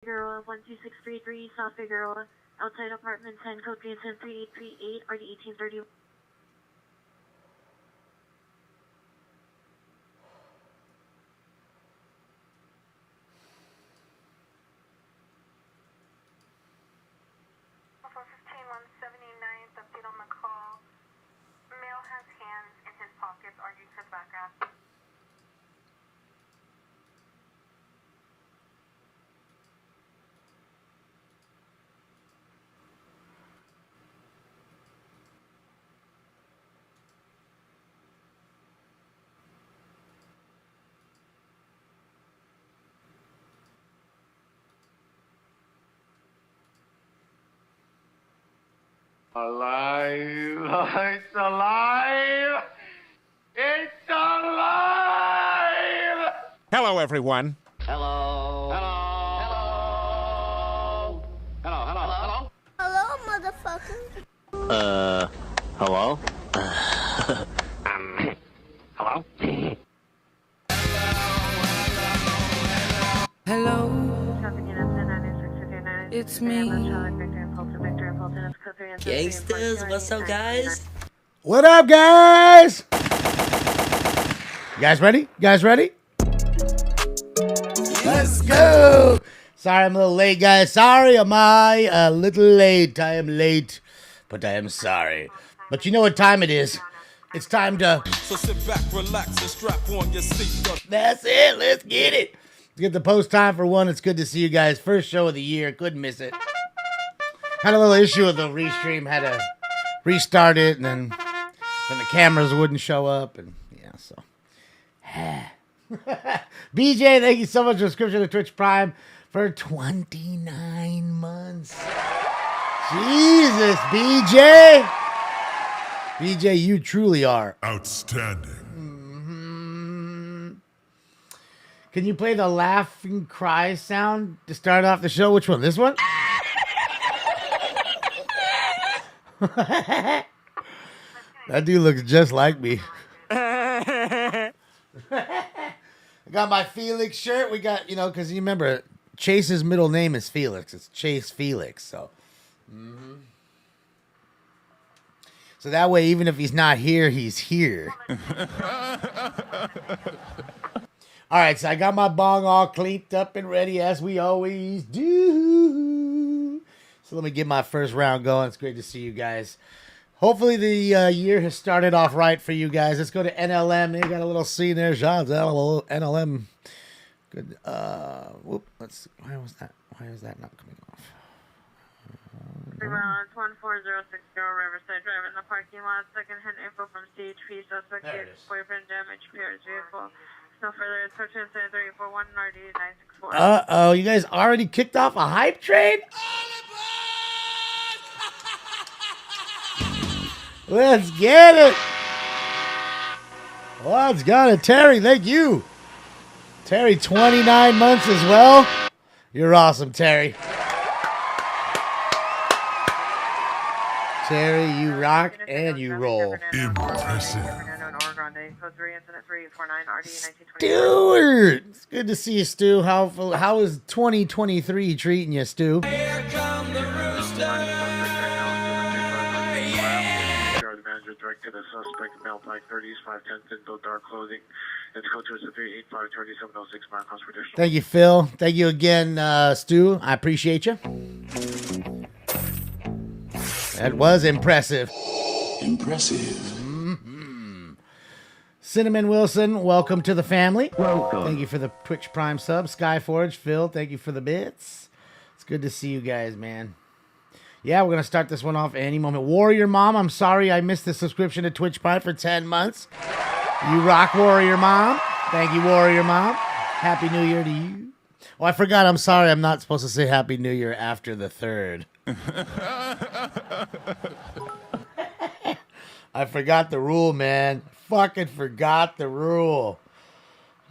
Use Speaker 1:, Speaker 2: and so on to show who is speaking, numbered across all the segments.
Speaker 1: Figueroa 12633, South Figueroa, outside apartment 10, code 3103838, RD 1831.
Speaker 2: Update on the call. Male has hands in his pockets, arguing for the background.
Speaker 3: Alive! It's alive! It's alive!
Speaker 4: Hello, everyone.
Speaker 3: Hello. Hello. Hello. Hello. Hello. Hello.
Speaker 5: Hello, motherfucker.
Speaker 3: Hello? Hello?
Speaker 6: Hello, it's me.
Speaker 7: Gangsters, what's up, guys?
Speaker 8: What up, guys? You guys ready? You guys ready? Let's go. Sorry, I'm a little late, guys. Sorry, am I a little late? I am late, but I am sorry. But you know what time it is. It's time to...
Speaker 9: So sit back, relax, and strap on your seatbelt.
Speaker 8: That's it. Let's get it. Let's get the post time for one. It's good to see you guys. First show of the year. Couldn't miss it. Had a little issue with the restream. Had to restart it, and then the cameras wouldn't show up, and yeah, so. BJ, thank you so much for the subscription to Twitch Prime for 29 months. Jesus, BJ. BJ, you truly are
Speaker 9: Outstanding.
Speaker 8: Can you play the laughing cry sound to start off the show? Which one? This one? That dude looks just like me. I got my Felix shirt. We got, because you remember, Chase's middle name is Felix. It's Chase Felix. So, so that way, even if he's not here, he's here. All right, so I got my bong all cleaned up and ready, as we always do. So let me get my first round going. It's great to see you guys. Hopefully the year has started off right for you guys. Let's go to NLM. They got a little scene there. Shout out to NLM. Good. Whoop. Why was that not coming off?
Speaker 1: Rounds 14060 Riverside Drive in the parking lot. Second-hand info from CHP. Suspect boyfriend damage Pierre's vehicle. No further instructions. 341 RD 964.
Speaker 8: Uh-oh. You guys already kicked off a hype train? Let's get it. Let's go to Terry. Thank you. Terry, 29 months as well. You're awesome, Terry. Terry, you rock and you roll.
Speaker 9: Impressive.
Speaker 8: Stuart, it's good to see you, Stu. How is 2023 treating you, Stu?
Speaker 9: Here come the rooster.
Speaker 10: Direct to the suspect, male, black 30s, 5'10", thin build, dark clothing. It's code to us at 385-3706 mile across for additional.
Speaker 8: Thank you, Phil. Thank you again, Stu. I appreciate you. That was impressive.
Speaker 9: Impressive.
Speaker 8: Cinnamon Wilson, welcome to the family.
Speaker 10: Welcome.
Speaker 8: Thank you for the Twitch Prime sub. Skyforge, Phil, thank you for the bits. It's good to see you guys, man. Yeah, we're going to start this one off any moment. Warrior Mom, I'm sorry I missed the subscription to Twitch Prime for 10 months. You rock, Warrior Mom. Thank you, Warrior Mom. Happy New Year to you. Oh, I forgot. I'm sorry. I'm not supposed to say Happy New Year after the 3rd. I forgot the rule, man. Fucking forgot the rule.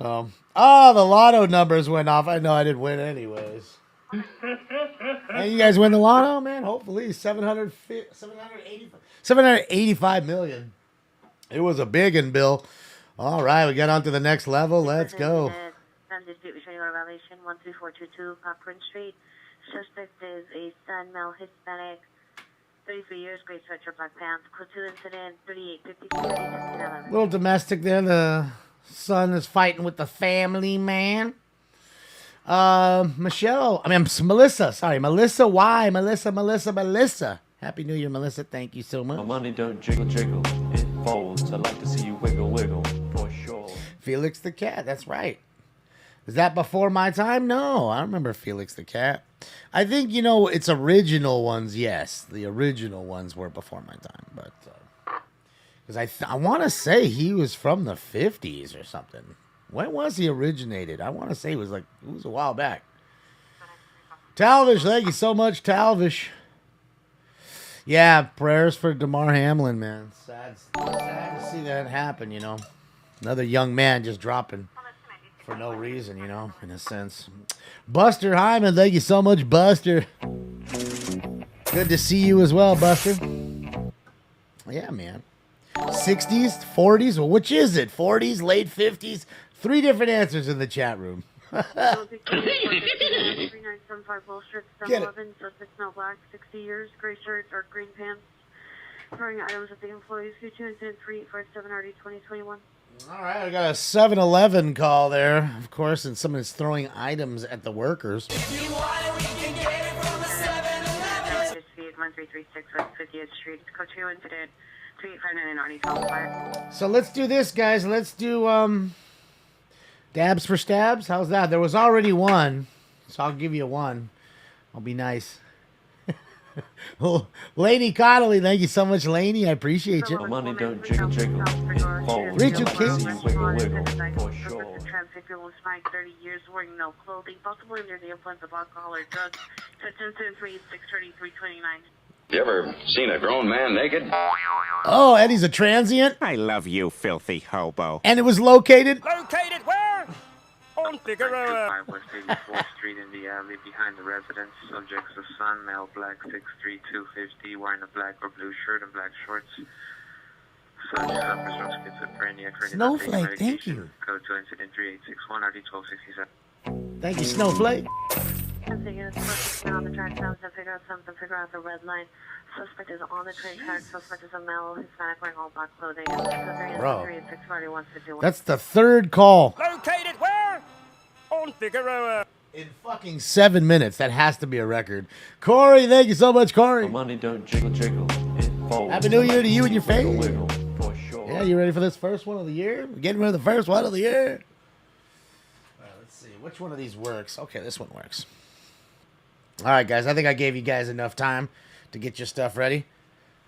Speaker 8: Oh, the lotto numbers went off. I know I didn't win anyways. Hey, you guys win the lotto, man? Hopefully 785 million. It was a big one, Bill. All right, we got on to the next level. Let's go.
Speaker 1: 10, dispute between your violation 13422 Cochrane Street. Suspect is a son, male, Hispanic, 33 years, gray sweatshirt, black pants. Code 2 incident 3853.
Speaker 8: Little domestic there. The son is fighting with the family man. Melissa. Sorry, Melissa. Why? Melissa. Happy New Year, Melissa. Thank you so much.
Speaker 4: My money don't jiggle, jiggle. It folds. I like to see you wiggle, wiggle. For sure.
Speaker 8: Felix the Cat. That's right. Is that before my time? No, I remember Felix the Cat. I think, it's original ones. Yes, the original ones were before my time. But, because I want to say he was from the 50s or something. When was he originated? I want to say it was a while back. Talvish, thank you so much, Talvish. Yeah, prayers for DeMar Hamlin, man. Sad to see that happen, Another young man just dropping for no reason, in a sense. Buster Hyman, thank you so much, Buster. Good to see you as well, Buster. Yeah, man. 60s, 40s, well, which is it? 40s, late 50s? 3 different answers in the chat room. Get it.
Speaker 1: Suspect smell black, 60 years, gray shirt, dark green pants. Throwing items at the employees. Q2 incident 3857 RD 2021.
Speaker 8: All right, I got a 7-Eleven call there, of course, and someone is throwing items at the workers.
Speaker 1: If you want it, we can get it from the 7-Eleven. 1336 West 50th Street. Code 2 incident 3859 RD 12.
Speaker 8: So let's do this, guys. Let's do dabs for stabs. How's that? There was already one, so I'll give you one. I'll be nice. Laney Connolly, thank you so much, Laney. I appreciate you.
Speaker 4: My money don't jiggle, jiggle. It folds.
Speaker 8: Richard King.
Speaker 4: Wiggle, wiggle. For sure.
Speaker 1: 30 years wearing no clothing, possibly under the influence of alcohol or drugs. Such incident 363329.
Speaker 3: You ever seen a grown man naked?
Speaker 8: Oh, Eddie's a transient.
Speaker 5: I love you, filthy hobo.
Speaker 8: And it was located?
Speaker 5: Located where? On Figueroa.
Speaker 10: 5 West 84th Street in the alley behind the residence. Subjects a son, male, black, 6'3", 250, wearing a black or blue shirt and black shorts. Subject suffers from schizophrenia.
Speaker 8: Snowflake, thank you.
Speaker 10: Code 2 incident 3861 RD 1267.
Speaker 8: Thank you, Snowflake.
Speaker 1: I'm thinking it's supposed to be on the track. Sounds to figure out the red line. Suspect is on the train track. Suspect is a male, Hispanic, wearing all black clothing.
Speaker 8: Bro, that's the 3rd call.
Speaker 5: Located where? On Figueroa.
Speaker 8: In fucking 7 minutes. That has to be a record. Corey, thank you so much, Corey.
Speaker 4: My money don't jiggle, jiggle. It folds.
Speaker 8: Happy New Year to you and your face.
Speaker 4: Wiggle, for sure.
Speaker 8: Yeah, you ready for this first one of the year? We're getting rid of the first one of the year. All right, let's see. Which one of these works? Okay, this one works. All right, guys. I think I gave you guys enough time to get your stuff ready.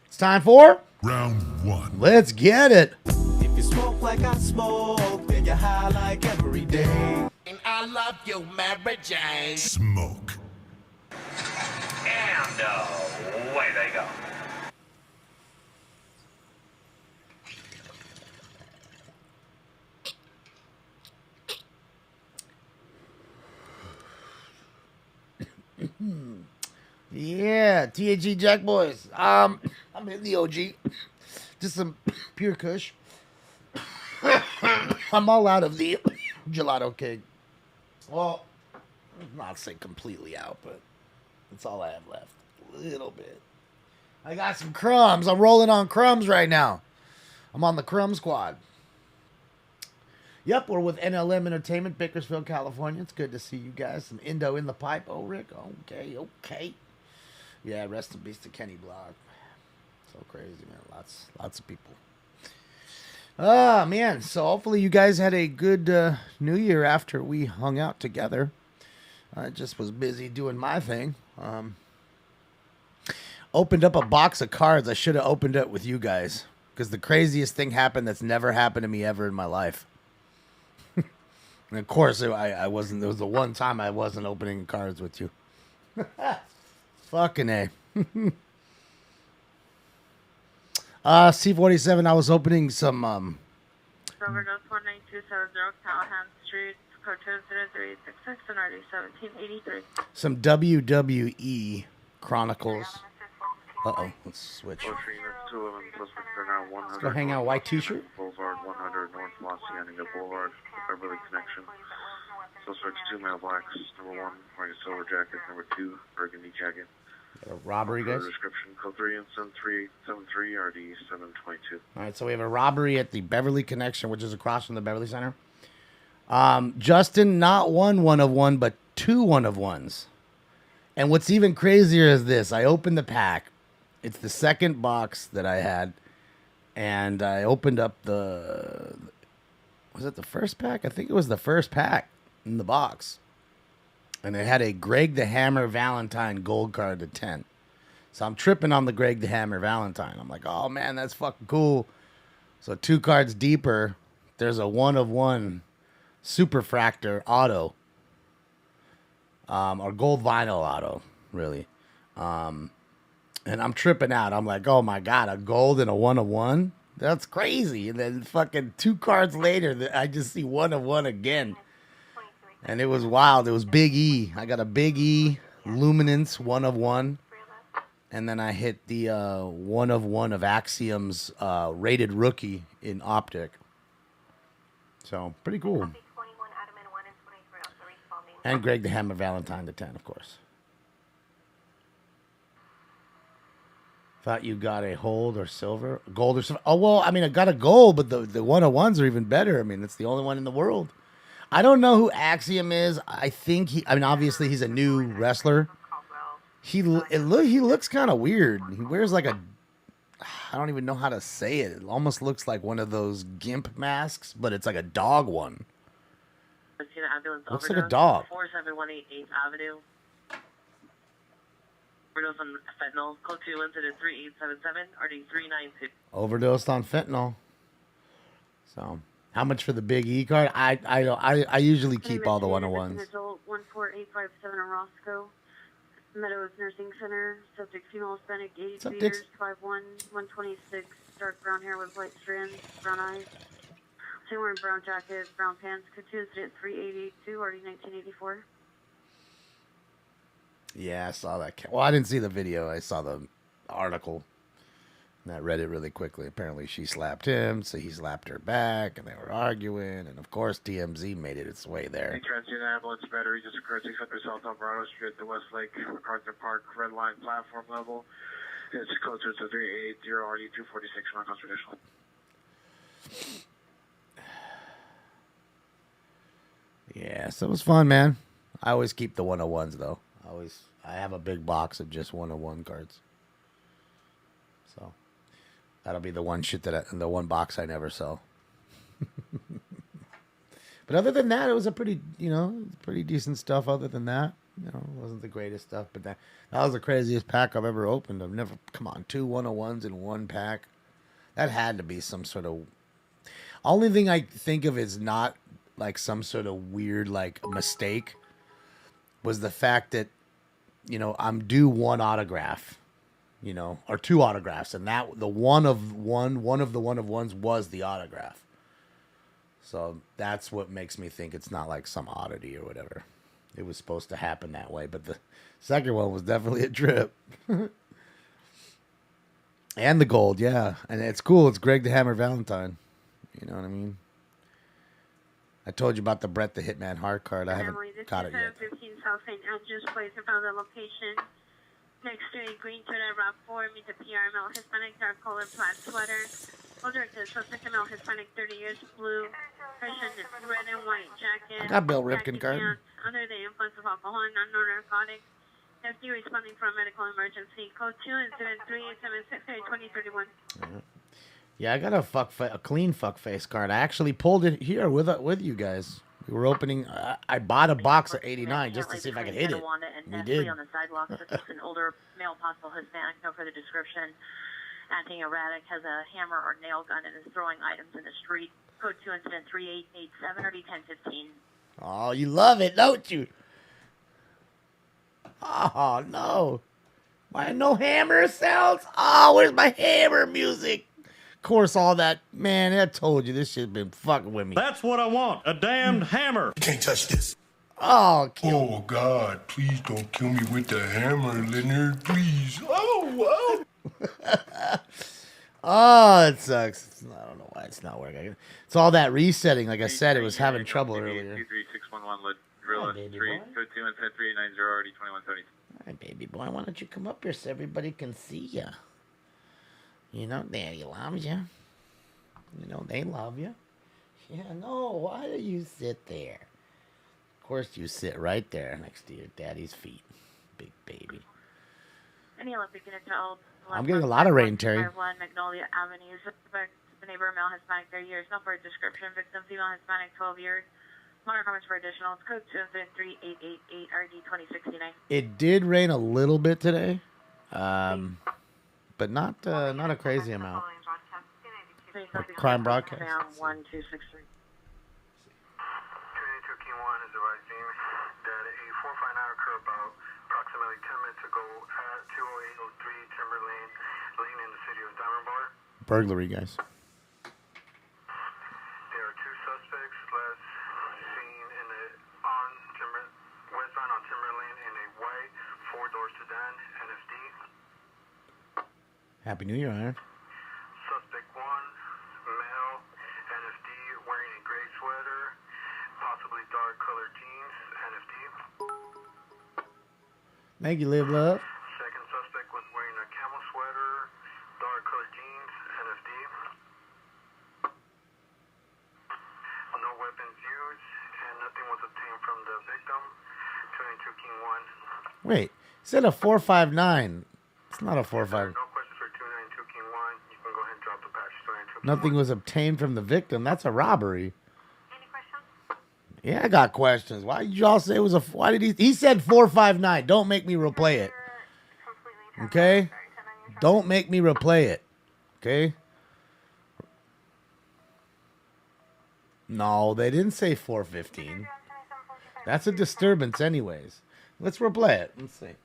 Speaker 8: It's time for
Speaker 9: Round 1.
Speaker 8: Let's get it.
Speaker 6: If you smoke like I smoke, then you're high like every day. And I love you, Mary Jane.
Speaker 9: Smoke.
Speaker 3: And away they go.
Speaker 8: Yeah, THG Jack Boys. I'm in the OG. Just some pure kush. I'm all out of the Gelato King. Well, I'm not saying completely out, but that's all I have left. A little bit. I got some crumbs. I'm rolling on crumbs right now. I'm on the crumb squad. Yep, we're with NLM Entertainment, Bakersfield, California. It's good to see you guys. Some Indo in the pipe. Oh, Rick. Okay. Yeah, rest in peace to Kenny Block. So crazy, man. Lots of people. Man. So hopefully you guys had a good New Year after we hung out together. I just was busy doing my thing. Opened up a box of cards. I should have opened it with you guys, because the craziest thing happened that's never happened to me ever in my life. And of course, I wasn't. There was the one time I wasn't opening cards with you. Fucking A. C47, I was opening some
Speaker 1: Overdose 19270 Callahan Street, code 20386 and RD 1783.
Speaker 8: some WWE Chronicles. Let's switch. Let's go hang out. White t-shirt.
Speaker 10: Boulevard 100 North Los Angeles Boulevard, Beverly Connection. Suspects 2 male blacks. Number 1 wearing a silver jacket. Number 2 burgundy jacket.
Speaker 8: A robbery, guys.
Speaker 10: Description code 3 and 7373 RD 722.
Speaker 8: All right, so we have a robbery at the Beverly Connection, which is across from the Beverly Center. Justin, not one of one, but 2 1-of-1s. And what's even crazier is this. I opened the pack. It's the second box that I had. And I opened up the... Was it the first pack? I think it was the first pack in the box. And it had a Greg the Hammer Valentine gold card to 10. So I'm tripping on the Greg the Hammer Valentine. I'm like, oh, man, that's fucking cool. So 2 cards deeper, there's a 1-of-1 Superfractor auto. Or gold vinyl auto, really. And I'm tripping out. I'm like, oh, my God, a gold and a 1-of-1? That's crazy. And then fucking 2 cards later, I just see 1-of-1 again. And it was wild. It was Big E. I got a Big E Luminance 1-of-1. And then I hit the 1-of-1 of Axiom's rated rookie in Optic. So, pretty cool. And Greg the Hammer Valentine to 10, of course. Thought you got a gold or silver. Oh, well, I mean, I got a gold, but the 1-of-1s are even better. I mean, it's the only one in the world. I don't know who Axiom is. I think obviously he's a new wrestler. He looks kind of weird. He wears like I don't even know how to say it. It almost looks like one of those GIMP masks, but it's like a dog one. Looks like a dog.
Speaker 1: 4718 8th Avenue. Overdose on fentanyl. Code 2 incident 3877 RD 392.
Speaker 8: Overdosed on fentanyl. So, how much for the Big E card? I usually keep all the 1-of-1s.
Speaker 1: 14857 in Roscoe. Meadows Nursing Center. Subject female Hispanic, 82
Speaker 8: Dix?
Speaker 1: years, 5'1", 126, dark brown hair with white strands, brown eyes. She wearing brown jacket, brown pants. Code 2 incident 3882 RD 1984.
Speaker 8: Yeah, I saw that. Well, I didn't see the video. I saw the article. And I read it really quickly. Apparently, she slapped him, so he slapped her back, and they were arguing. And, of course, TMZ made it its way there.
Speaker 10: A transient ambulance battery just occurred 600 South Alvarado Street at the Westlake MacArthur Park Red Line platform level. It's closer to 380 RD 246 non-constitutional.
Speaker 8: Yeah, so it was fun, man. I always keep the 1-of-1s, though. I have a big box of just 1-of-1 cards. So that'll be the one the one box I never sell. But other than that, it was a pretty decent stuff. Other than that, it wasn't the greatest stuff. But that was the craziest pack I've ever opened. Come on, 2 1-of-1s in one pack. That had to be some sort of. Only thing I think of is not like some sort of weird like mistake. Was the fact that, I'm due 1 autograph, or 2 autographs, and that the one of the 1-of-1s was the autograph. So that's what makes me think it's not like some oddity or whatever. It was supposed to happen that way, but the second one was definitely a trip. And the gold, yeah, and it's cool. It's Greg the Hammer Valentine. You know what I mean? I told you about the Brett the Hitman Hard card. I haven't got it yet.
Speaker 1: 15 South St. Andrews Place. I found the location next to a green shirt at Rock 4. Meet the PR male Hispanic, dark colored plaid sweater. Well directed, suspect male Hispanic, 30 years, blue, Christian, red and white jacket.
Speaker 8: I got Bill Ripken card.
Speaker 1: Under the influence of alcohol and non narcotics. FD responding for a medical emergency. Code 2 incident 3876 2031.
Speaker 8: Yeah, I got a clean fuck face card. I actually pulled it here with you guys. We were opening. I bought a box of 89 just to see if I could hit it. We did.
Speaker 1: On the sidewalk, an older male, possible Hispanic, no further description. Acting erratic, has a hammer or nail gun and is throwing items in the street. Code 2 incident 3887 or D1015.
Speaker 8: Oh, you love it, don't you? Oh no, no hammer sounds. Oh, where's my hammer music? Of course, all that, man, I told you, this shit's been fucking with me.
Speaker 11: That's what I want, a damned hammer.
Speaker 9: You can't touch this.
Speaker 8: Oh,
Speaker 9: oh, God, please don't kill me with the hammer, Leonard, please. Oh.
Speaker 8: Oh, it sucks. I don't know why it's not working. It's all that resetting. Like I said, it was having trouble earlier.
Speaker 10: 23611 Gorilla
Speaker 8: baby
Speaker 10: Street,
Speaker 8: boy.
Speaker 10: 13 and 3890, already 2170.
Speaker 8: All right, baby boy, why don't you come up here so everybody can see you? You know, Daddy loves you. You know, they love you. Yeah, no, why do you sit there? Of course, you sit right there next to your daddy's feet, big baby.
Speaker 1: Any Olympic unit to all.
Speaker 8: I'm getting a lot of rain, Terry.
Speaker 1: 1 Magnolia Avenue. Suspect, the neighbor, male, Hispanic, 30 years. No further description. Victim, female, Hispanic, 12 years. Minor comments for additional. Code 23888 RD 2069.
Speaker 8: It did rain a little bit today, but not a crazy amount. Crime broadcast.
Speaker 1: 1263.
Speaker 2: 22 Key 1 is the right team. Data 8459 occur about approximately 10 minutes ago at 20803 Timber Lane, Lane in the city of Diamond Bar.
Speaker 8: Burglary, guys.
Speaker 2: There are two suspects last seen in the westbound on Timber Lane in a white four-door sedan, NFD.
Speaker 8: Happy New Year, Iron.
Speaker 2: Suspect 1, male, NFD, wearing a gray sweater, possibly dark-colored jeans, NFD.
Speaker 8: Thank you, Live Love.
Speaker 2: Second suspect was wearing a camel sweater, dark-colored jeans, NFD. No weapons used, and nothing was obtained from the victim. 22 King 1.
Speaker 8: Wait, it said a 459. It's not a 45.
Speaker 2: No questions for 292 King 1. You can go ahead and drop the patch. 292 King
Speaker 8: Nothing
Speaker 2: 1.
Speaker 8: was obtained from the victim. That's a robbery.
Speaker 2: Any questions?
Speaker 8: Yeah, I got questions. Why did y'all say it was a? Why did he said 459? Don't make me replay it. Okay? Don't make me replay it. Okay? No, they didn't say 415. That's a disturbance anyways. Let's replay it. Let's see.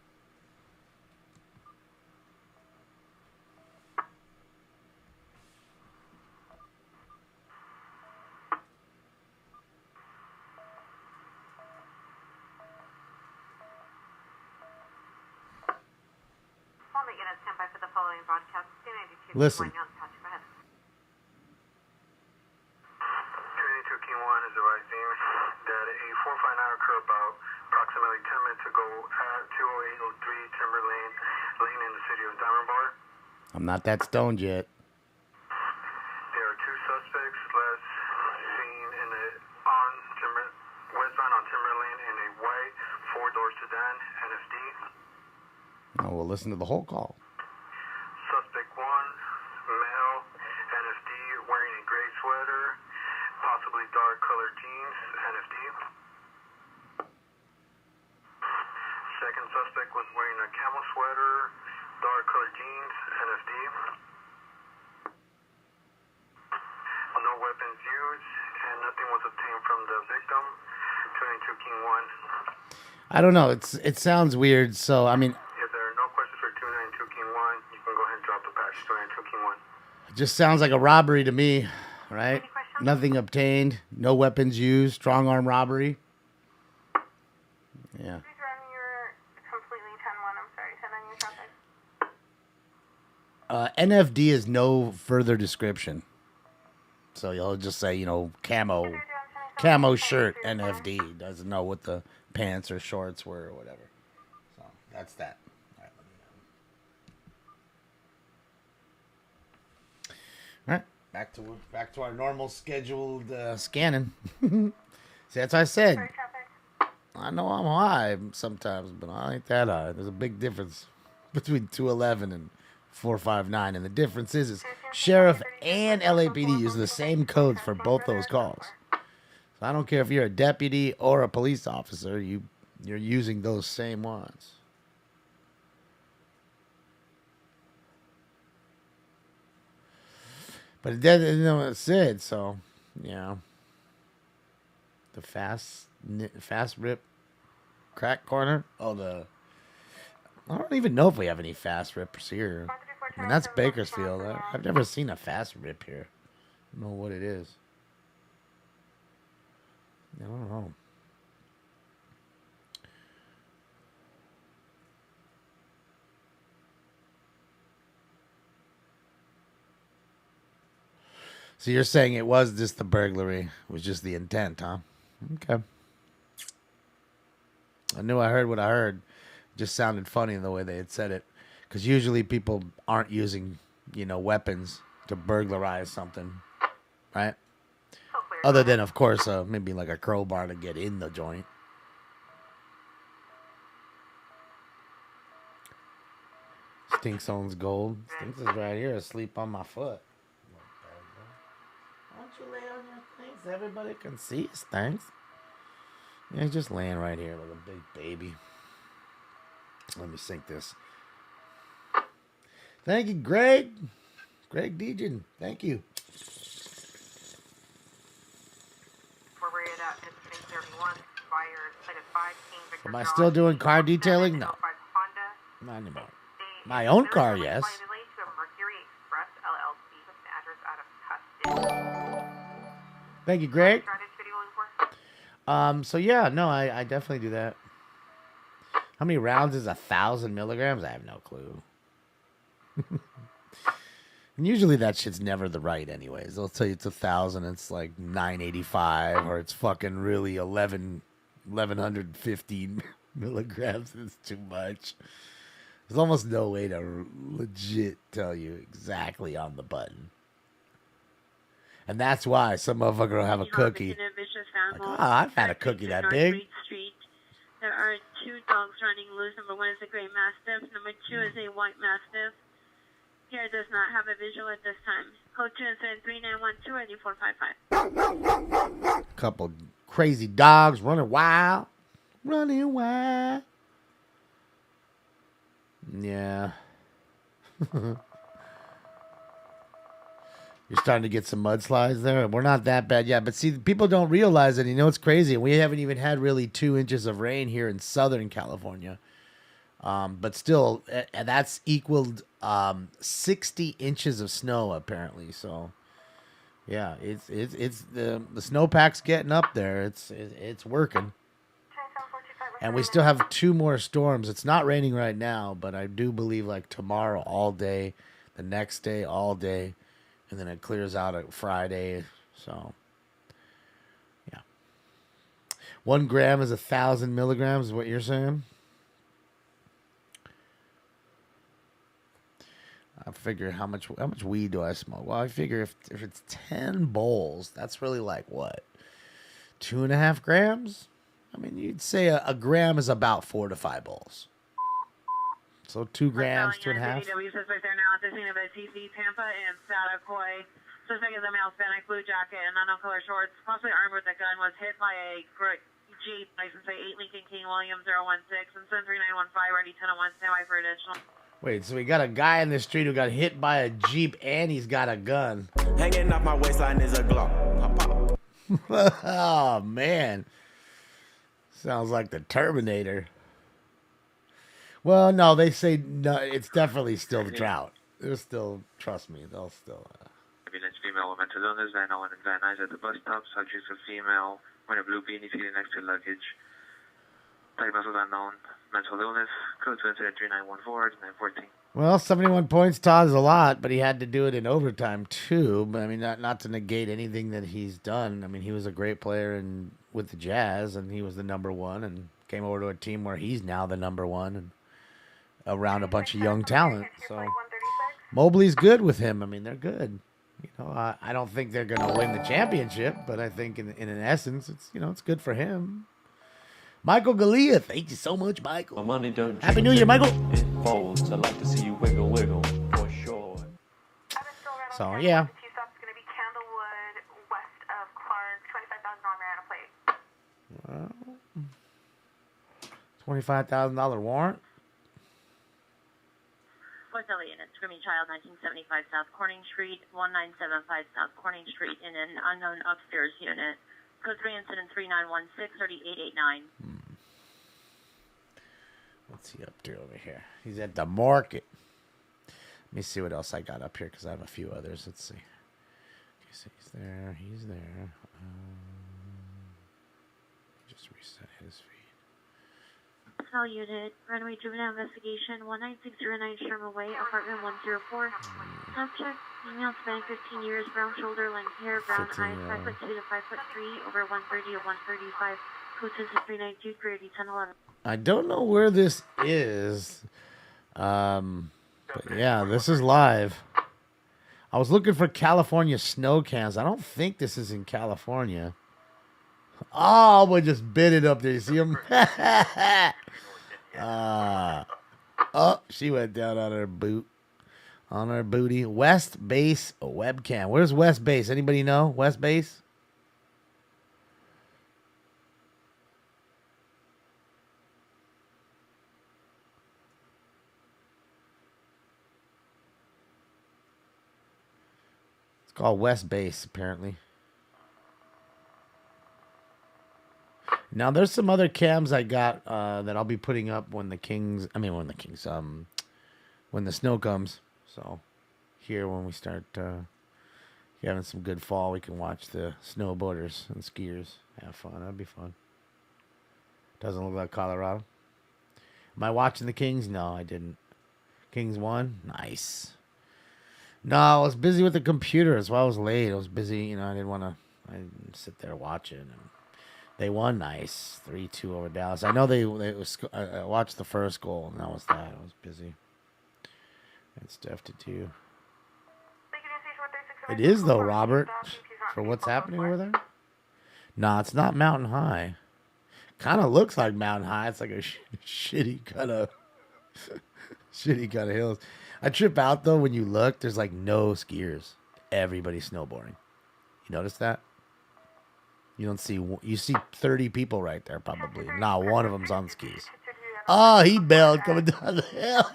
Speaker 8: Listen.
Speaker 2: 22 King 1 is the right team. Data 8459 occurred about approximately 10 minutes ago at 20803 Timber Lane, Lane in the city of Diamond Bar.
Speaker 8: I'm not that stoned yet.
Speaker 2: There are two suspects last seen in the westbound on Timber Lane in a white four-door sedan, NFD.
Speaker 8: Oh, we'll listen to the whole call.
Speaker 2: Suspect 1, male, NFD, wearing a gray sweater, possibly dark-colored jeans, NFD. Second suspect was wearing a camel sweater, dark-colored jeans, NFD. No weapons used, and nothing was obtained from the victim. 22 King 1.
Speaker 8: I don't know. It sounds weird. So I mean,
Speaker 2: If there are no questions for 292 King 1, you can go ahead and drop the patch. 292 King 1.
Speaker 8: it just sounds like a robbery to me, right? Nothing obtained, no weapons used, strong arm robbery. Yeah.
Speaker 2: Please run your completely 10-1. I'm sorry. 10 on your traffic.
Speaker 8: NFD is no further description. So you'll just say, camo shirt, NFD. Doesn't know what the pants or shorts were or whatever. So that's that. All right, back to our normal scheduled scanning. See, that's what I said. I know I'm high sometimes, but I ain't that high. There's a big difference between 211 and 459, and the difference is sheriff and LAPD use the same codes for both those calls. So I don't care if you're a deputy or a police officer, you're using those same ones. But it doesn't know what it said, so the fast rip crack corner. I don't even know if we have any fast rippers here. I mean, that's Bakersfield. I've never seen a fast rip here. I don't know what it is. I don't know. So you're saying it was just the burglary, it was just the intent, huh? Okay. I knew I heard what I heard. It just sounded funny in the way they had said it. Because usually people aren't using, weapons to burglarize something, right? Other than, of course, maybe like a crowbar to get in the joint. Stinks owns gold. Stinks is right here asleep on my foot. Why don't you lay on your things? Everybody can see his things. Yeah, he's just laying right here like a big baby. Let me sync this. Thank you, Greg. Greg Dejan. Thank you. Am I still doing car detailing? No. Not anymore. My own car, yes. Thank you, Greg. So yeah, no, I definitely do that. How many rounds is 1,000 milligrams? I have no clue. And usually that shit's never the right anyways. They'll tell you it's 1,000, it's like 985, or it's fucking really 1,115 milligrams. It's too much. There's almost no way to legit tell you exactly on the button. And that's why some motherfucker will have a cookie. Like, oh, I've had a cookie that big.
Speaker 1: There are 2 dogs running loose. Number 1 is a gray mastiff. Number 2 is a white mastiff. Here does not have a visual at this time. Code 2 incident 3912 8455.
Speaker 8: Couple crazy dogs running wild. Running wild. Yeah. You're starting to get some mudslides there. We're not that bad yet. But see, people don't realize it. It's crazy. We haven't even had really 2 inches of rain here in Southern California. But still, that's equaled 60 inches of snow, apparently. So, yeah, it's the snowpack's getting up there. It's working. And we still have 2 more storms. It's not raining right now, but I do believe like tomorrow all day, the next day all day. And then it clears out at Friday. So, yeah. 1 gram is 1,000 milligrams, is what you're saying? I figure how much weed do I smoke? Well, I figure if it's 10 bowls, that's really like what? 2.5 grams? I mean, you'd say a gram is about 4 to 5 bowls. So 2 grams, 2.5.
Speaker 1: Suspect there now at the scene of a TC Tampa and Satakoy. Suspect is a male Hispanic, blue jacket and unknown color shorts, possibly armed with a gun, was hit by a Jeep, license plate 8 Lincoln King Williams 016 and 73915, ready 1001, standby for additional.
Speaker 8: Wait, so we got a guy in the street who got hit by a Jeep and he's got a gun.
Speaker 6: Hanging off my waistline is a Glock.
Speaker 8: Oh, man. Sounds like the Terminator. Well, no, they say no. It's definitely still the drought. They're still, trust me, they'll still.
Speaker 10: Ambulance female with mental illness, Van Owen and Van Nuys at the bus stop. Subjects a female wearing a blue beanie seated next to luggage. Diagnosis unknown. Mental illness. Code to incident 3914 914.
Speaker 8: Well, 71 points, Todd, is a lot, but he had to do it in overtime too. But I mean, not to negate anything that he's done. I mean, he was a great player with the Jazz, and he was the number 1, and came over to a team where he's now the number 1, and around a bunch of young talent. So Mobley's good with him. I mean, they're good. I don't think they're going to win the championship, but I think in an essence, it's good for him. Michael Galea, thank you so much, Michael.
Speaker 4: My money don't.
Speaker 8: Happy New Year, Michael.
Speaker 4: It folds. I'd like to see you wiggle, wiggle, for sure.
Speaker 8: So yeah. Well, $25,000 warrant.
Speaker 1: West Elliott, Screaming Child, 1975 South Corning Street, 1975 South Corning Street, in an unknown upstairs unit. Code 3 incident 3916 3889.
Speaker 8: What's he up to over here? He's at the market. Let me see what else I got up here because I have a few others. Let's see. Okay, so he's there. He's there. Just reset his feed.
Speaker 1: Cell unit, runway juvenile investigation, 19609 Sherman Way, apartment 104. Subject, female, Hispanic, 15 years, brown shoulder, length hair, brown eyes, 5'2" to 5'3", over 130 to 135. Code 26392, Grady 1011.
Speaker 8: I don't know where this is. But yeah, this is live. I was looking for California snow cans. I don't think this is in California. Oh, we just bit it up there. You see him? Oh, she went down on her boot. On her booty. West Base webcam. Where's West Base? Anybody know? West Base? It's called West Base, apparently. Now, there's some other cams I got that I'll be putting up when the snow comes. So, here when we start having some good fall, we can watch the snowboarders and skiers have fun. That'd be fun. Doesn't look like Colorado. Am I watching the Kings? No, I didn't. Kings won? Nice. No, I was busy with the computer. That's why I was late. I was busy. I didn't sit there watching. And they won nice. 3-2 over Dallas. I know I watched the first goal, and that was that. I was busy. Had stuff to do. It is, though, Robert, for what's happening over there. Nah, it's not Mountain High. Kind of looks like Mountain High. It's like a shitty kind of hills. I trip out, though, when you look. There's, like, no skiers. Everybody's snowboarding. You notice that? You see 30 people right there, probably. Not one of them's on skis. Oh, he bailed coming down the hill.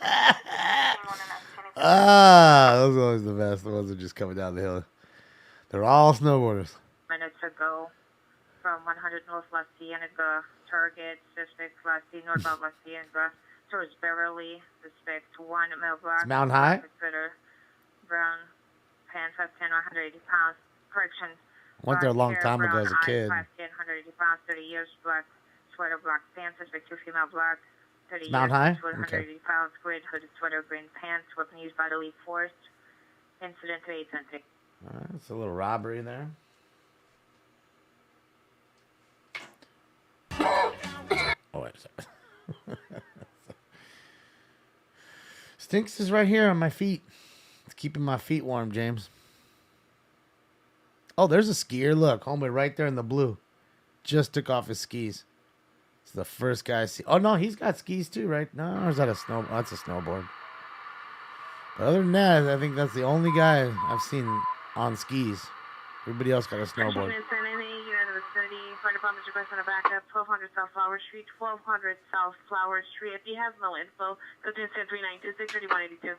Speaker 8: Those are always the best. The ones that are just coming down the hill. They're all snowboarders.
Speaker 1: Minutes ago from 100 North La Cienega, target, suspect La Cienega, northbound La Cienega, towards Beverly, suspect 1 male black.
Speaker 8: It's Mountain High?
Speaker 1: Brown, pants, 5'10", 180 pounds. Correction.
Speaker 8: Went there a long time ago as a kid.
Speaker 1: 5'10", 180 pounds, 30 years, black sweater, black pants, suspect 2 female black. 30 years,
Speaker 8: Mount High?
Speaker 1: 180
Speaker 8: Okay.
Speaker 1: pounds, grid, hooded sweater, green pants, weapon used by the lead force. Incident to 810.
Speaker 8: That's a little robbery there. Oh, wait a second. Stinks is right here on my feet. It's keeping my feet warm, James. Oh, there's a skier. Look, homeboy right there in the blue. Just took off his skis. It's the first guy I see. Oh, no, he's got skis too, right? No, or is that a snow? Oh, that's a snowboard. But other than that, I think that's the only guy I've seen on skis. Everybody else got a snowboard.
Speaker 1: 1200 South Flower Street, 1200 South Flower Street. If he has no info, go to 3926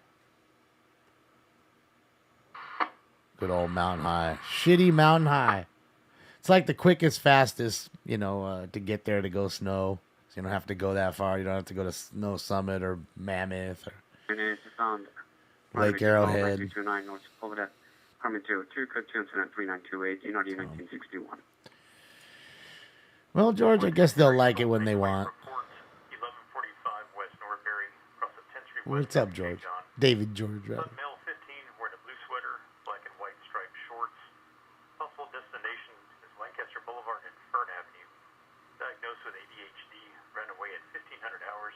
Speaker 8: Good old Mountain High. Shitty Mountain High. It's like the quickest, fastest, to get there to go snow. So you don't have to go that far. You don't have to go to Snow Summit or Mammoth or Lake Arrowhead.
Speaker 10: Coming to 2, code 2, incident 3928, United 1961.
Speaker 8: Well, George, I guess they'll like it when they want.
Speaker 2: 1145 West Norbury, across the 10th Street
Speaker 8: What's up, George? David George, right?
Speaker 2: Male 15 wearing a blue sweater, black and white striped shorts. Possible destination is Lancaster Boulevard and Fern Avenue. Diagnosed with ADHD, ran away at 1500 hours.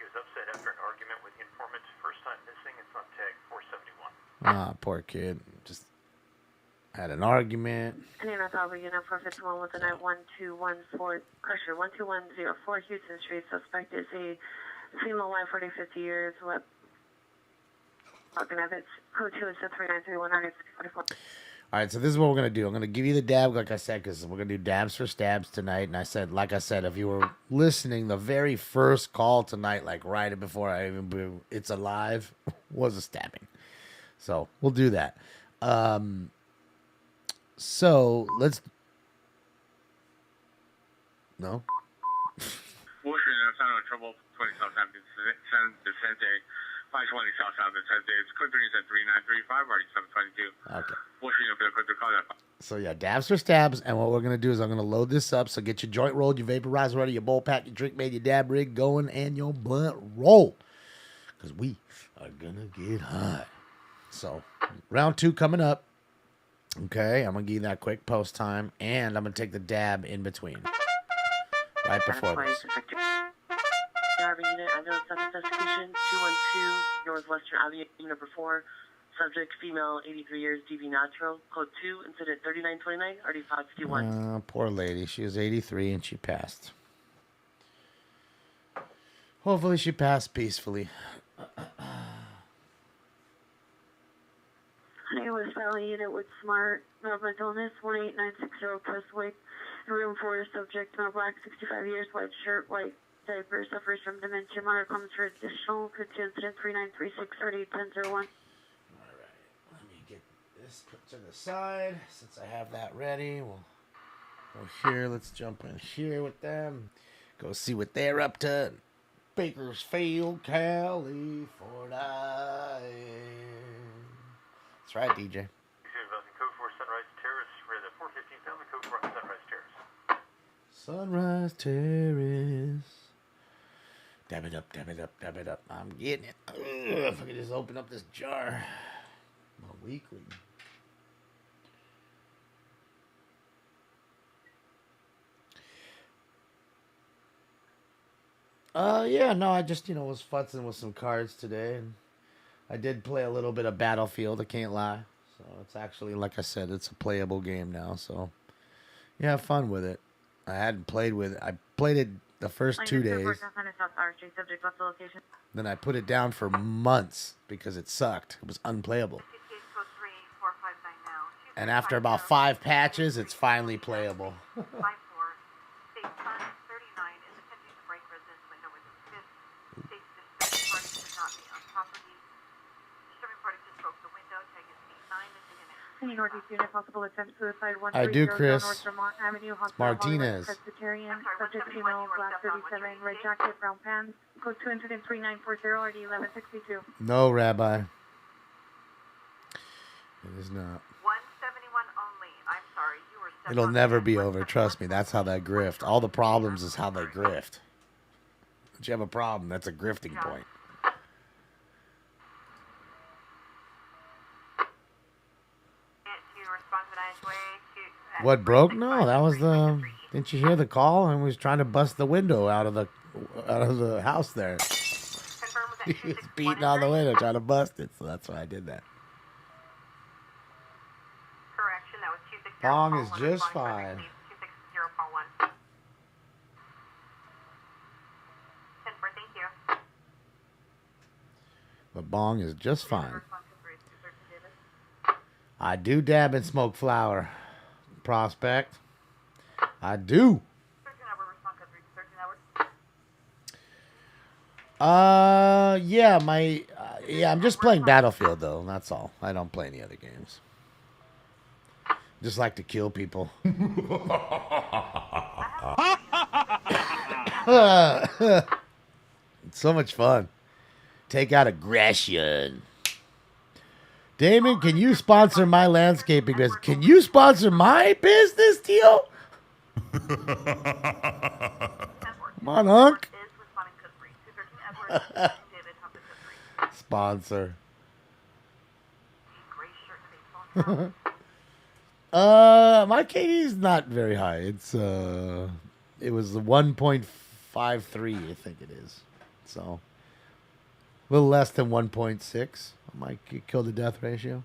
Speaker 2: He was upset after an argument with the informant. First time missing, it's on tag 471.
Speaker 8: Ah, poor kid. Just had an argument.
Speaker 1: Indiana Power Unit 451 with the night 1214, pressure 12104 Houston Street. Suspect is a female wife, 40, 50 years. What? Talking of it's code 2 is 393144.
Speaker 8: All right, so this is what we're going to do. I'm going to give you the dab, like I said, because we're going to do dabs for stabs tonight. And like I said, if you were listening, the very first call tonight, like right before I even blew It's Alive, was a stabbing. So we'll do that. So let's. No?
Speaker 10: Washington, San trouble 20 South Avenue, Vicente, 520 South Avenue, Vicente. It's code 3935, already 722.
Speaker 8: Okay.
Speaker 10: Washington, call that.
Speaker 8: So yeah, dabs for stabs, and what we're gonna do is I'm gonna load this up. So get your joint rolled, your vaporizer ready, your bowl pack, your drink made, your dab rig going, and your blunt roll, because we are gonna get high. So round 2 coming up. Okay, I'm gonna give you that quick post time, and I'm gonna take the dab in between. Right before
Speaker 1: That's
Speaker 8: this.
Speaker 1: Driving unit, ambulance execution 212 Northwestern Avenue, number 4. Subject female, 83 years, DV natural. Code 2, incident 3929, RD 551.
Speaker 8: Poor lady. She was 83 and she passed. Hopefully she passed peacefully.
Speaker 1: West Valley unit with smart mental illness 18960 Crestwick. Room 4, subject male black, 65 years, white shirt, white diaper, suffers from dementia. Monitor comes for additional. Code 2 incident 3936 RD 1001.
Speaker 8: Let me get this put to the side since I have that ready. We'll go here. Let's jump in here with them. Go see what they're up to. Bakersfield, California. That's right, DJ.
Speaker 2: Code 4 Sunrise Terrace. We're at the 415,000 Code 4 Sunrise Terrace.
Speaker 8: Sunrise Terrace. Dab it up, dab it up, dab it up. I'm getting it. Ugh, if I could just open up this jar. My weekly. Yeah, no, I just, was futzing with some cards today. And I did play a little bit of Battlefield, I can't lie. So it's actually, like I said, it's a playable game now. So, yeah, have fun with it. I hadn't played with it. I played it the first 2 days. Then I put it down for months because it sucked. It was unplayable. And after about 5 patches, it's finally playable. I do, Chris. Martinez.
Speaker 1: Subject female, black 37, red jacket, brown pants. Code 23940 RD 1162.
Speaker 8: No, Rabbi. It is not.
Speaker 1: 171 only. I'm sorry, you were.
Speaker 8: It'll never be over. Trust me. That's how they grift. All the problems is how they grift. If you have a problem, that's a grifting point. What broke? No, that was the. Didn't you hear the call? I was trying to bust the window out of the house there. He was beating on the window trying to bust it, so that's why I did that.
Speaker 1: Correction, that was 260.
Speaker 8: Bong is just fine.
Speaker 1: 260 Paul 1. 10-4, thank you.
Speaker 8: The bong is just fine. I do dab and smoke flower. Prospect. I do. Yeah, I'm just playing Battlefield though. That's all. I don't play any other games. Just like to kill people. It's so much fun. Take out aggression. Damon, can you sponsor my landscaping business? Can you sponsor my business, Teal? Come on, Hunk. Sponsor. My KD's not very high. It's it was the 1.53, I think it is. So a little less than 1.6. My kill to death ratio.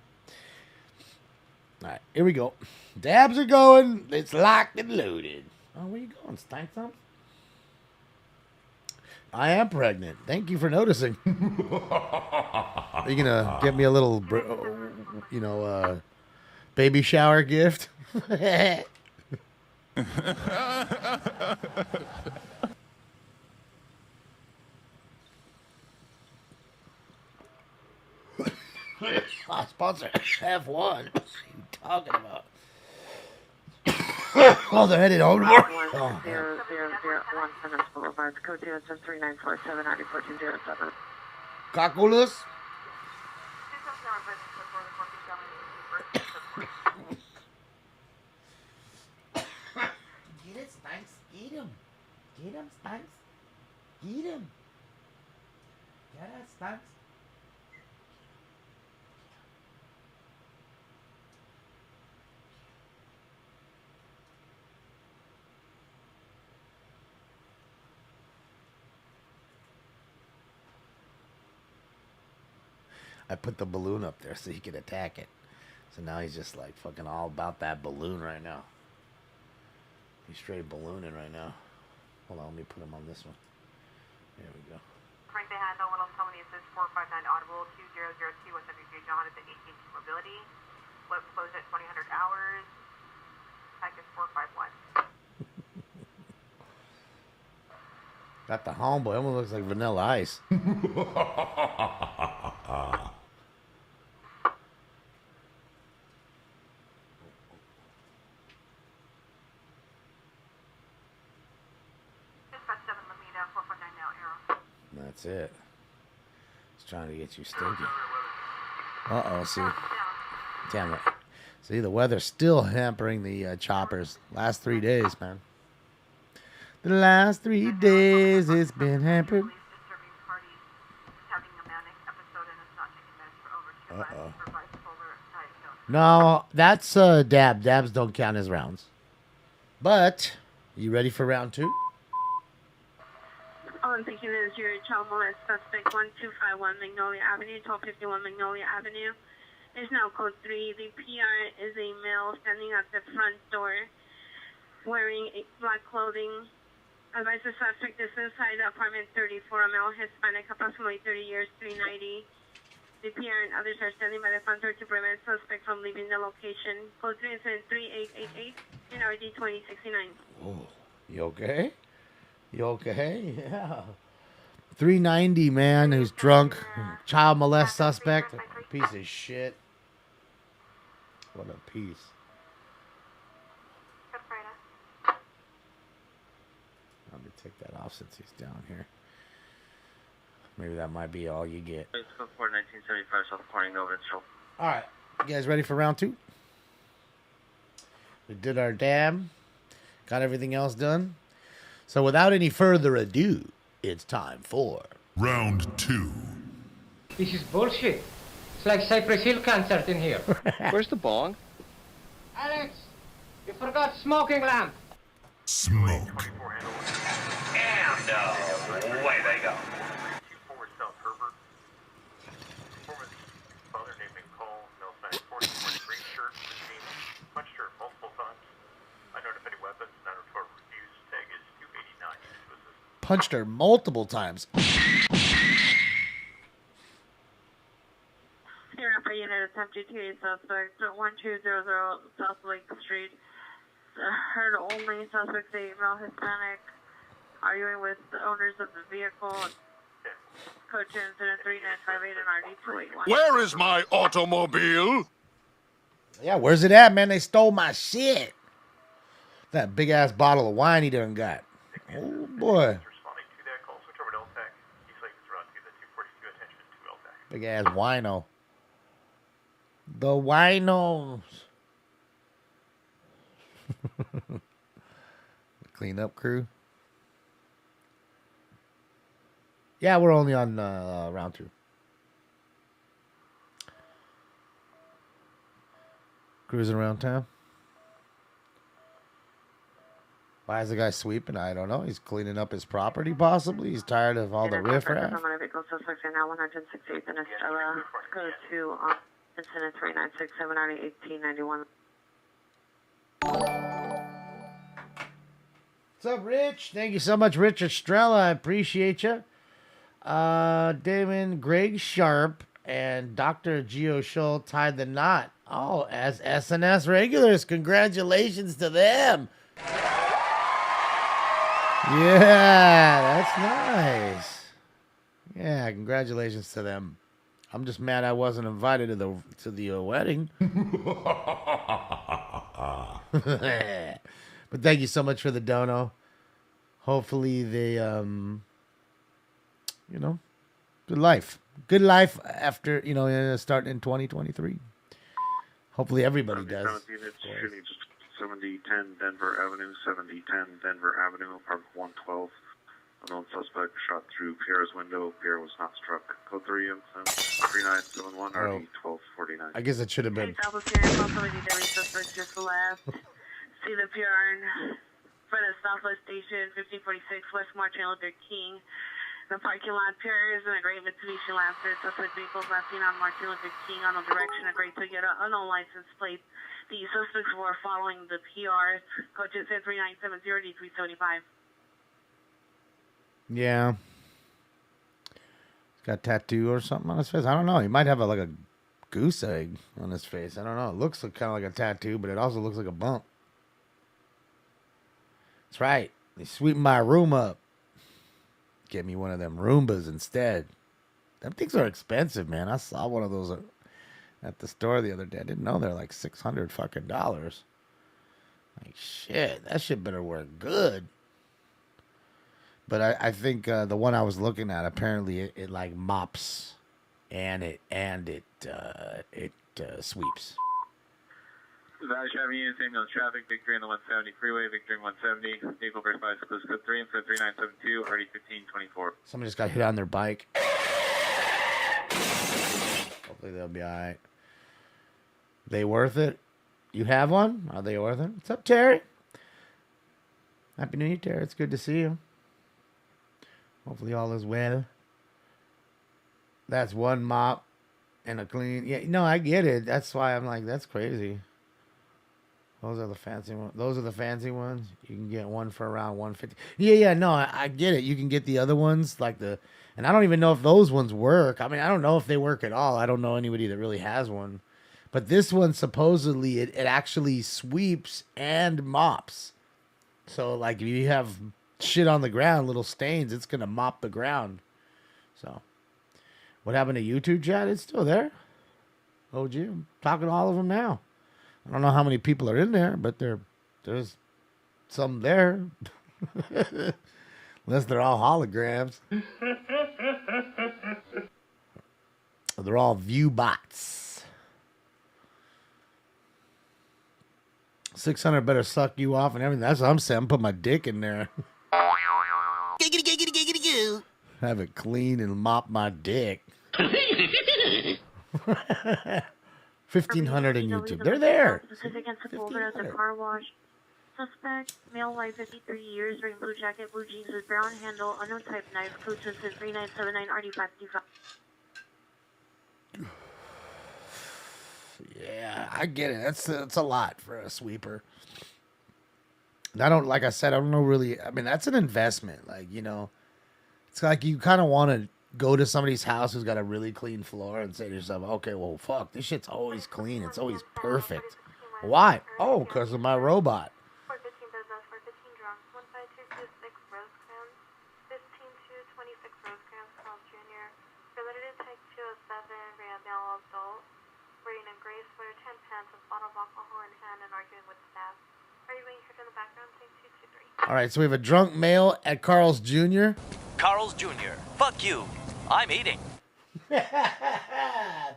Speaker 8: All right, here we go. Dabs are going. It's locked and loaded. Oh, where you going? Stank something? I am pregnant. Thank you for noticing. Are you gonna get me a little, baby shower gift? Sponsor F1. What are you talking about? Oh, they're headed over. Oh,
Speaker 1: 0001 Sunrise Boulevard. Code 2373947 1407.
Speaker 8: Cockulus. Get it, Spanks. Eat him. Get him, Spanks. Eat him. Get it, Spanks. I put the balloon up there so he could attack it. So now he's just like fucking all about that balloon right now. He's straight ballooning right now. Hold on, let me put him on this one. There we go.
Speaker 12: Frank the handle, what else tell me? It says 459 audible 2002 with WJ John at the 18 mobility. Flip closed at 2000 hours. Tag is 451.
Speaker 8: Got the homeboy. Almost looks like Vanilla Ice. That's it. He's trying to get you stinky. Uh-oh, see. Damn it. See, the weather's still hampering the choppers. Last 3 days, man. The last 3 days it's been hampered. Uh-oh. No, that's dab. Dabs don't count as rounds. But, you ready for round 2?
Speaker 1: All I'm thinking is your child molest suspect 1251 Magnolia Avenue, 1251 Magnolia Avenue. Is now code 3. The PR is a male standing at the front door wearing black clothing. Advise the suspect is inside apartment 34, a male Hispanic, approximately 30 years, 390. The PR and others are standing by the front door to prevent suspect from leaving the location. Code 3 incident 3888 in RD 2069.
Speaker 8: Oh, you okay? You okay? Yeah. 390, man, who's drunk. Child molest suspect. Piece of shit. What a piece. Let me take that off since he's down here. Maybe that might be all you get. Alright. You guys ready for round 2? We did our dab. Got everything else done. So without any further ado, it's time for
Speaker 9: round 2.
Speaker 13: This is bullshit. It's like Cypress Hill concert in here.
Speaker 14: Where's the bong?
Speaker 13: Alex, you forgot smoking lamp.
Speaker 9: Smoke.
Speaker 3: And away they go.
Speaker 2: 24 South Herbert. Former father named Nicole, male size 40, green shirt, routine, punched her multiple times. Unknown if any weapons, 904 refused. Tag is 289.
Speaker 8: punched her multiple times.
Speaker 1: Here up a unit attempted to suspect 1200 South Lake Street. Heard only suspect a male Hispanic arguing with the owners of the vehicle. Code 2 incident 3958 and RD 281.
Speaker 9: Where is my automobile?
Speaker 8: Yeah, where's it at, man? They stole my shit. That big ass bottle of wine he done got. Oh boy. Big ass wino. The winos. Clean up crew. Yeah, we're only on round 2. Cruising around town. Why is the guy sweeping? I don't know. He's cleaning up his property, possibly. He's tired of all the riffraff.
Speaker 1: I'm on a vehicle suspect right now, 168 in Estrella. Go to incident 3967 out of 1891.
Speaker 8: What's up, Rich? Thank you so much, Rich Estrella. I appreciate you. Damon, Greg Sharp, and Dr. Gio Schull tied the knot. Oh, as SNS regulars. Congratulations to them. Yeah, that's nice. Yeah, congratulations to them. I'm just mad I wasn't invited to the wedding. But thank you so much for the dono. Hopefully they, you know, good life. Good life after, you know, starting in 2023. Hopefully everybody does.
Speaker 10: 7010 Denver Avenue, 7010 Denver Avenue, apartment 112. Unknown suspect shot through Pierre's window. Pierre was not struck. Code 3 3971 RD 1249.
Speaker 8: I guess it should have been.
Speaker 1: Suspect just left. See the PR for the Southwest Station, 1546 West Martin Luther King. The parking lot Paris and a great Mitsubishi Lancer. Suspect vehicles last seen on Martin Luther King on a direction. A great Toyota unknown license plate. The suspects were following the PRs. Coaches said 3970 D375.
Speaker 8: Yeah. He's got a tattoo or something on his face. I don't know. He might have like a goose egg on his face. I don't know. It looks kind of like a tattoo, but it also looks like a bump. That's right. They sweeping my room up. Get me one of them Roombas instead. Them things are expensive, man. I saw one of those at the store the other day. I didn't know they're like $600 fucking dollars. Like shit, that shit better work good. But I think the one I was looking at, apparently it like mops and it sweeps.
Speaker 10: Valley Chevy Union, same on traffic, Victory on the 170 freeway, Victory 170, vehicle first by close code 3 and for 3972, already 1524.
Speaker 8: Somebody just got hit on their bike. Hopefully they'll be alright. They worth it? You have one? Are they worth it? What's up, Terry? Happy New Year, Terry. It's good to see you. Hopefully all is well. That's one mop and a clean. Yeah, no, I get it. That's why I'm like, that's crazy. Those are the fancy ones. Those are the fancy ones. You can get one for around $150. Yeah, no, I get it. You can get the other ones, like and I don't even know if those ones work. I mean, I don't know if they work at all. I don't know anybody that really has one. But this one, supposedly, it actually sweeps and mops. So, like, if you have shit on the ground, little stains, it's going to mop the ground. So, what happened to YouTube chat? It's still there. OG, I'm talking to all of them now. I don't know how many people are in there, but there's some there. Unless they're all holograms. They're all view bots. 600 better suck you off and everything. That's what I'm saying. I'm putting my dick in there. Have it clean and mop my dick. 1,500 in YouTube. They're there.
Speaker 1: Pacific and Sepulveda at the car wash. Suspect, male, white, 53 years, wearing blue jacket, blue jeans with brown handle, unknown type knife, code says 3979 RD555.
Speaker 8: Yeah, I get it. That's a lot for a sweeper. I don't, like I said, I don't know really. I mean, that's an investment. Like, you know, it's like you kind of want to go to somebody's house who's got a really clean floor and say to yourself, okay, well, fuck, this shit's always clean. It's always perfect. Why? Oh, because of my robot.
Speaker 12: 415 business, 415 drunk, 15226 Rosecrans, 15226 Rosecrans, Carl Jr. Related to Type 207, ran male adult, wearing a gray sweater, 10 pants, with bottle of alcohol in hand and arguing with staff. Are you being heard in the background? Take 223.
Speaker 8: All right, so we have a drunk male at Carl's Jr.
Speaker 14: Carl's Jr. Fuck you. I'm eating.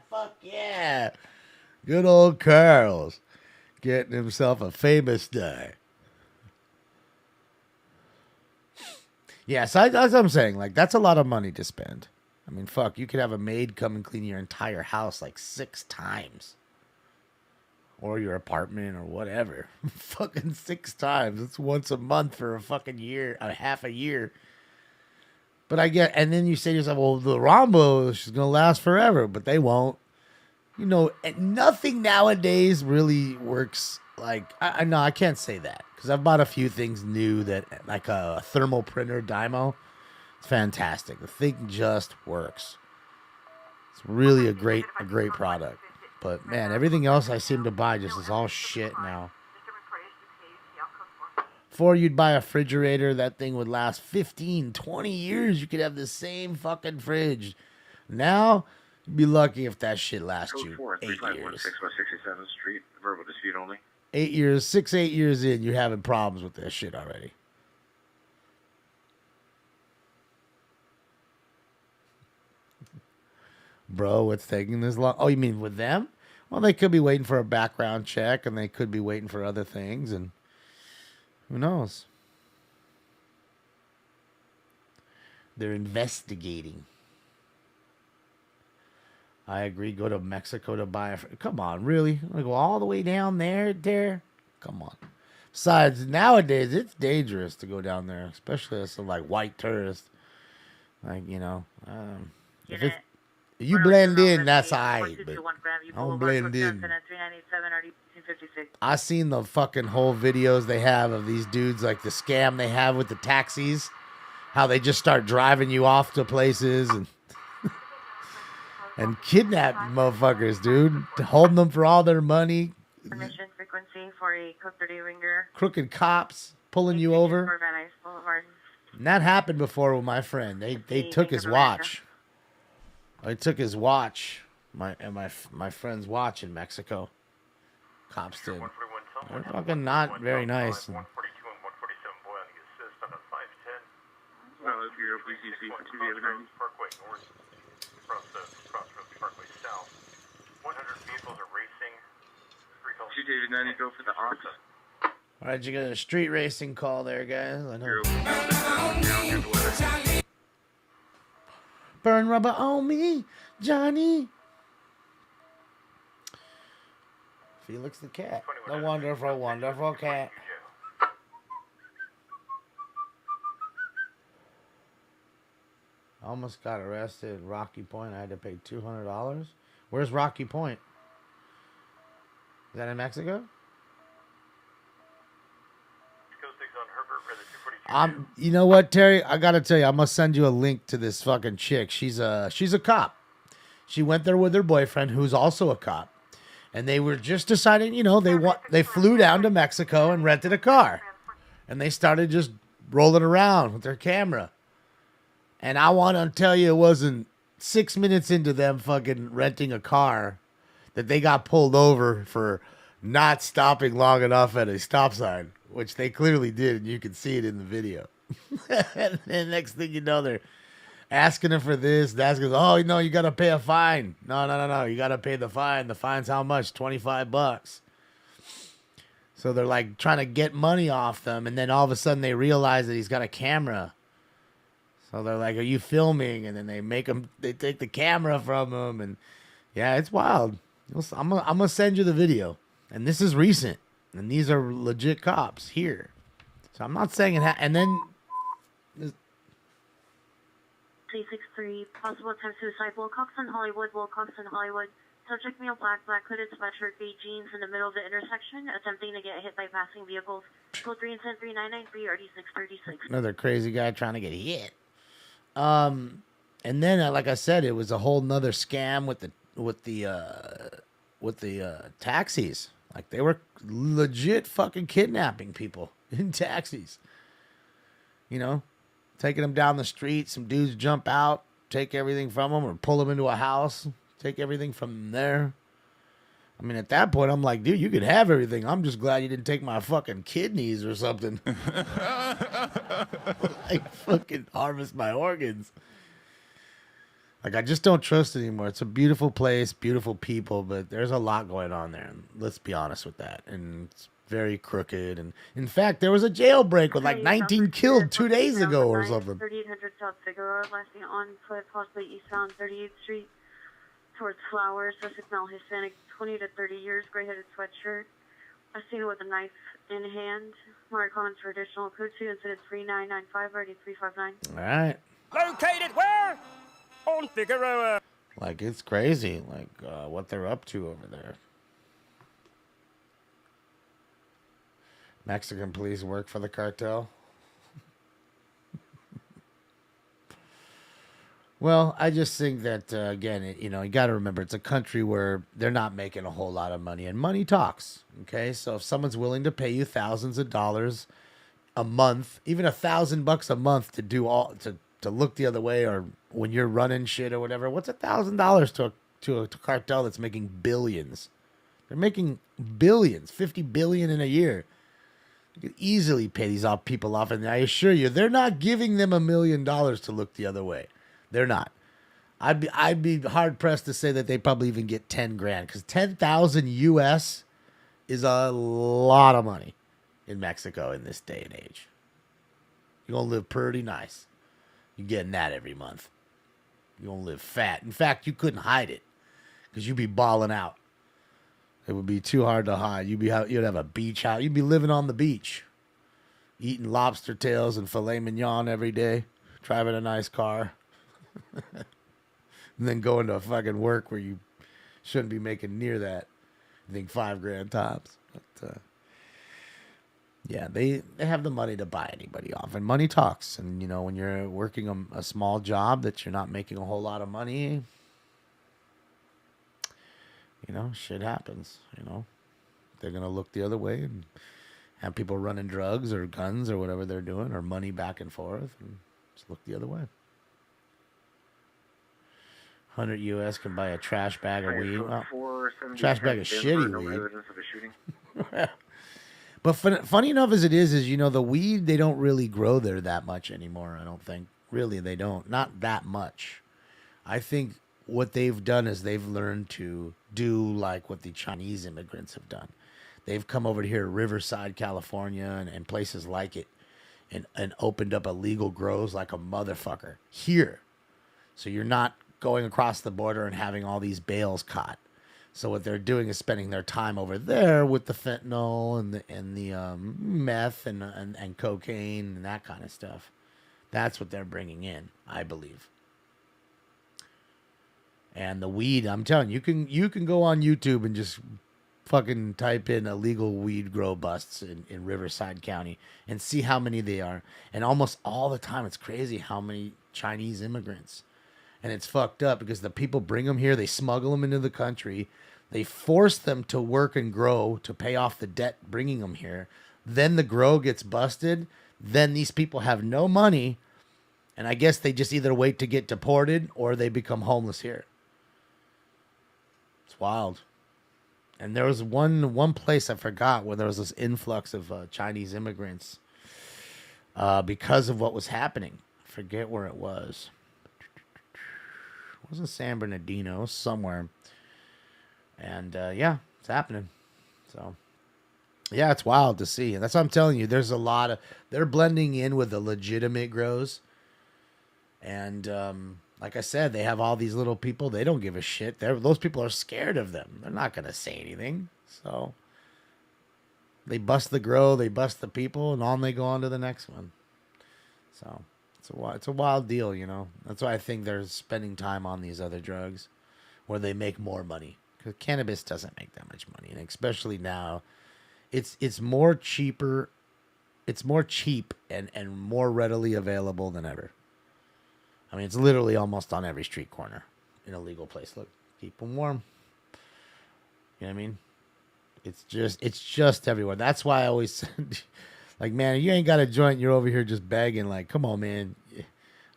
Speaker 8: Fuck yeah. Good old Carl's. Getting himself a famous day. Yeah, so that's what I'm saying. Like, that's a lot of money to spend. I mean, fuck, you could have a maid come and clean your entire house like 6 times. Or your apartment or whatever. Fucking 6 times. It's once a month for a fucking year, a half a year. But I get, and then you say to yourself, well, the Rambo is going to last forever, but they won't. You know, nothing nowadays really works like, I know I can't say that because I've bought a few things new that, like a thermal printer Dymo. It's fantastic. The thing just works. It's really a great product. But man, everything else I seem to buy just is all shit now. Before you'd buy a refrigerator, that thing would last 15, 20 years. You could have the same fucking fridge. Now, you'd be lucky if that shit lasts you 8 years.
Speaker 10: 67th Street, verbal dispute only.
Speaker 8: 8 years, 6, 8 years in, you're having problems with that shit already. Bro, what's taking this long? Oh, you mean with them? Well, they could be waiting for a background check, and they could be waiting for other things, and who knows? They're investigating. I agree. Go to Mexico to buy a... Come on, really? I'm going to go all the way down there? Come on. Besides, nowadays, it's dangerous to go down there, especially as some, like, white tourist. Like, you know, if
Speaker 1: Unit.
Speaker 8: you blend in, that's alright. But I don't blend in. I seen the fucking whole videos they have of these dudes, like the scam they have with the taxis, how they just start driving you off to places and and kidnapping motherfuckers, dude, holding them for all their money.
Speaker 1: Permission frequency for a code 30 ringer.
Speaker 8: Crooked cops pulling you over.
Speaker 1: For Van Nuys Boulevard.
Speaker 8: And that happened before with my friend. They took his watch. They took his watch. My friend's watch in Mexico. Cops did. They're fucking not very nice.
Speaker 2: 142 and 147 boy on the assist on a 510.
Speaker 10: Well, if you're OPCC for 2
Speaker 2: Parkway north, Crossroads Parkway south. 100 vehicles are racing.
Speaker 10: 2 David 90, go for the ops.
Speaker 8: All right, you got a street racing call there, guys. I know. Burn rubber on me, Johnny. Felix the cat. The wonderful, wonderful cat. Almost got arrested at Rocky Point. I had to pay $200. Where's Rocky Point? Is that in Mexico? You know what, Terry? I gotta tell you, I must send you a link to this fucking chick. She's a cop. She went there with her boyfriend, who's also a cop, and they were just deciding, you know, they flew down to Mexico and rented a car, and they started just rolling around with their camera. And I want to tell you, it wasn't 6 minutes into them fucking renting a car that they got pulled over for not stopping long enough at a stop sign, which they clearly did, and you can see it in the video. And then next thing you know, they're asking him for this, asking, oh, no, you got to pay a fine. No, you got to pay the fine. The fine's how much? $25. So they're like trying to get money off them, and then all of a sudden they realize that he's got a camera. So they're like, are you filming? And then they take the camera from him, and yeah, it's wild. I'm gonna send you the video, and this is recent, and these are legit cops here. So I'm not saying it. And then
Speaker 1: 363 possible attempt suicide. Wilcox in Hollywood. Subject male black hooded sweatshirt, beige jeans in the middle of the intersection, attempting to get hit by passing vehicles. Code 3 and 10993 RD636.
Speaker 8: Another crazy guy trying to get hit. And then, like I said, it was a whole nother scam with the taxis. Like, they were legit fucking kidnapping people in taxis. You know, taking them down the street. Some dudes jump out, take everything from them, or pull them into a house, take everything from there. I mean, at that point, I'm like, dude, you could have everything. I'm just glad you didn't take my fucking kidneys or something. Like, fucking harvest my organs. Like, I just don't trust it anymore. It's a beautiful place, beautiful people, but there's a lot going on there. And let's be honest with that. And it's very crooked. And in fact, there was a jailbreak with like 19 killed 2 days ago or something.
Speaker 1: 3800 South Figueroa, lastly on foot, possibly eastbound 38th Street towards Flowers, Sussex male, Hispanic, 20 to 30 years, gray-headed sweatshirt. I seen it with a knife in hand. More comments for additional code 2 incident 3995 RD359.
Speaker 8: All right.
Speaker 5: Located where? On Figueroa.
Speaker 8: Like, it's crazy, like, what they're up to over there. Mexican police work for the cartel. Well, I just think that, again, you got to remember, it's a country where they're not making a whole lot of money, and money talks, okay? So if someone's willing to pay you thousands of dollars a month, even $1,000 a month to do to look the other way, or when you're running shit or whatever, what's $1,000 to a cartel that's making billions? They're making billions, 50 billion in a year. You could easily pay these people off, and I assure you, they're not giving them $1 million to look the other way. They're not. I'd be hard pressed to say that they probably even get 10 grand, because 10,000 US is a lot of money in Mexico in this day and age. You're gonna live pretty nice. You're getting that every month. You're gonna live fat. In fact, you couldn't hide it, because you'd be balling out. It would be too hard to hide. You'd have a beach house. You'd be living on the beach, eating lobster tails and filet mignon every day, driving a nice car. And then go into fucking work where you shouldn't be making near that. I think $5,000 tops. But, yeah, they have the money to buy anybody off, and money talks. And, you know, when you're working a small job that you're not making a whole lot of money, you know, shit happens, you know. They're going to look the other way and have people running drugs or guns or whatever they're doing, or money back and forth, and just look the other way. 100 US can buy a trash bag of weed. Well, trash bag of shitty weed. But funny enough as it is, you know, the weed, they don't really grow there that much anymore, I don't think. Really, they don't. Not that much. I think what they've done is they've learned to do like what the Chinese immigrants have done. They've come over here to Riverside, California, and places like it, and opened up illegal grows like a motherfucker here. So you're not going across the border and having all these bales caught. So what they're doing is spending their time over there with the fentanyl and the meth and cocaine and that kind of stuff. That's what they're bringing in, I believe. And the weed, I'm telling you, you can go on YouTube and just fucking type in illegal weed grow busts in Riverside County and see how many they are. And almost all the time, it's crazy how many Chinese immigrants. And it's fucked up because the people bring them here, they smuggle them into the country, they force them to work and grow to pay off the debt bringing them here. Then the grow gets busted. Then these people have no money. And I guess they just either wait to get deported or they become homeless here. It's wild. And there was one place I forgot where there was this influx of Chinese immigrants because of what was happening. I forget where it was. It wasn't San Bernardino, it was somewhere. And yeah, it's happening. So yeah, it's wild to see. And that's what I'm telling you. There's a lot of, they're blending in with the legitimate grows. And like I said, they have all these little people. They don't give a shit. Those people are scared of them. They're not going to say anything. So they bust the grow, they bust the people, and on they go on to the next one. So it's a wild deal, you know. That's why I think they're spending time on these other drugs where they make more money. Because cannabis doesn't make that much money. And especially now, it's more cheaper. It's more cheap and more readily available than ever. I mean, it's literally almost on every street corner in a legal place. Look, keep them warm. You know what I mean? It's just everywhere. That's why I always said, like, man, you ain't got a joint. You're over here just begging. Like, come on, man.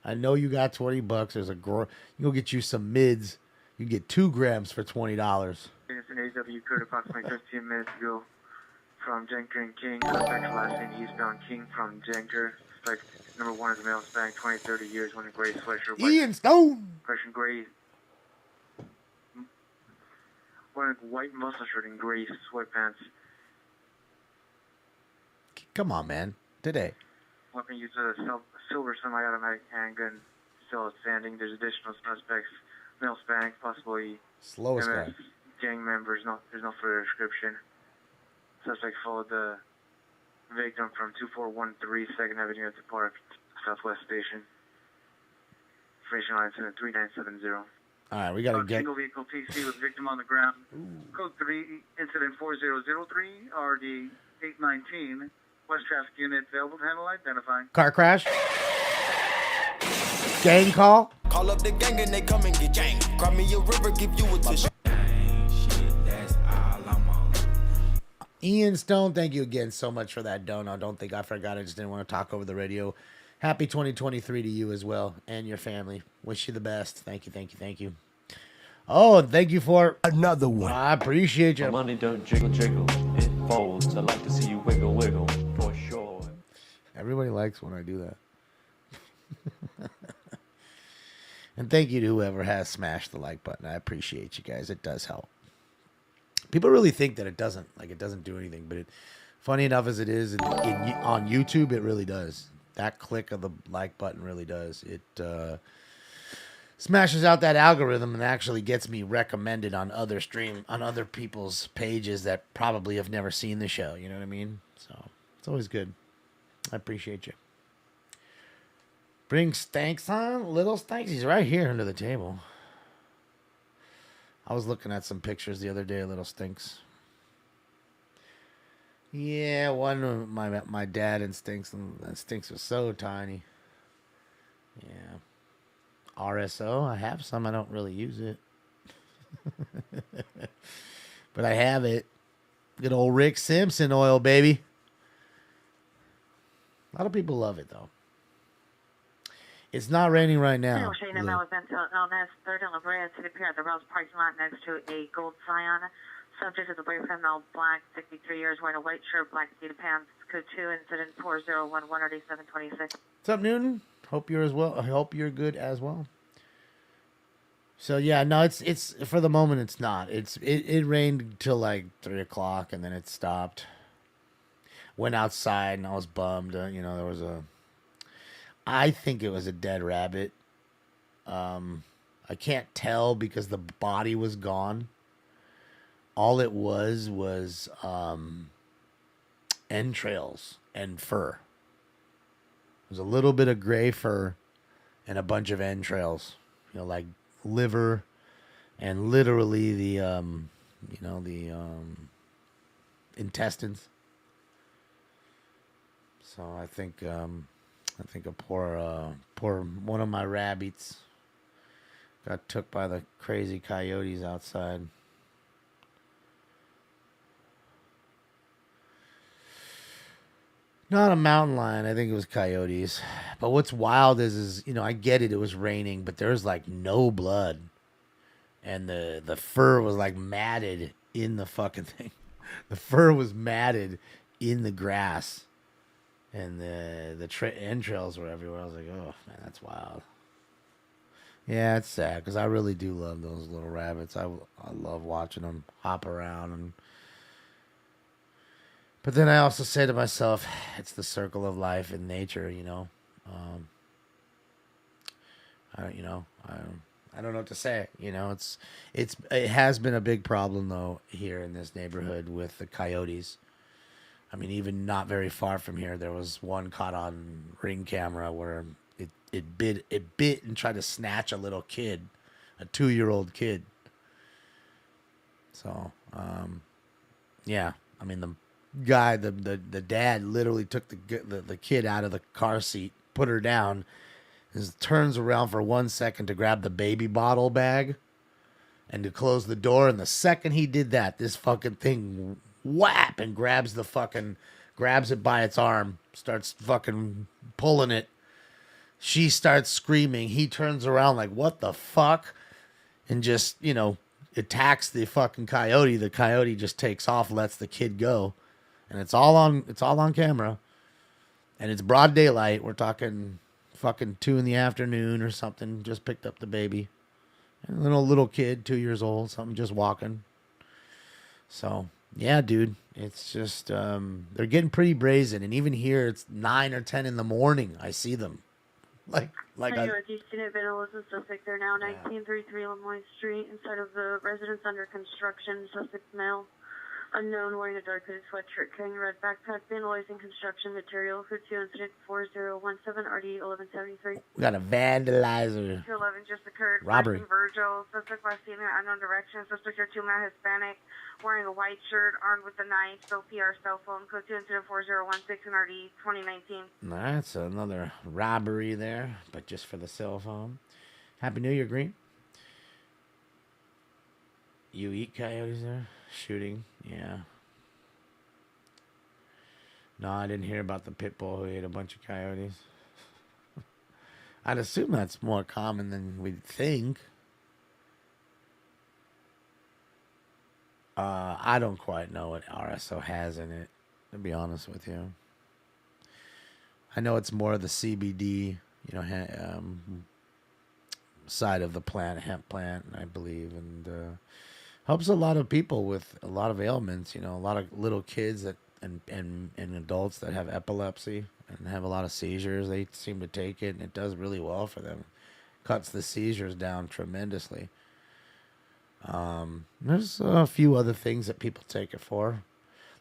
Speaker 8: I know you got $20. There's a you go get you some mids. You get 2 grams for $20.
Speaker 10: It's an AW code approximately 15 minutes ago from Jenker and King. Suspect last name eastbound King from Jenker. Suspect number 1 is a male spanning 20-30 years, wearing a gray sweatshirt.
Speaker 8: Ian Stone.
Speaker 10: Question gray. Wearing a white muscle shirt and gray sweatpants.
Speaker 8: Come on, man. Today.
Speaker 10: Weapon used a silver semi-automatic handgun. Still outstanding. There's additional suspects. Male spanning, possibly
Speaker 8: slowest guy.
Speaker 10: Gang members. There's no further description. Suspect followed the victim from 2413 2nd Avenue at the Park Southwest Station. Information line incident 3970.
Speaker 8: All right, we gotta get.
Speaker 10: Single vehicle TC with victim on the ground. Code 3, incident 4003, RD 819. West traffic unit available to handle identifying.
Speaker 8: Car crash. Gang call.
Speaker 6: Call up the gang and they come and get gang. Cry me a river, give you a tissue.
Speaker 8: Ian Stone, thank you again so much for that dono. Don't think I forgot. I just didn't want to talk over the radio. Happy 2023 to you as well and your family. Wish you the best. Thank you, thank you, thank you. Oh, and thank you for
Speaker 6: another one.
Speaker 8: I appreciate you.
Speaker 4: Money don't jiggle, jiggle. It folds. I like to see you wiggle, wiggle, for sure.
Speaker 8: Everybody likes when I do that. And thank you to whoever has smashed the like button. I appreciate you guys. It does help. People really think that it doesn't do anything, but funny enough as it is, on YouTube, it really does. That click of the like button really does. It smashes out that algorithm and actually gets me recommended on other people's pages that probably have never seen the show. You know what I mean? So it's always good. I appreciate you. Bring Stanks on? Little Stanks? He's right here under the table. I was looking at some pictures the other day of Little Stinks. Yeah, one of my dad and Stinks was so tiny. Yeah. RSO, I have some. I don't really use it. But I have it. Good old Rick Simpson oil, baby. A lot of people love it, though. It's not raining right now.
Speaker 1: Third and La Brea to appear at the Rose parking lot next to a gold Scion. Subject is a boyfriend, male, black, 63 years, wearing a white shirt, black seated pants. Code 2, incident 4011 RD726.
Speaker 8: What's up, Newton? Hope you're as well. I hope you're good as well. So yeah, no, it's for the moment it's not. It rained till like 3 o'clock and then it stopped. Went outside and I was bummed. There was I think it was a dead rabbit. I can't tell because the body was gone. All it was entrails and fur. It was a little bit of gray fur and a bunch of entrails, like liver and literally the intestines. So I think a poor one of my rabbits got took by the crazy coyotes outside. Not a mountain lion. I think it was coyotes. But what's wild is I get it. It was raining, but there's like no blood. And the fur was like matted in the fucking thing. The fur was matted in the grass. And the entrails were everywhere. I was like, oh, man, that's wild. Yeah, it's sad because I really do love those little rabbits. I love watching them hop around. But then I also say to myself, it's the circle of life in nature, I don't know what to say. It has been a big problem though here in this neighborhood with the coyotes. I mean, even not very far from here, there was one caught on Ring camera where it bit and tried to snatch a little kid, a 2-year-old kid. So, yeah, I mean the guy, the dad literally took the kid out of the car seat, put her down, and turns around for 1 second to grab the baby bottle bag and to close the door. And the second he did that, this fucking thing whap and grabs it by its arm, starts fucking pulling it. She starts screaming. He turns around like, what the fuck? And just, attacks the fucking coyote. The coyote just takes off, lets the kid go. And it's all on camera. And it's broad daylight. We're talking fucking 2 p.m. or something. Just picked up the baby. And a little kid, 2 years old, something just walking. So, yeah, dude. It's just, they're getting pretty brazen. And even here, it's 9 or 10 in the morning. I see them. Like
Speaker 1: Student Vandals in Sussex. They're now 1933 Lemoyne Street, inside of the residence under construction, Sussex male. Unknown, wearing a dark hooded sweatshirt, carrying a red backpack, vandalizing construction material. Code 2, incident 4017 RD 1173.
Speaker 8: We got a vandalizer.
Speaker 1: 211 just occurred.
Speaker 8: Robbery.
Speaker 1: Virgil, suspect last seen in unknown direction. Suspect here 2 male Hispanic, wearing a white shirt, armed with a knife. Still PR cell phone. Code 2, incident 4016 in RD 2019.
Speaker 8: That's another robbery there, but just for the cell phone. Happy New Year, Green. You eat coyotes there? Shooting? Yeah. No, I didn't hear about the pit bull who ate a bunch of coyotes. I'd assume that's more common than we'd think. I don't quite know what RSO has in it, to be honest with you. I know it's more of the CBD, side of the plant, hemp plant, I believe, and helps a lot of people with a lot of ailments. A lot of little kids and adults that have epilepsy and have a lot of seizures. They seem to take it, and it does really well for them. Cuts the seizures down tremendously. There's a few other things that people take it for.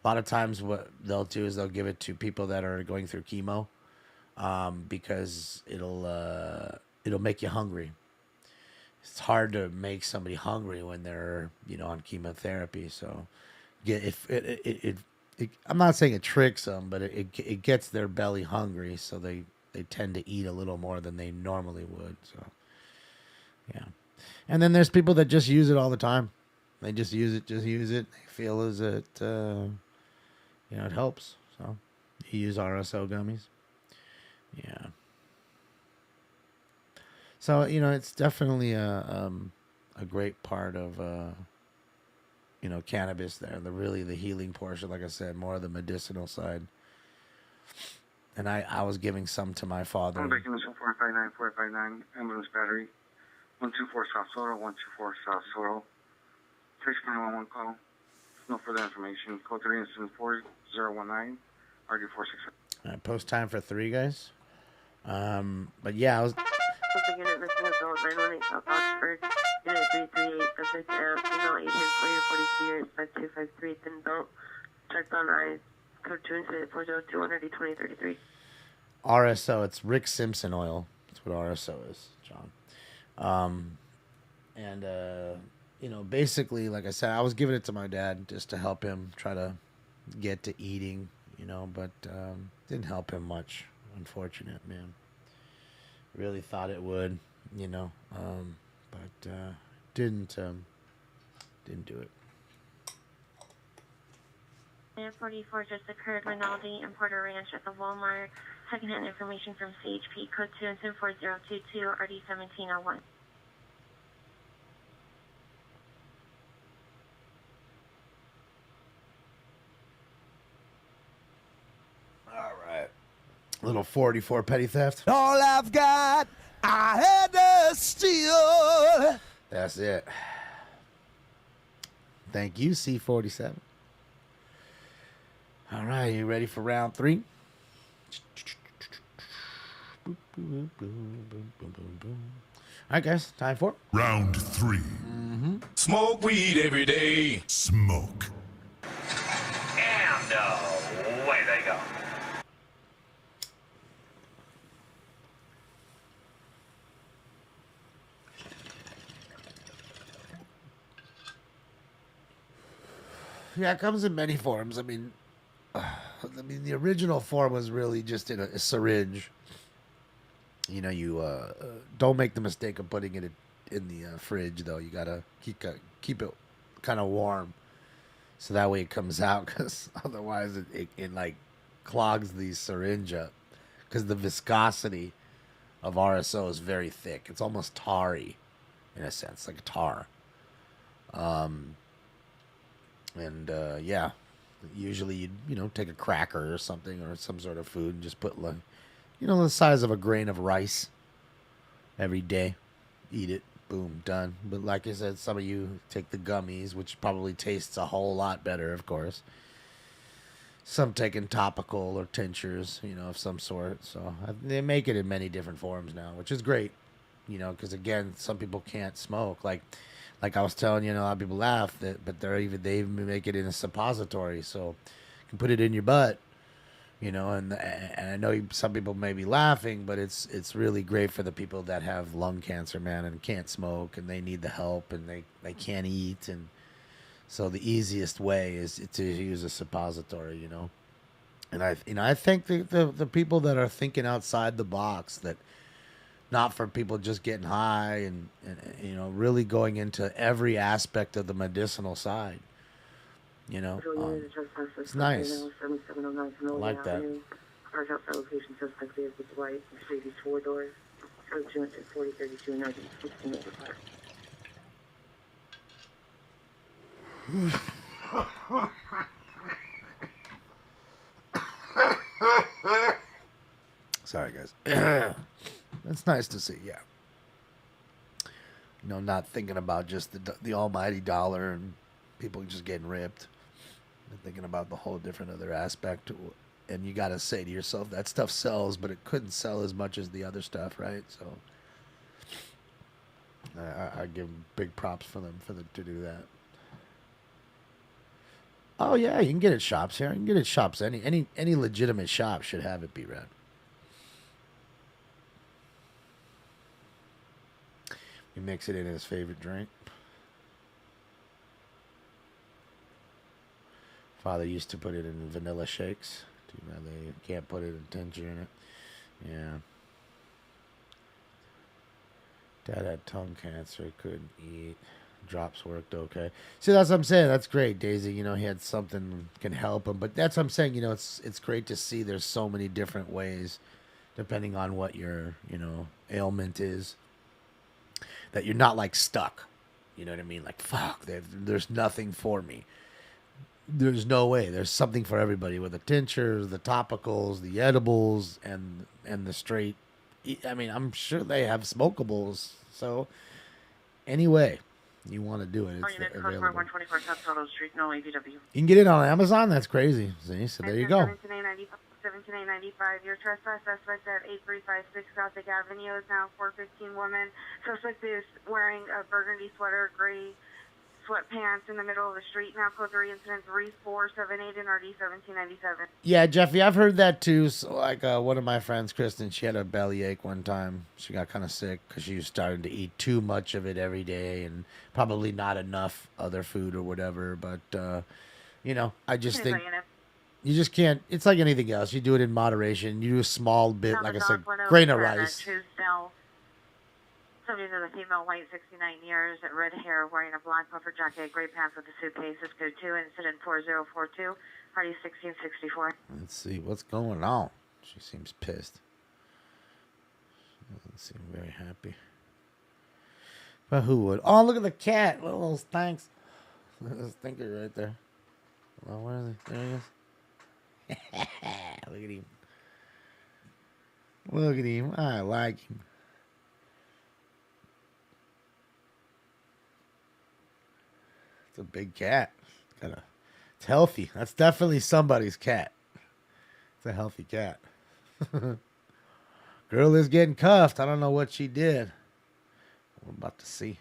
Speaker 8: A lot of times what they'll do is they'll give it to people that are going through chemo. because it'll make you hungry. It's hard to make somebody hungry when they're on chemotherapy. So I'm not saying it tricks them, but it gets their belly hungry, so they tend to eat a little more than they normally would. So yeah, and then there's people that just use it all the time. They just use it. They feel as it it helps. So you use RSO gummies. Yeah. So it's definitely a great part of cannabis there. The healing portion, like I said, more of the medicinal side. And I was giving some to my father.
Speaker 10: I'm making this 459 ambulance battery. 124 South Soto, 124 South Soto. 6911 call. No further information. Code 3 incident 4019 RD467.
Speaker 8: Post time for 3, guys. But yeah, I was.
Speaker 1: Unit missing adult 918 South Oxford. Unit 338, subject female agent, 42 years, 5253, thin belt. Checked on eyes. Code 2 incident 402 100
Speaker 8: RSO, it's Rick Simpson oil. That's what RSO is, John. Basically, like I said, I was giving it to my dad just to help him try to get to eating, but didn't help him much. Unfortunate, man. Really thought it would, but didn't do it.
Speaker 1: 44 just occurred, Rinaldi and Porter Ranch at the Walmart. Secondhand information from CHP, code 2 and 24022, RD 1701.
Speaker 8: All right. Little 44 petty theft.
Speaker 6: All I've got, I had to steal.
Speaker 8: That's it. Thank you, C47. All right, you ready for round 3? All right, guys, time for
Speaker 9: round 3.
Speaker 3: Smoke weed every day.
Speaker 9: Smoke.
Speaker 3: And away they go.
Speaker 8: Yeah, it comes in many forms. I mean, the original form was really just in a syringe. You don't make the mistake of putting it in the fridge, though. You gotta keep it kind of warm, so that way it comes out. Because otherwise, it like clogs the syringe up. Because the viscosity of RSO is very thick. It's almost tarry, in a sense, like a tar. Yeah, usually you'd take a cracker or something or some sort of food and just put like, the size of a grain of rice every day. Eat it. Boom. Done. But like I said, some of you take the gummies, which probably tastes a whole lot better, of course. Some taking topical or tinctures, of some sort. So they make it in many different forms now, which is great, because again, some people can't smoke. Like I was telling you, a lot of people laugh but they even make it in a suppository, so you can put it in your butt, and I know some people may be laughing, but it's really great for the people that have lung cancer, man, and can't smoke, and they need the help, and they can't eat, and so the easiest way is to use a suppository, and I think the people that are thinking outside the box, that not for people just getting high and really going into every aspect of the medicinal side. It's nice. I like that.
Speaker 1: Park outside location, suspect vehicle white, Mercedes 4 doors, code 2 and 4032, 1916 Park.
Speaker 8: Sorry, guys. That's nice to see, yeah. Not thinking about just the almighty dollar and people just getting ripped. And thinking about the whole different other aspect. And you got to say to yourself, that stuff sells, but it couldn't sell as much as the other stuff, right? So I give them big props for them to do that. Oh, yeah, you can get it at shops here. You can get it at shops. Any legitimate shop should have it, B-Rad. You mix it in his favorite drink. Father used to put it in vanilla shakes. Too bad they can't put it in tincture in it. Yeah. Dad had tongue cancer. He couldn't eat. Drops worked okay. See, that's what I'm saying. That's great, Daisy. You know, he had something can help him. But that's what I'm saying. You know, it's great to see there's so many different ways, depending on what your, you know, ailment is, that you're not like stuck. You know what I mean? Like, fuck, there's nothing for me. There's no way. There's something for everybody with the tinctures, the topicals, the edibles, and the straight. I mean, I'm sure they have smokables. So, anyway, you want to do it, it's available.
Speaker 1: 124 South Total Street, no ABW.
Speaker 8: You can get it on Amazon. That's crazy. See, so there you go.
Speaker 1: 1795. Your trespass suspect at 8356 Gothic Avenue is now 415 woman. Suspect is wearing a burgundy sweater, gray sweatpants in the middle of the street. Now code 3 incident 3478 in RD 1797.
Speaker 8: Yeah, Jeffy, I've heard that too. So, like one of my friends, Kristen, she had a bellyache one time. She got kind of sick because she was starting to eat too much of it every day and probably not enough other food or whatever. But, you know, I just think you just can't. It's like anything else. You do it in moderation. You do a small bit, like I said, grain of rice.
Speaker 1: Somebody is a female, white, 69 years, red hair, wearing a black puffer jacket, gray pants with a suitcase. Is code 2, incident 4042, party 1664.
Speaker 8: Let's see what's going on. She seems pissed. She doesn't seem very happy. But who would? Oh, look at the cat. Little thanks. Little stinker right there. Well, where is he? There he is. Look at him. Look at him. I like him. It's a big cat. It's healthy. That's definitely somebody's cat. It's a healthy cat. Girl is getting cuffed. I don't know what she did. We're about to see.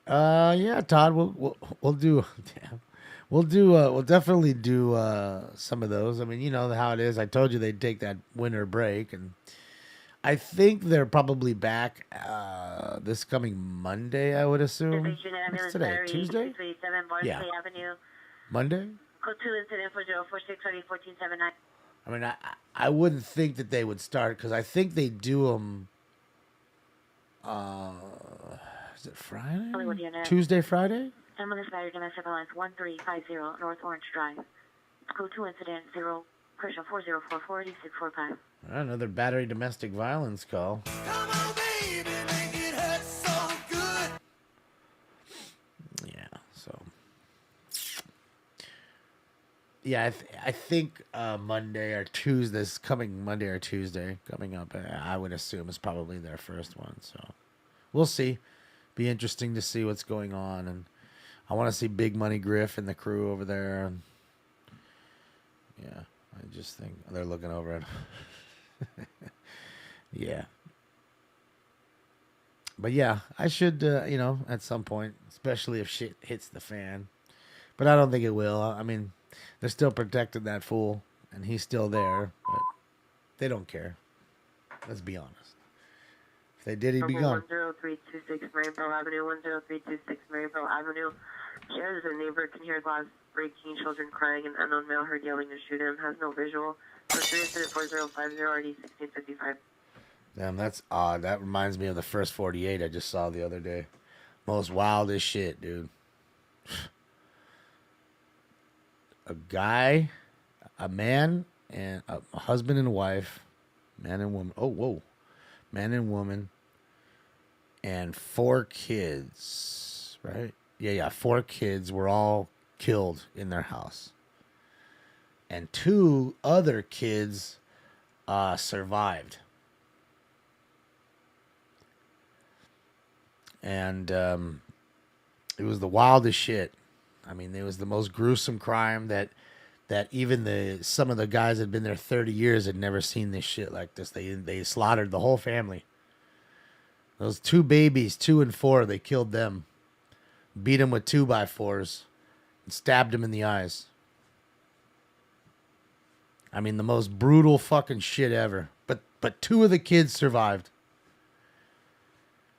Speaker 8: Yeah, Todd. We'll do. Damn. We'll definitely do some of those. I mean, you know how it is. I told you they'd take that winter break, and I think they're probably back this coming Monday, I would assume. What's today? Tuesday? Yeah. Monday?
Speaker 1: Code 2 incident 4046 1479.
Speaker 8: I mean, I wouldn't think that they would start because I think they do them. Is it Friday? Tuesday, Friday?
Speaker 1: Ambulance Battery Domestic Alliance 1350 North Orange Drive. Code 2 incident 0, correction 4044 8645.
Speaker 8: Another battery domestic violence call.
Speaker 6: Come on, baby, make it hurt so good.
Speaker 8: Yeah, so. Yeah, I think Monday or Tuesday, this coming Monday or Tuesday coming up, I would assume is probably their first one. So we'll see. Be interesting to see what's going on. And I want to see Big Money Griff and the crew over there. And yeah, I just think they're looking over it. Yeah. But yeah, I should, you know, at some point, especially if shit hits the fan. But I don't think it will. I mean, they're still protecting that fool, and he's still there. But they don't care. Let's be honest. If they did, he'd be gone.
Speaker 1: 10326 Maryville Avenue, 10326 Maryville Avenue. Shares a neighbor can hear glass breaking, children crying, and unknown male heard yelling to shoot him. Has no visual. First incident 4050 RD 1655.
Speaker 8: Damn, that's odd. That reminds me of the first 48 I just saw the other day. Most wildest shit, dude. A guy, a man, and a husband and wife, man and woman. Oh, whoa. Man and woman, and 4 kids, right? Yeah, 4 kids were all killed in their house. And 2 other kids survived. And it was the wildest shit. I mean, it was the most gruesome crime that even some of the guys that had been there 30 years had never seen this shit like this. They slaughtered the whole family. Those 2 babies, 2 and 4, they killed them. beat him with 2x4s, and stabbed him in the eyes. I mean, the most brutal fucking shit ever. But 2 of the kids survived.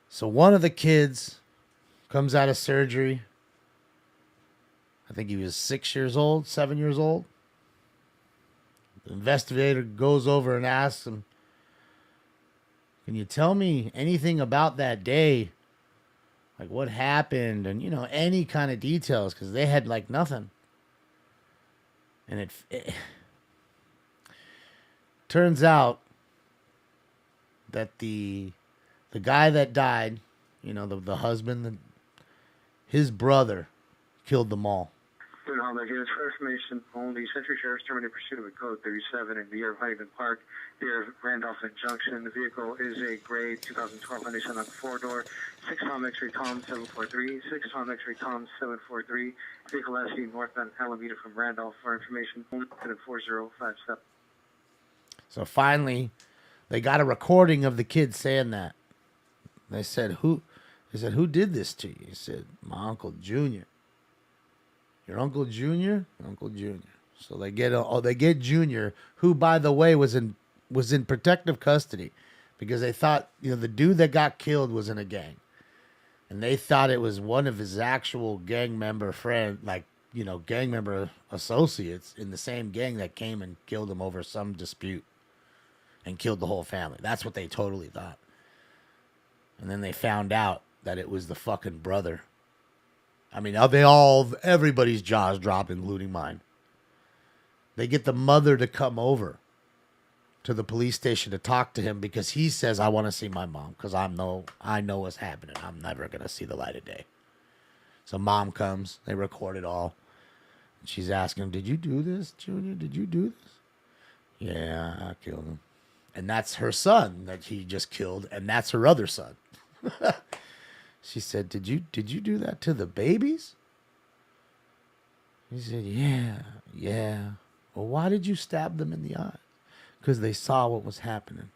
Speaker 8: So one of the kids comes out of surgery. I think he was 6 years old, 7 years old. The investigator goes over and asks him, "Can you tell me anything about that day? Like what happened and, any kind of details?" Because they had like nothing. And it turns out that the guy that died, the husband, his brother killed them all.
Speaker 10: Doing all that units for information, only Century Sheriff's terminated pursuit with code 37 in the year of Huntington Park, near Randolph and Junction. The vehicle is a gray 2012 Hyundai Sonata 4-door, 6-Tom X-ray Tom 743, 6-Tom X-ray Tom 743. Vehicle last seen northbound Alameda from Randolph. For information, 4057.
Speaker 8: So finally, they got a recording of the kid saying that. They said, who did this to you? He said, "My Uncle Junior." "Your Uncle Junior?" "Uncle Junior." So they get Junior, who, by the way, was in protective custody because they thought, the dude that got killed was in a gang. And they thought it was one of his actual gang member gang member associates in the same gang that came and killed him over some dispute and killed the whole family. That's what they totally thought. And then they found out that it was the fucking brother. I mean, everybody's jaws dropped, including mine. They get the mother to come over to the police station to talk to him because he says, "I want to see my mom because I know what's happening. I'm never going to see the light of day." So mom comes. They record it all. And she's asking him, "Did you do this, Junior? Did you do this?" "Yeah, I killed him." And that's her son that he just killed, and that's her other son. She said, Did you do that to the babies?" He said, Yeah. "Well, why did you stab them in the eye?" "Because they saw what was happening."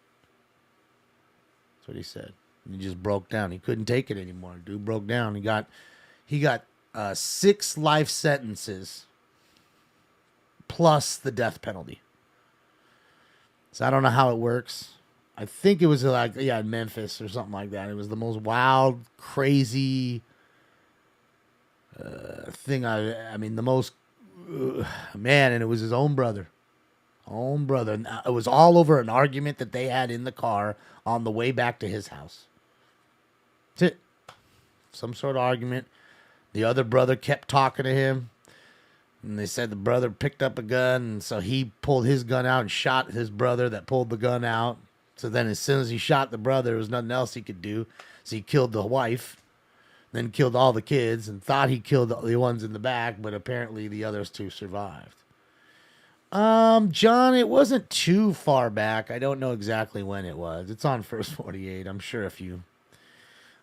Speaker 8: That's what he said. And he just broke down. He couldn't take it anymore. Dude broke down. He got 6 life sentences plus the death penalty. So I don't know how it works. I think it was in Memphis or something like that. It was the most wild, crazy thing. The most, man, and it was his own brother. And it was all over an argument that they had in the car on the way back to his house. That's it. Some sort of argument. The other brother kept talking to him. And they said the brother picked up a gun, and so he pulled his gun out and shot his brother that pulled the gun out. So then as soon as he shot the brother, there was nothing else he could do. So he killed the wife, then killed all the kids, and thought he killed the ones in the back, but apparently the others 2 survived. John, it wasn't too far back. I don't know exactly when it was. It's on First 48. I'm sure if you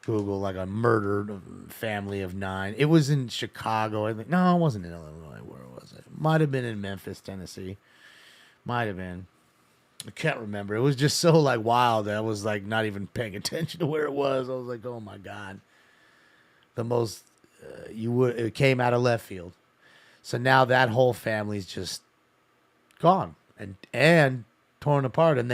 Speaker 8: Google like a murdered family of 9. It was in Chicago. I think. No, it wasn't in Illinois. Where was it? Might have been in Memphis, Tennessee. Might have been. I can't remember. It was just so like wild that I was like not even paying attention to where it was. I was like, oh my God. The most it came out of left field. So now that whole family's just gone and torn apart. And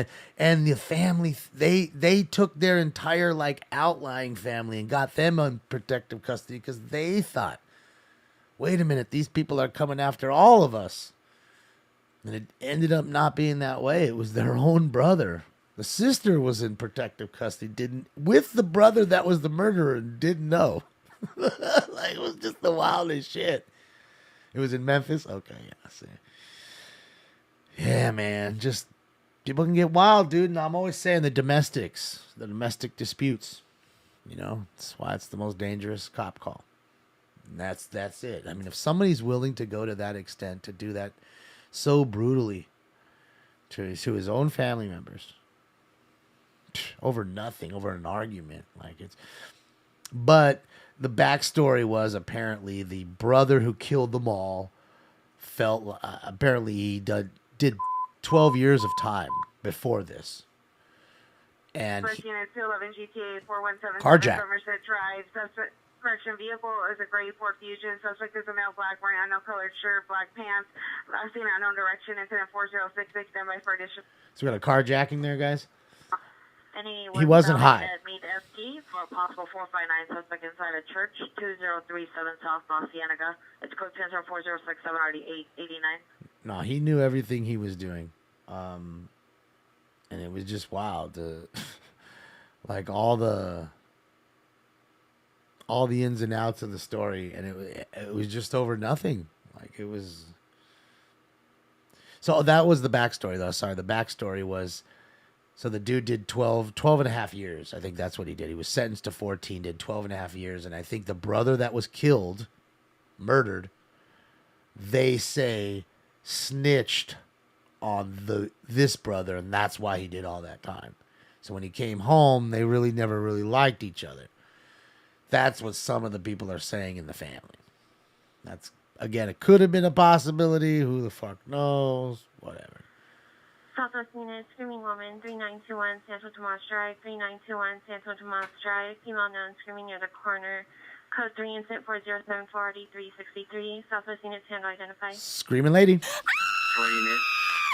Speaker 8: the family, they took their entire like outlying family and got them in protective custody because they thought, wait a minute, these people are coming after all of us. And it ended up not being that way. It was their own brother. The sister was in protective custody, with the brother that was the murderer and didn't know. Like, it was just the wildest shit. It was in Memphis? Okay, yeah, I see. Yeah, man. Just, people can get wild, dude. And I'm always saying the domestic disputes. That's why it's the most dangerous cop call. And that's it. I mean, if somebody's willing to go to that extent, to do that so brutally to his own family members over nothing, over an argument, but the backstory was apparently the brother who killed them all felt apparently he did 12 years of time before this, and
Speaker 1: First unit 211 GTA 417
Speaker 8: carjack.
Speaker 1: Somerset Drive. Correction, vehicle is a gray Ford Fusion. Suspect is a male, black, wearing unknown colored shirt, black pants. Last seen unknown direction, incident 4066, standby for addition.
Speaker 8: So we got a carjacking there, guys.
Speaker 1: He
Speaker 8: wasn't high.
Speaker 1: Meet FT for possible 459 suspect inside a church, 2037 South Los Cienega. It's code 10-4067, already 889.
Speaker 8: No, he knew everything he was doing. And it was just wild. Like all the ins and outs of the story, and it was just over nothing. Like it was. So that was the backstory, though. Sorry, the backstory was, so the dude did 12 and a half years. I think that's what he did. He was sentenced to 14, did 12 and a half years, and I think the brother that was killed, murdered, they say snitched on this brother, and that's why he did all that time. So when he came home, they really never really liked each other. That's what some of the people are saying in the family. That's, again, it could have been a possibility. Who the fuck knows? Whatever.
Speaker 1: Southwest unit, screaming woman, 3921 Santo Tomas Drive, 3921 Santo Tomas Drive, female known screaming near the corner. Code 3 incident 4074-8363. Southwest unit, hand identify.
Speaker 8: Screaming lady.
Speaker 10: Unit,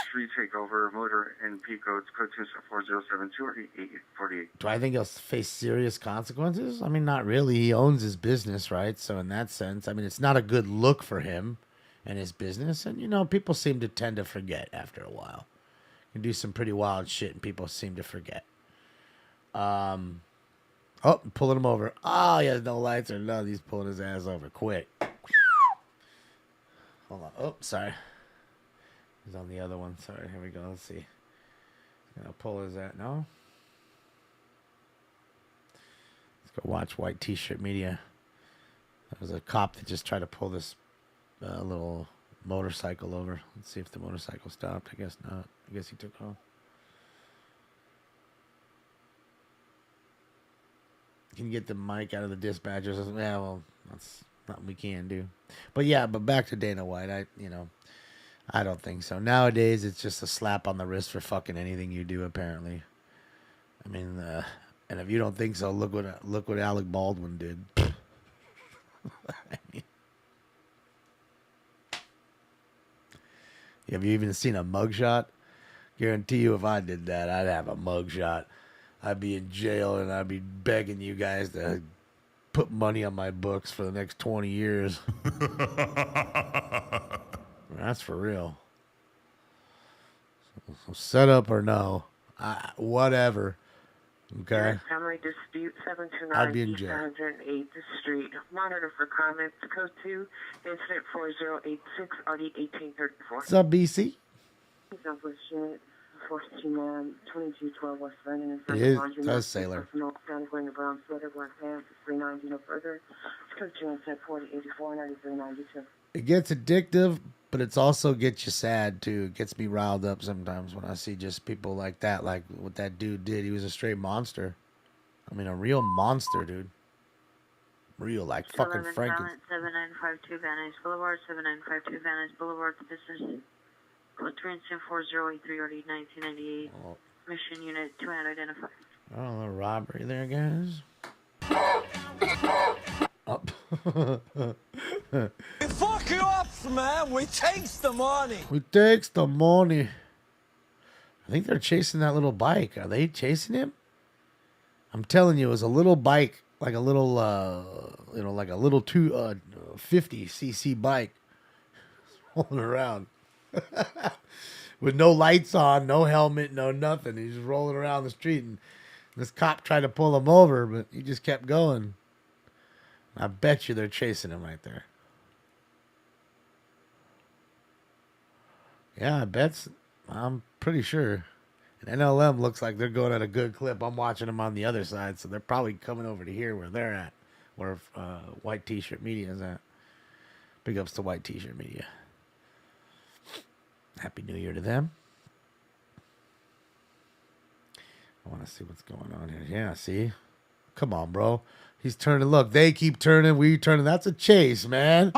Speaker 10: street takeover, motor and P codes, code 24072 or 8848.
Speaker 8: Do I think he'll face serious consequences? I mean, not really. He owns his business, right? So in that sense, I mean, it's not a good look for him and his business. And, you know, people seem to tend to forget after a while. You can do some pretty wild shit and people seem to forget. Oh, pulling him over. Oh, he has no lights or nothing. He's pulling his ass over quick. Hold on. Oh, sorry. He's on the other one. Sorry. Here we go. Let's see. I'll pull his at. No. Let's go watch White T-shirt media. There was a cop that just tried to pull this little motorcycle over. Let's see if the motorcycle stopped. I guess not. I guess he took off. Can you get the mic out of the dispatchers? Yeah, well, that's nothing we can do. But yeah, but back to Dana White. I don't think so. Nowadays, it's just a slap on the wrist for fucking anything you do, apparently. I mean, and if you don't think so, look what Alec Baldwin did. I mean, have you even seen a mugshot? Guarantee you if I did that, I'd have a mugshot. I'd be in jail and I'd be begging you guys to put money on my books for the next 20 years. That's for real. So set up or no, whatever. Okay.
Speaker 1: Family dispute 729
Speaker 8: I'd be in
Speaker 1: East
Speaker 8: jail.
Speaker 1: 108th Street. Monitor for comments. Code 2, incident 4086, RD 1834.
Speaker 8: What's up, BC?
Speaker 1: Southwest unit 2212 West Vernon.
Speaker 8: It is. That's Sailor.
Speaker 1: Going to brown sweater, black pants, 390 no further. Code 2, incident 4084, 9392.
Speaker 8: It gets addictive, but it's also gets you sad too. It gets me riled up sometimes when I see just people like that, like what that dude did. He was a straight monster. I mean, a real monster, dude. Real, like fucking Frankenstein.
Speaker 1: 7952 Van Nuys Boulevard, 7952 Van Nuys Boulevard. This is code 3 incident 4083, already 1998.
Speaker 8: Oh.
Speaker 1: Mission unit 2 unidentified.
Speaker 8: Oh, a robbery there, guys. Up.
Speaker 5: We fuck you up, man. We takes the money.
Speaker 8: We takes the money. I think they're chasing that little bike. Are they chasing him? I'm telling you, it was a little bike, like a little, like a little 50cc bike rolling around with no lights on, no helmet, no nothing. He's just rolling around the street, and this cop tried to pull him over, but he just kept going. I bet you they're chasing him right there. Yeah, I'm pretty sure. And NLM looks like they're going at a good clip. I'm watching them on the other side, so they're probably coming over to here where they're at, where White T-shirt Media is at. Big ups to White T-shirt Media. Happy New Year to them. I want to see what's going on here. Yeah, see? Come on, bro. He's turning. Look, they keep turning. We turning. That's a chase, man.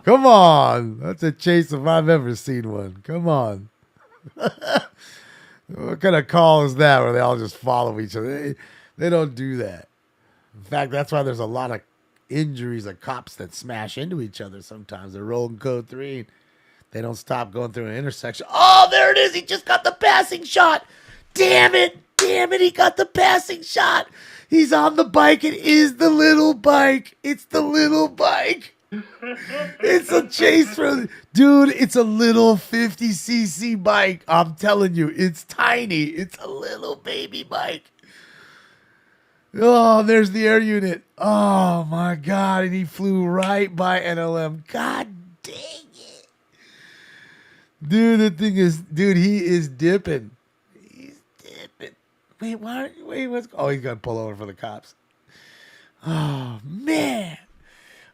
Speaker 8: Come on. That's a chase if I've ever seen one. Come on. What kind of call is that where they all just follow each other? They don't do that. In fact, that's why there's a lot of injuries of cops that smash into each other sometimes. They're rolling code 3. They don't stop going through an intersection. Oh, there it is. He just got the passing shot. Damn it. Damn it. He got the passing shot. He's on the bike. It is the little bike. It's the little bike. It's a chase from... Dude, it's a little 50cc bike. I'm telling you, it's tiny. It's a little baby bike. Oh, there's the air unit. Oh, my God. And he flew right by NLM. God dang it. Dude, the thing is... Dude, he is dipping. He's dipping. Wait, what? Wait, what's... Oh, he's going to pull over for the cops. Oh, man.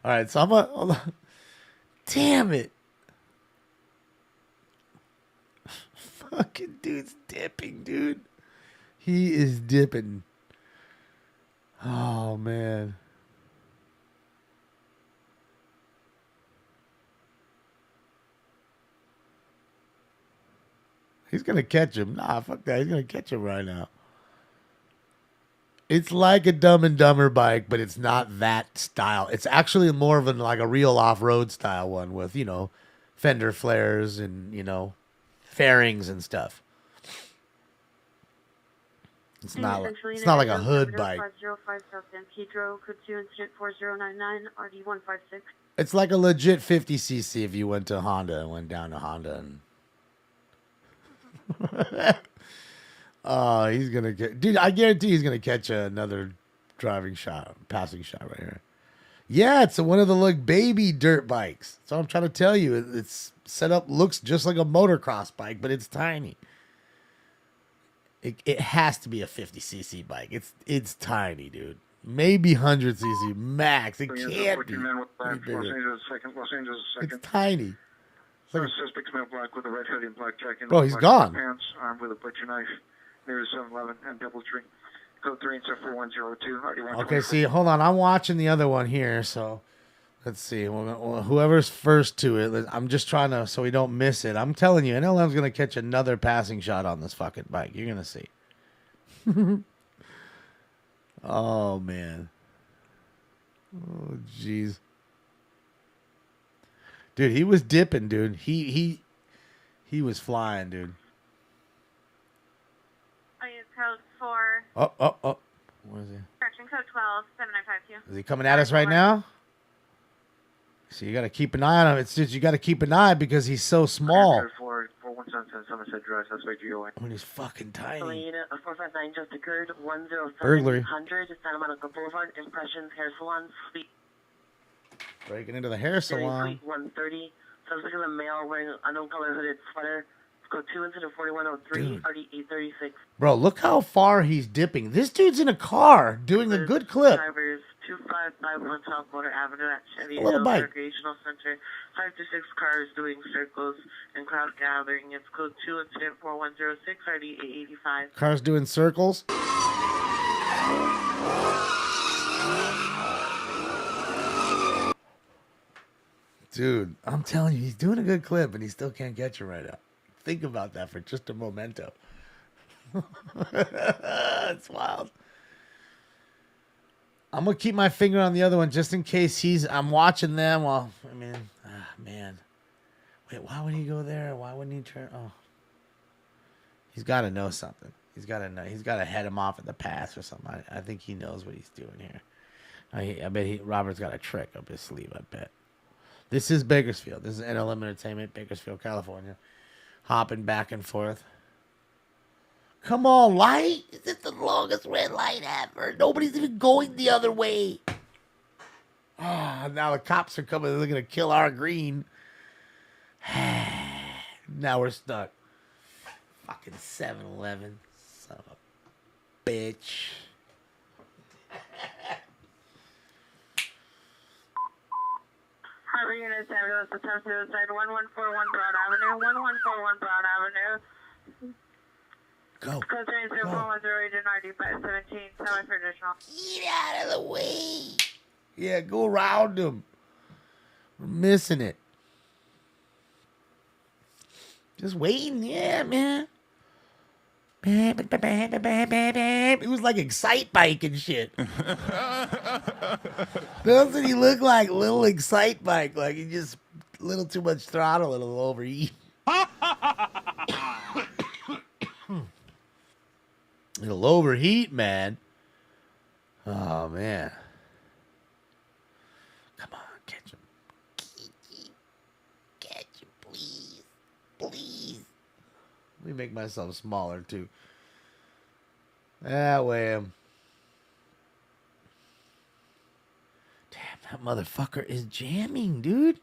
Speaker 8: All right, so I'm going to... Hold on. Damn it. Fucking dude's dipping, dude. He is dipping. Oh, man. He's going to catch him. Nah, fuck that. He's going to catch him right now. It's like a Dumb and Dumber bike, but it's not that style. It's actually more of like a real off-road style one with, you know, fender flares and, you know, fairings and stuff. It's not like a hood bike.
Speaker 1: 505 South San Pedro, code 2 incident 4099, RD156.
Speaker 8: It's like a legit 50cc if you went to Honda and went down to Honda and... Oh, he's going to get... Dude, I guarantee he's going to catch another passing shot right here. Yeah, it's one of the, like, baby dirt bikes. So I'm trying to tell you, it's set up, looks just like a motocross bike, but it's tiny. It has to be a 50cc bike. It's tiny, dude. Maybe 100cc max. It can't be. It's tiny. It's like
Speaker 10: suspect's male black with a red hoodie and black jacket.
Speaker 8: Bro, he's gone.
Speaker 10: Pants, armed with a butcher knife. Near 7-Eleven and Doubletree. Code 3 and 4102.
Speaker 8: Okay, see, hold on. I'm watching the other one here, so let's see. Well, whoever's first to it, I'm just trying to, so we don't miss it. I'm telling you, NLM's going to catch another passing shot on this fucking bike. You're going to see. Oh, man. Oh, jeez. Dude, he was dipping, dude. He was flying, dude.
Speaker 12: Code 4.
Speaker 8: Oh. Where is he?
Speaker 12: Correction, code 12, 7952.
Speaker 8: Is he coming at us right now? So you got to keep an eye on him. It's just you got to keep an eye because he's so small. When he's fucking tiny.
Speaker 1: 459 just occurred. 107
Speaker 8: Burglary.
Speaker 1: 100 Santa Monica Boulevard. Impressions Hair Salon. Suite.
Speaker 8: Breaking into the hair salon.
Speaker 1: 130. Suspect is a male wearing an unknown color hooded sweater. Code 2 incident 4103, RD836.
Speaker 8: Bro, look how far he's dipping. This dude's in a car doing a good clip.
Speaker 1: Drivers 2551 South Water Avenue at Chevy
Speaker 8: Little
Speaker 1: Hills
Speaker 8: bike.
Speaker 1: Recreational Center. 5 to 6 cars doing circles and crowd gathering. It's code 2 incident 4106, RD885.
Speaker 8: Cars doing circles. Dude, I'm telling you, he's doing a good clip and he still can't catch you right now. Think about that for just a momento. It's wild. I'm going to keep my finger on the other one just in case I'm watching them while, man. Wait, why would he go there? Why wouldn't he turn? Oh. He's got to know something. He's got to know. He's got to head him off at the pass or something. I think he knows what he's doing here. I bet Robert's got a trick up his sleeve, I bet. This is Bakersfield. This is NLM Entertainment, Bakersfield, California. Hopping back and forth. Come on, light. Is this the longest red light ever? Nobody's even going the other way. Ah, now the cops are coming. They're going to kill our green. Now we're stuck. Fucking 7-Eleven. Son of a bitch.
Speaker 1: Harbor Unit 7, attempt suicide, 1141 Broad Avenue, 1141 Broad Avenue.
Speaker 8: Go.
Speaker 1: Code 3 410 to RD517, tell me for additional.
Speaker 8: Get out of the way. Yeah, go around him. We're missing it. Just waiting, yeah, man. It was like Excite Bike and shit. Doesn't he look like little Excite Bike? Like he just a little too much throttle and a little overheat. It'll overheat, man. Oh, man. Come on, catch him. Catch him, please. Please. Let me make myself smaller, too. That way. Damn, that motherfucker is jamming, dude.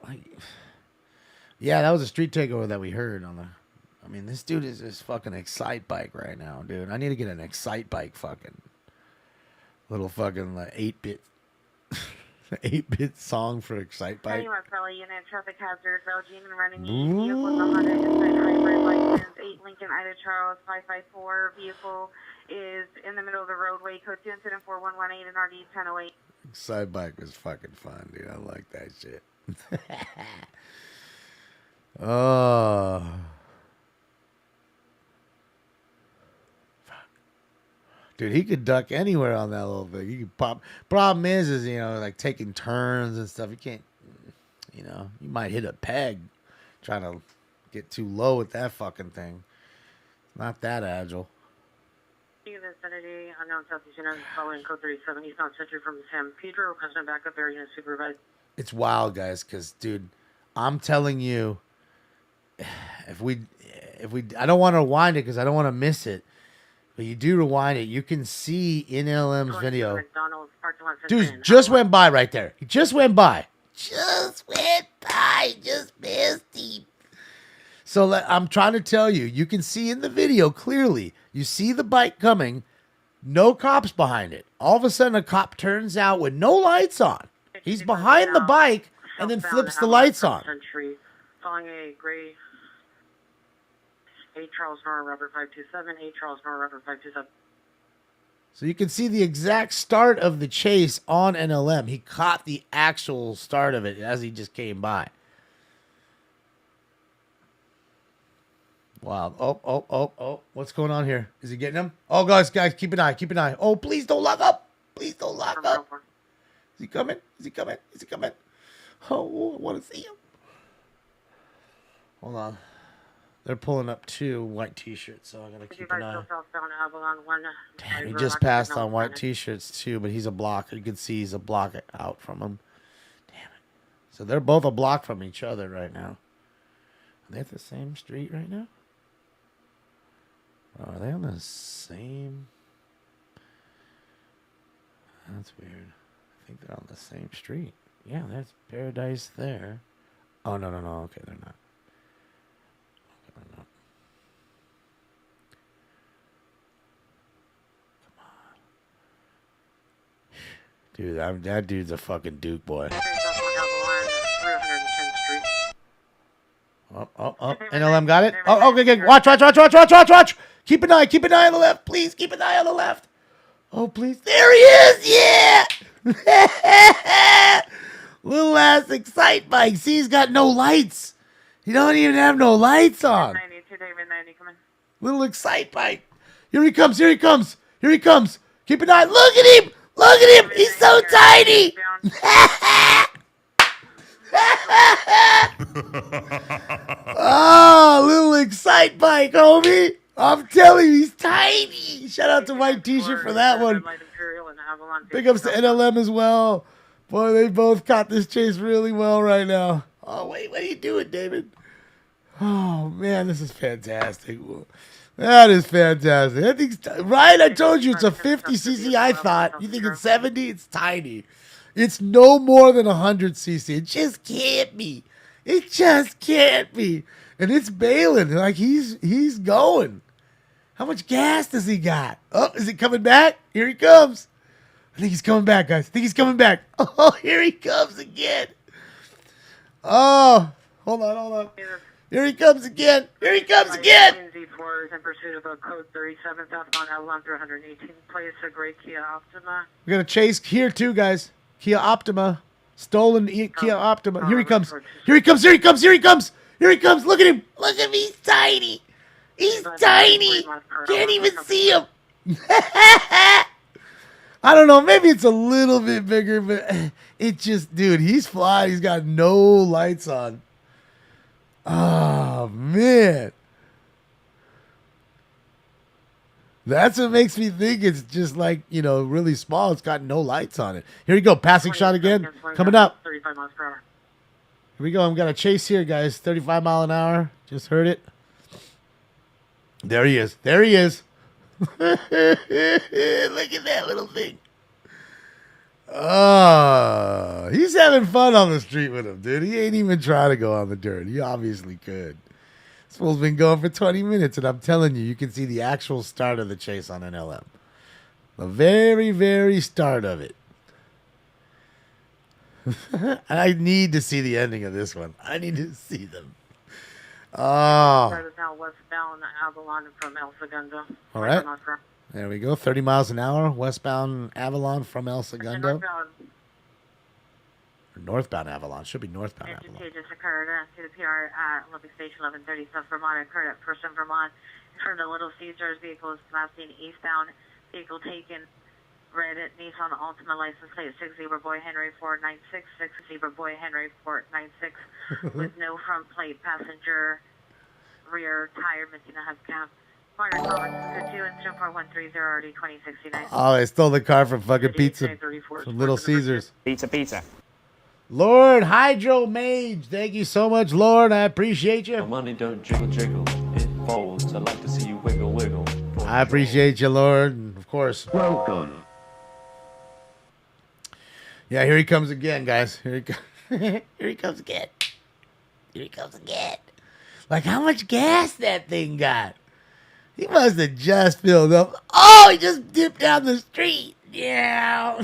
Speaker 8: Like, yeah, that was a street takeover that we heard on the... I mean, this dude is just fucking Excite Bike right now, dude. I need to get an Excite Bike fucking... Little fucking 8-bit... 8-bit song for Excite Bike.
Speaker 1: Anyway, Crowley unit, traffic hazard, Belgian and running east. Vehicle is a Honda Insight hybrid license, 8 Lincoln Ida Charles 554. Vehicle is in the middle of the roadway. Code 2 incident 4118 and RD 1008.
Speaker 8: Excite Bike was fucking fun, dude. I like that shit. Oh... Dude, he could duck anywhere on that little thing. He could pop. Problem is, you know, like taking turns and stuff. You can't, you know, you might hit a peg trying to get too low with that fucking thing. Not that agile.
Speaker 1: In the vicinity, unknown Southeast United following code 37, eastbound Century from San Pedro, requesting backup area supervised.
Speaker 8: It's wild, guys, because, dude, I'm telling you, if we, I don't want to rewind it because I don't want to miss it. But you do rewind it, you can see in LM's video. Dude, just went by right there. He just went by. Just went by. Just missed him. So I'm trying to tell you, you can see in the video clearly. You see the bike coming, no cops behind it. All of a sudden, a cop turns out with no lights on. He's behind the bike and then flips the lights on.
Speaker 1: Following a gray 8 Charles Nora Rubber 527, 8 Charles Nora Rubber 527.
Speaker 8: So you can see the exact start of the chase on NLM. He caught the actual start of it as he just came by. Wow. Oh. What's going on here? Is he getting him? Oh, guys, keep an eye. Oh, please don't lock up. Please don't lock up. Is he coming? Oh, I want to see him. Hold on. They're pulling up 2 white t-shirts, so I'm going to keep an eye. Damn, he just passed on white t-shirts too, but he's a block. You can see he's a block out from him. Damn it. So they're both a block from each other right now. Are they at the same street right now? Oh, are they on the same? That's weird. I think they're on the same street. Yeah, there's Paradise there. Oh, no. Okay, they're not. Dude, that dude's a fucking Duke boy. Oh. NLM got it? Oh, okay. Watch. Keep an eye on the left. Please, keep an eye on the left. Oh, please. There he is. Yeah. Little ass Excite Bike. See, he's got no lights. He don't even have no lights on. Little Excite Bike. Here he comes. Keep an eye. Look at him. He's so tiny. Oh, little Excite Bike, homie. I'm telling you, he's tiny. Shout out to White T-shirt for that one. Big ups to NLM as well. Boy, they both caught this chase really well right now. Oh, wait, what are you doing, David? Oh, man, this is fantastic. That is fantastic. I think, right? I told you it's a 50cc. I thought. You think it's 70? It's tiny. It's no more than 100cc. It just can't be. And it's bailing. Like he's going. How much gas does he got? Oh, is it coming back? Here he comes. I think he's coming back, guys. Oh, here he comes again. Oh, hold on. Here he comes again.
Speaker 1: In pursuit of a code 37 southbound Avalon through 118. Place a gray Kia Optima.
Speaker 8: We're going to chase here too, guys. Kia Optima. Stolen Kia Optima. Here he comes. Here he comes. Look at him. Look at him. He's tiny. He's tiny. Can't even see him. I don't know. Maybe it's a little bit bigger, but it just, dude, he's flying. He's got no lights on. Oh, man. That's what makes me think it's just like, you know, really small. It's got no lights on it. Here we go. Passing shot again. Coming up.
Speaker 1: 35 miles per hour.
Speaker 8: Here we go. I'm got a chase here, guys. 35 mile an hour. Just heard it. There he is. There he is. Look at that little thing. Oh, he's having fun on the street with him, dude. He ain't even trying to go on the dirt. He obviously could. This fool's been going for 20 minutes, and I'm telling you, you can see the actual start of the chase on NLM. The very, very start of it. I need to see the ending of this one. I need to see them. Oh.
Speaker 1: Now westbound Avalon from El Segundo.
Speaker 8: All right. There we go. 30 miles an hour. Westbound Avalon from El Segundo. Northbound Avalon. Should be northbound Avalon.
Speaker 1: Just occurred to the PR at Olympic Station 1130 South Vermont. Occurred at First and Vermont. In front of the Little Caesars. Vehicle is passing eastbound. Vehicle taken. Red Nissan Altima license plate 6 Zebra Boy Henry 496 6 Zebra Boy Henry 496 with no front plate passenger rear tire missing a hubcap. Corner Thomas 2 incident 4130 RD 2069.
Speaker 8: Oh, they stole the car from fucking pizza. From Little Caesars.
Speaker 15: Pizza.
Speaker 8: Lord Hydro Mage, thank you so much, Lord. I appreciate you.
Speaker 4: My money don't jiggle, it folds. I like to see you wiggle.
Speaker 8: I appreciate you, Lord. And of course.
Speaker 4: Welcome.
Speaker 8: Yeah, here he comes again, guys. Here he comes again. Here he comes again. Like, how much gas that thing got? He must have just filled up. Oh, he just dipped down the street. Yeah.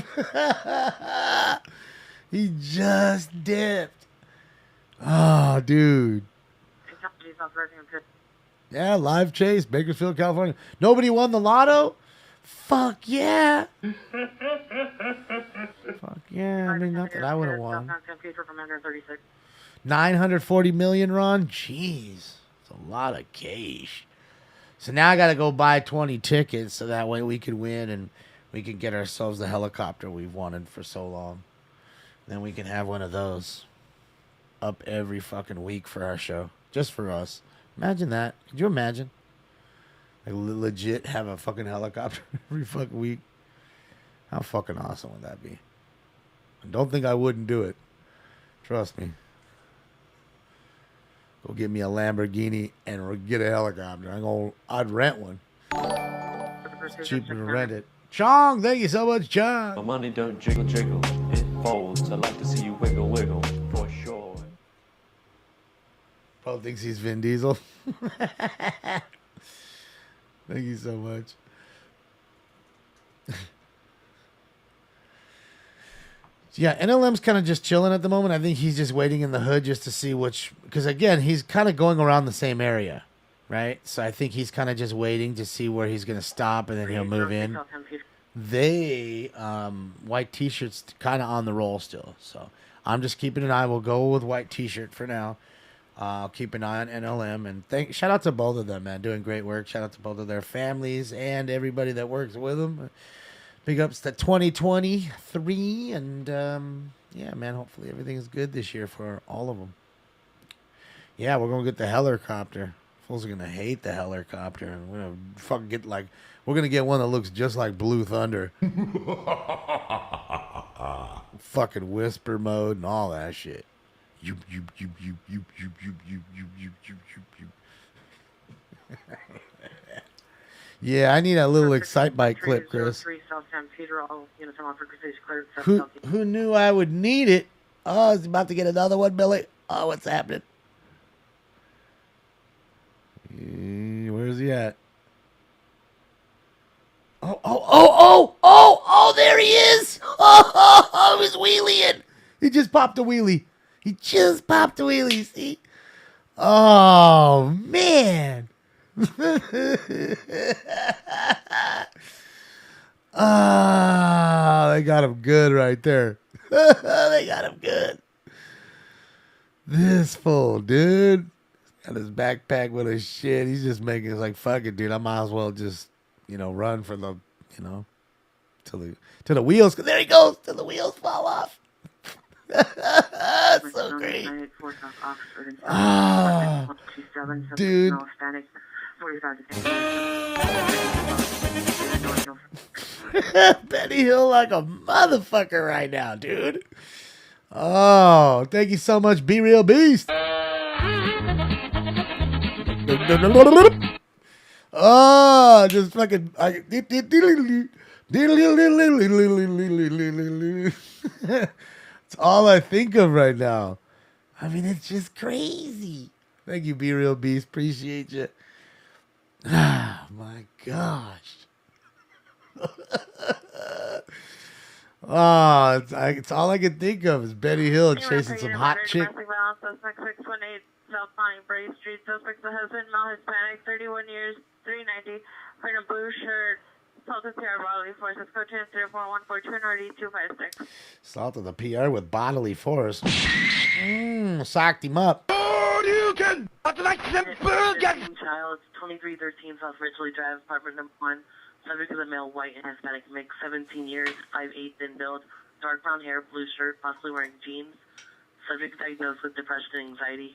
Speaker 8: He just dipped. Oh, dude. Yeah, live chase, Bakersfield, California. Nobody won the lotto? Fuck yeah. Fuck yeah. I mean, not that I would have won. 940 million, Ron? Jeez. It's a lot of cash. So now I got to go buy 20 tickets so that way we can win and we can get ourselves the helicopter we've wanted for so long. Then we can have one of those up every fucking week for our show. Just for us. Imagine that. Could you imagine? Like legit have a fucking helicopter every fucking week. How fucking awesome would that be? I don't think I wouldn't do it. Trust me. Go get me a Lamborghini and get a helicopter. I'd rent one. It's cheaper to rent it. Chong, thank you so much, Chong.
Speaker 4: My money don't jiggle, it folds. I like to see you wiggle, for sure.
Speaker 8: Bro thinks he's Vin Diesel. Thank you so much. Yeah, NLM's kind of just chilling at the moment. I think he's just waiting in the hood just to see which... Because, again, he's kind of going around the same area, right? So I think he's kind of just waiting to see where he's going to stop, and then he'll move in. They, white T-shirts kind of on the roll still. So I'm just keeping an eye. We'll go with white T-shirt for now. I'll keep an eye on NLM. And shout out to both of them, man. Doing great work. Shout out to both of their families and everybody that works with them. Big ups to 2023. And, yeah, man, hopefully everything is good this year for all of them. Yeah, we're going to get the helicopter. Fools are going to hate the helicopter. And we're going to fucking get like... We're going to get one that looks just like Blue Thunder. Fucking whisper mode and all that shit. You. Yeah, I need a little Excite Bike clip, Chris. Who knew I would need it? Oh, it's about to get another one, Billy. Oh, what's happening? Where's he at? Oh, there he is. Oh, he's wheeling. He just popped a wheelie. See? Oh, man. Ah, they got him good right there. They got him good. This fool, dude. Got his backpack with his shit. He's just making it like, fuck it, dude. I might as well just, run for the, till the wheels. There he goes. Till the wheels fall off. So great. Ah, dude. Benny Hill like a motherfucker right now, dude. Oh, thank you so much, Be Real Beast. Oh, just fucking. It's all I think of right now. I mean, it's just crazy. Thank you, Be Real Beast. Appreciate you. Ah, my gosh. Oh, it's all I can think of is Benny Hill chasing some hot chick.
Speaker 1: Suspect 618 South Bonnie Bray Street. Suspect's a husband, male Hispanic, 31 years, 390, wearing a blue shirt. Salt of PR bodily force. Let's go to 04142 Nordy 256.
Speaker 8: Salt of the PR with bodily force. Socked him up.
Speaker 1: Oh, you can! I'd like some burgers! Child, 2313 South Ridgely Drive, apartment number 1. Subject is a male, white and Hispanic mix, 17 years, 5'8" in build, dark brown hair, blue shirt, possibly wearing jeans. Subject diagnosed with depression and anxiety.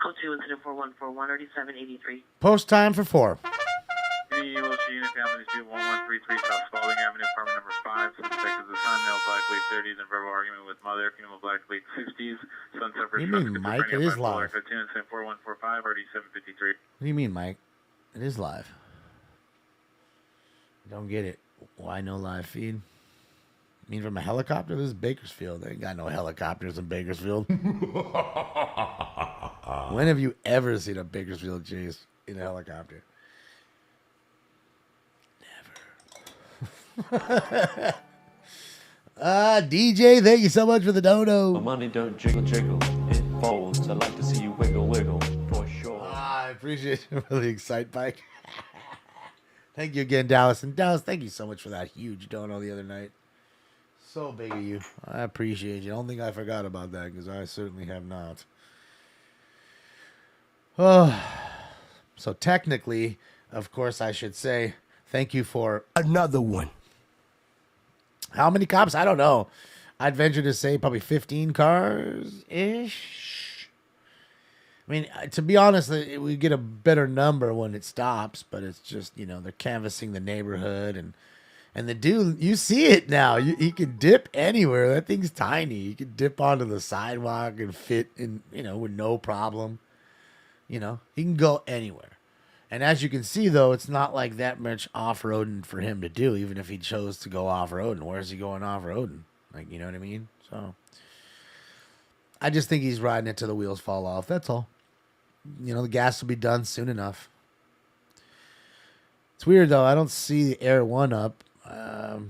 Speaker 1: Code 2 incident 4141 Nordy 783.
Speaker 8: Post time for 4.
Speaker 10: Unit Family Street 1133 South Spalding Avenue, apartment number 5. Suspect is a son, male, black, late 30s, and verbal argument with mother, female, black, late 60s. Son suffers
Speaker 8: You mean Mike? It is live.
Speaker 10: Code 2 incident 4145 RD 753.
Speaker 8: What do you mean, Mike? It is live. Don't get it. Why no live feed? I mean, from a helicopter? This is Bakersfield. They ain't got no helicopters in Bakersfield. When have you ever seen a Bakersfield chase in a helicopter? Never. DJ, thank you so much for the dono.
Speaker 4: My money don't jiggle, jiggle. It folds. I like to see you wiggle, wiggle. For sure.
Speaker 8: I appreciate you for the Excite Bike. Thank you again, Dallas. And Dallas, thank you so much for that huge dono the other night. So big of you. I appreciate you. I don't think I forgot about that because I certainly have not. Oh, so technically, of course, I should say thank you for
Speaker 6: another one.
Speaker 8: How many cops? I don't know. I'd venture to say probably 15 cars-ish. I mean, to be honest, we get a better number when it stops, but it's just, they're canvassing the neighborhood, and the dude, you see it now. He can dip anywhere. That thing's tiny. He can dip onto the sidewalk and fit in, with no problem. He can go anywhere. And as you can see, though, it's not like that much off-roading for him to do, even if he chose to go off-roading. Where's he going off-roading? Like, you know what I mean? So, I just think he's riding it till the wheels fall off. That's all. The gas will be done soon enough. It's weird, though. I don't see the Air 1 up. The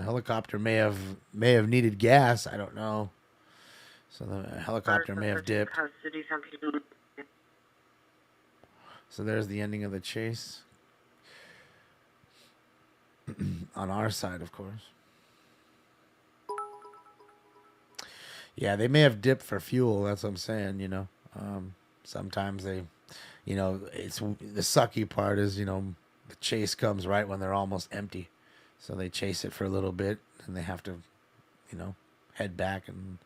Speaker 8: helicopter may have needed gas. I don't know. So the helicopter may have dipped. So there's the ending of the chase. On our side, of course. Yeah, they may have dipped for fuel. That's what I'm saying, sometimes they, it's the sucky part is, the chase comes right when they're almost empty. So they chase it for a little bit and they have to, head back and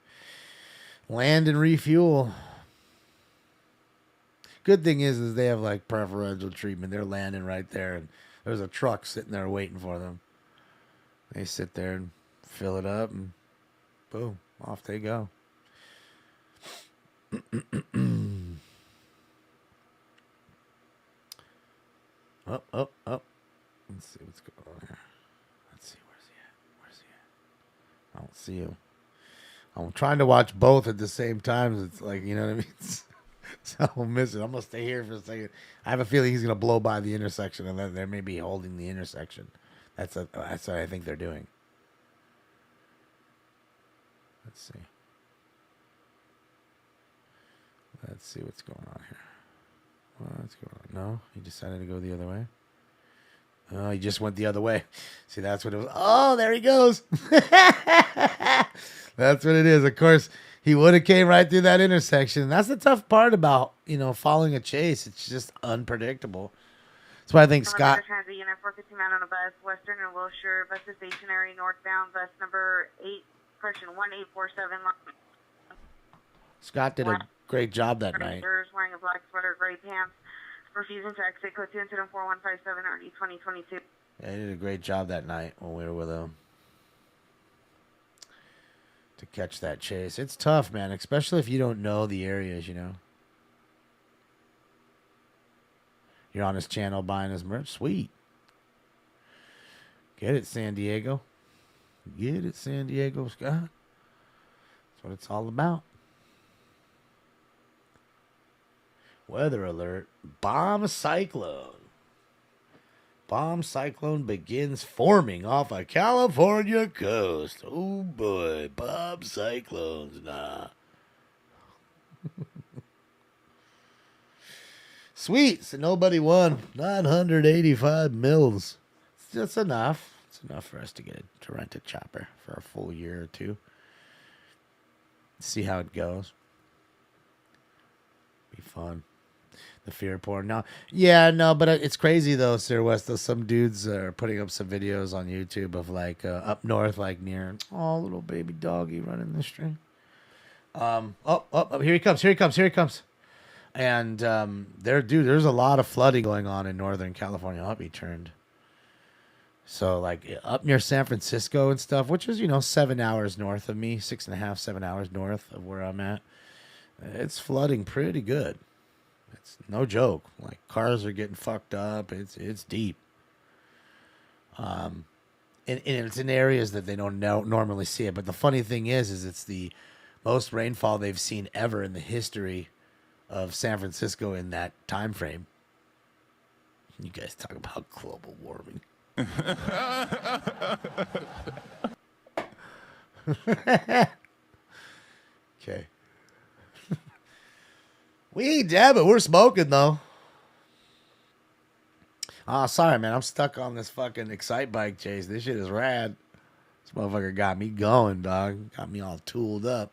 Speaker 8: land and refuel. Good thing is they have like preferential treatment. They're landing right there and there's a truck sitting there waiting for them. They sit there and fill it up and boom, off they go. Up. Let's see what's going on here. Let's see, where's he at? I don't see him. I'm trying to watch both at the same time. It's like, you know what I mean? So I'm missing. I'm going to stay here for a second. I have a feeling he's going to blow by the intersection and then they may be holding the intersection. That's what I think they're doing. Let's see. Let's see what's going on here. What's going on? No, he decided to go the other way. Oh, he just went the other way. See, that's what it was. Oh, there he goes. That's what it is. Of course, he would have came right through that intersection. That's the tough part about, following a chase. It's just unpredictable. That's why I think Scott...
Speaker 1: Transit unit 450 man on a bus, Western and Wilshire. Bus is stationary, northbound, bus number 1847.
Speaker 8: Scott did a great job that night.
Speaker 1: Wearing a black sweater, gray pants, refusing to exit. Code 2 incident 4157, RD 2022.
Speaker 8: Yeah, he did a great job that night when we were with him. To catch that chase. It's tough, man, especially if you don't know the areas, You're on his channel buying his merch. Sweet. Get it, San Diego. Get it, San Diego, Scott. That's what it's all about. Weather alert. Bomb cyclone. Bomb cyclone begins forming off a California coast. Oh boy, bomb cyclones, nah. Sweet, so nobody won. 985 mils. That's enough. It's enough for us to rent a chopper for a full year or two. See how it goes. Be fun. The fear porn. No, yeah, no, but it's crazy though, Sir West. Though some dudes are putting up some videos on YouTube of like up north, like near little baby doggy running the street. Here he comes. And there's a lot of flooding going on in Northern California. I'll be turned. So like up near San Francisco and stuff, which is 7 hours north of me, 6.5, 7 hours north of where I'm at. It's flooding pretty good. It's no joke. Like cars are getting fucked up. It's deep. And it's in areas that they don't normally see it. But the funny thing is it's the most rainfall they've seen ever in the history of San Francisco in that time frame. You guys talk about global warming. Okay. We ain't dabbing. We're smoking, though. Oh, sorry, man. I'm stuck on this fucking Excite bike chase. This shit is rad. This motherfucker got me going, dog. Got me all tooled up.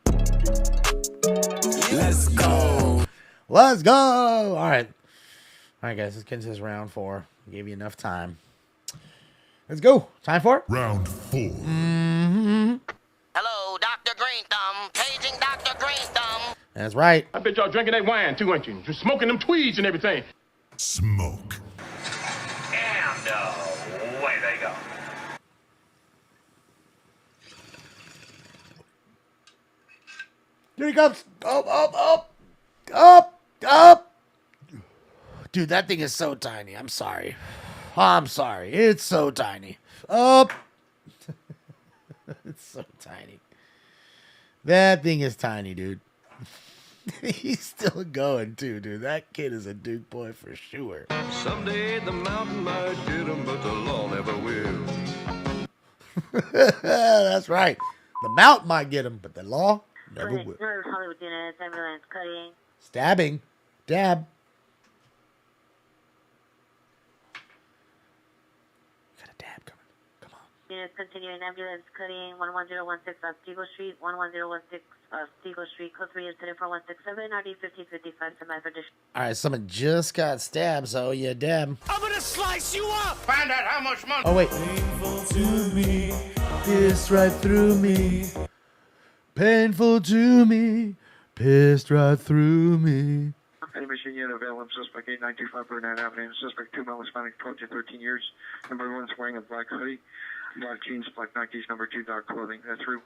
Speaker 8: Let's go. Let's go. All right. All right, guys. Let's get into this round 4. Gave you enough time. Let's go. Time for it?
Speaker 9: Round 4.
Speaker 8: Mm-hmm.
Speaker 15: Hello, Dr. Green Thumb. Paging Dr. Green Thumb.
Speaker 8: That's right.
Speaker 11: I bet y'all drinking that wine too, ain't you? You're smoking them tweeds and everything.
Speaker 9: Smoke.
Speaker 3: And away they go.
Speaker 8: Here he comes. Up. Dude, that thing is so tiny. I'm sorry. It's so tiny. Up. It's so tiny. That thing is tiny, dude. He's still going, too, dude. That kid is a Duke boy for sure.
Speaker 16: Someday the mountain might get him, but the law never will.
Speaker 8: That's right. The mountain might get him, but the law never will.
Speaker 1: Hollywood units, ambulance cutting.
Speaker 8: Stabbing. Dab. Got a dab coming. Come on.
Speaker 1: Units continuing ambulance cutting 11016 off Steagle Street, 11016 off Steagle Street, code 3 incident 4167, RD 1555, semi-tradition.
Speaker 8: All right, someone just got stabbed, so yeah, dab.
Speaker 5: I'm gonna slice you up!
Speaker 16: Find out how much money.
Speaker 8: Oh, wait.
Speaker 6: Painful to me.
Speaker 8: Pissed right through me. Painful to me. Pissed right through me.
Speaker 10: Any machine unit available, suspect 8925 Burnett Avenue, suspect 2 male Hispanic, 12 to 13 years. Number 1 is wearing a black hoodie, black jeans, black Nikes, number 2 dark clothing. 3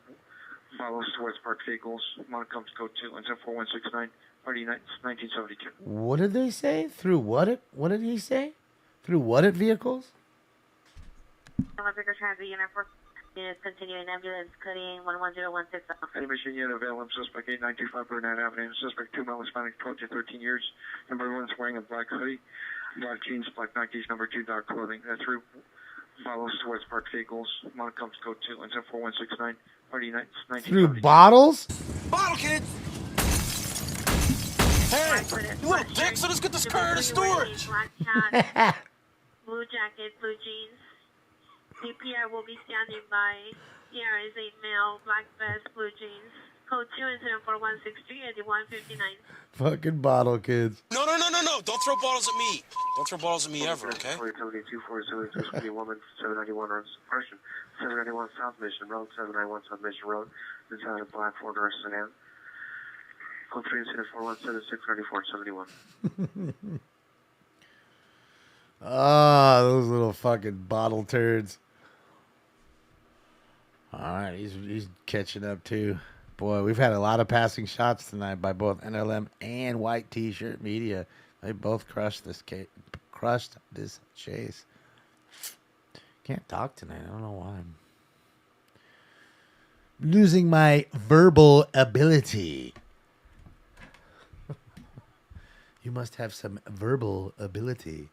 Speaker 10: follows towards Park Vehicles. One comes code 2 and 4169, party 1972.
Speaker 8: What did they say? Through what? What did he say? Through what vehicles?
Speaker 1: Bigger transit unit 4 units continuing ambulance cutting 11016 off.
Speaker 10: Any machine unit available, suspect 8925 Burnett Avenue, suspect 2 male Hispanic, 12 to 13 years. Number 1 is wearing a black hoodie, black jeans, black Nikes, number 2 dark clothing. 3 follows towards Park Vehicles. One comes code 2 and 4169, party 1972.
Speaker 8: Through bottles?
Speaker 5: Bottle kids! Hey, you little dick, so let's get this car out of storage!
Speaker 1: blue jacket, blue jeans. CPR will be standing by. CR is a male, black vest, blue jeans. Code 2 incident 4163 at 159.
Speaker 8: Fucking bottle kids.
Speaker 5: No. Don't throw bottles at me. Don't throw bottles at me ever, okay?
Speaker 10: 240 woman, 791 on suppression. 791 South Mission Road, 791 South Mission Road. Inside a black Ford or sedan. Code 3 incident 4176
Speaker 8: Ah, those little fucking bottle turds. All right, he's catching up too. Boy, we've had a lot of passing shots tonight by both NLM and White T-shirt media. They both crushed this chase. Can't talk tonight. I don't know why. I'm losing my verbal ability. You must have some verbal ability.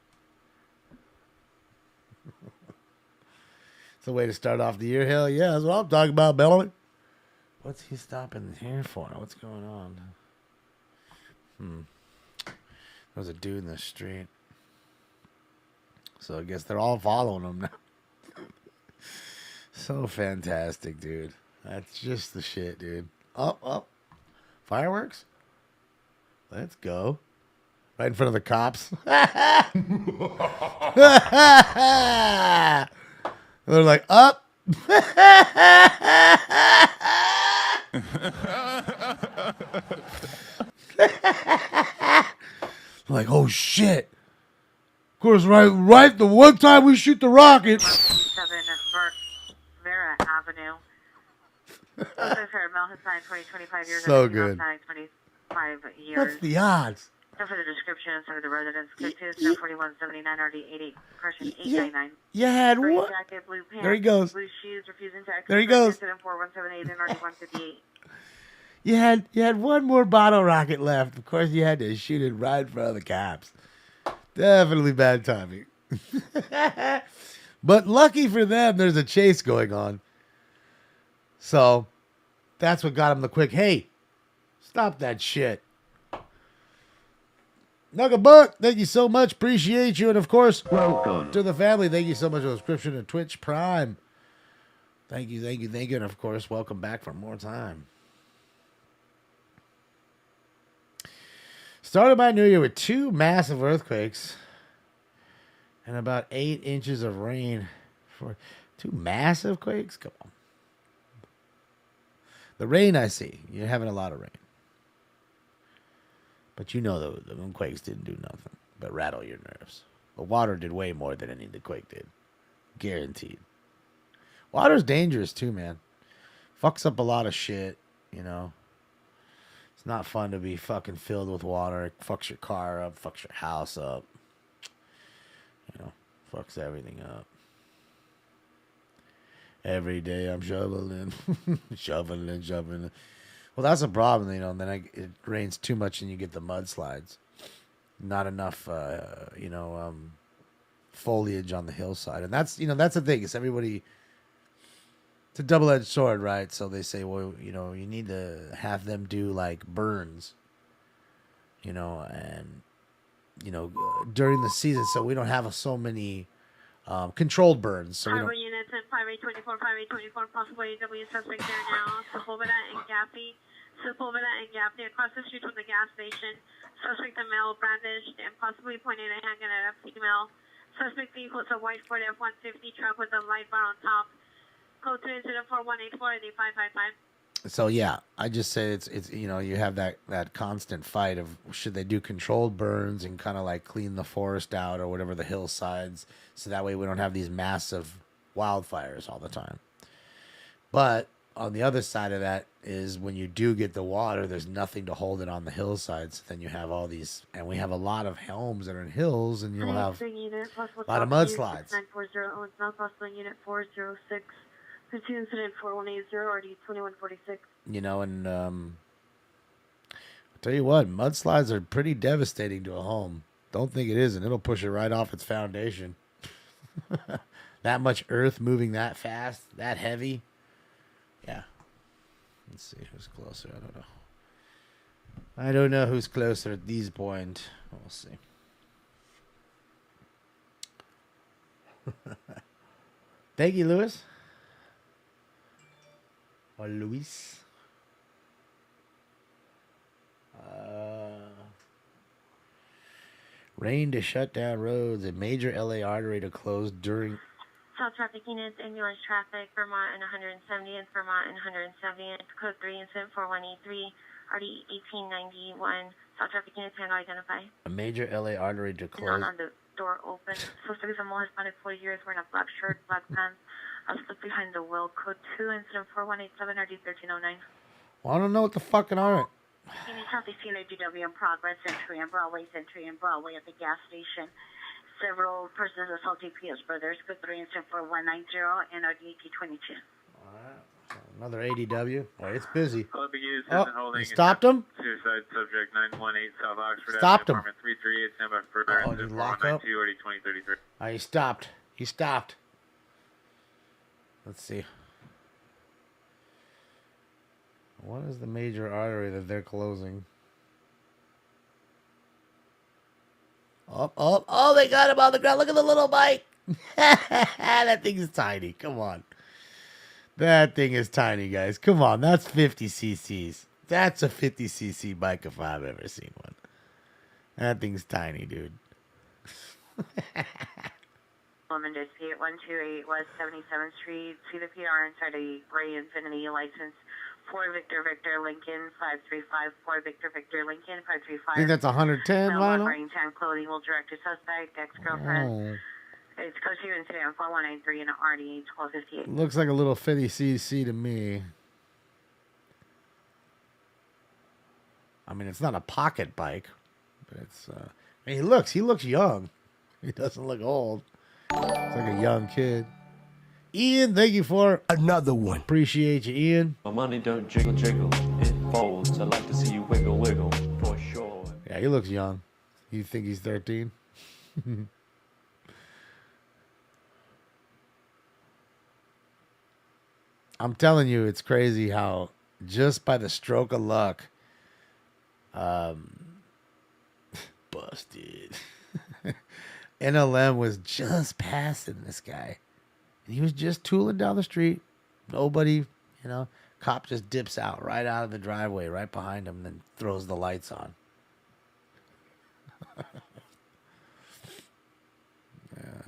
Speaker 8: It's a way to start off the year. Hell yeah, that's what I'm talking about, Bellamy. What's he stopping here for? What's going on? There's a dude in the street. So I guess they're all following him now. So fantastic, dude. That's just the shit, dude. Oh. Fireworks? Let's go. Right in front of the cops. They're like, up. Like, oh shit. Of course, right the one time we shoot the rocket.
Speaker 1: 7 Vera Avenue. Male Hispanic, 25 years.
Speaker 8: So good.
Speaker 1: 25 years.
Speaker 8: What's the odds?
Speaker 1: So for the description of the residence, code 2 4179 RD 88, correction 899.
Speaker 8: You had
Speaker 1: Green
Speaker 8: what?
Speaker 1: jacket, blue pants,
Speaker 8: There he goes.
Speaker 1: blue shoes, refusing to exit.
Speaker 8: There he goes.
Speaker 1: Incident 4178 and RD 158.
Speaker 8: You had one more bottle rocket left. Of course, you had to shoot it right in front of the cops. Definitely bad timing. But lucky for them, there's a chase going on. So that's what got him the quick, hey, stop that shit. Nugga Buck, thank you so much. Appreciate you. And of course, welcome to the family. Thank you so much for the subscription to Twitch Prime. Thank you. And of course, welcome back for more time. Started my new year with 2 massive earthquakes and about 8 inches of rain. For 2 massive quakes? Come on. The rain I see. You're having a lot of rain. But you know the quakes didn't do nothing but rattle your nerves. The water did way more than any of the quake did. Guaranteed. Water's dangerous too, man. Fucks up a lot of shit, you know. It's not fun to be fucking filled with water. It fucks your car up, fucks your house up. You know, fucks everything up. Every day I'm shoveling. shoveling. Well, that's a problem, you know. And then it rains too much and you get the mudslides. Not enough, foliage on the hillside. And that's the thing. It's everybody. It's a double-edged sword, right? So they say, well, you need to have them do like burns, and during the season, so we don't have so many controlled burns. So we don't.
Speaker 1: Units at 5824, possible AW suspect there now. Sepulveda and Gaffney. Across the street from the gas station. Suspect a male brandished and possibly pointing a handgun at a female. Suspect vehicle is a white Ford F-150 truck with a light bar on top. Code 2 incident 4184 and 8555.
Speaker 8: So yeah, I just say it's you have that constant fight of should they do controlled burns and kind of like clean the forest out or whatever, the hillsides, so that way we don't have these massive wildfires all the time. But on the other side of that is when you do get the water, there's nothing to hold it on the hillsides. Then you have all these, and we have a lot of homes that are in hills, and you'll have a lot of mudslides.
Speaker 1: 940 South Boston Unit 406. 2 incident 4180 RD 2146.
Speaker 8: And I'll tell you what, mudslides are pretty devastating to a home. Don't think it isn't. It'll push it right off its foundation. That much earth moving that fast, that heavy. Yeah. Let's see who's closer. I don't know who's closer at this point. We'll see. Thank you, Lewis. Or Luis. Rain to shut down roads. A major LA artery to close during.
Speaker 1: South traffic units, ambulance traffic, Vermont and 170th, Vermont and 170th, code 3 incident 4183, RD 1891. South traffic units, handle identify.
Speaker 8: A major LA artery to close.
Speaker 1: Not on the door open. Supposed to be someone Hispanic 40 years wearing a black shirt, black pants. I'll slip behind the wheel. Code 2 incident 4187, RD 1309.
Speaker 8: Well, I don't know what the fucking are.
Speaker 1: Any Southeast CLAGW in progress, entry and Broadway at the gas station. Several persons assaulted P.S. Brothers, code 3 incident 4190, and RD 1822.
Speaker 8: Alright. So another ADW. All right, it's busy.
Speaker 10: Oh,
Speaker 8: You stopped him?
Speaker 10: Suicide subject 918 South Oxford.
Speaker 8: Stopped him.
Speaker 10: Apartment 338, stand by further.
Speaker 8: Oh, did he lock up?
Speaker 10: 2033.
Speaker 8: Oh, he stopped. He stopped. Let's see. What is the major artery that they're closing? Oh, they got him on the ground. Look at the little bike. That thing is tiny. Come on. That thing is tiny, guys. Come on. That's 50 cc's. That's a 50 cc bike if I've ever seen one. That thing's tiny, dude.
Speaker 1: Woman dispute 128 West 77th Street. See the PR inside a gray Infiniti license. 4 Victor Lincoln 535. 4 Victor Lincoln 535.
Speaker 8: I think that's 110 vinyl.
Speaker 1: Wearing tan clothing will direct a suspect, ex-girlfriend.
Speaker 8: Oh.
Speaker 1: It's code 2 incident 4193 and RD 1258.
Speaker 8: Looks like a little 50 cc to me. I mean, it's not a pocket bike, but it's. I mean, he looks young. He doesn't look old. He's like a young kid. Ian, thank you for
Speaker 6: another one.
Speaker 8: Appreciate you, Ian.
Speaker 4: My money don't jiggle, jiggle. It folds. I like to see you wiggle, wiggle. For sure.
Speaker 8: Yeah, he looks young. You think he's 13? I'm telling you, it's crazy how just by the stroke of luck, busted. NLM was just passing this guy. And he was just tooling down the street. Nobody, cop just dips out right out of the driveway, right behind him, and then throws the lights on. Yeah.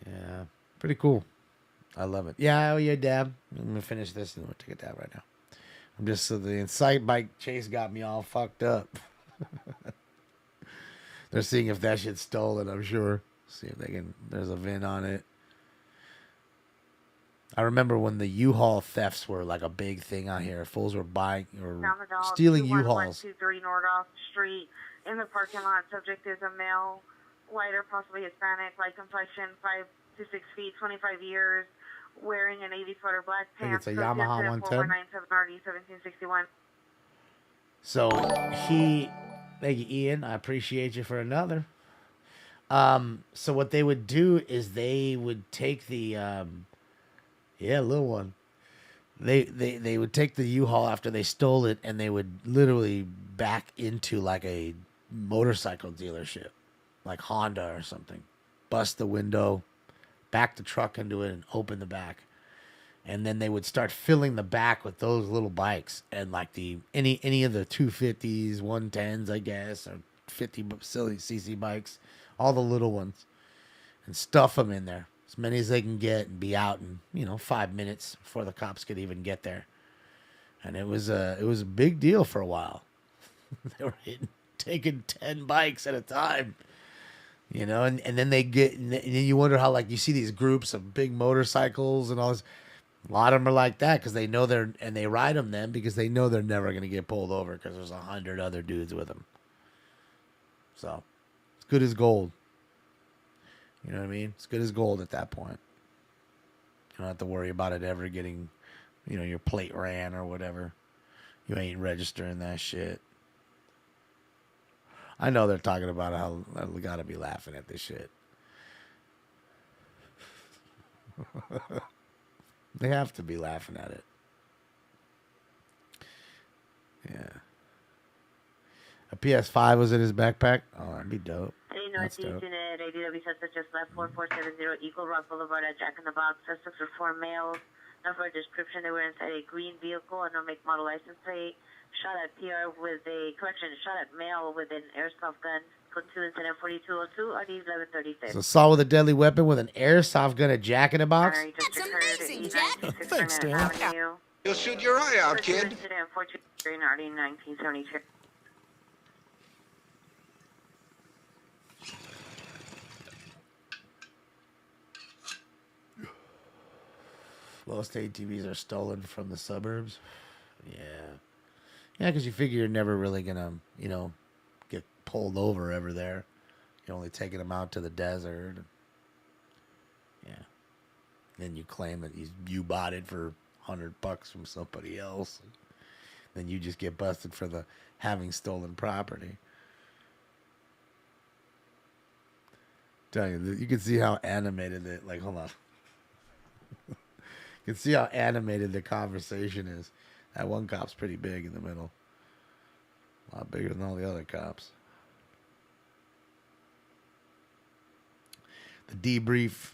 Speaker 8: Yeah. Pretty cool. I love it. Yeah, oh yeah, dab. I'm gonna finish this and we'll take a dab right now. I'm just so the Incite bike chase got me all fucked up. They're seeing if that shit's stolen, I'm sure. See if they can. There's a VIN on it. I remember when the U-Haul thefts were like a big thing out here. Fools were buying or stealing U-Hauls.
Speaker 1: 123 Nordoff Street. In the parking lot, subject is a male, white or possibly Hispanic, light complexion, 5 to 6 feet, 25 years, wearing an 80 footer black
Speaker 8: I think
Speaker 1: pants.
Speaker 8: it's a Yamaha 110.
Speaker 1: 1761.
Speaker 8: So thank you, Ian. I appreciate you for another. So what they would do is they would take the, little one. They would take the U-Haul after they stole it, and they would literally back into like a motorcycle dealership, like Honda or something. Bust the window, back the truck into it, and open the back. And then they would start filling the back with those little bikes and like any of the 250s, 110s, I guess, or 50 silly cc bikes, all the little ones, and stuff them in there as many as they can get and be out in 5 minutes before the cops could even get there. And it was a big deal for a while. They were taking 10 bikes at a time. And then they get, and then you wonder how, like, you see these groups of big motorcycles and all this. A lot of them are like that because they know and they ride them then because they know they're never going to get pulled over because there's 100 other dudes with them. So, it's good as gold. You know what I mean? It's good as gold at that point. You don't have to worry about it ever getting, your plate ran or whatever. You ain't registering that shit. I know they're talking about how they gotta be laughing at this shit. They have to be laughing at it. Yeah. PS5 was in his backpack. Oh, that'd be dope.
Speaker 1: Hey,
Speaker 8: That's
Speaker 1: Northeast
Speaker 8: dope.
Speaker 1: Unit, ADW suspect just left 4470 Eagle Rock Boulevard at Jack in the Box. Suspects were 4 males. Now for a description, they were inside a green vehicle and no make model license plate. Shot at PR with a, shot at male with an airsoft gun. Code 2 incident 4202, RD 1136.
Speaker 8: So assault with a deadly weapon with an airsoft gun at Jack in the Box.
Speaker 1: That's amazing, Jack.
Speaker 6: Thanks, Dan. You'll shoot your eye out, kid.
Speaker 1: Incident 423 and RD 1972.
Speaker 8: Most ATVs are stolen from the suburbs. Yeah. Yeah, because you figure you're never really going to, you know, get pulled over ever there. You're only taking them out to the desert. Yeah. Then you claim that you bought it for $100 from somebody else. Then you just get busted for the having stolen property. Tell you, you can see how animated it. Like, hold on. You can see how animated the conversation is. That one cop's pretty big in the middle. A lot bigger than all the other cops. The debrief.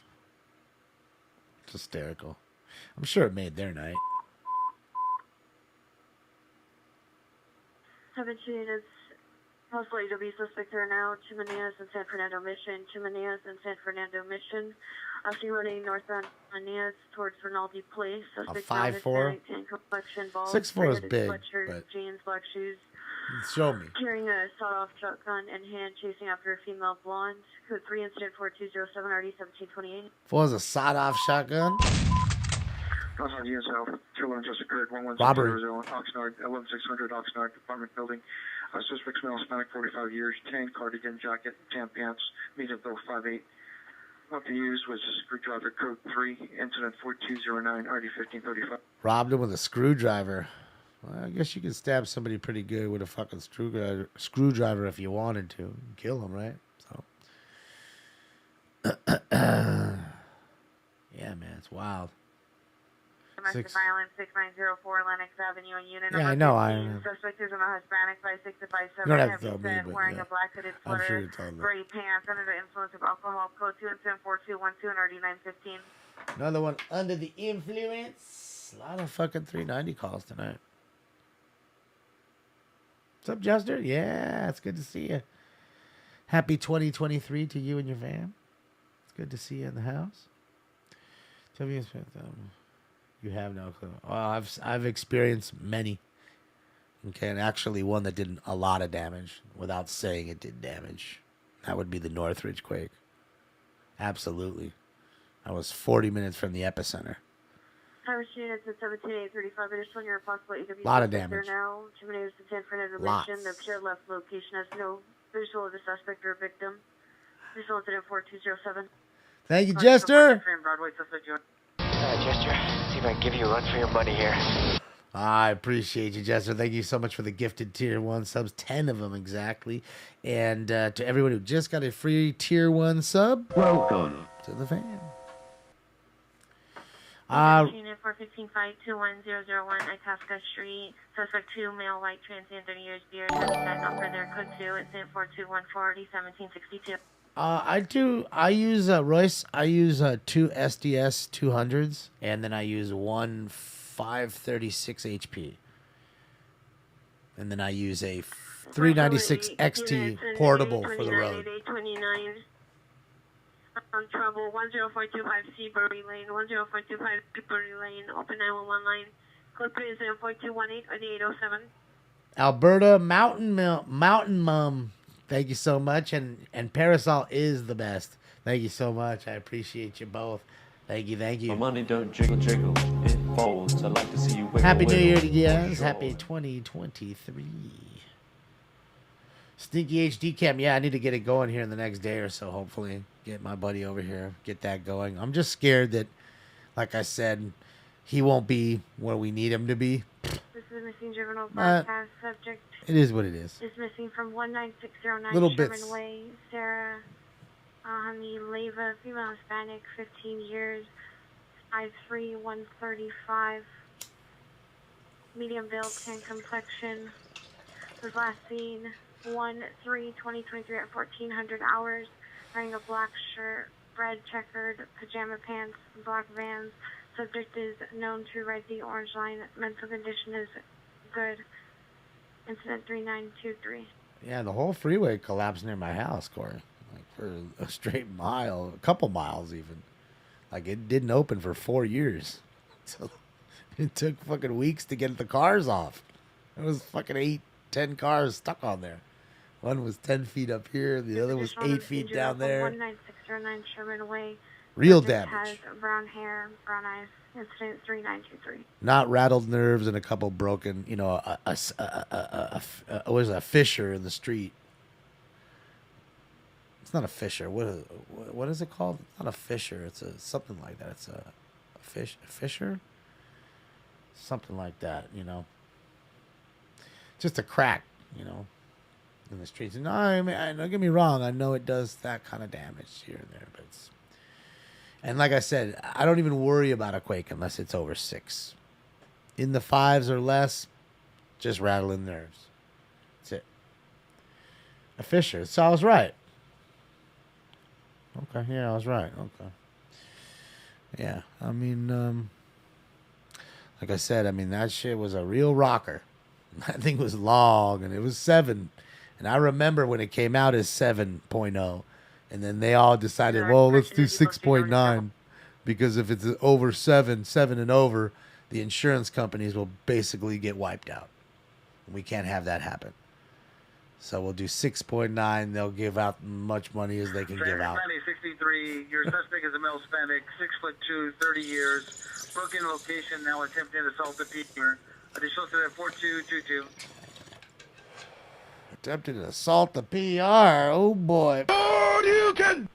Speaker 8: It's hysterical. I'm sure it made their night.
Speaker 1: 17 is possible AW suspect are now Chimeneas and San Fernando Mission. Chimeneas and San Fernando Mission. After running northbound Chimeneas towards Rinaldi Place. Suspect
Speaker 8: 5'4".
Speaker 1: tan complexion, bald,
Speaker 8: 6'4" is
Speaker 1: red
Speaker 8: big,
Speaker 1: sweatshirt,
Speaker 8: but-
Speaker 1: jeans, black shoes.
Speaker 8: Show me.
Speaker 1: Carrying a sawed-off shotgun in hand, chasing after a female blonde. Code 3 incident 4207 RD 1728.
Speaker 8: What was a sawed-off shotgun?
Speaker 10: Crossing US South, 211 just occurred, 11600
Speaker 8: Robbery.
Speaker 10: Oxnard, 11600 Oxnard apartment building. Suspect's male, Hispanic, 45 years, tan cardigan jacket, tan pants, medium build, 5'8". Weapon used was a screwdriver, code 3, incident 4209 RD 1535.
Speaker 8: Robbed him with a screwdriver. Well, I guess you could stab somebody pretty good with a fucking screwdriver if you wanted to. Kill him, right? So. Yeah, man, it's wild.
Speaker 1: Domestic violence, 6904 Lennox Avenue in unit
Speaker 8: Yeah,
Speaker 1: number
Speaker 8: I know.
Speaker 1: 15. Suspect is a Hispanic, 5'6" to 5'7",
Speaker 8: You don't have to
Speaker 1: heavy
Speaker 8: tell me,
Speaker 1: set,
Speaker 8: but
Speaker 1: wearing
Speaker 8: yeah.
Speaker 1: a black hooded
Speaker 8: I'm
Speaker 1: sweater,
Speaker 8: sure you told me.
Speaker 1: gray pants, under the influence of alcohol. Code 2 incident 4212 and RD 915.
Speaker 8: Another one under the influence. A lot of fucking 390 calls tonight. What's up, Jester? Yeah, it's good to see you. Happy 2023 to you and your fam. It's good to see you in the house. Tell me, you have no clue. Well, I've experienced many. Okay, and actually one that did a lot of damage without saying it did damage. That would be the Northridge quake. Absolutely. I was 40 minutes from the epicenter.
Speaker 1: Harris units at 17835. Additional near possible AW.
Speaker 8: Lot of
Speaker 1: suspect
Speaker 8: damage.
Speaker 1: There now. Chimeneas to San Fernando
Speaker 8: Lots.
Speaker 1: Mission. The pure left location has no visual of the suspect or victim. Visual incident 4207.
Speaker 8: Thank you, Jester.
Speaker 1: Broadway suspect.
Speaker 17: Jester, see if I can give you a run for your money here.
Speaker 8: I appreciate you, Jester. Thank you so much for the gifted Tier 1 subs. 10 of them exactly. And to everyone who just got a free Tier 1 sub, welcome to the fam.
Speaker 1: Unit 415-521-001, Itasca Street. Suspect 2, male, white, transient, 30 years, beard, heavy set, not further. Code 2, incident 4214, 1762.
Speaker 8: I use Royce. I use two SDS 200s, and then I use one 536 HP, and then I use a 396 XT portable for the road.
Speaker 1: 29. Trouble 10425 Seabury Lane, 10425 Seabury Lane, open 911 line. Code 3 is 4218 or the 807.
Speaker 8: Alberta Mountain Mum. Thank you so much, and Parasol is the best. Thank you so much. I appreciate you both. Thank you.
Speaker 4: My money don't jiggle, jiggle. It folds. I like to see you wiggle,
Speaker 8: Happy New
Speaker 4: wiggle.
Speaker 8: Year to you guys.
Speaker 4: Sure.
Speaker 8: Happy 2023. Stinky HD Cam. Yeah, I need to get it going here in the next day or so, hopefully. Get my buddy over here. Get that going. I'm just scared that, like I said, he won't be where we need him to be.
Speaker 1: This is missing juvenile broadcast subject.
Speaker 8: It is what it is.
Speaker 1: Is missing from 19609
Speaker 8: Little
Speaker 1: Sherman
Speaker 8: bits.
Speaker 1: Way. Sarah Leva, female Hispanic, 15 years, 5'3", 135, medium build, tan complexion. Was last seen 1/3/2023 at 1400 hours. Wearing a black shirt, red checkered pajama pants, black Vans. Subject is known to ride the orange line. Mental condition is good. Incident 3923.
Speaker 8: Yeah, the whole freeway collapsed near my house, Corey. Like for a straight mile, a couple miles even. Like it didn't open for 4 years. So it took fucking weeks to get the cars off. It was fucking 8-10 cars stuck on there. One was 10 feet up here, the other was 8 feet down there.
Speaker 1: 19609 Sherman Way.
Speaker 8: Real
Speaker 1: Subject
Speaker 8: damage.
Speaker 1: has brown hair, brown eyes. Incident 3923.
Speaker 8: Not rattled nerves and a couple broken, what is that, fissure in the street. It's not a fissure. What is it called? It's not a fissure. It's something like that. It's a fissure? Something like that, Just a crack, in the streets. No, I mean, don't get me wrong. I know it does that kind of damage here and there, but it's... And like I said, I don't even worry about a quake unless it's over 6. In the 5s or less, just rattling nerves. That's it. A fissure. So I was right. Okay, yeah, I was right. Okay. Yeah, I mean, like I said, that shit was a real rocker. That thing was long, and it was 7. And I remember when it came out as 7.0. And then they all decided, well, let's do 6.9. Because if it's over 7 and over, the insurance companies will basically get wiped out. We can't have that happen. So we'll do 6.9. They'll give out much money as they can give out.
Speaker 10: 63. Your suspect is a male Hispanic, 6'2", 30 years. Broken location, now attempting to assault the people. Additional to that 4222.
Speaker 8: Attempted to assault the PR. Oh, boy. Oh, you can...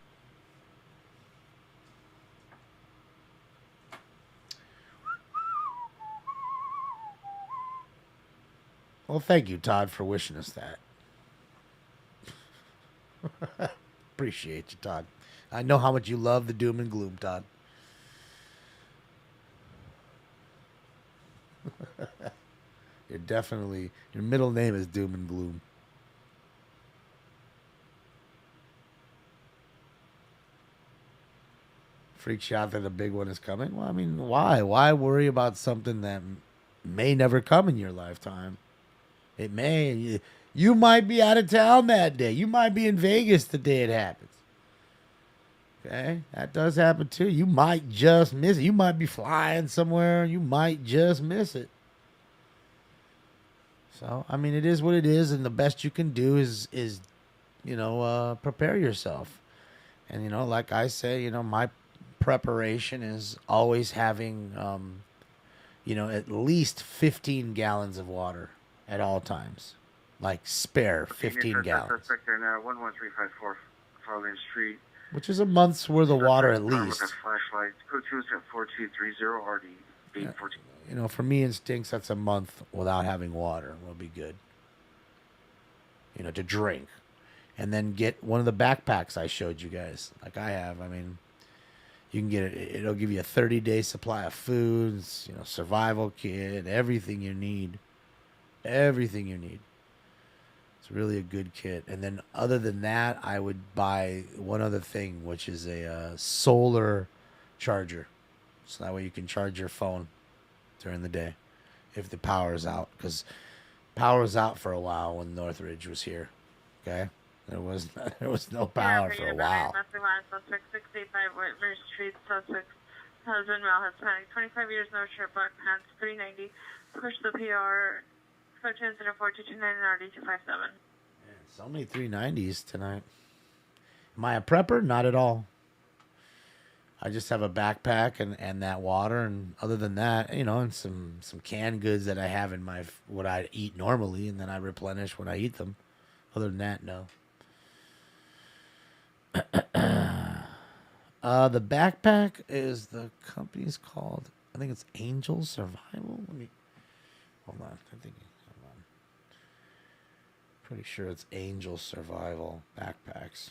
Speaker 8: Well, thank you, Todd, for wishing us that. Appreciate you, Todd. I know how much you love the doom and gloom, Todd. Your middle name is Doom and Gloom. Freaks you out that a big one is coming? Well, I mean, why? Why worry about something that may never come in your lifetime? It may. You might be out of town that day. You might be in Vegas the day it happens. Okay? That does happen too. You might just miss it. You might be flying somewhere. You might just miss it. So, I mean, it is what it is, and the best you can do is prepare yourself. And, like I say, my preparation is always having, at least 15 gallons of water at all times. Like, spare 15 gallons.
Speaker 10: Suspect there now, 11354 Farland Street.
Speaker 8: Which is a month's worth of water at least.
Speaker 10: Flashlight. Code 2 is at 4230 RD 814.
Speaker 8: For me, instincts, that's a month without having water will be good. To drink. And then get one of the backpacks I showed you guys, like I have. I mean, you can get it. It'll give you a 30-day supply of foods, survival kit, everything you need. Everything you need. It's really a good kit. And then other than that, I would buy one other thing, which is a solar charger. So that way you can charge your phone during the day if the power is out. Because power was out for a while when Northridge was here. Okay? There was no power for a while.
Speaker 1: Suspect 685 Whitmer Street. Suspect husband, male, Hispanic, 25 years, no shirt, black pants, 390. Push the PR. Coach incident 4229 RD 257.
Speaker 8: So many 390s tonight. Am I a prepper? Not at all. I just have a backpack and that water, and other than that, and some canned goods that I have in what I eat normally, and then I replenish when I eat them. Other than that, no. The backpack is the company's called, I think it's Angel Survival. Let me hold on. Hold on. Pretty sure it's Angel Survival backpacks.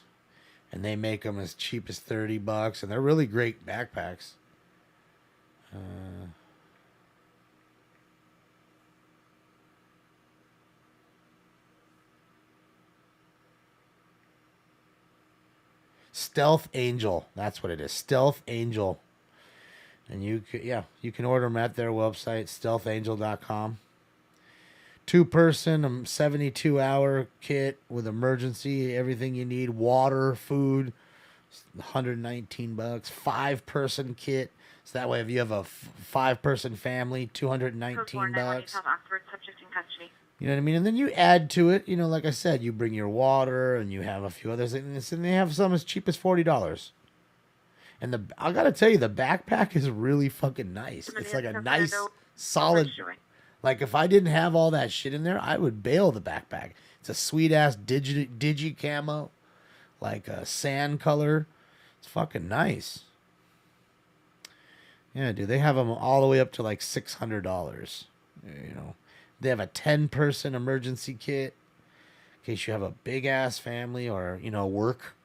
Speaker 8: And they make them as cheap as $30, and they're really great backpacks. Stealth Angel. That's what it is. Stealth Angel. And you can order them at their website, stealthangel.com. 2-person, 72-hour kit with emergency, everything you need, water, food, $119. 5-person kit. So that way if you have a 5-person family, $219. You know what I mean? And then you add to it, like I said, you bring your water and you have a few other things, and they have some as cheap as $40. And I gotta tell you, the backpack is really fucking nice. It's like a nice, solid. Like if I didn't have all that shit in there, I would bail the backpack. It's a sweet ass digi camo, like a sand color. It's fucking nice. Yeah, dude, they have them all the way up to like $600. They have a 10-person emergency kit in case you have a big ass family or work.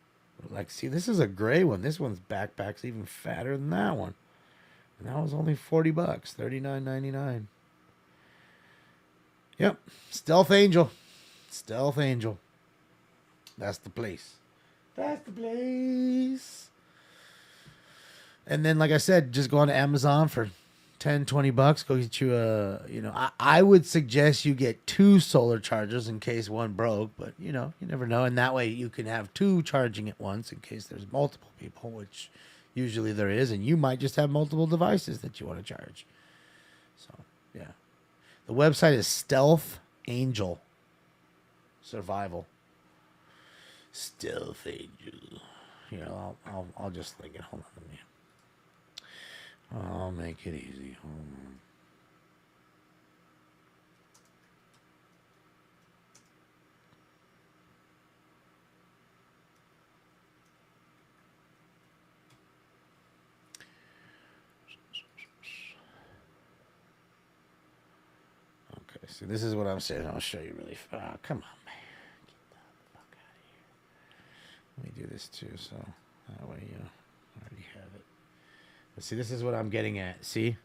Speaker 8: Like, see, this is a gray one. This one's backpack's even fatter than that one. And that was only $40, $39.99. Yep, Stealth Angel. Stealth Angel. That's the place. That's the place. And then, like I said, just go on to Amazon for $10-20. Go get you a, I would suggest you get 2 solar chargers in case one broke, but you never know. And that way you can have 2 charging at once in case there's multiple people, which usually there is, and you might just have multiple devices that you want to charge. So, yeah. The website is Stealth Angel Survival. Stealth Angel. Here, I'll just link it. Hold on a minute. I'll make it easy. Hold on. Okay, so this is what I'm saying. I'll show you really fast. Come on, man. Get the fuck out of here. Let me do this too, so that way you already have it. But see, this is what I'm getting at. See?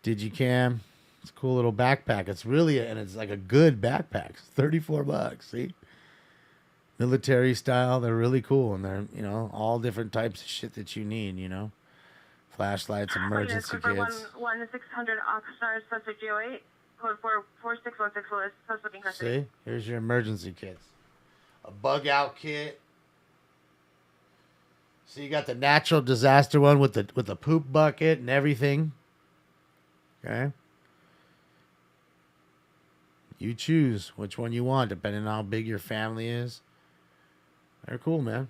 Speaker 8: Digicam. It's a cool little backpack. It's really, and it's like a good backpack. It's $34. See? Military style. They're really cool. And they're, all different types of shit that you need, Flashlights, emergency kits.
Speaker 1: 1-600 Oxnard, suspect GO8. Code 46160 Lewis. Suspect in custody.
Speaker 8: See? Here's your emergency kits. A bug out kit. So you got the natural disaster one with the poop bucket and everything. Okay. You choose which one you want, depending on how big your family is. They're cool, man.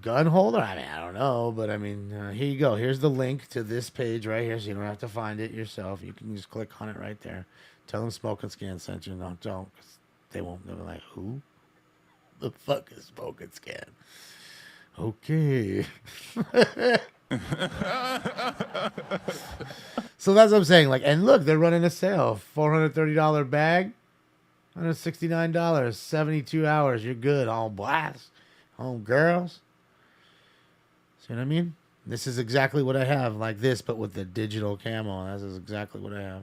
Speaker 8: Gun holder? I don't know, but here you go. Here's the link to this page right here, so you don't have to find it yourself. You can just click on it right there. Tell them Smoke and Scan sent you. No, don't, 'cause they won't. They'll be like, who the fuck is Smoke and Scan? Okay. So that's what I'm saying. Like, and look, they're running a sale. $430 bag, $169, 72 hours. You're good. All blast. Home girls. See what I mean? This is exactly what I have. Like this, but with the digital camo. This is exactly what I have.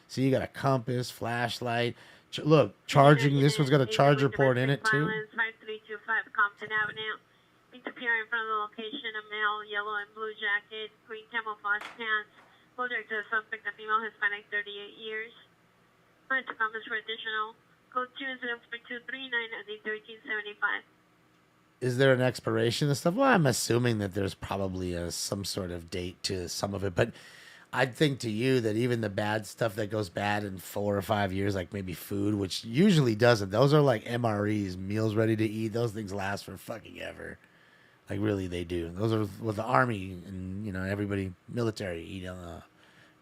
Speaker 8: See, you got a compass, flashlight. Look, charging. This one's got a charger port in it, too.
Speaker 1: 5325 Compton Avenue. Meet appear in front of the location, a male, yellow and blue jacket, green camouflage pants. Subject to the suspect, a female, Hispanic, 38 years. Going to compass for additional. Code 2 is suspect 239 at the 1375.
Speaker 8: Is there an expiration and stuff? Well, I'm assuming that there's probably some sort of date to some of it, but I'd think to you that even the bad stuff that goes bad in 4 or 5 years, like maybe food, which usually doesn't. Those are like MREs, meals ready to eat. Those things last for fucking ever. Like, really, they do. Those are what the Army and, everybody, military, eat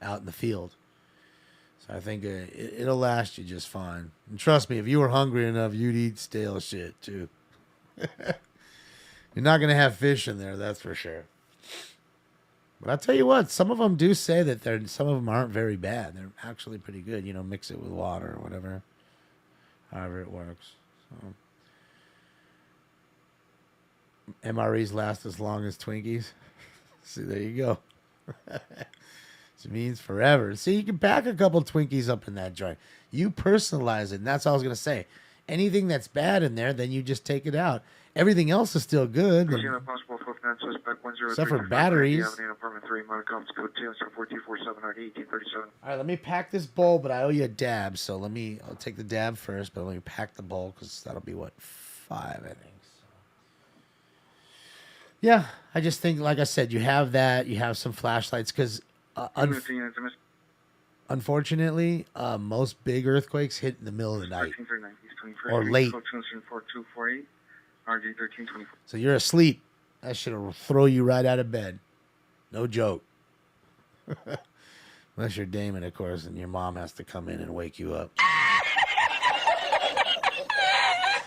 Speaker 8: out in the field. So I think it'll last you just fine. And trust me, if you were hungry enough, you'd eat stale shit, too. You're not going to have fish in there, that's for sure. But I'll tell you what, some of them do say that some of them aren't very bad. They're actually pretty good. Mix it with water or whatever. However it works. So. MREs last as long as Twinkies. See, there you go. It means forever. See, you can pack a couple Twinkies up in that joint. You personalize it, and that's all I was going to say. anything that's bad in there, then you just take it out. Everything else is still good.
Speaker 10: Proceed on possible 4th suspect 103.
Speaker 8: Except for batteries.
Speaker 10: Avenue, apartment 3, motor cops code 2, 4247 1837.
Speaker 8: All right, let me pack this bowl, but I owe you a dab, so I'll take the dab first, but let me pack the bowl because that'll be, 5, I think. So. Yeah, I just think, like I said, you have that, you have some flashlights, because unfortunately, most big earthquakes hit in the middle of the night or late. So you're asleep. That shit will throw you right out of bed. No joke. Unless you're Damon, of course, and your mom has to come in and wake you up.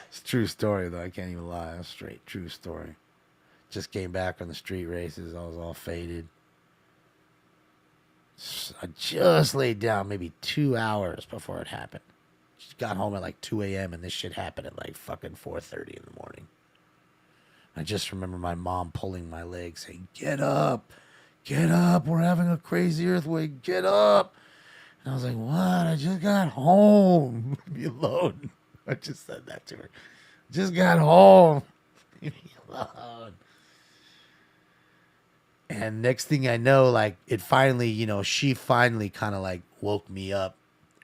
Speaker 8: It's a true story, though. I can't even lie. That's straight true story. Just came back from the street races. I was all faded. I just laid down maybe 2 hours before it happened. Just got home at like 2 a.m. and this shit happened at like fucking 4:30 in the morning. I just remember my mom pulling my leg saying, get up, we're having a crazy earthquake, get up. And I was like, what? I just got home. Leave me alone. I just said that to her. Just got home. Leave me alone. And next thing I know, like, it finally, she finally kind of like woke me up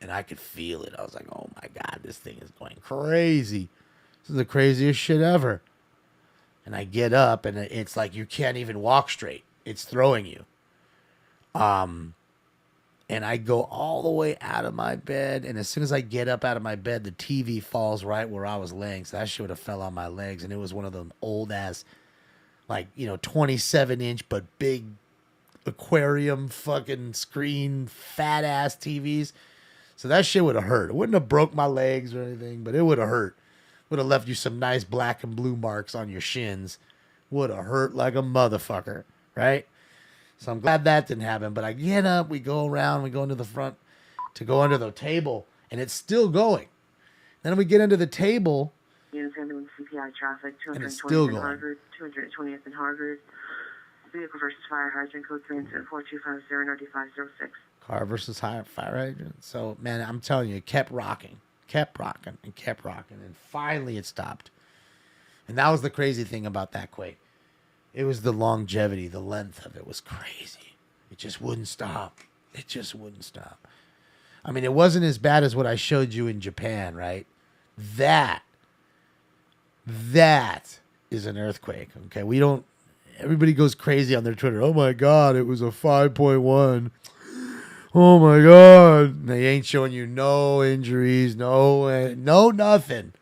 Speaker 8: and I could feel it. I was like, oh my God, this thing is going crazy. This is the craziest shit ever. And I get up and it's like you can't even walk straight. It's throwing you. And I go all the way out of my bed. And as soon as I get up out of my bed, the TV falls right where I was laying. So that shit would have fell on my legs. And it was one of them old ass, 27-inch, but big aquarium fucking screen, fat ass TVs. So that shit would have hurt. It wouldn't have broke my legs or anything, but it would have hurt. Would have left you some nice black and blue marks on your shins. Would have hurt like a motherfucker, right? So I'm glad that didn't happen. But I get up, we go around, we go into the front to go under the table, and it's still going. Then we get under the table,
Speaker 1: CPI traffic,
Speaker 8: and it's still going.
Speaker 1: Harvard, 220th and Harvard. Vehicle versus fire hydrant, code 34250-9506.
Speaker 8: Car versus fire hydrant. So, man, I'm telling you, it kept rocking. And finally it stopped. And that was the crazy thing about that quake. It was the longevity, the length of it was crazy. It just wouldn't stop. I mean, it wasn't as bad as what I showed you in Japan, right? That is an earthquake, okay? Everybody goes crazy on their Twitter. Oh my God, it was a 5.1. Oh my God. They ain't showing you no injuries, no nothing.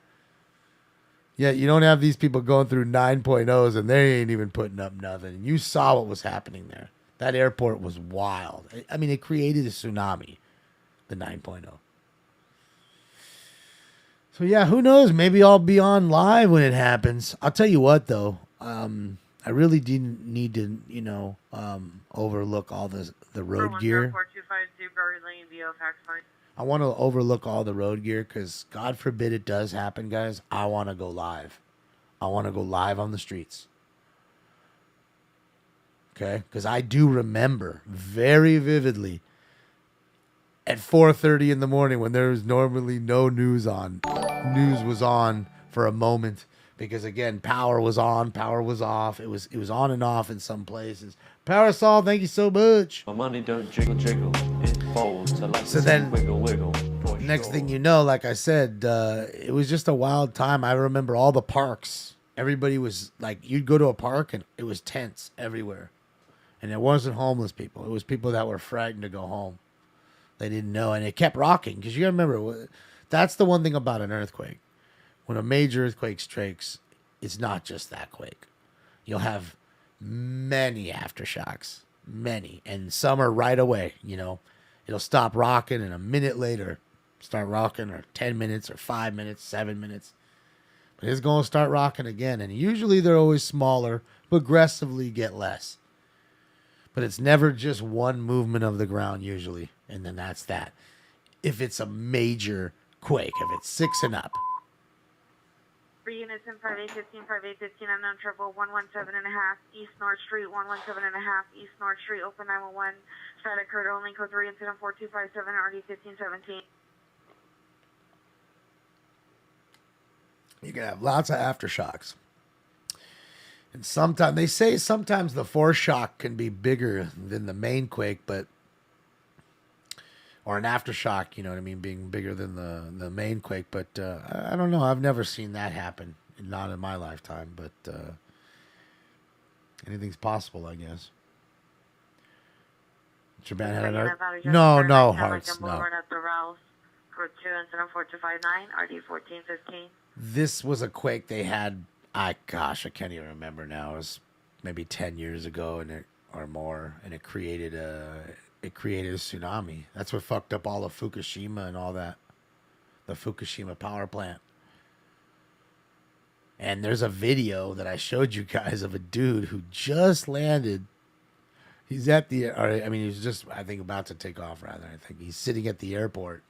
Speaker 8: Yeah, you don't have these people going through 9.0s and they ain't even putting up nothing. You saw what was happening there. That airport was wild. I mean, it created a tsunami, the 9.0. So yeah, who knows? Maybe I'll be on live when it happens. I'll tell you what though. I really didn't need to, overlook all the road gear.
Speaker 1: 4252 Berry Lane, VO fax line.
Speaker 8: I want to overlook all the road gear because God forbid it does happen, guys. I want to go live. I want to go live on the streets. Okay? Because I do remember very vividly at 4:30 in the morning when there was normally no news on. News was on for a moment. Because again, power was on, power was off. It was on and off in some places. Parasol, thank you so much.
Speaker 4: My money don't jiggle, jiggle. It folds. I like
Speaker 8: So
Speaker 4: to
Speaker 8: then,
Speaker 4: wiggle, wiggle.
Speaker 8: Next thing you know, like I said, it was just a wild time. I remember all the parks. Everybody was like, you'd go to a park and it was tents everywhere. And it wasn't homeless people. It was people that were frightened to go home. They didn't know. And it kept rocking. Because you got to remember, that's the one thing about an earthquake. When a major earthquake strikes, it's not just that quake. You'll have many aftershocks, many, and some are right away. It'll stop rocking, and a minute later, start rocking, or 10 minutes, or 5 minutes, 7 minutes. But it's going to start rocking again, and usually they're always smaller, progressively get less. But it's never just one movement of the ground usually, and then that's that. If it's a major quake, if it's 6 and up.
Speaker 1: 3 units in 5815, 5815, unknown triple, 117.5, East North Street, 117.5, East North Street, open 911, site occurred only, code 3, incident 4257, RD 1517.
Speaker 8: You can have lots of aftershocks. And sometimes they say sometimes the foreshock can be bigger than the main quake, but or an aftershock, you know what I mean, being bigger than the main quake. But I don't know. I've never seen that happen, not in my lifetime. But anything's possible, I guess. Japan had an no hearts, no. This was a quake they had. I can't even remember now. It was maybe 10 years ago, or more, and it created a tsunami. That's what fucked up all of Fukushima and all that, the Fukushima power plant. And there's a video that I showed you guys of a dude who just landed. He's at the, he's just, I think, about to take off, rather. I think he's sitting at the airport.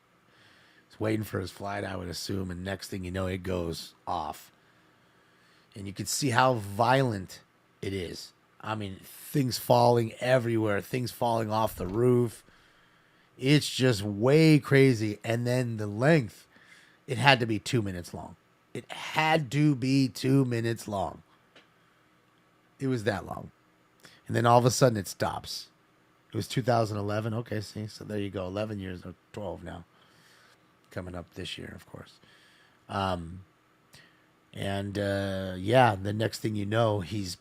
Speaker 8: He's waiting for his flight, I would assume, and next thing you know, it goes off. And you can see how violent it is. I mean, things falling everywhere, things falling off the roof. It's just way crazy. And then the length, it had to be 2 minutes long. It had to be 2 minutes long. It was that long. And then all of a sudden it stops. It was 2011. Okay, see, so there you go. 11 years or 12 now. Coming up this year, of course. The next thing you know, he's,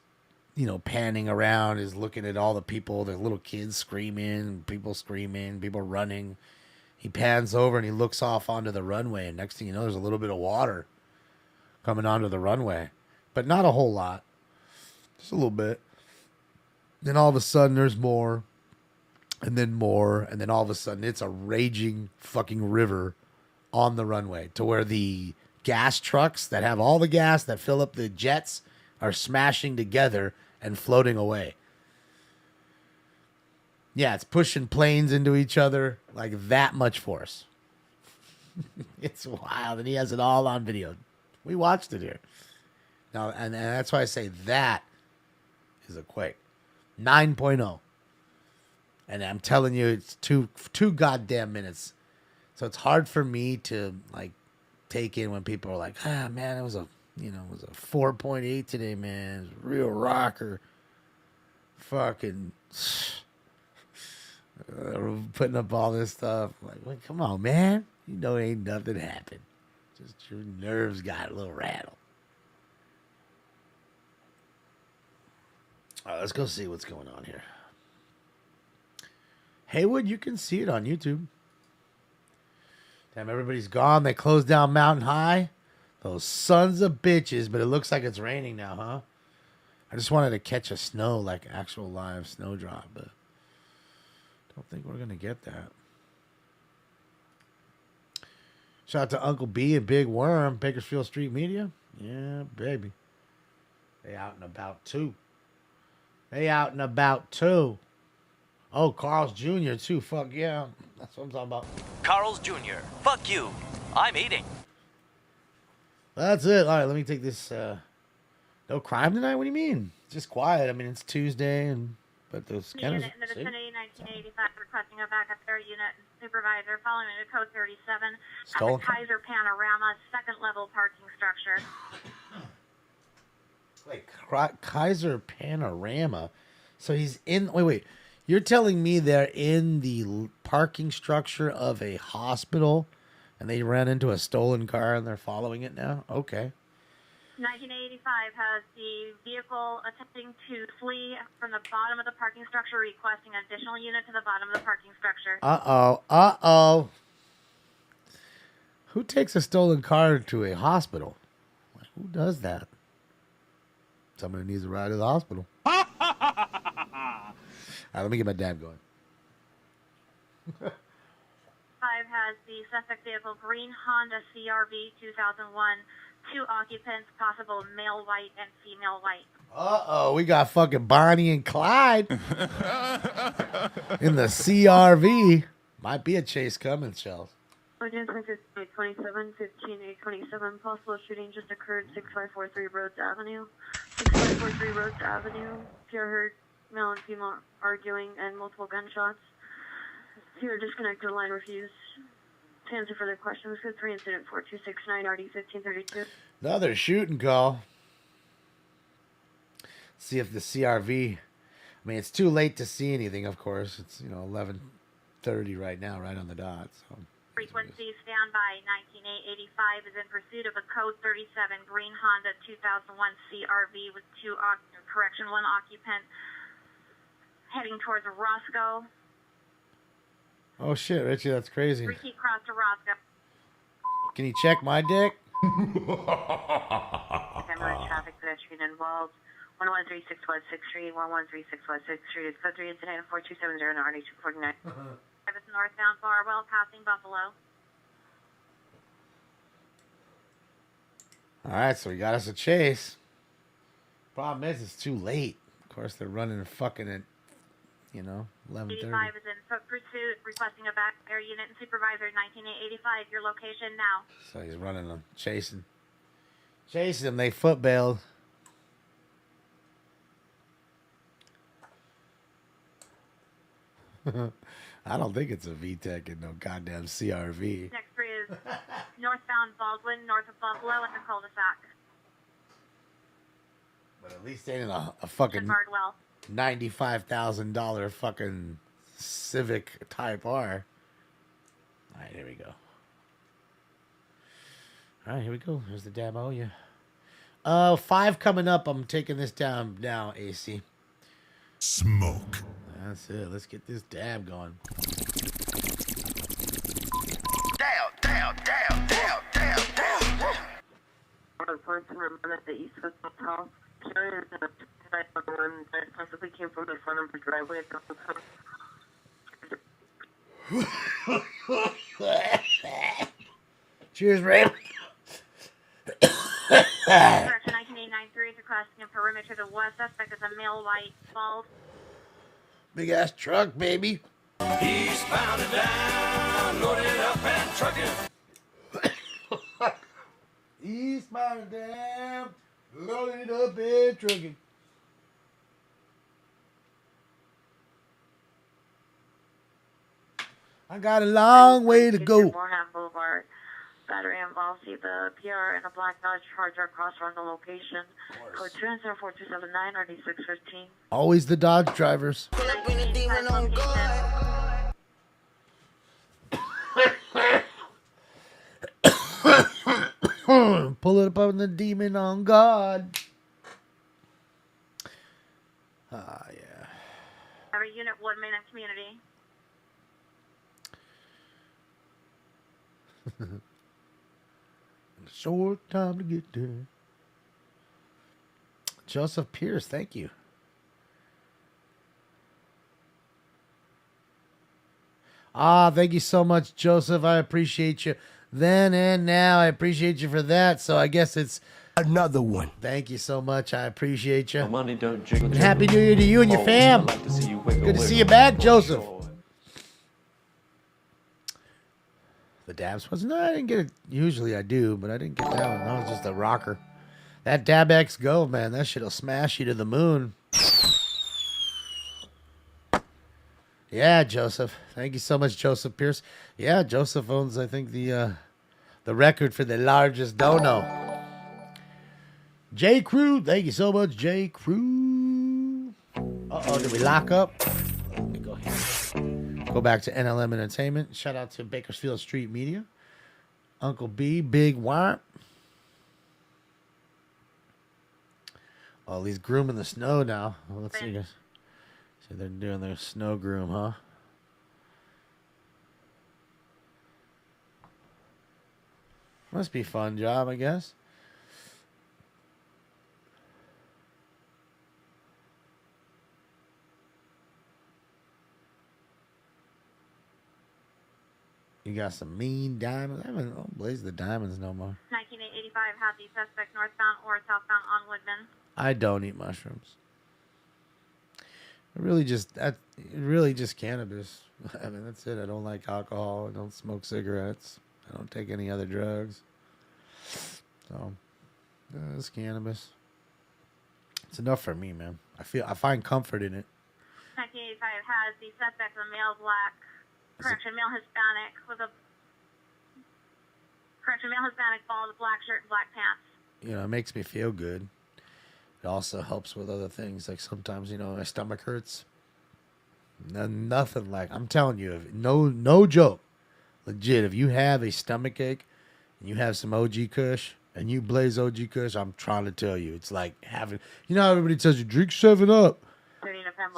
Speaker 8: panning around, is looking at all the people, the little kids screaming, people running. He pans over and he looks off onto the runway, and next thing you know, there's a little bit of water coming onto the runway, but not a whole lot. Just a little bit. Then all of a sudden there's more, and then more, and then all of a sudden it's a raging fucking river on the runway to where the gas trucks that have all the gas that fill up the jets are smashing together and floating away. Yeah, it's pushing planes into each other like that much force. It's wild, and he has it all on video. We watched it here. Now, and that's why I say that is a quake. 9.0. And I'm telling you, it's two goddamn minutes. So it's hard for me to take in when people are like, man, it was a 4.8 today, man. It was a real rocker. Fucking putting up all this stuff. Like, come on, man. You know ain't nothing happened. Just your nerves got a little rattled. All right, let's go see what's going on here. Haywood, you can see it on YouTube. Damn, everybody's gone. They closed down Mountain High. Those sons of bitches, but it looks like it's raining now, huh? I just wanted to catch a snow, like actual live snowdrop, but don't think we're going to get that. Shout out to Uncle B and Big Worm, Bakersfield Street Media. Yeah, baby. They out and about, too. Oh, Carl's Jr., too. Fuck yeah. That's what I'm talking about.
Speaker 14: Carl's Jr. Fuck you. I'm eating.
Speaker 8: That's it. All right, let me take this. No crime tonight? What do you mean? It's just quiet. I mean, it's Tuesday, but those scanners.
Speaker 1: Unit in the vicinity, 1985, requesting a backup air unit and supervisor following to code 37
Speaker 8: Stolen
Speaker 1: at the Kaiser Panorama second level parking structure.
Speaker 8: Wait, Kaiser Panorama. So he's in. Wait. You're telling me they're in the parking structure of a hospital, and they ran into a stolen car and they're following it now? Okay.
Speaker 1: 1985 has the vehicle attempting to flee from the bottom of the parking structure, requesting an additional unit to the bottom of the parking structure.
Speaker 8: Uh-oh. Who takes a stolen car to a hospital? Who does that? Somebody needs a ride to the hospital. All right, let me get my dab going.
Speaker 1: 5 has the suspect vehicle, green Honda CRV 2001, 2 occupants, possible male white and female white.
Speaker 8: Uh-oh, we got fucking Bonnie and Clyde in the CRV. Might be a Chase Cummins, Shells.
Speaker 1: Agent 27, 15-827, possible shooting just occurred 6543 Rhodes Avenue. 6543 Rhodes Avenue. If you heard male and female arguing and multiple gunshots. If you're disconnected, line refused. To answer further questions, code 3 incident 4269 RD 1532.
Speaker 8: Another shooting call. See if the CRV. I mean, it's too late to see anything, of course. It's, 11:30 right now, right on the dot. So.
Speaker 1: Frequency standby 19885 is in pursuit of a code 37 green Honda 2001 CRV with one occupant heading towards Roscoe.
Speaker 8: Oh shit, Richie, that's crazy.
Speaker 1: Repeat cross to Roscoe.
Speaker 8: Can you check my dick?
Speaker 1: Traffic pedestrian involved. 113616 113616 is code 3 incident 4270 and RD 249. It's northbound Barwell passing Buffalo.
Speaker 8: Alright, so we got us a chase. Problem is, it's too late. Of course, they're running fucking at, 11:30.
Speaker 1: 85 is in pursuit, requesting a back air unit and supervisor 19885. Your location now.
Speaker 8: So he's running them, chasing them. They foot bailed. I don't think it's a VTEC in no goddamn CRV.
Speaker 1: Next three is northbound Baldwin, north of Buffalo at the cul-de-sac.
Speaker 8: But at least they ain't a fucking
Speaker 1: Bardwell.
Speaker 8: $95,000 fucking Civic Type R. All right, here we go. All right, here we go. Here's the demo. Yeah. 5 coming up. I'm taking this down now, AC.
Speaker 18: Smoke.
Speaker 8: That's it. Let's get this dab going.
Speaker 15: Down.
Speaker 1: I was going to run at the East Coast Hotel. Carrier is one that possibly came from the front of the driveway at the hotel.
Speaker 8: Cheers, Ray.
Speaker 1: Correction 19893 is requesting a perimeter to the west. Suspect is a male, white, bald.
Speaker 8: Big ass truck, baby.
Speaker 6: Eastbound and down, loaded up and trucking.
Speaker 8: Eastbound and down, loaded up and trucking. I got a long way to go.
Speaker 1: Moorhead Boulevard. Battery involved. See the PR and a black Dodge Charger across from the location. Code 204-279 RD 615.
Speaker 8: Always the Dodge drivers.
Speaker 15: Pull up in a demon on guard.
Speaker 8: Pull it up on the demon on God. Ah, yeah.
Speaker 1: Every unit 1 minute community.
Speaker 8: Short time to get there. Joseph Pierce, thank you. Thank you so much, Joseph. I appreciate you then and now. I appreciate you for that. So I guess it's
Speaker 18: another one.
Speaker 8: Thank you so much. I appreciate you.
Speaker 4: Money don't jiggle.
Speaker 8: And Happy New Year to you and your fam.
Speaker 4: Like to see you wiggle,
Speaker 8: Good to see you back, Joseph. The dabs was no, I didn't get it. Usually I do, but I didn't get that one. That was just a rocker. That Dab X Go, man, that shit'll smash you to the moon. Yeah, Joseph. Thank you so much, Joseph Pierce. Yeah, Joseph owns, I think, the record for the largest dono. J. Crew, thank you so much, J. Crew. Uh-oh, did we lock up? Let me go here. Go back to NLM Entertainment. Shout out to Bakersfield Street Media. Uncle B, Big Wamp. Oh, he's grooming the snow now. Well, let's see, guys. So they're doing their snow groom, huh? Must be a fun job, I guess. You got some mean diamonds. I don't blaze the diamonds no more.
Speaker 1: 1985 had the suspect northbound or southbound on Woodman.
Speaker 8: I don't eat mushrooms. Really just cannabis. I mean, that's it. I don't like alcohol. I don't smoke cigarettes. I don't take any other drugs. So, it's cannabis. It's enough for me, man. I find comfort in it.
Speaker 1: 1985 has the suspect a male black, correction, male Hispanic with a Correction, male Hispanic, bald, black shirt, and black pants.
Speaker 8: You know, it makes me feel good. It also helps with other things. Like sometimes, you know, my stomach hurts. Nothing like, I'm telling you, no joke. Legit, if you have a stomach ache and you have some OG Kush and you blaze OG Kush, I'm trying to tell you, it's like having, you know how everybody tells you, drink 7-Up.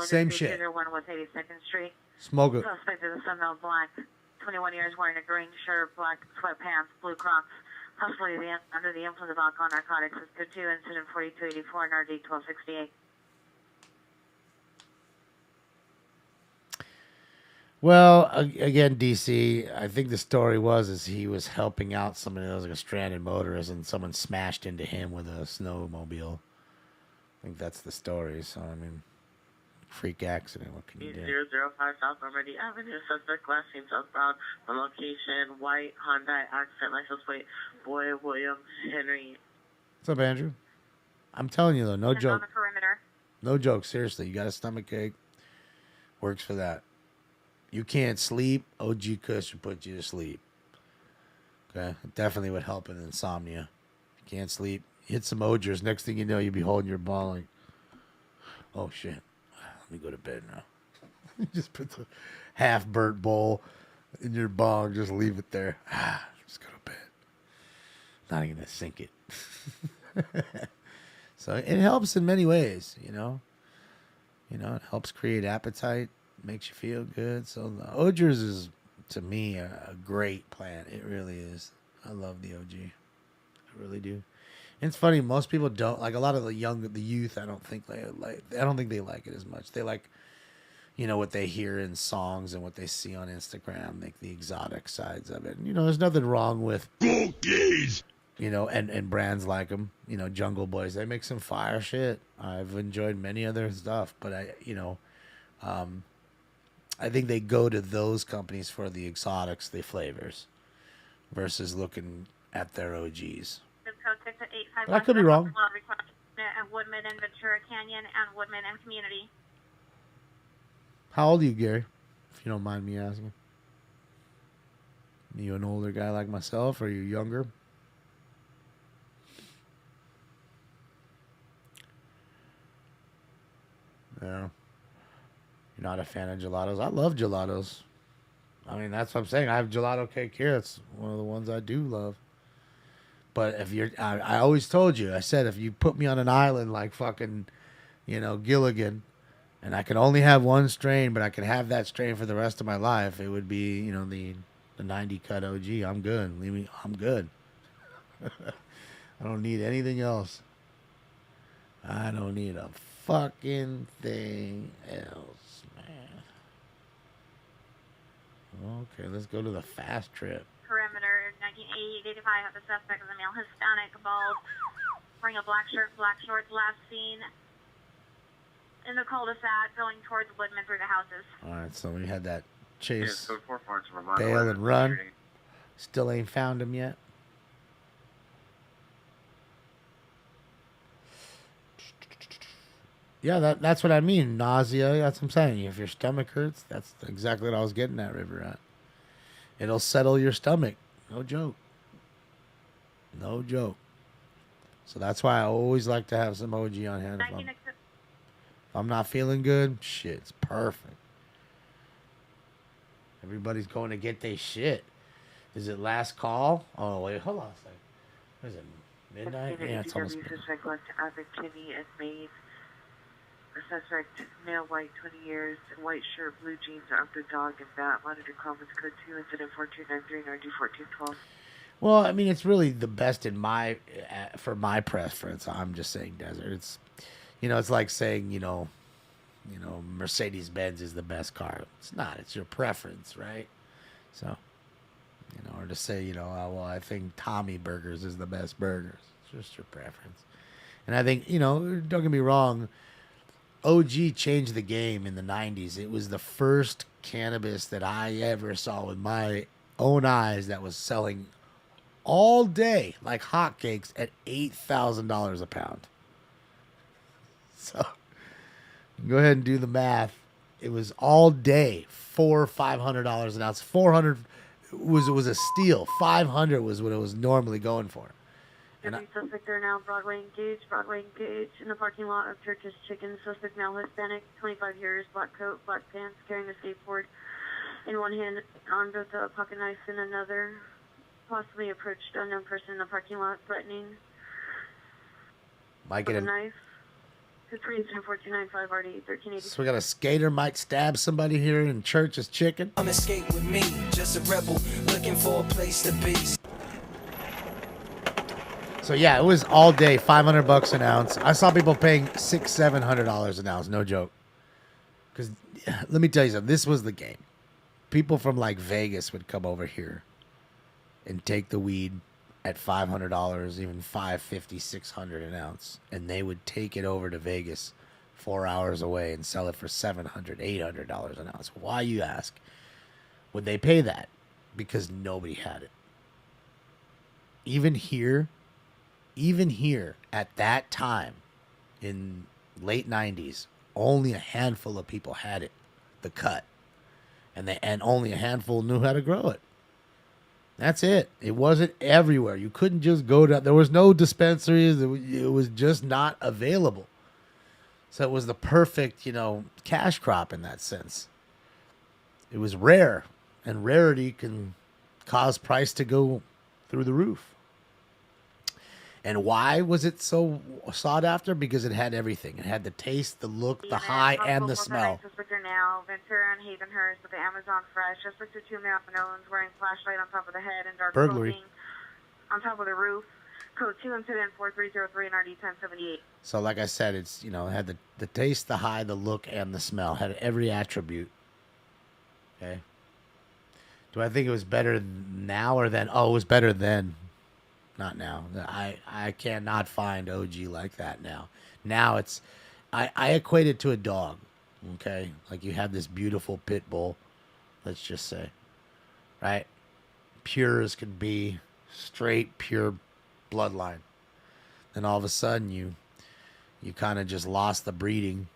Speaker 8: Same shit.
Speaker 1: 1 West 82nd Street.
Speaker 8: Smoke it.
Speaker 1: Suspect is a Sunbelt black, 21 years, wearing a green shirt, black sweatpants, blue Crocs. Possibly under the influence of alcohol narcotics. Is good 2, incident 4284 and RD 1268.
Speaker 8: Well, again, DC, I think the story is he was helping out somebody that was like a stranded motorist and someone smashed into him with a snowmobile. I think that's the story. So, I mean, freak accident. What can you do?
Speaker 19: 005 South Normandy Avenue. Suspect last seen southbound. The location, white Hyundai accent, license plate, Boy Williams Henry.
Speaker 8: What's up, Andrew? I'm telling you, though, no joke.
Speaker 1: On the perimeter.
Speaker 8: No joke. Seriously, you got a stomach ache. Works for that. You can't sleep, OG Kush will put you to sleep. Okay? It definitely would help in insomnia. If you can't sleep, hit some Ogers. Next thing you know, you'll be holding your ball like, oh, shit. Let me go to bed now. Just put the half-burnt bowl in your bong. Just leave it there. Just go to bed. Not even going to sink it. So it helps in many ways, you know. You know, it helps create appetite. Makes you feel good. So the Ogers is, to me, a great plant. It really is. I love the OG. I really do. And it's funny, most people don't like. A lot of the youth. I don't think they like it as much. They like, you know, what they hear in songs and what they see on Instagram, like the exotic sides of it. And, you know, there's nothing wrong with cookies. You know, and brands like them. You know, Jungle Boys. They make some fire shit. I've enjoyed many other stuff, but I think they go to those companies for the exotics, the flavors, versus looking at their OGs. I could be wrong.
Speaker 1: At Woodman and Ventura Canyon and Woodman and Community.
Speaker 8: How old are you, Gary? If you don't mind me asking. Are you an older guy like myself, or are you younger? Yeah. You're not a fan of gelatos? I love gelatos. I mean, that's what I'm saying. I have gelato cake here. It's one of the ones I do love. But if you're, I always told you, I said, if you put me on an island like fucking, you know, Gilligan, and I could only have one strain, but I could have that strain for the rest of my life, it would be, you know, the 90 cut OG. I'm good. I'm good. I don't need anything else. I don't need a fucking thing else, man. Okay, let's go to the fast trip.
Speaker 1: Perimeter 1985 at the suspect is a male Hispanic, bald, wearing a black shirt, black shorts, last seen in the cul-de-sac going towards Woodman through the houses.
Speaker 8: All right, so we had that chase,
Speaker 10: Yeah, so
Speaker 8: bail and run. Still ain't found him yet. Yeah, that's what I mean. Nausea, that's what I'm saying. If your stomach hurts, that's exactly what I was getting at, River at. It'll settle your stomach. No joke. No joke. So that's why I always like to have some OG on hand. If I'm not feeling good, shit, it's perfect. Everybody's going to get their shit. Is it last call? Oh, wait, hold on a second. What is it, midnight? Yeah, it's almost midnight.
Speaker 1: Suspect left Abbott, Kinney, and Maeve. Suspect, male, white, 20 years, white shirt, blue jeans, armed with dog and bat. Monitor comments code 2, incident 4293, RD 1412.
Speaker 8: Well, I mean, it's really the best in for my preference. I'm just saying desert. It's, you know, it's like saying, you know, Mercedes-Benz is the best car. It's not. It's your preference, right? So, you know, or to say, you know, well, I think Tommy Burgers is the best burgers. It's just your preference. And I think, you know, don't get me wrong, OG changed the game in the 90s. It was the first cannabis that I ever saw with my own eyes that was selling all day like hotcakes at $8,000 a pound. So go ahead and do the math. It was all day, $400-$500 an ounce. 400 was a steal. 500 was what it was normally going for.
Speaker 1: Every suspect are now Broadway engaged in the parking lot of Church's Chicken. Suspect male Hispanic, 25 years, black coat, black pants, carrying a skateboard in one hand, armed with a pocket knife in another. Possibly approached unknown person in the parking lot, threatening
Speaker 8: Might
Speaker 1: with
Speaker 8: get
Speaker 1: a
Speaker 8: a
Speaker 1: knife. 232-4295 RD 1380.
Speaker 8: So we got a skater might stab somebody here in Church's Chicken.
Speaker 6: Come escape with me, just a rebel looking for a place to be.
Speaker 8: So yeah, it was all day, $500 an ounce. I saw people paying $600-700 an ounce, no joke. Because let me tell you something, this was the game. People from like Vegas would come over here and take the weed at $500, even $550, $600 an ounce, and they would take it over to Vegas 4 hours away and sell it for $700, $800 an ounce. Why, you ask? Would they pay that? Because nobody had it. Even here at that time in late 90s, only a handful of people had it, the cut, and only a handful knew how to grow it. That's it. It wasn't everywhere. You couldn't just go to, there was no dispensaries. It was just not available. So it was the perfect, cash crop in that sense. It was rare, and rarity can cause price to go through the roof. And why was it so sought after? Because it had everything. It had the taste, the look, the high, and the smell.
Speaker 1: Suspect now, Ventura and Havenhurst with the Amazon Fresh. Suspect are 2 male Manolans wearing flashlight on top of the head and dark
Speaker 8: Burglary.
Speaker 1: clothing on top of the roof. Code 2 incident 4303 and RD 1078.
Speaker 8: So like I said, it's, it had the taste, the high, the look, and the smell. Had every attribute. Okay. Do I think it was better now or then? Oh, it was better then. Not now. I cannot find OG like that now. Now it's, I equate it to a dog. Okay. Like you have this beautiful pit bull, let's just say, right? Pure as can be, straight, pure bloodline. Then all of a sudden you kind of just lost the breeding.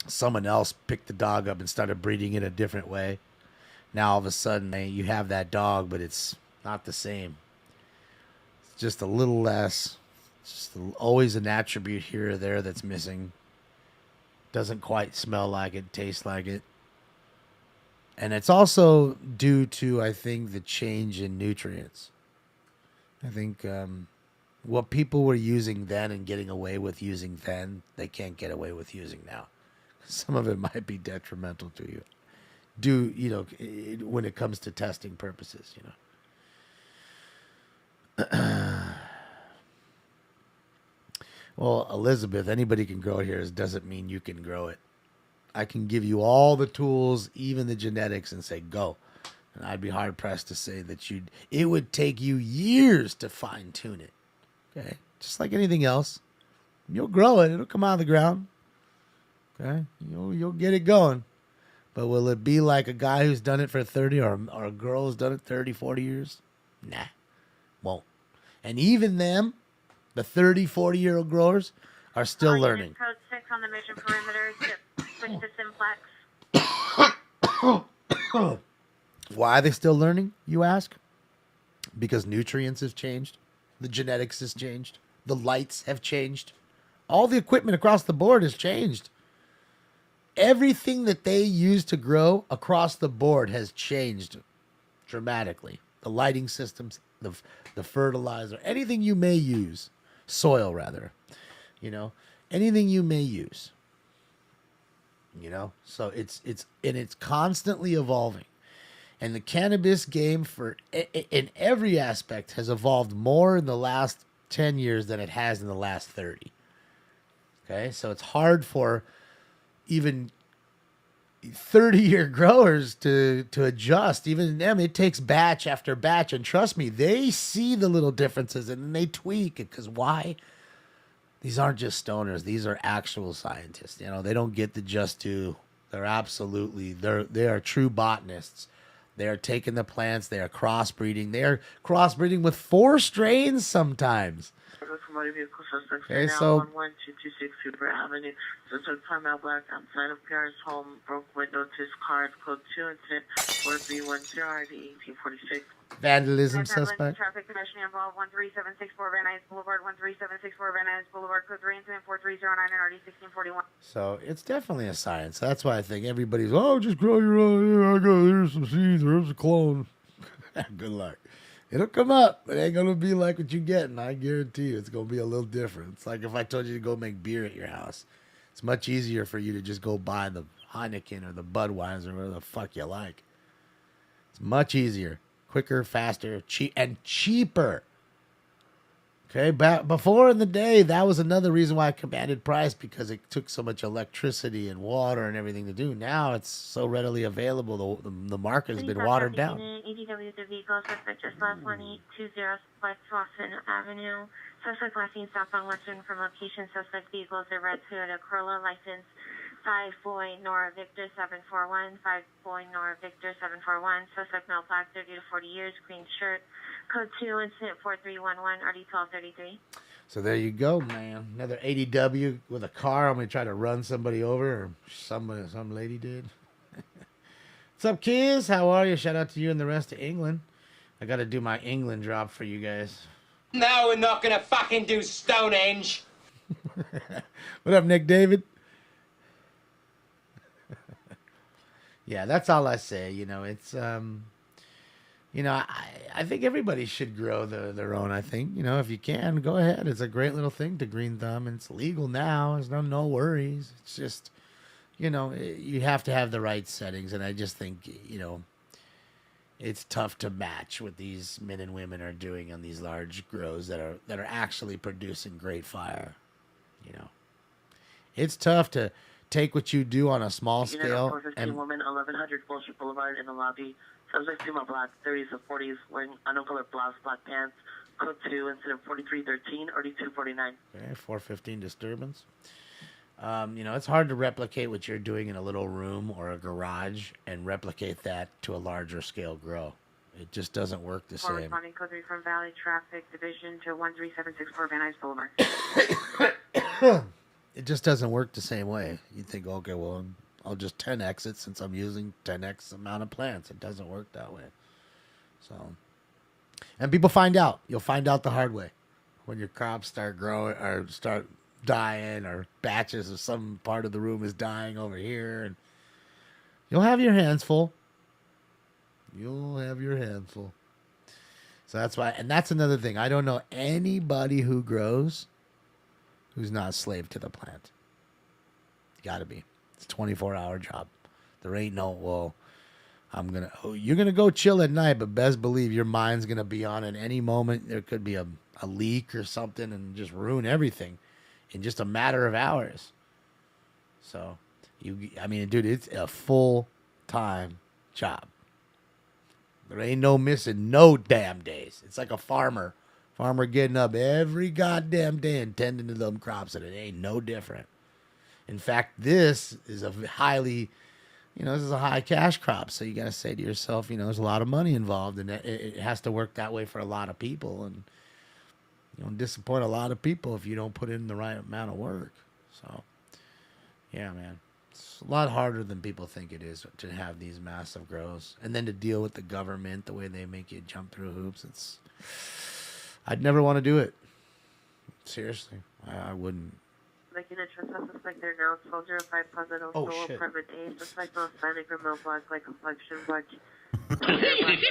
Speaker 8: Someone else picked the dog up and started breeding it a different way. Now all of a sudden you have that dog, but it's not the same. It's just a little less. It's just always an attribute here or there that's missing. Doesn't quite smell like it, taste like it. And it's also due to, I think, the change in nutrients. I think what people were using then and getting away with using then, they can't get away with using now. Some of it might be detrimental to you. When it comes to testing purposes, Well, Elizabeth, anybody can grow it here. Doesn't mean you can grow it. I can give you all the tools, even the genetics, and say, go. And I'd be hard-pressed to say that it would take you years to fine-tune it. Okay? Just like anything else. You'll grow it. It'll come out of the ground. Okay? You'll get it going. But will it be like a guy who's done it for 30 or a girl who's done it 30, 40 years? Nah. Won't. And even them, the 30, 40-year-old growers, are still learning.
Speaker 1: Code 6 on the mission perimeter. Switch to Simplex.
Speaker 8: Why are they still learning, you ask? Because nutrients have changed. The genetics has changed. The lights have changed. All the equipment across the board has changed. Everything that they use to grow across the board has changed dramatically. The lighting systems, the fertilizer, anything you may use, soil rather, anything you may use, so it's constantly evolving. And the cannabis game in every aspect has evolved more in the last 10 years than it has in the last 30. Okay. So it's hard for even 30-year growers to adjust. Even them, it takes batch after batch. And trust me, they see the little differences and then they tweak it. Because why? These aren't just stoners. These are actual scientists. They don't get the just due. They are true botanists. They are taking the plants. They are crossbreeding. They are crossbreeding with 4 strains sometimes.
Speaker 19: Motor vehicle suspects
Speaker 8: Okay,
Speaker 19: now
Speaker 8: so
Speaker 19: 11226 Super Avenue. Suspect found out black outside of parents' home, broke window to his car, code 2 incident 4310 RD 1846.
Speaker 8: vandalism suspect.
Speaker 1: Traffic commission involved 13764 Van Nuys Boulevard, 13764 Van Nuys Boulevard, code 3 incident 4309 and RD 1641.
Speaker 8: So it's definitely a science. That's why I think everybody's, oh, just grow your own. Here, I got here's some seeds. Here's a clone. Good luck. It'll come up. It ain't gonna be like what you getting. I guarantee you, it's gonna be a little different. It's like if I told you to go make beer at your house. It's much easier for you to just go buy the Heineken or the Budweiser or whatever the fuck you like. It's much easier, quicker, faster, cheaper. Okay, before in the day, that was another reason why I commanded price, because it took so much electricity and water and everything to do. Now it's so readily available. The market has been watered down.
Speaker 1: EDW the vehicle, suspect just left 1820 West Boston Avenue. Suspect last seen southbound Western from location. Suspect vehicle is a red Toyota Corolla, license 5 Boy Nora Victor 741, 5 Boy Nora Victor 741. Suspect male, black, 30 to 40 years, green shirt. Code 2, incident 4311, RD 1233.
Speaker 8: So there you go, man. Another ADW with a car. I'm going to try to run somebody over, or some lady did. What's up, kids? How are you? Shout out to you and the rest of England. I got to do my England drop for you guys.
Speaker 3: No, we're not gonna fucking do Stonehenge.
Speaker 8: What up, Nick David? Yeah, that's all I say. You know, it's you know, I think everybody should grow their own. I think, you know, if you can, go ahead. It's a great little thing to green thumb, and it's legal now. There's no worries. It's just, you know, you have to have the right settings, and I just think, you know, it's tough to match what these men and women are doing on these large grows that are actually producing great fire. You know, it's tough to take what you do on a small scale.
Speaker 19: 415 woman, 1100 Bullshit Boulevard in the lobby. Subject female black, 30s to 40s, wearing uncolored blouse, black pants. Code 2, incident 4313, RD 249.
Speaker 8: Okay, 415 disturbance. You know, it's hard to replicate what you're doing in a little room or a garage and replicate that to a larger scale grow. It just doesn't work the same.
Speaker 1: Responding code 3 from Valley Traffic Division to 13764 Van Nuys Boulevard.
Speaker 8: It just doesn't work the same way. You think, okay, well, I'll just 10x it since I'm using 10x amount of plants. It doesn't work that way. So, and people find out. You'll find out the hard way when your crops start growing or start dying, or batches of some part of the room is dying over here, and you'll have your hands full. You'll have your hands full. So that's why, and that's another thing. I don't know anybody who grows who's not a slave to the plant. Got to be. It's a 24-hour job. There ain't no, well, you're going to go chill at night, but best believe your mind's going to be on at any moment. There could be a leak or something and just ruin everything in just a matter of hours. So, I mean, dude, it's a full-time job. There ain't no missing no damn days. It's like a farmer. Farmer getting up every goddamn day and tending to them crops, and it ain't no different. In fact, this is a highly, you know, this is a high cash crop. So you got to say to yourself, you know, there's a lot of money involved, and it has to work that way for a lot of people. And you don't disappoint a lot of people if you don't put in the right amount of work. So, yeah, man, it's a lot harder than people think it is to have these massive grows, and then to deal with the government the way they make you jump through hoops. I'd never want to do it. Seriously, I wouldn't.
Speaker 1: Making a trespass suspect there now. 1205 Plaza del Sol, private A. Suspect no Hispanic or male, black, light complexion, black,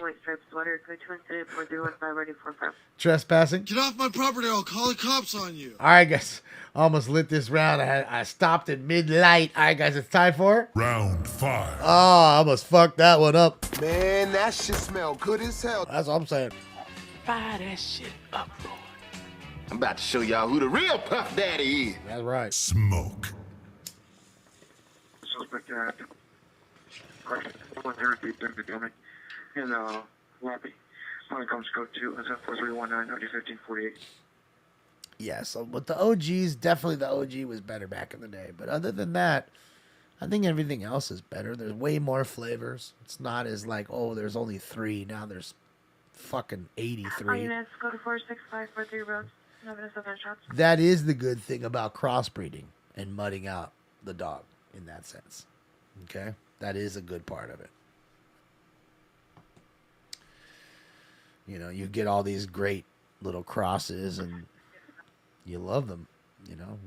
Speaker 1: white striped sweater. Code 2 incident 4315, ready for 5.
Speaker 8: Trespassing.
Speaker 20: Get off my property or I'll call the cops on you.
Speaker 8: All right, guys. Almost lit this round. I stopped at mid-light. All right, guys. It's time for
Speaker 18: round 5.
Speaker 8: Oh, I almost fucked that one up.
Speaker 20: Man, that shit smell good as hell.
Speaker 8: That's what I'm saying.
Speaker 20: Fire that shit up, boy. I'm about to show y'all who the real Puff Daddy is.
Speaker 8: That's right.
Speaker 18: Smoke.
Speaker 10: Suspect at 103 building in the lobby. When comes code 2, it's at 4319, 1548.
Speaker 8: Yeah, so with the OGs, definitely the OG was better back in the day. But other than that, I think everything else is better. There's way more flavors. It's not as like, oh, there's only 3. Now there's fucking 83.
Speaker 1: All units, go to 46543 roads. No shots.
Speaker 8: That is the good thing about crossbreeding and mudding out the dog in that sense. Okay? That is a good part of it. You know, you get all these great little crosses and you love them, you know.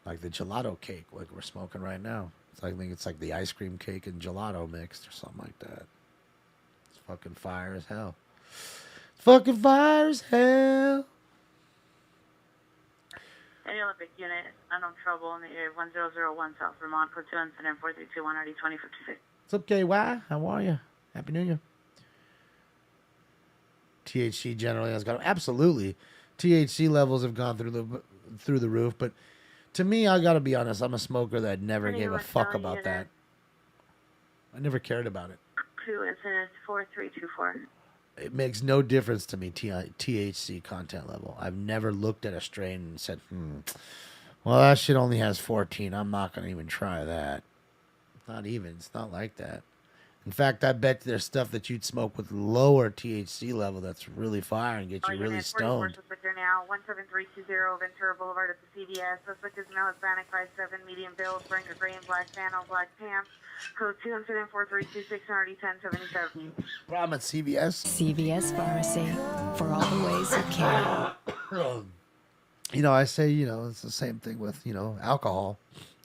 Speaker 8: Like the gelato cake, like we're smoking right now. I think it's like the ice cream cake and gelato mixed or something like that. It's fucking fire as hell. Fucking fire as hell.
Speaker 1: Any Olympic unit, unknown trouble in the area of 1001 South Vermont, code 2 incident 4321 RD 2056.
Speaker 8: What's up, KY? How are you? Happy New Year. THC generally has gone, absolutely. THC levels have gone through the roof, but to me, I gotta be honest, I'm a smoker that never gave a fuck about that. I never cared about it.
Speaker 1: 2 incident 4324.
Speaker 8: It makes no difference to me, THC content level. I've never looked at a strain and said, well, that shit only has 14. I'm not going to even try that. Not even. It's not like that. In fact, I bet there's stuff that you'd smoke with lower THC level that's really fire and get you really stoned.
Speaker 1: Suspect are now 17320 Ventura Boulevard at the CVS. Suspect is now Hispanic 5'7", medium build, wearing a gray and black flannel, black pants. Code 2 incident 4326 RD 1077.
Speaker 8: I'm at CVS.
Speaker 21: CVS Pharmacy, for all the ways you care.
Speaker 8: You know, I say, you know, it's the same thing with, you know, alcohol.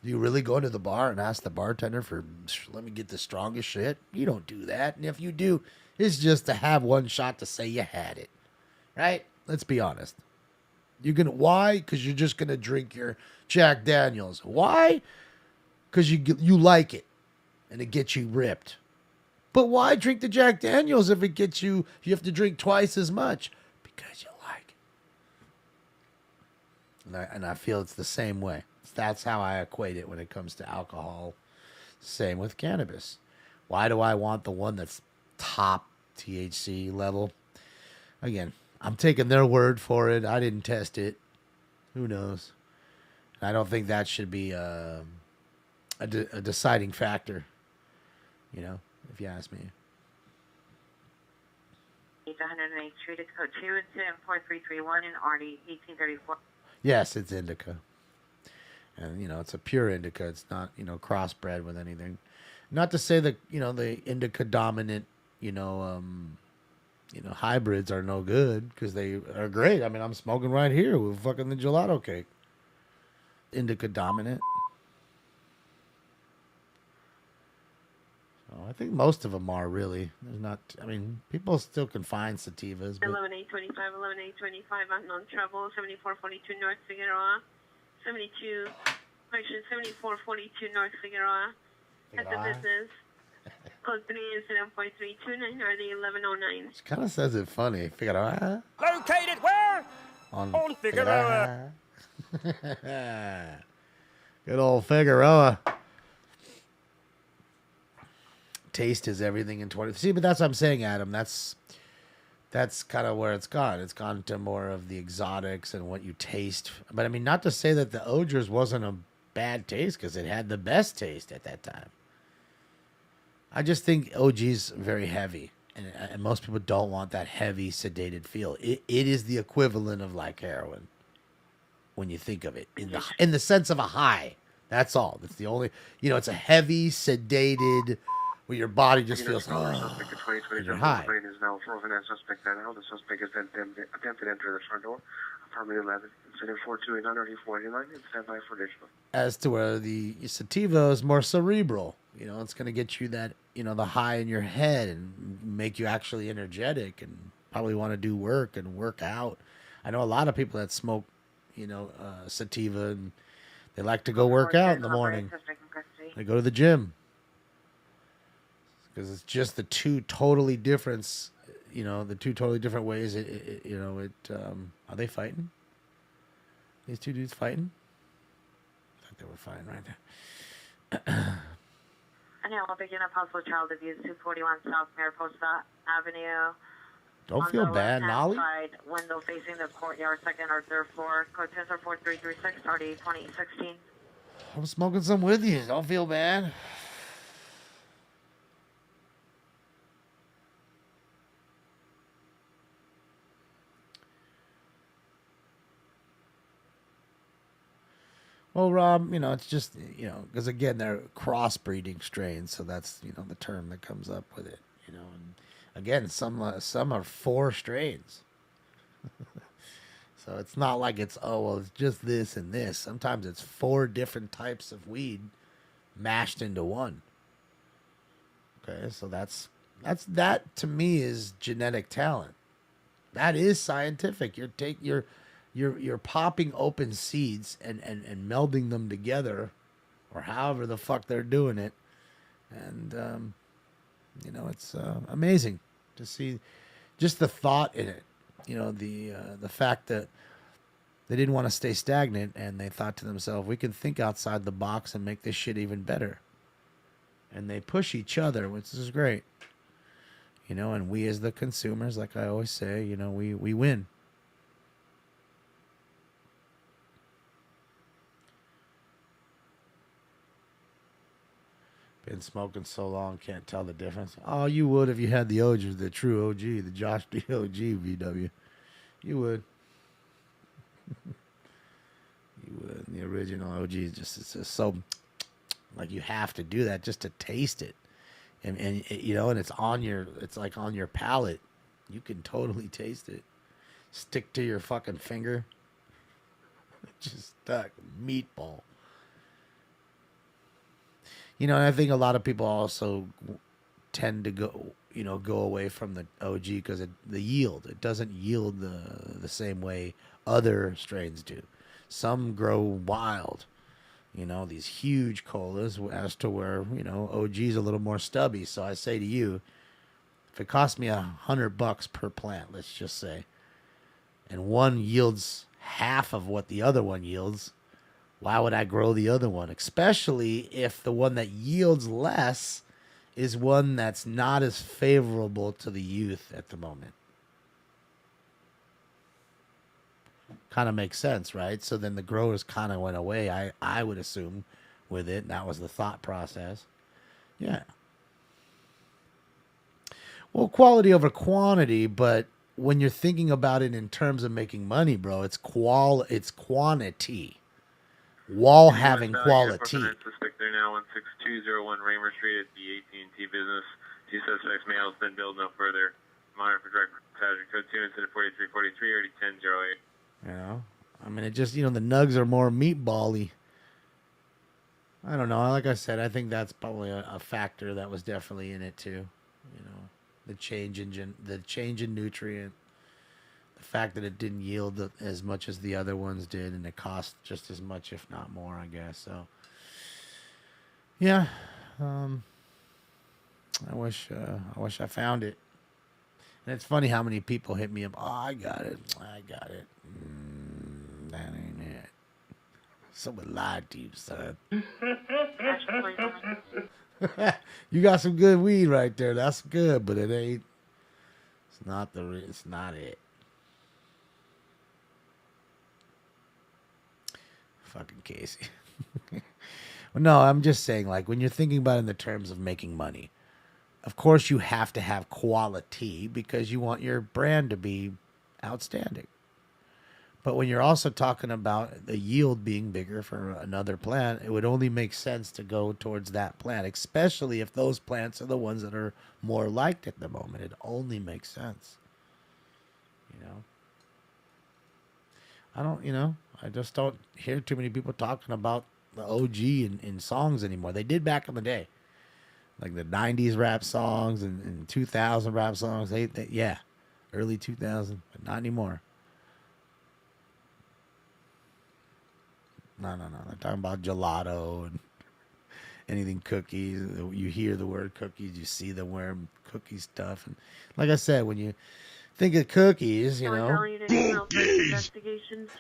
Speaker 8: Do you really go to the bar and ask the bartender for, let me get the strongest shit? You don't do that. And if you do, it's just to have one shot to say you had it. Right? Let's be honest. Why? Because you're just going to drink your Jack Daniels. Why? Because you like it and it gets you ripped. But why drink the Jack Daniels if it gets you have to drink twice as much? Because you like it. And I feel it's the same way. That's how I equate it when it comes to alcohol. Same with cannabis. Why do I want the one that's top THC level? Again, I'm taking their word for it. I didn't test it. Who knows? I don't think that should be a deciding factor, you know, if you ask me.
Speaker 1: 108th Street, code 2 incident 4331 in RD 1834.
Speaker 8: Yes, it's indica. And, you know, it's a pure indica. It's not, you know, crossbred with anything. Not to say that, you know, the indica dominant, hybrids are no good, because they are great. I mean, I'm smoking right here with fucking the gelato cake. Indica dominant. So I think most of them are really. There's not, I mean, people still can find sativas. But
Speaker 1: 11825, 11825, unknown trouble, 7442 North Figueroa. 7442 North Figueroa. At the business. Code 3 incident 4329 RD 1109.
Speaker 8: She kind of says it funny. Figueroa.
Speaker 14: Located where?
Speaker 8: On
Speaker 14: Figueroa.
Speaker 8: Good old Figueroa. Taste is everything in 20. See, but that's what I'm saying, Adam. That's kind of where it's gone. It's gone to more of the exotics and what you taste. But I mean, not to say that the Odgers wasn't a bad taste, because it had the best taste at that time. I just think OG's very heavy, and most people don't want that heavy, sedated feel. It is the equivalent of like heroin when you think of it in the sense of a high. That's all. That's the only. You know, it's a heavy, sedated, where your body just feels. You're high.
Speaker 10: Is now frozen as suspect now. The suspect has attempted to enter the front door. Apartment 11. Incident 428 49 and stand by for additional.
Speaker 8: As to where the sativa is more cerebral. You know, it's going to get you that, you know, the high in your head and make you actually energetic and probably want to do work and work out. I know a lot of people that smoke, you know, sativa, and they like to go work out in the morning. They go to the gym. Because it's just the two totally different, you know, the two totally different ways. Are they fighting? These two dudes fighting? I thought they were fighting right there.
Speaker 1: And now I'll begin a possible child abuse, 241 South Mariposa Avenue.
Speaker 8: Don't feel bad, Nolly.
Speaker 1: Side, window facing the courtyard, second or third floor. Code 10 4336, RD 2016.
Speaker 8: I'm smoking some with you. Don't feel bad. Well, Rob, it's just, because again, they're crossbreeding strains, so that's, the term that comes up with it, and again, some are 4 strains. So it's not like it's, it's just this and this. Sometimes it's 4 different types of weed mashed into one. Okay, so that to me is genetic talent. That is scientific. You're popping open seeds and melding them together, or however the fuck they're doing it, and it's amazing to see just the thought in it. The fact that they didn't want to stay stagnant, and they thought to themselves, we can think outside the box and make this shit even better. And they push each other, which is great. And we as the consumers, like I always say, we win. Been smoking so long, can't tell the difference. Oh, you would if you had the OG, the true OG, the Josh D. OG VW. You would. You would. The original OG is just so, like, you have to do that just to taste it. And and it's it's like on your palate. You can totally taste it. Stick to your fucking finger. Just stuck. Meatball. And I think a lot of people also tend to go away from the OG because the yield. It doesn't yield the same way other strains do. Some grow wild, these huge colas, as to where, OG's a little more stubby. So I say to you, if it costs me $100 per plant, let's just say, and one yields half of what the other one yields, why would I grow the other one? Especially if the one that yields less is one that's not as favorable to the youth at the moment. Kind of makes sense, right? So then the growers kind of went away, I would assume, with it. And that was the thought process. Yeah. Well, quality over quantity, but when you're thinking about it in terms of making money, bro, it's quantity. While having quality.
Speaker 10: They're now on 6201 Raymer Street at the AT&T business. 2 suspects male has been billed no further. Monitor for direct passenger code 2 incident 4343 already 1008.
Speaker 8: I mean, it just, the nugs are more meatball-y. I don't know. Like I said, I think that's probably a factor that was definitely in it too. The change in nutrient. The fact that it didn't yield as much as the other ones did, and it cost just as much, if not more, I guess. So, yeah, I wish I found it. And it's funny how many people hit me up. Oh, I got it. That ain't it. Someone lied to you, son. You got some good weed right there. That's good, but it ain't. It's not it. Fucking Casey. Well, no, I'm just saying, like, when you're thinking about it in the terms of making money, of course you have to have quality because you want your brand to be outstanding. But when you're also talking about the yield being bigger for another plant, it would only make sense to go towards that plant, especially if those plants are the ones that are more liked at the moment. It only makes sense. I just don't hear too many people talking about the OG in songs anymore. They did back in the day. Like the 90s rap songs and 2000 rap songs. Yeah, early 2000, but not anymore. No. They're talking about gelato and anything cookies. You hear the word cookies, you see them wearing cookie stuff. And like I said, when you think of cookies, cookies.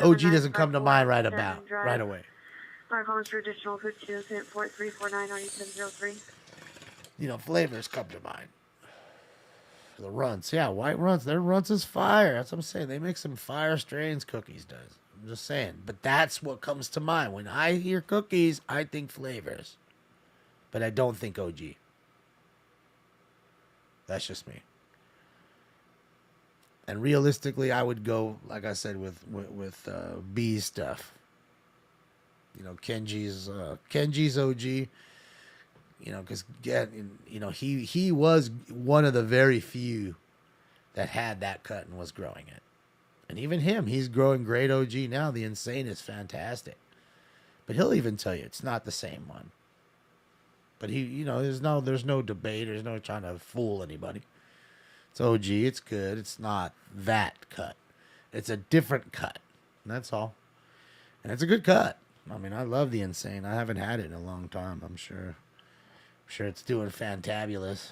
Speaker 8: OG doesn't come to mind right away.
Speaker 1: Fire calls for additional code 2, 4349 1003.
Speaker 8: Flavors come to mind. The Runts, yeah, White Runts. Their Runts is fire. That's what I'm saying. They make some fire strains. Cookies does. I'm just saying. But that's what comes to mind. When I hear cookies, I think flavors. But I don't think OG. That's just me. And realistically, I would go, like I said, with B's stuff. You know, Kenji's OG. You know, because he was one of the very few that had that cut and was growing it. And even him, he's growing great OG now. The Insane is fantastic. But he'll even tell you it's not the same one. But there's no debate. There's no trying to fool anybody. It's OG. It's good. It's not that cut. It's a different cut. And that's all. And it's a good cut. I mean, I love the Insane. I haven't had it in a long time. I'm sure it's doing fantabulous.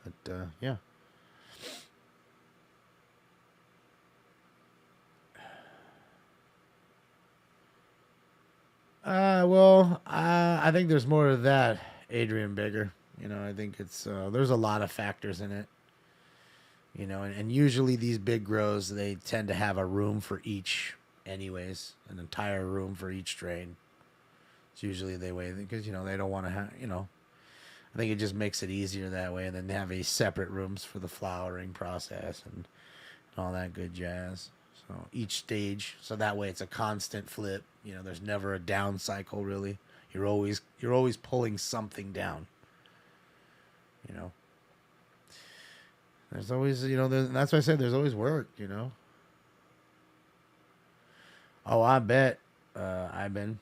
Speaker 8: But yeah. I think there's more to that, Adrian Bigger. You know, I think it's there's a lot of factors in it. You know, and usually these big grows, they tend to have a room for each anyways, an entire room for each strain. It's usually the way, because, you know, they don't want to have, you know, I think it just makes it easier that way. And then they have a separate rooms for the flowering process and all that good jazz. So each stage, so that way it's a constant flip. You know, there's never a down cycle really. You're always pulling something down. You know, there's always, you know, that's why I said there's always work. You know. Oh, I bet. I've been.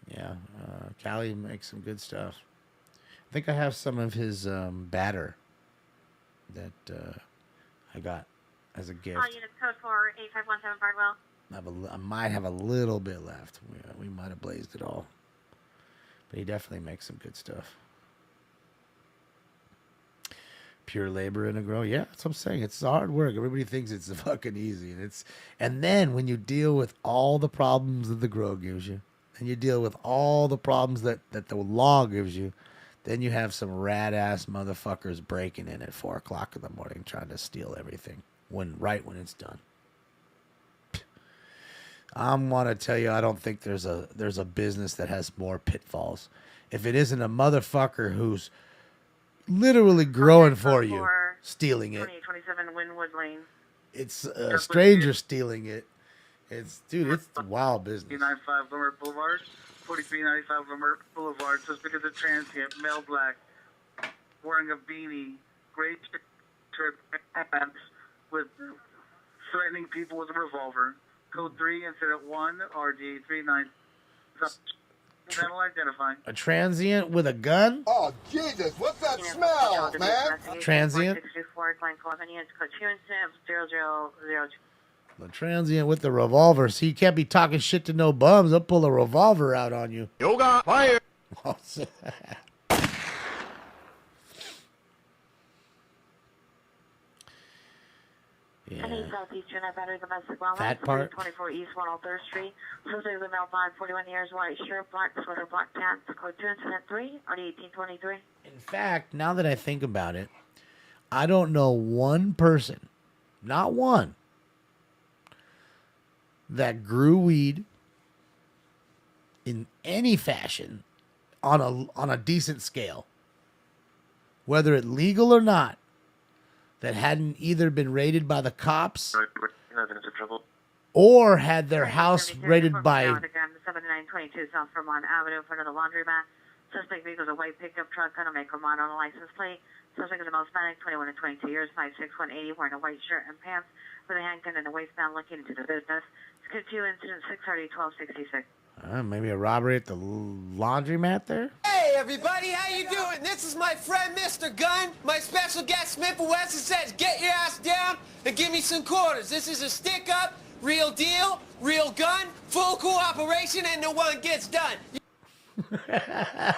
Speaker 8: Yeah, Callie makes some good stuff. I think I have some of his batter that I got as a gift.
Speaker 1: Unit code for 8517 Bardwell.
Speaker 8: I might have a little bit left. We might have blazed it all. But he definitely makes some good stuff. Pure labor in a grow. Yeah, that's what I'm saying. It's hard work. Everybody thinks it's fucking easy. And then when you deal with all the problems that the grow gives you, and you deal with all the problems that the law gives you, then you have some rad-ass motherfuckers breaking in at 4 o'clock in the morning trying to steal everything right when it's done. I want to tell you, I don't think there's a business that has more pitfalls. If it isn't a motherfucker who's literally growing for you, stealing it.
Speaker 1: 2827 Winwood Lane.
Speaker 8: It's a stranger stealing it. It's wild business.
Speaker 7: 395 Limerick Boulevard, 4395 Limerick Boulevard. Suspect is a transient, male black, wearing a beanie, gray shirt pants, with threatening people with a revolver. Code 3, incident 1, RD 39. Channel identifying.
Speaker 8: A transient with a gun?
Speaker 20: Oh, Jesus, what's that smell, man?
Speaker 8: Transient?
Speaker 1: 624 Glen Cove, units code 2 incident 0002.
Speaker 8: The transient with the revolver. So you can't be talking shit to no bums. They'll pull a revolver out on you.
Speaker 20: Yoga fire.
Speaker 8: Yeah.
Speaker 1: Any Southeastern Battery Domestic Wellness.
Speaker 8: That part.
Speaker 1: 24 East 103rd Street. Suspect is a male blonde, 41 years, white shirt, black sweater, black pants. Code 2 incident 3, RD 1823.
Speaker 8: In fact, now that I think about it, I don't know one person, not one, that grew weed in any fashion on a decent scale, whether it legal or not, that hadn't either been raided by the cops or had their house raided by
Speaker 1: 7922 South Vermont Avenue in front of the laundromat. Suspect vehicle is a white pickup truck, gonna make a model on the license plate. Suspect is a male Hispanic, 21 to 22 years, 5'6", 180, wearing a white shirt and pants with a handgun in the waistband, looking into the business. Skip 2 incident 630 1266.
Speaker 8: maybe a robbery at the laundromat there?
Speaker 14: Hey, everybody, how you doing? This is my friend, Mr. Gunn. My special guest, Smith & Wesson, says get your ass down and give me some quarters. This is a stick-up, real deal, real gun, full cooperation, and no one gets done.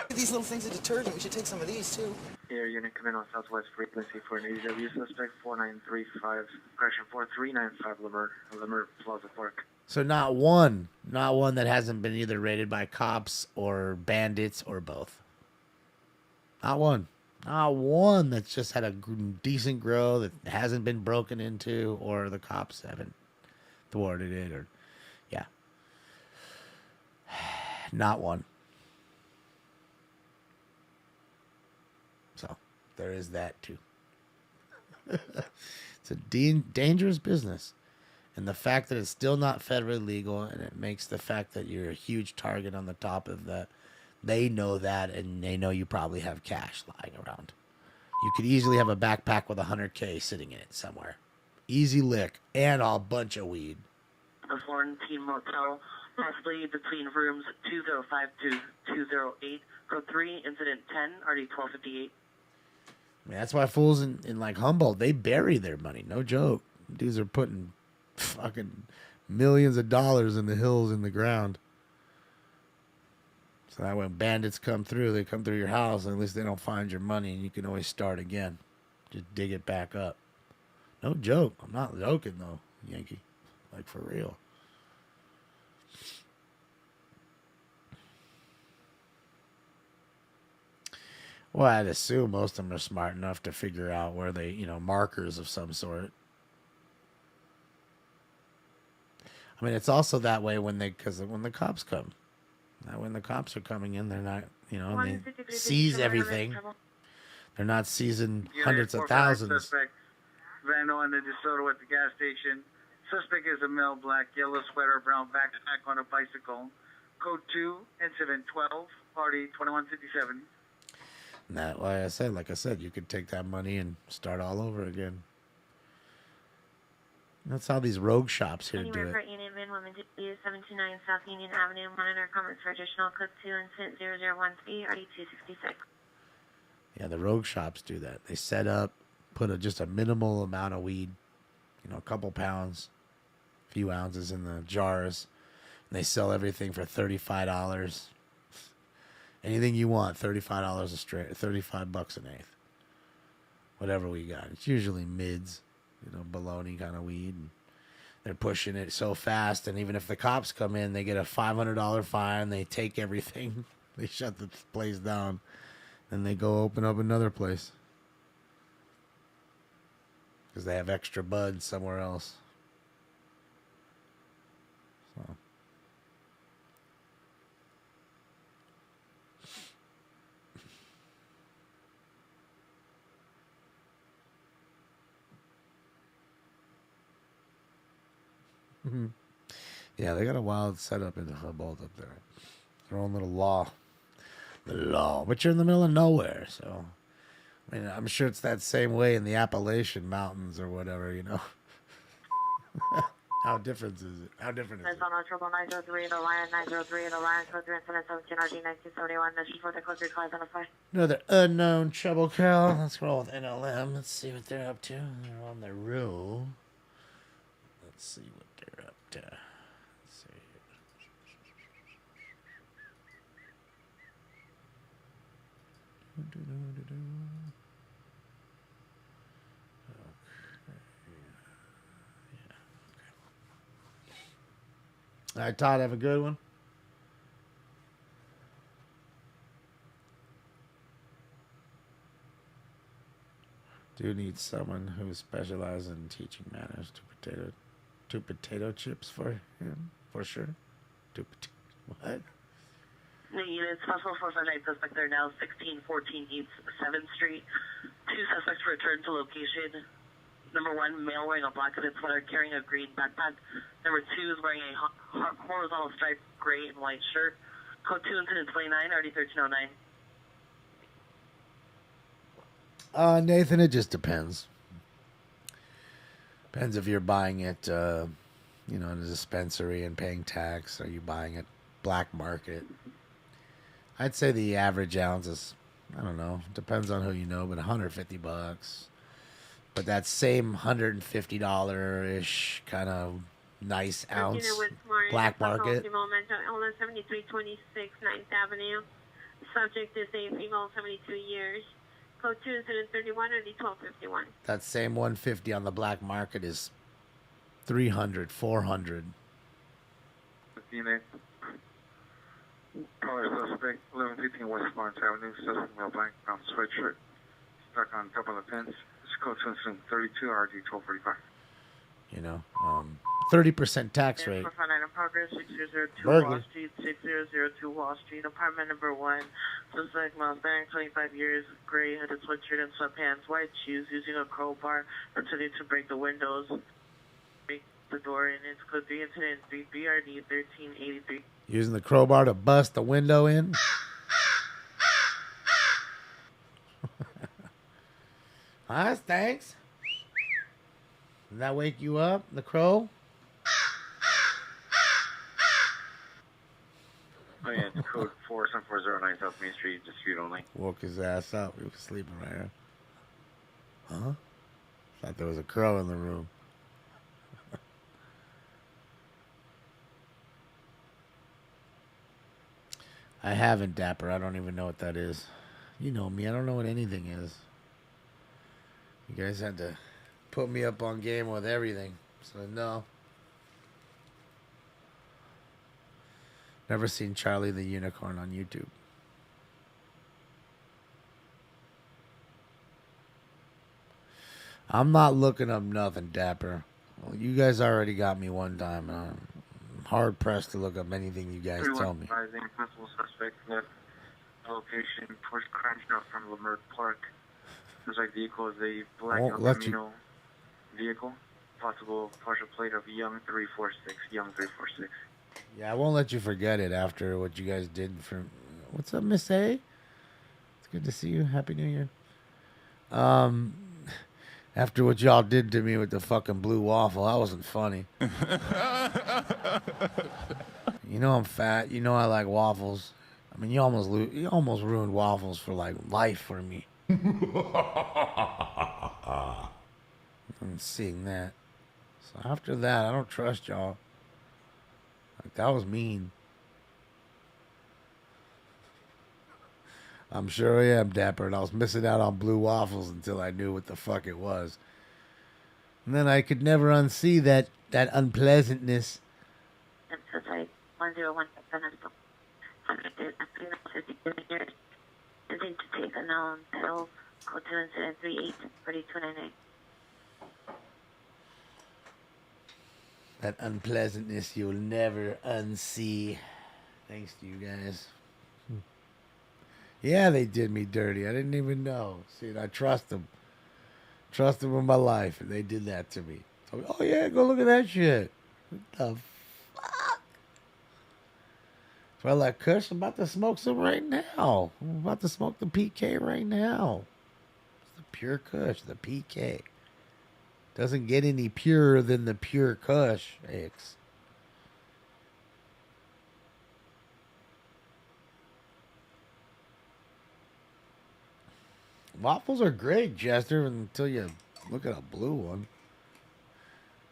Speaker 22: These little things are detergent. We should take some of these, too.
Speaker 10: Air unit, come in on Southwest frequency for an ADW suspect, 4935, correction, 4395 Limerick Plaza Park.
Speaker 8: So not one that hasn't been either raided by cops or bandits or both. Not one that's just had a decent grow that hasn't been broken into or the cops haven't thwarted it, or yeah, not one. So there is that too. It's a dangerous business. And the fact that it's still not federally legal, and it makes the fact that you're a huge target on the top of that, they know that, and they know you probably have cash lying around. You could easily have a backpack with $100K sitting in it somewhere. Easy lick, and a bunch of weed.
Speaker 19: The Florentine Motel, possibly between rooms 205 to 208, code 3, incident 10, RD 1258.
Speaker 8: I mean, that's why fools in like Humboldt, they bury their money. No joke. Dudes are putting fucking millions of dollars in the hills in the ground. So that when bandits come through, they come through your house, and at least they don't find your money, and you can always start again. Just dig it back up. No joke. I'm not joking, though, Yankee. Like, for real. Well, I'd assume most of them are smart enough to figure out where they, markers of some sort. I mean, it's also that way when the cops come. When the cops are coming in, they're not, they seize everything. They're not seizing hundreds of thousands.
Speaker 7: Suspect, Vandal and the DeSoto at the gas station. Suspect is a male, black, yellow sweater, brown backpack on a bicycle. Code 2, incident 12, party 2157.
Speaker 8: And that, like I said, you could take that money and start all over again. That's how these rogue shops here do
Speaker 1: Anywhere
Speaker 8: it.
Speaker 1: for Union Men, women to use 729 South Union Avenue. Monitor comments for additional code 2 incident 0013 RD 266.
Speaker 8: Yeah, the rogue shops do that. They set up, put just a minimal amount of weed, a couple pounds, a few ounces in the jars, and they sell everything for $35. Anything you want, $35 a straight, $35 an eighth. Whatever we got. It's usually mids, baloney kind of weed. And they're pushing it so fast, and even if the cops come in, they get a $500 fine. They take everything. They shut the place down. Then they go open up another place. Because they have extra buds somewhere else. So. Yeah, they got a wild setup in Humboldt up there. Their own little law. The law. But you're in the middle of nowhere, so. I mean, I'm sure it's that same way in the Appalachian Mountains or whatever, How different is it? How different is it?
Speaker 1: It's on our triple 903 the line, 903 the line, code 3 incident 17 RD 1971. This is for the code 3 class identified.
Speaker 8: Another unknown trouble call. Let's roll with NLM. Let's see what they're up to. They're on their roll. Let's see what they're up to. Let's see. All right, Todd, have a good one. Do need someone who specializes in teaching manners to potato chips for him, for sure. What?
Speaker 19: The units, possible 459 suspect there now, 1614 East 7th Street. 2 suspects returned to location. Number 1, male wearing a black hooded sweater carrying a green backpack. Number 2 is wearing a horizontal striped gray and white shirt. Code 2 incident 29, RD 1309.
Speaker 8: Nathan, it just depends. Depends if you're buying it, in a dispensary and paying tax. Are you buying it black market? I'd say the average ounce is, I don't know, depends on who you know, but $150. But that same $150-ish kind of nice ounce black market.
Speaker 1: 7326 9th Avenue. Subject is a female, 72 years. Code 2 incident 31 RD 1251.
Speaker 8: That same 150 on the black market is $300, $400.
Speaker 10: Probably suspect, 1115 West Lawrence Avenue, suspect male black, brown sweatshirt, stuck on top of the fence. It's code 2 incident 32 RD 1245.
Speaker 8: 30% tax rate.
Speaker 7: 459 in progress, 6002
Speaker 8: Burglary.
Speaker 7: Wall Street, 6002 Wall Street, apartment number 1. Suspect Mustang, 25 years, gray hooded sweatshirt and sweatpants, white shoes, using a crowbar, pretending to break the windows. Break the door in. It's code 3 incident 3 BRD 1383.
Speaker 8: Using the crowbar to bust the window in. Huh, thanks. Did that wake you up, the crow?
Speaker 10: Oh yeah, it's code 47409 South Main Street, dispute only.
Speaker 8: Woke his ass up. He was sleeping right here. Huh? Thought there was a crow in the room. I haven't, Dapper. I don't even know what that is. You know me. I don't know what anything is. You guys had to put me up on game with everything. So, no. Never seen Charlie the Unicorn on YouTube. I'm not looking up nothing, Dapper. Well, you guys already got me one time. And I'm hard pressed to look up anything you guys tell me.
Speaker 10: Advising principal suspect left location towards crime shot from Lamert Park. Looks like vehicle is a black El Camino vehicle. Possible partial plate of Young 346. Young 346.
Speaker 8: Yeah, I won't let you forget it after what you guys did for... What's up, Miss A? It's good to see you. Happy New Year. After what y'all did to me with the fucking blue waffle, that wasn't funny. You know I'm fat. You know I like waffles. I mean, you almost ruined waffles for like life for me. I'm seeing that. So after that, I don't trust y'all. Like, that was mean. I'm sure I am, Dapper, and I was missing out on blue waffles until I knew what the fuck it was. And then I could never unsee that unpleasantness.
Speaker 1: And so I 101 intending to take a known pedal, code 2 incident 38 4299.
Speaker 8: That unpleasantness you'll never unsee. Thanks to you guys. Yeah, they did me dirty. I didn't even know. See, I trust them. Trust them with my life, and they did that to me. So, oh, yeah, go look at that shit. What the fuck? Well, like Kush, I'm about to smoke some right now. I'm about to smoke the PK right now. It's the pure Kush, the PK. Doesn't get any purer than the pure Kush, X. Waffles are great, Jester, until you look at a blue one.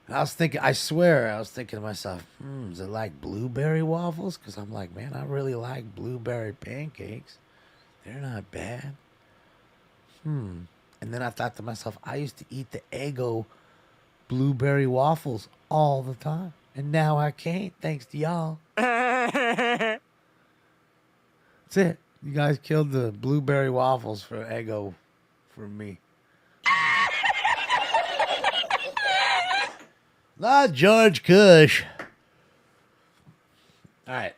Speaker 8: I was thinking to myself, is it like blueberry waffles? Because I'm like, man, I really like blueberry pancakes. They're not bad. And then I thought to myself, I used to eat the Eggo blueberry waffles all the time. And now I can't, thanks to y'all. That's it. You guys killed the blueberry waffles for Eggo for me. Not George Kush. All right.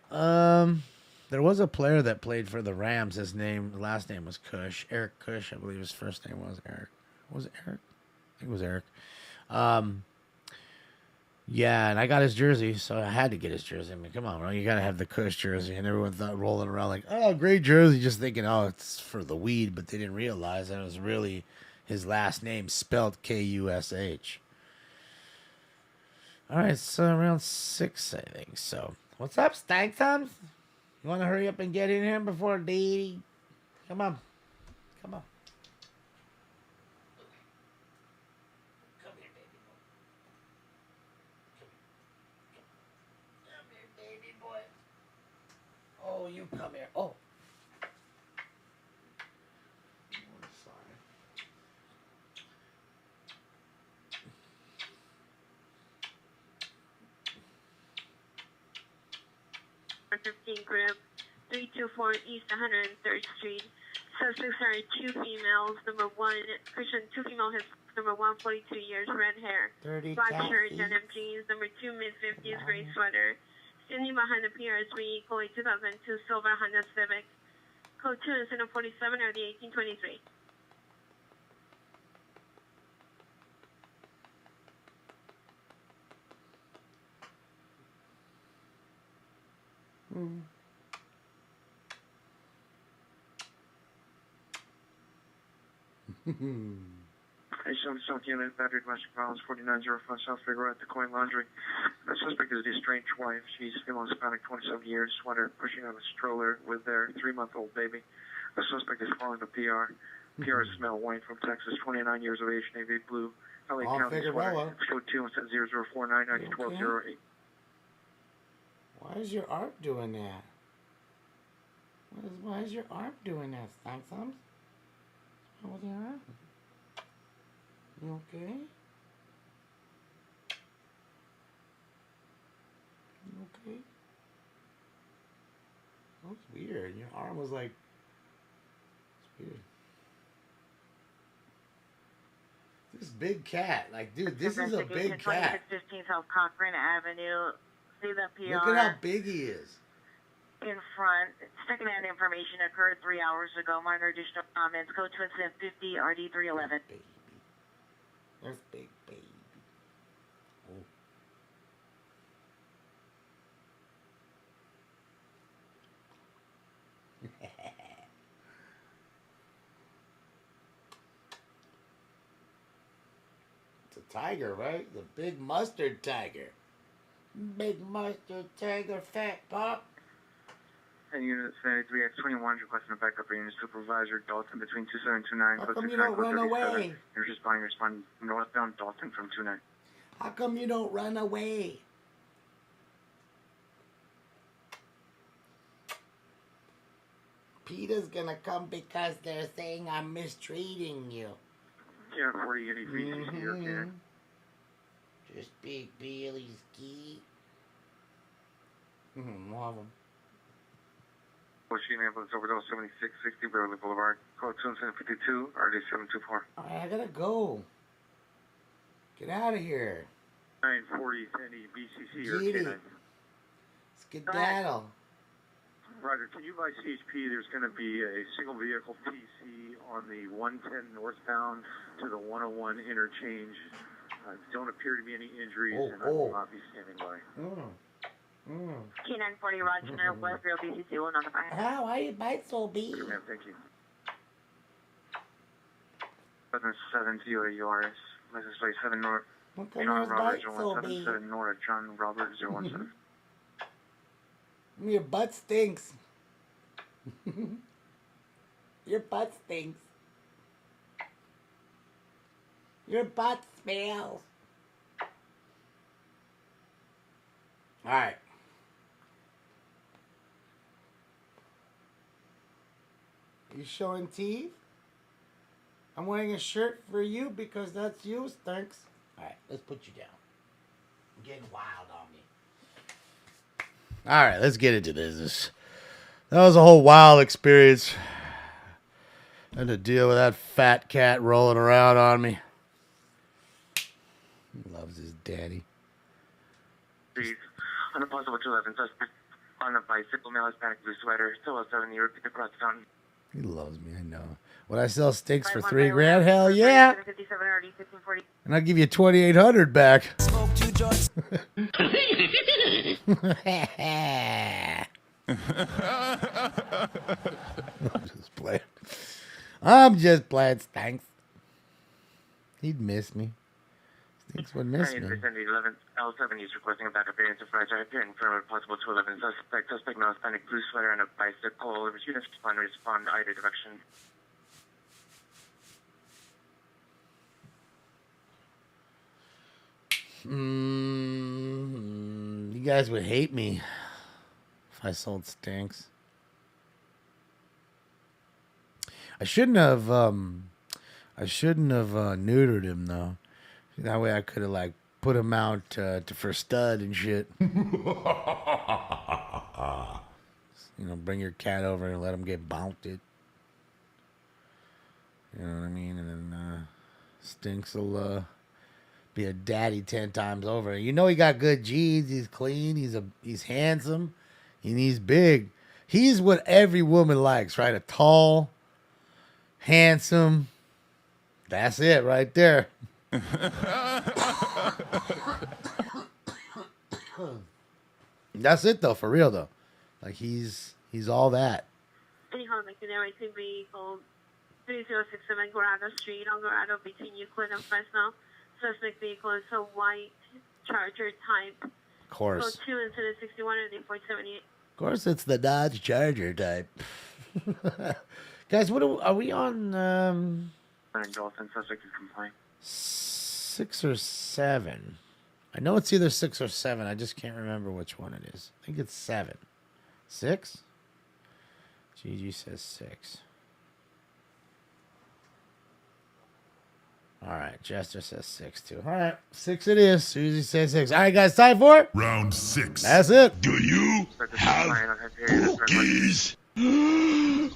Speaker 8: There was a player that played for the Rams. His last name was Kush. Eric Kush, I believe his first name was Eric. Was it Eric? I think it was Eric. Yeah, and I got his jersey, so I had to get his jersey. I mean, come on, bro. You got to have the Kush jersey. And everyone thought rolling around like, oh, great jersey, just thinking, oh, it's for the weed. But they didn't realize that it was really his last name spelled Kush. All right, so around 6, I think. So, what's up, Stank Thumbs? You want to hurry up and get in here before Dee? Come on. Come on. Come here, baby boy. Come here, baby boy. Oh, you come here. Oh. Sorry.
Speaker 1: 15 group 324 East 103rd Street, Suspects are two females. Number one, Christian, two female hits. Number one, 42 years, red hair.
Speaker 8: 30
Speaker 1: black
Speaker 8: cat
Speaker 1: shirt,
Speaker 8: feet.
Speaker 1: denim jeans. Number two, mid-50s, gray sweater. Standing behind the PRS3, equally 2002 silver Honda Civic. Code 2 incident 47 or the 1823.
Speaker 10: Hey, 7 unit, battery domestic violence, 4905 South Figure at the Coin Laundry. The suspect is the estranged wife. She's female Hispanic, 27 years, sweater, pushing out a stroller with their 3-month-old baby. The suspect is calling the PR. PR is male, white from Texas, 29 years of age, navy blue, LA County, sweater, code 2 0049 1208.
Speaker 8: Why is your arm doing that? Why is your arm doing that, Stamps? What's with your arm? You okay? You okay? That was weird. Your arm was like... It's weird. This big cat. Like, dude, this is a big cat.
Speaker 1: 2615 South Cochran Avenue. See the PR.
Speaker 8: Look at how big he is.
Speaker 1: In front. Second-hand information occurred 3 hours ago. Minor additional comments. Code to incident 50 RD 311.
Speaker 8: There's big baby. Oh. It's a tiger, right? The big mustard tiger. Big mustard tiger, fat pop.
Speaker 10: And unit 73X21 requesting a backup for unit supervisor Dalton between 2729.
Speaker 8: How come you don't run away?
Speaker 10: You're just respond northbound Dalton from 29.
Speaker 8: How come you don't run away? Peter's gonna come because they're saying I'm mistreating you.
Speaker 10: Yeah, 4083 okay.
Speaker 8: Just Big Billy's key. More of them.
Speaker 10: Machine ambulance overdose 7660 Beverly Boulevard. Code 2752 RD 724.
Speaker 8: Alright, I gotta go. Get out of here.
Speaker 10: 940 Sandy BCC or
Speaker 8: Get it.
Speaker 10: K9.
Speaker 8: Skedaddle.
Speaker 10: Roger, can you buy CHP? There's going to be a single vehicle PC on the 110 northbound to the 101 interchange. Don't appear to be any injuries, and I will not be standing by.
Speaker 1: K940 Roger, Northwest Real BCC 1 on the fire.
Speaker 8: How? Why you bite so big?
Speaker 10: Good, ma'am, thank you. 77 URS. License plate 7 North. John Roberts 0177 North. John Roberts 017.
Speaker 8: Your butt stinks. Your butt stinks. Your butt smells. Alright. You showing teeth? I'm wearing a shirt for you because that's you, stinks. Alright, let's put you down. I'm getting wild on me. Alright, let's get into this. That was a whole wild experience. I had to deal with that fat cat rolling around on me. He loves his daddy.
Speaker 10: On a possible 211 suspect on a bicycle, male Hispanic blue sweater, still 07 Europe across town.
Speaker 8: He loves me, I know. Would I sell steaks for $3,000? Hell yeah! And I'll give you $2,800 back. I'm just playing. I'm just playing, Stinks. He'd miss me. Stinks would miss me.
Speaker 10: 11 L7 is requesting a backup variant supervisor appearing from a possible 211 suspect. Suspect male Hispanic blue sweater and a bicycle. Units respond either direction.
Speaker 8: You guys would hate me if I sold Stinks. I shouldn't have neutered him though. That way I could have like put him out for stud and shit. You know, bring your cat over and let him get bounted. You know what I mean? And then Stinks will be a daddy 10 times over. You know he got good genes. He's clean. He's handsome, and he's big. He's what every woman likes, right? A tall, handsome. That's it right there. That's it though, for real though. Like he's all that.
Speaker 1: Anyhow, like an narrating vehicle 3067 Gorado Street on Gorado between Euclid and Fresno. Suspect vehicle is a white Charger type.
Speaker 8: Of course.
Speaker 1: So 2 incident 61 and 8.78.
Speaker 8: Of course, it's the Dodge Charger type. Guys, what are we on?
Speaker 10: Dolphin suspect is complaint.
Speaker 8: 6 or 7. I know it's either 6 or 7. I just can't remember which one it is. I think it's 7. 6? GG says 6. All right, Jester says 6 too. All right, 6 it is. Susie says 6. All right, guys, time for it.
Speaker 18: Round 6.
Speaker 8: That's it.
Speaker 18: Do you have cookies?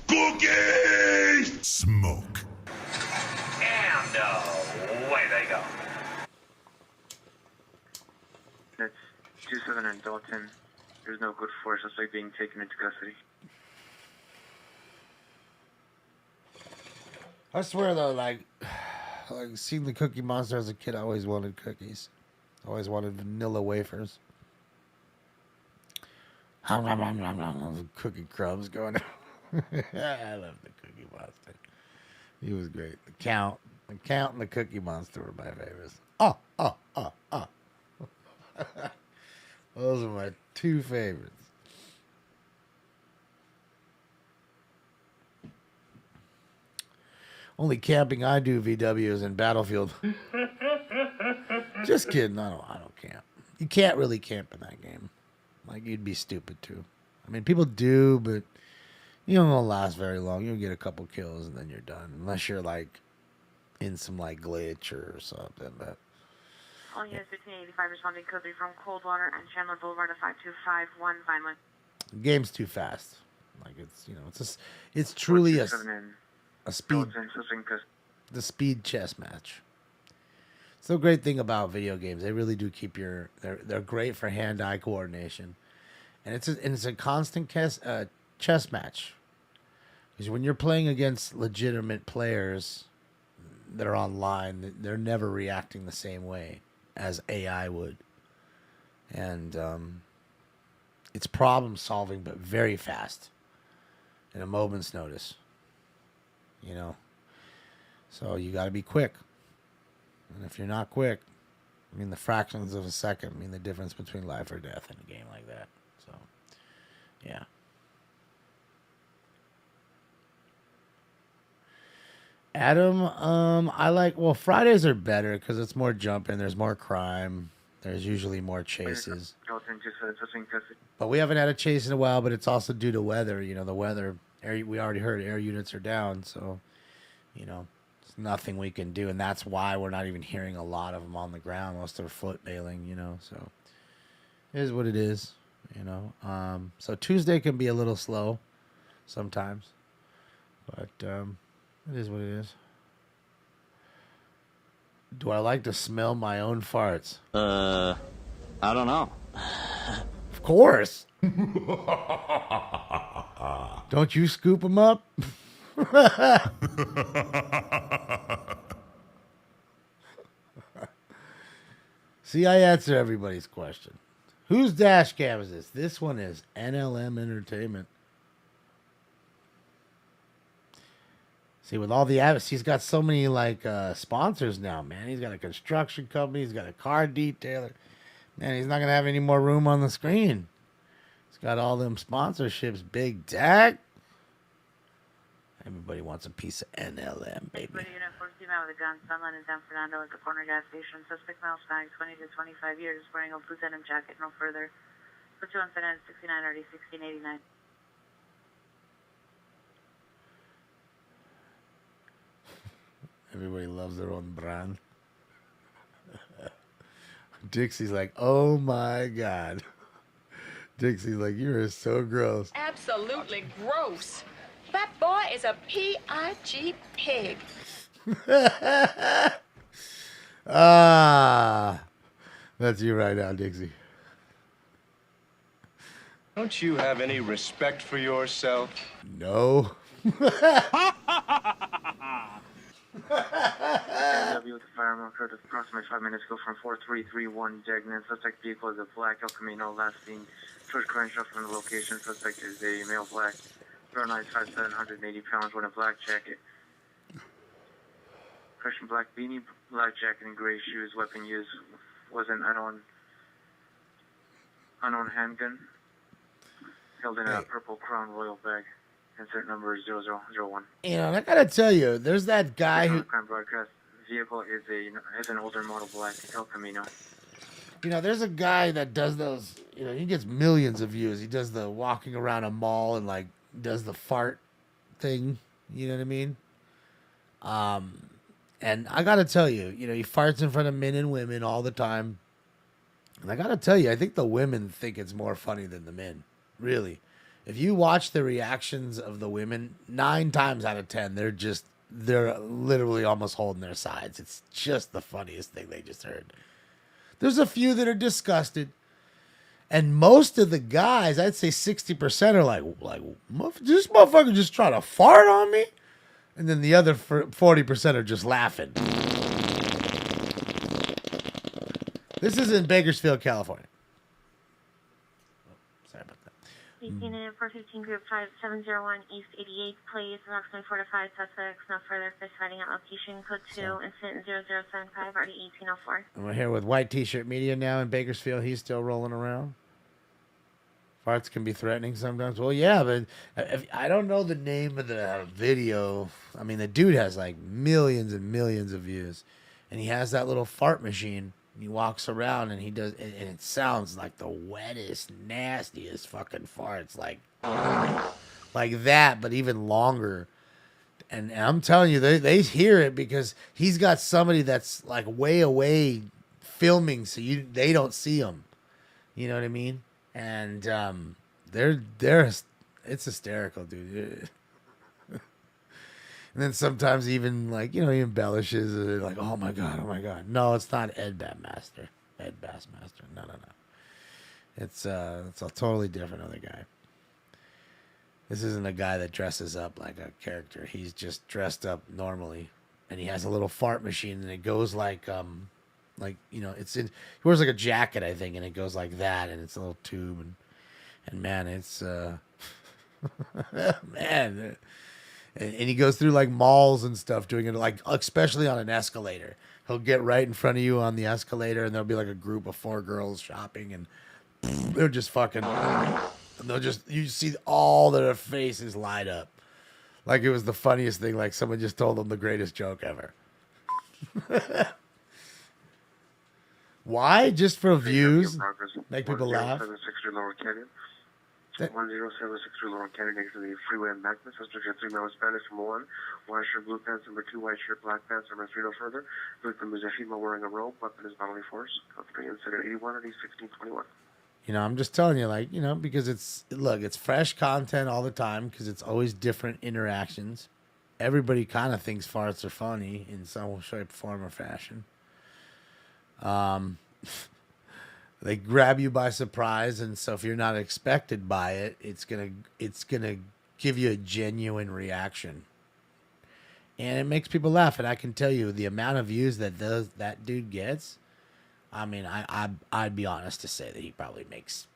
Speaker 18: Cookies! Smoke.
Speaker 3: And away they go.
Speaker 10: That's 27 in Dalton. There's no good for suspect being taken into custody.
Speaker 8: I swear though, like seeing the Cookie Monster as a kid, I always wanted cookies. I always wanted vanilla wafers. Cookie crumbs going. I love the Cookie Monster. He was great. The Count and the Cookie Monster were my favorites. Those are my 2 favorites. Only camping I do VW is in Battlefield. Just kidding. I don't camp. You can't really camp in that game. Like, you'd be stupid too. I mean, people do, but you don't gonna last very long. You'll get a couple kills and then you're done. Unless you're like in some like glitch or something. But
Speaker 1: All units 1585 responding code 3 from Coldwater and Chandler Boulevard to 5251 Vineland.
Speaker 8: the game's too fast. Like it's truly a speed, the speed chess match. It's the great thing about video games. They really do keep they're great for hand-eye coordination. And it's a constant chess match. Because when you're playing against legitimate players that are online, they're never reacting the same way as AI would. And it's problem solving, but very fast. In a moment's notice. You know? So you got to be quick. And if you're not quick, I mean, the fractions of a second mean the difference between life or death in a game like that. So, yeah. Adam, I like, well, Fridays are better because it's more jumping. There's more crime. There's usually more chases. But we haven't had a chase in a while, but it's also due to weather. You know, the weather, we already heard air units are down. So, you know, there's nothing we can do. And that's why we're not even hearing a lot of them on the ground. Most are foot bailing, you know. So, it is what it is, you know. So, Tuesday can be a little slow sometimes. But, it is what it is. Do I like to smell my own farts?
Speaker 2: I don't know.
Speaker 8: Of course. Don't you scoop them up? See, I answer everybody's question. Whose dash cam is this? This one is NLM Entertainment. See, with all the ads, he's got so many like sponsors now, man. He's got a construction company. He's got a car detailer. Man, he's not gonna have any more room on the screen. He's got all them sponsorships. Big tag. Everybody wants a piece of NLM, baby.
Speaker 1: Unit 14 out with a gun. Sunland in San Fernando at the corner gas station. Suspect male spanning 20 to 25 years, wearing a blue denim jacket. No further. For 2 incident 69 1689.
Speaker 8: Everybody loves their own brand. Dixie's like, oh my God. Dixie's like, you are so gross.
Speaker 13: Absolutely gross. That boy is a P.I.G. pig.
Speaker 8: That's you right now, Dixie.
Speaker 16: Don't you have any respect for yourself?
Speaker 8: No.
Speaker 10: W with the firearm occurred approximately 5 minutes ago from 4331 Degnan. Suspect vehicle is a black El Camino. Last seen George Crenshaw from the location. Suspect is a male black, 0957, 180 pounds, wearing a black jacket. Christian black beanie, black jacket, and gray shoes. Weapon used was an unknown handgun held in a purple Crown Royal bag. Insert number 0001.
Speaker 8: You know, I gotta tell you, there's that guy who.
Speaker 10: Crime broadcast vehicle is an older model black El Camino.
Speaker 8: You know, there's a guy that does those. You know, he gets millions of views. He does the walking around a mall and like does the fart thing. You know what I mean? And I gotta tell you, you know, he farts in front of men and women all the time. And I gotta tell you, I think the women think it's more funny than the men. Really. If you watch the reactions of the women, 9 times out of 10, they're literally almost holding their sides. It's just the funniest thing they just heard. There's a few that are disgusted. And most of the guys, I'd say 60% are like, this motherfucker just trying to fart on me? And then the other 40% are just laughing. This is in Bakersfield, California. Oh, sorry about that.
Speaker 1: 415 Group 5701 East 88th, please. Approximately 4 to 5 suspects. No further fist fighting at location. Code 2, incident 0075, already 1804.
Speaker 8: And we're here with White T-shirt Media now in Bakersfield. He's still rolling around. Farts can be threatening sometimes. Well, yeah, but I don't know the name of the video. I mean, the dude has like millions and millions of views. And he has that little fart machine. And he walks around and he does, and it sounds like the wettest, nastiest fucking farts. Like that, but even longer. And I'm telling you, they hear it because he's got somebody that's like way away filming, so they don't see him. You know what I mean? And it's hysterical, dude. And then sometimes even like, you know, he embellishes it, like, oh my god. No, it's not Ed Bassmaster. No. It's a totally different other guy. This isn't a guy that dresses up like a character. He's just dressed up normally, and he has a little fart machine, and it goes like you know, he wears like a jacket, I think, and it goes like that, and it's a little tube, and man, it's man, and he goes through like malls and stuff doing it, like especially on an escalator. He'll get right in front of you on the escalator, and there'll be like a group of 4 girls shopping, and they're just fucking, and you see all their faces light up, like it was the funniest thing, like someone just told them the greatest joke ever. Why? Just for views? Make people laugh?
Speaker 10: 1076 Lower Canyon. 1076 Lower Canyon next to the freeway embankment. Suspect has 3 male Spanish, number 1. White shirt, blue pants, number 2. White shirt, black pants, number 3. No further. Victim is a female wearing a robe. Weapon is bodily force. Code 3, incident 81 and 1621.
Speaker 8: You know, I'm just telling you, like, you know, because it's fresh content all the time because it's always different interactions. Everybody kind of thinks farts are funny in some shape, form, or fashion. They grab you by surprise, and so if you're not expected by it, it's gonna give you a genuine reaction, and it makes people laugh. And I can tell you the amount of views that dude gets. I mean, I'd be honest to say that he probably makes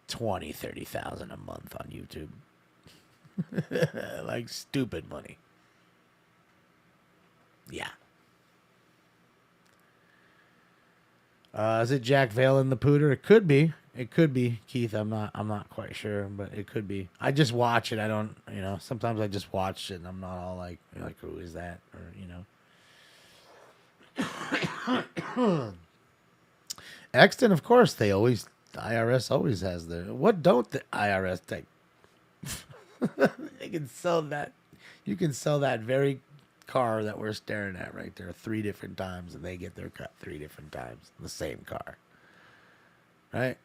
Speaker 8: 20,000-30,000 a month on YouTube, like stupid money. Yeah. Is it Jack Vale in the Pooter? It could be. It could be, Keith. I'm not quite sure, but it could be. I just watch it. I don't, you know, sometimes I just watch it and I'm not all like who is that? Or, you know. Exton, of course, the IRS always has their, what don't the IRS take? They can sell that. You can sell that very car that we're staring at right there 3 different times, and they get their cut 3 different times. The same car, right?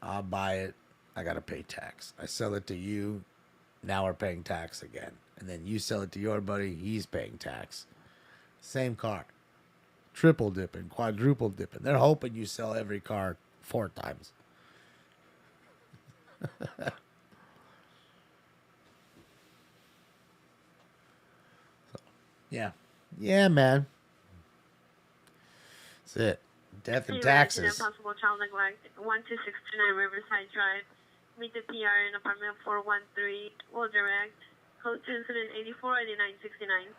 Speaker 8: I'll buy it. I gotta pay tax. I sell it to you. Now we're paying tax again, and then you sell it to your buddy. He's paying tax. Same car. Triple dipping, quadruple dipping. They're hoping you sell every car 4 times. Yeah. Yeah, man. That's it. Death and taxes.
Speaker 1: Possible child neglect. 12629 Riverside Drive. Meet the PR in apartment 413. Will direct. Code to incident 84 8969.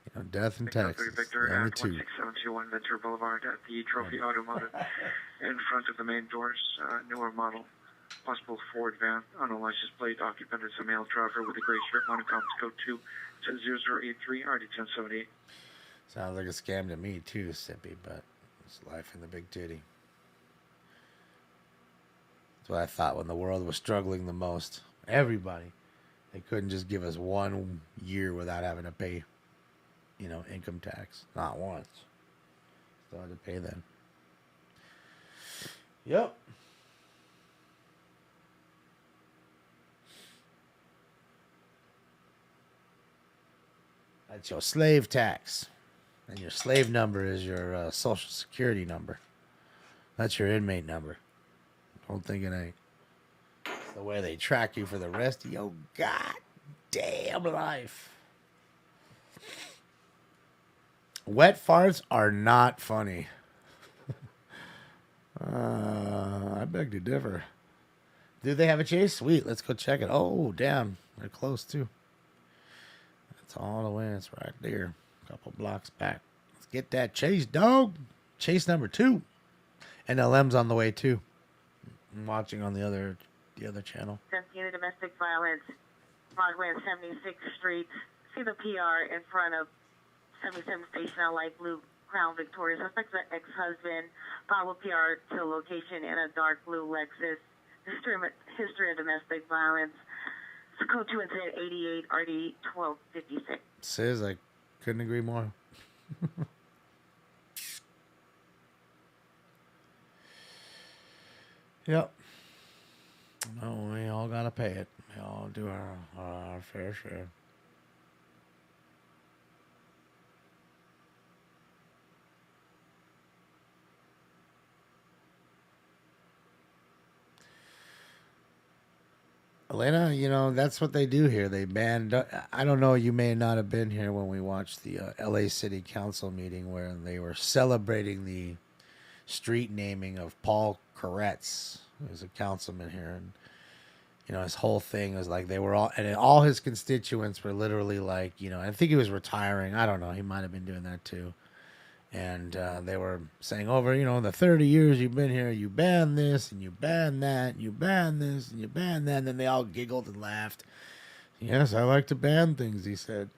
Speaker 8: You know, death and taxes.
Speaker 10: Victor
Speaker 8: Only
Speaker 10: at
Speaker 8: 2.
Speaker 10: 16721 Ventura Boulevard at the Trophy Automotive in front of the main doors. Newer model. Possible Ford van. On a license plate. Occupant is a male driver with a gray shirt. Monocoms code 2 to 0083 RD1078.
Speaker 8: Sounds like a scam to me too, Sippy, but it's life in the big titty. That's what I thought when the world was struggling the most. Everybody. They couldn't just give us 1 year without having to pay, you know, income tax. Not once. Still had to pay then. Yep. That's your slave tax. And your slave number is your social security number. That's your inmate number. Don't think it ain't. It's the way they track you for the rest of your goddamn life. Wet farts are not funny. I beg to differ. Do they have a chase? Sweet. Let's go check it. Oh, damn. They're close, too. That's all the way. It's right there. A couple blocks back. Let's get that chase, dog. Chase number 2. NLM's on the way, too. I'm watching on the other channel.
Speaker 1: Investigated domestic violence. Broadway and 76th Street. See the PR in front of 77th Station on light blue Crown Victoria. Suspect's an ex-husband. Follow PR to location in a dark blue Lexus. History of domestic violence. Code 2 incident 88 RD 1256.
Speaker 8: Says I couldn't agree more. Yep. No, we all gotta pay it. We all do our fair share. Elena, you know, that's what they do here. They banned, I don't know, you may not have been here when we watched the LA City Council meeting where they were celebrating the street naming of Paul Koretz, who's a councilman here. And, you know, his whole thing was like they were all, and all his constituents were literally like, you know, I think he was retiring. I don't know. He might have been doing that too. And they were saying over, you know, the 30 years you've been here, you banned this and you banned that, and you banned this and you banned that. And then they all giggled and laughed. Yes, I like to ban things, he said.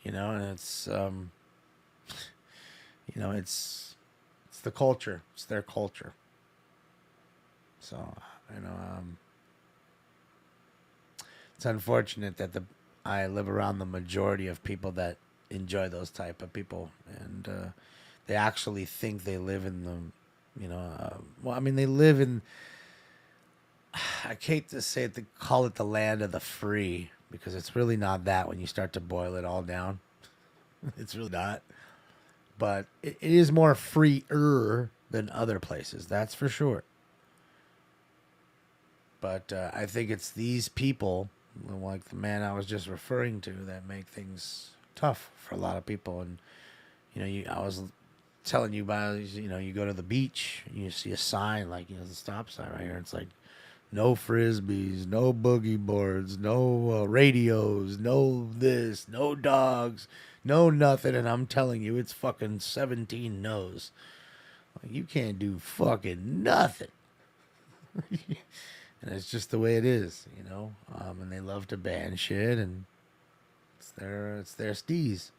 Speaker 8: You know, and it's, you know, it's the culture. It's their culture. So, you know, it's unfortunate that I live around the majority of people that enjoy those type of people. And, they actually think they live in the, you know, well, I mean, they live in, I hate to say it, they call it the land of the free, because it's really not that when you start to boil it all down. It's really not. But it is more freer than other places, that's for sure. But I think it's these people, like the man I was just referring to, that make things tough for a lot of people. And, you know, I was telling you about, you know, you go to the beach, and you see a sign, like, you know, the stop sign right here. It's like, no frisbees, no boogie boards, no radios, no this, no dogs, no nothing. And I'm telling you, it's fucking 17 no's. Like, you can't do fucking nothing. And it's just the way it is, you know. And they love to ban shit, and it's their steez.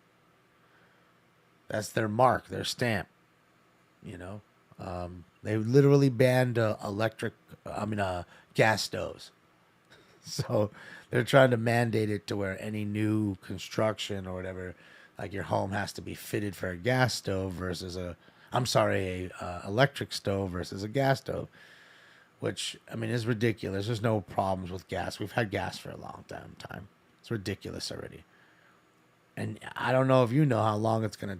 Speaker 8: That's their mark, their stamp, you know. They literally banned gas stoves. So they're trying to mandate it to where any new construction or whatever, like your home has to be fitted for a gas stove versus a electric stove versus a gas stove, which, I mean, is ridiculous. There's no problems with gas. We've had gas for a long time. It's ridiculous already. And I don't know if you know how long it's gonna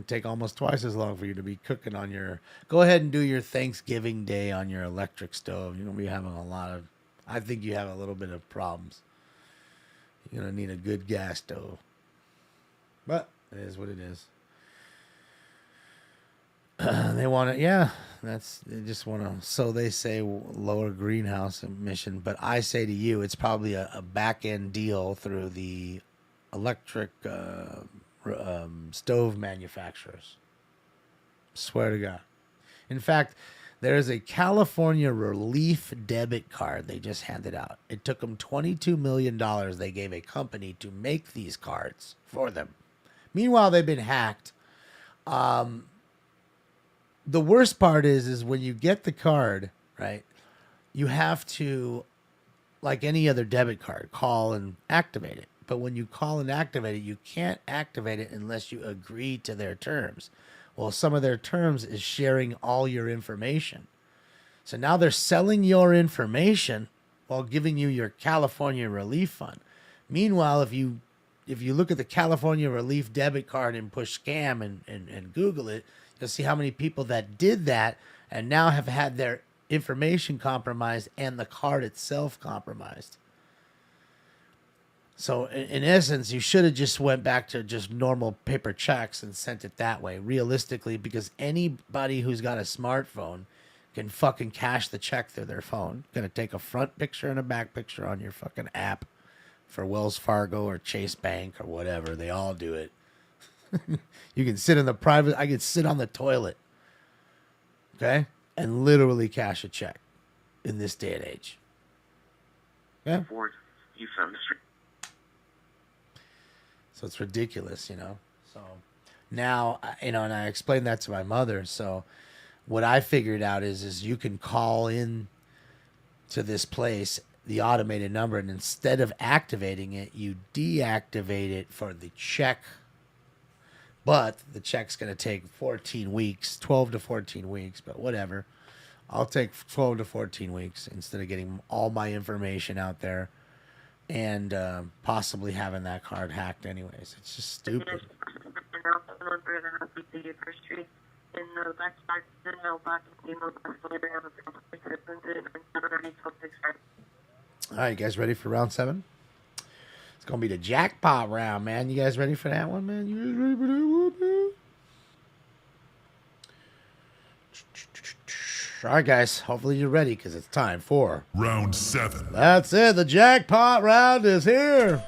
Speaker 8: take almost twice as long for you to be cooking on your. Go ahead and do your Thanksgiving Day on your electric stove. You're gonna be having a lot of. I think you have a little bit of problems. You're gonna need a good gas stove. But it is what it is. They want to, yeah. They just want to. So they say lower greenhouse emission, but I say to you, it's probably a back end deal through the electric stove manufacturers. Swear to God. In fact, there is a California relief debit card they just handed out. It took them $22 million. They gave a company to make these cards for them. Meanwhile, they've been hacked. The worst part is when you get the card, right, you have to, like any other debit card, call and activate it. But when you call and activate it, you can't activate it unless you agree to their terms. Well, some of their terms is sharing all your information. So now they're selling your information while giving you your California Relief Fund. Meanwhile, if you look at the California Relief debit card and push scam and Google it, you'll see how many people that did that and now have had their information compromised and the card itself compromised. So in essence, you should have just went back to just normal paper checks and sent it that way, realistically, because anybody who's got a smartphone can fucking cash the check through their phone. Gonna take a front picture and a back picture on your fucking app for Wells Fargo or Chase Bank or whatever. They all do it. You can sit in the private. I could sit on the toilet, okay, and literally cash a check in this day and age. Yeah.
Speaker 10: You found the street.
Speaker 8: So it's ridiculous, you know. So now, you know, and I explained that to my mother. So what I figured out is you can call in to this place, the automated number, and instead of activating it, you deactivate it for the check. But the check's going to take 14 weeks, 12 to 14 weeks, but whatever. I'll take 12 to 14 weeks instead of getting all my information out there and possibly having that card hacked anyways. It's just stupid. All right, you guys ready for round 7? It's going to be the jackpot round, man. You guys ready for that one, man? You guys ready for that one, man? All right, guys. Hopefully you're ready because it's time for
Speaker 18: round 7.
Speaker 8: That's it. The jackpot round is here.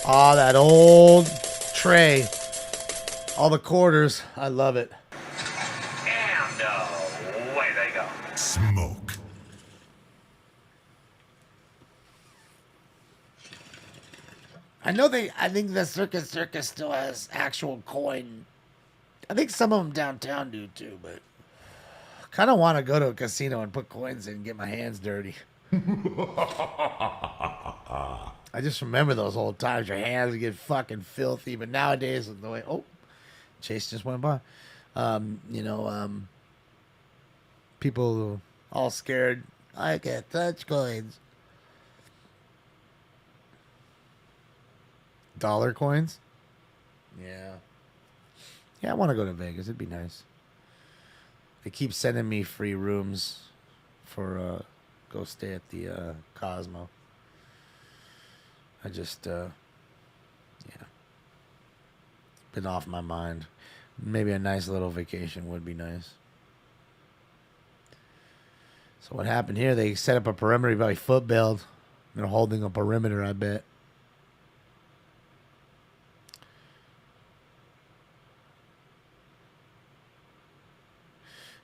Speaker 8: Oh, that old tray. All the quarters. I love it.
Speaker 16: And away they go.
Speaker 18: Smoke.
Speaker 8: I think the Circus still has actual coin. I think some of them downtown do too, but I kind of want to go to a casino and put coins in and get my hands dirty. I just remember those old times. Your hands would get fucking filthy, but nowadays, the way, Chase just went by. People all scared. I can't touch coins. Dollar coins? Yeah. Yeah, I want to go to Vegas. It'd be nice. They keep sending me free rooms for go stay at the Cosmo. I just been off my mind. Maybe a nice little vacation would be nice. So what happened here? They set up a perimeter by foot build. They're holding a perimeter, I bet.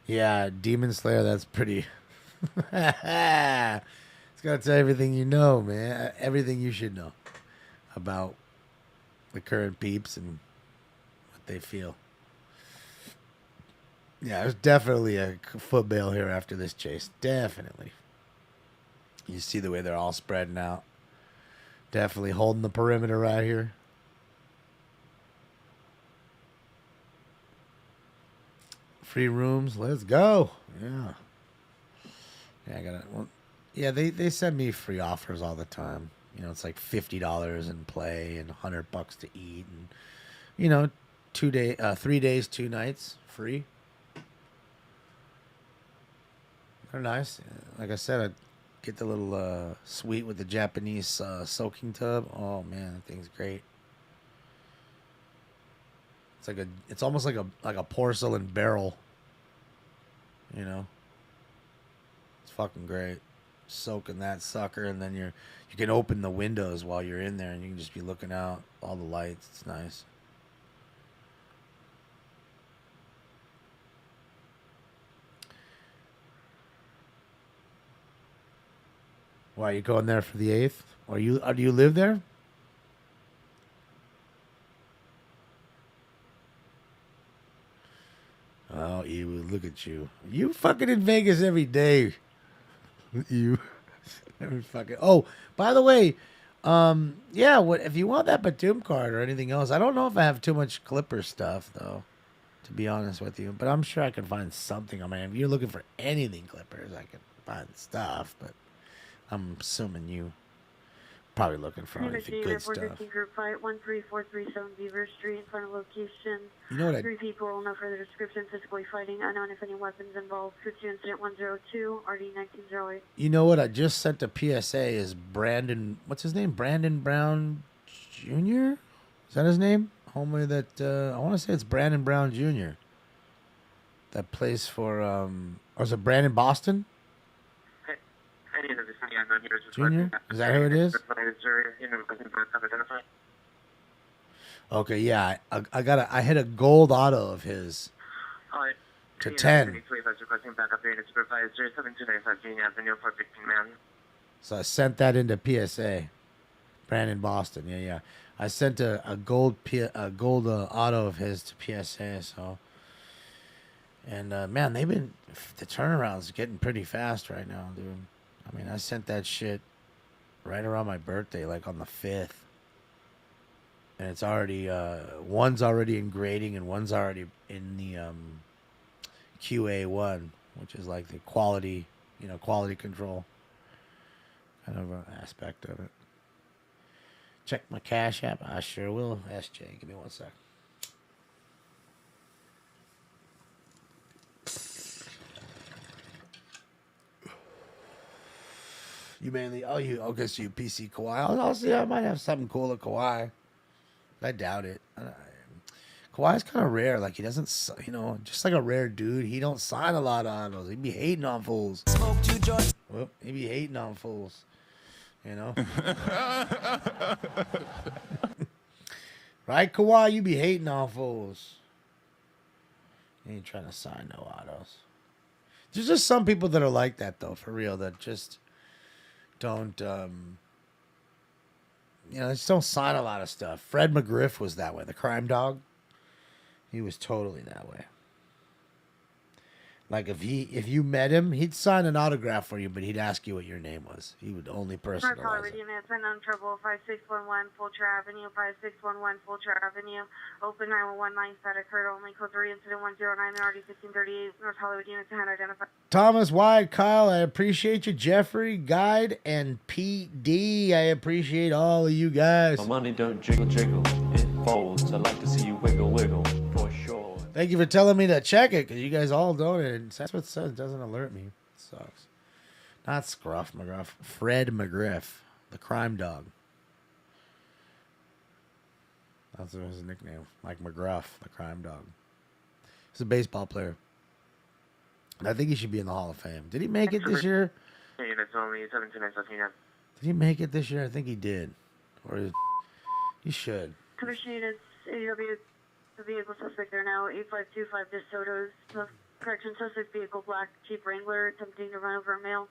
Speaker 8: Yeah, Demon Slayer, that's pretty. It's got to tell everything you know, man. Everything you should know about the current peeps and what they feel. Yeah, there's definitely a foot bail here after this chase. Definitely. You see the way they're all spreading out. Definitely holding the perimeter right here. Free rooms, let's go. Yeah. Yeah, I gotta. Well, Yeah, they send me free offers all the time. You know, it's like $50 in play and $100 to eat, and you know, 3 days, 2 nights free. They're nice. Like I said, I get the little suite with the Japanese soaking tub. Oh man, that thing's great. It's almost like a porcelain barrel. You know, it's fucking great. Soaking that sucker, and then you can open the windows while you're in there, and you can just be looking out all the lights. It's nice. Why are you going there for the 8th? Do you live there? Oh, you look at you. You fucking in Vegas every day. You every fucking. Oh, by the way, yeah. What if you want that Batum card or anything else? I don't know if I have too much Clipper stuff though, to be honest with you. But I'm sure I can find something. I mean, if you're looking for anything Clippers, I can find stuff. But I'm assuming you probably looking for anything good stuff.
Speaker 1: Group fight 13437 Beaver Street in front of location.
Speaker 8: You know what?
Speaker 1: 3 people, no further description, physically fighting, unknown if any weapons involved. Pursuit incident 102, RD 1908.
Speaker 8: You know what? I just sent a PSA. Is Brandon? What's his name? Brandon Brown Jr. Is that his name? Homie, that I want to say it's Brandon Brown Jr. That plays for or is it Brandon Boston? Junior? Is that who it is? Okay, yeah. I hit a gold auto of his to 10. So I sent that into PSA. Brandon Boston, yeah. I sent a gold auto of his to PSA. So, and man, the turnaround's getting pretty fast right now, dude. I mean, I sent that shit right around my birthday, like on the 5th. And it's already, one's already in grading and one's already in the QA1, which is like the quality, quality control kind of aspect of it. Check my Cash App. I sure will, SJ. Give me 1 sec. You mainly, so you PC Kawhi. I'll see. I might have something cool at Kawhi. I doubt it. Kawhi's kind of rare. Like he doesn't, just like a rare dude. He don't sign a lot of autos. He be hating on fools. Well, he be hating on fools. Right, Kawhi? You be hating on fools. He ain't trying to sign no autos. There's just some people that are like that though, for real. That just don't, just don't sign a lot of stuff. Fred McGriff was that way. The crime dog, he was totally that way. Like if you met him, he'd sign an autograph for you, but he'd ask you what your name was. He would only personalize it.
Speaker 1: Unknown trouble 5611 Fulcher Avenue, 5611 Fulcher Avenue. Open 911 line that occurred only code 3 incident 109 RD 1538 North Hollywood units had identified.
Speaker 8: Thomas, Wyatt, Kyle, I appreciate you. Jeffrey, Guide, and PD. I appreciate all of you guys.
Speaker 4: My money don't jiggle jiggle, it folds. I'd like to see you wiggle wiggle for sure.
Speaker 8: Thank you for telling me to check it, because you guys all donated. That's what it says. It doesn't alert me. It sucks. Not Scruff McGruff. Fred McGriff, the crime dog. That's his nickname. Mike McGruff, the crime dog. He's a baseball player. I think he should be in the Hall of Fame. Did he make it this year? Did he make it this year? I think he did. Or he should.
Speaker 1: Commissioner, AW, the vehicle suspect there now, 8525 DeSoto's. Correction, suspect vehicle black Jeep Wrangler attempting to run over a male.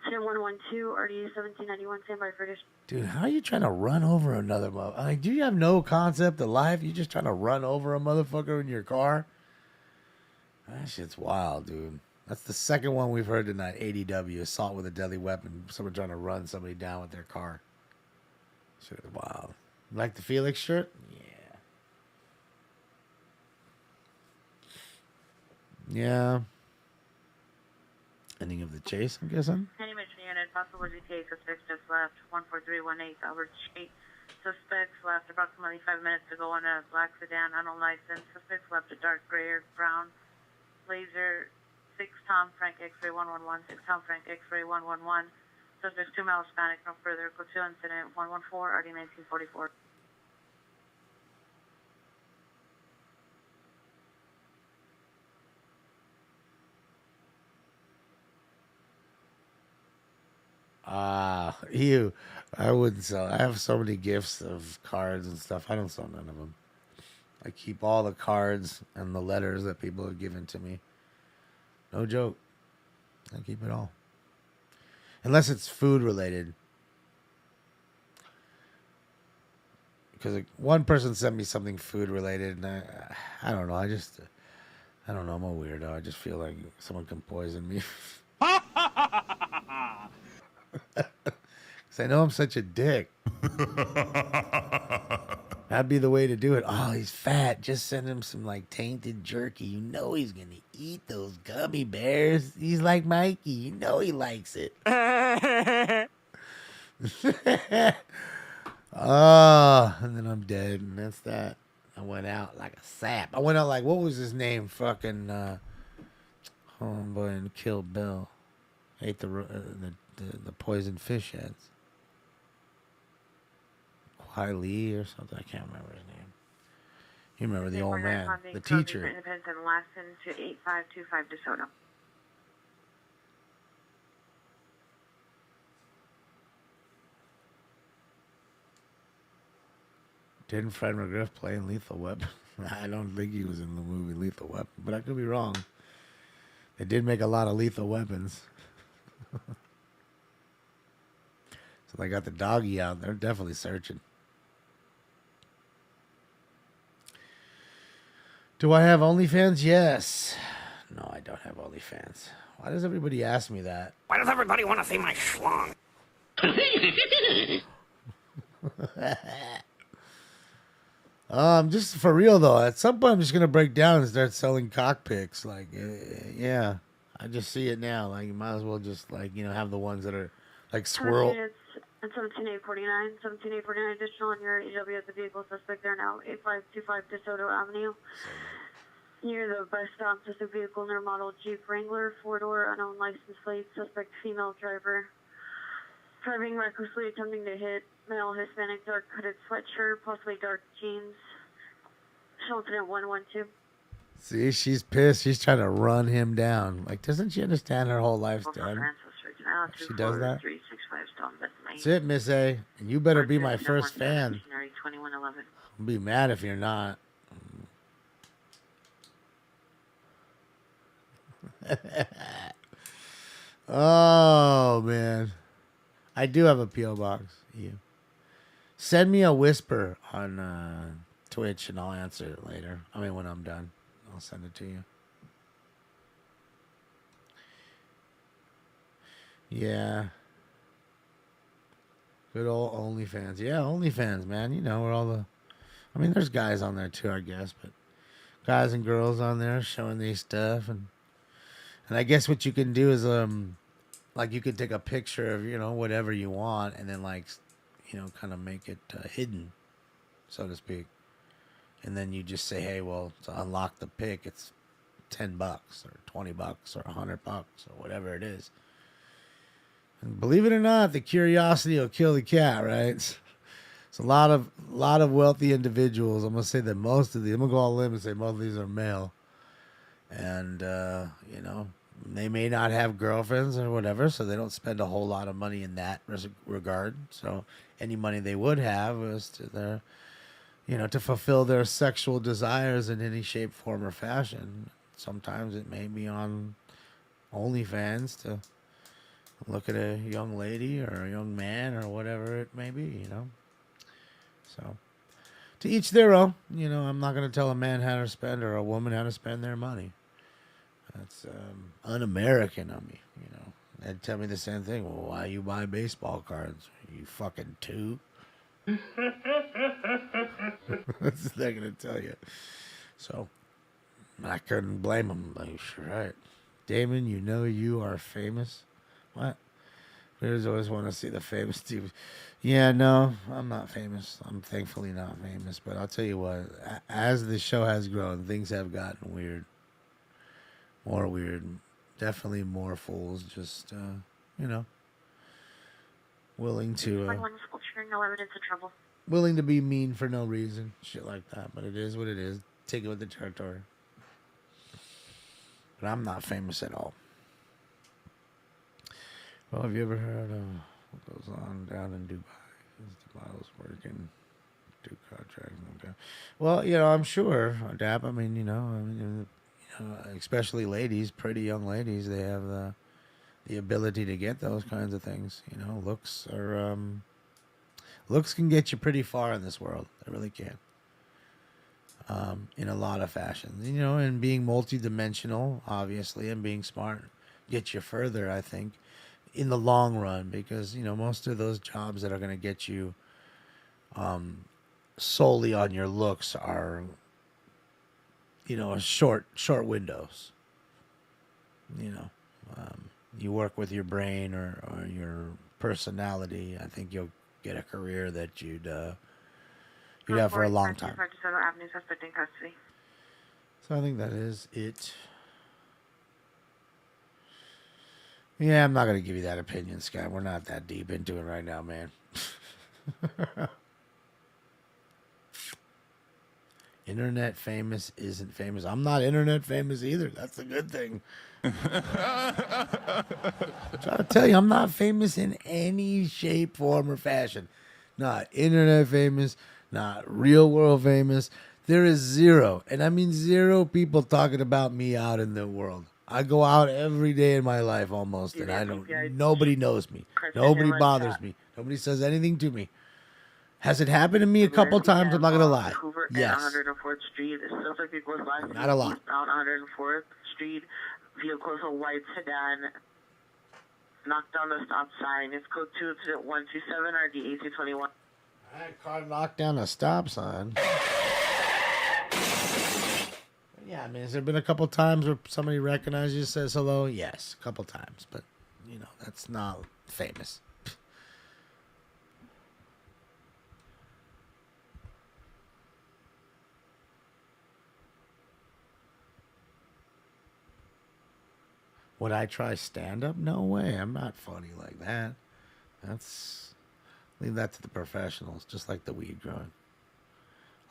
Speaker 1: 10112 RD 1791, standby for dish.
Speaker 8: Dude, how are you trying to run over another motherfucker? Like, do you have no concept of life? You just trying to run over a motherfucker in your car? That shit's wild, dude. That's the second one we've heard tonight. ADW, assault with a deadly weapon. Someone trying to run somebody down with their car. Shit is wild. You like the Felix shirt? Yeah. Yeah. Ending of the chase, I'm guessing.
Speaker 1: Any mission unit, possible GTA suspects just left 14318 Albert Street. Suspects left approximately 5 minutes ago on a black sedan, unlicensed. Suspects left a dark gray or brown Laser 6 Tom Frank X-ray 111, 6 Tom Frank X-ray 111. Suspects 2 male Hispanic, no further. Go to incident 114, RD 1944.
Speaker 8: You. I wouldn't sell. I have so many gifts of cards and stuff. I don't sell none of them. I keep all the cards and the letters that people have given to me. No joke. I keep it all. Unless it's food related. Because one person sent me something food related, and I don't know. I don't know. I'm a weirdo. I just feel like someone can poison me. Because I know I'm such a dick. That'd be the way to do it. Oh, he's fat. Just send him some like tainted jerky. You know he's going to eat those gummy bears. He's like Mikey. You know he likes it. Oh, and then I'm dead. And that's that. I went out like a sap. I went out like, what was his name? Fucking homeboy in Kill Bill. Ate the poisoned fish heads. Kwai Lee or something. I can't remember his name. You remember the old man, the teacher.
Speaker 1: Independence and Lassen to 8525 DeSoto.
Speaker 8: Didn't Fred McGriff play in Lethal Weapon? I don't think he was in the movie Lethal Weapon, but I could be wrong. They did make a lot of lethal weapons. So they got the doggy out. They're definitely searching. Do I have OnlyFans? Yes. No, I don't have OnlyFans. Why does everybody ask me that?
Speaker 15: Why does everybody want to see my schlong?
Speaker 8: Just for real though, at some point I'm just gonna break down and start selling cock pics. Like, yeah, I just see it now. Like, you might as well just have the ones that are like swirl.
Speaker 1: And 17849, 17849 additional on your EW at the vehicle. Suspect there now, 8525 DeSoto Avenue. Near the bus stop, suspect vehicle near model Jeep Wrangler, 4-door, unknown license plate. Suspect female driver. Driving recklessly, attempting to hit male Hispanic, dark hooded sweatshirt, possibly dark jeans. Incident 112.
Speaker 8: See, she's pissed. She's trying to run him down. Like, doesn't she understand her whole life's done? She does that. That's it, Miss A. And you better be my first fan. I'll be mad if you're not. Oh, man. I do have a P.O. box. You. Send me a whisper on Twitch and I'll answer it later. I mean, when I'm done, I'll send it to you. Yeah. Good old OnlyFans. Yeah, OnlyFans, man. You know, where all the... I mean, there's guys on there too, I guess, but guys and girls on there showing these stuff. And I guess what you can do is, like, you could take a picture of, whatever you want and then, like, kind of make it hidden, so to speak. And then you just say, hey, well, to unlock the pic, it's $10 or $20 or $100 or whatever it is. And believe it or not, the curiosity will kill the cat, right? It's a lot of wealthy individuals. I'm gonna say that most of these. I'm gonna go on a limb and say most of these are male, and they may not have girlfriends or whatever, so they don't spend a whole lot of money in that regard. So any money they would have was to their, to fulfill their sexual desires in any shape, form, or fashion. Sometimes it may be on OnlyFans to look at a young lady or a young man or whatever it may be, So, to each their own. I'm not going to tell a man how to spend or a woman how to spend their money. That's un-American of me, They'd tell me the same thing. Well, why you buy baseball cards? Are you fucking two? That's what they're going to tell you. So, I couldn't blame them. Like, sure, right. Damon, you are famous. What? Viewers always want to see the famous TV. Yeah, no, I'm not famous. I'm thankfully not famous. But I'll tell you what, as the show has grown, things have gotten weird. More weird. Definitely more fools just, willing to...
Speaker 1: One sculpture, no evidence of trouble.
Speaker 8: willing to be mean for no reason. Shit like that. But it is what it is. Take it with the territory. But I'm not famous at all. Well, have you ever heard of what goes on down in Dubai? Is the models working? Do contracts? Okay. Well, I'm sure, Dap. I mean, especially ladies, pretty young ladies, they have the ability to get those kinds of things. Looks can get you pretty far in this world. They really can. In a lot of fashions, and being multidimensional, obviously, and being smart gets you further, I think, in the long run, because, most of those jobs that are going to get you solely on your looks are, short windows. You work with your brain or your personality, I think you'll get a career that you'd have for a long time. So I think that is it. Yeah, I'm not going to give you that opinion, Scott. We're not that deep into it right now, man. Internet famous isn't famous. I'm not internet famous either. That's a good thing. I'm trying to tell you, I'm not famous in any shape, form, or fashion. Not internet famous, not real world famous. There is zero, and I mean zero people talking about me out in the world. I go out every day in my life almost, and nobody knows me. Nobody bothers me. Nobody says anything to me. Has it happened to me a couple times? I'm not going to lie. Yes.
Speaker 19: 104th Street. It feels like it goes live.
Speaker 8: Not a lot.
Speaker 19: Eastbound 104th Street. Vehicles a white sedan. Knocked down the stop sign. It's code 2 incident 127 RD 1821.
Speaker 8: Alright, car knocked down a stop sign. Yeah, I mean, has there been a couple times where somebody recognizes you, says hello? Yes, a couple times, but, that's not famous. Would I try stand-up? No way. I'm not funny like that. Leave that to the professionals, just like the weed growing.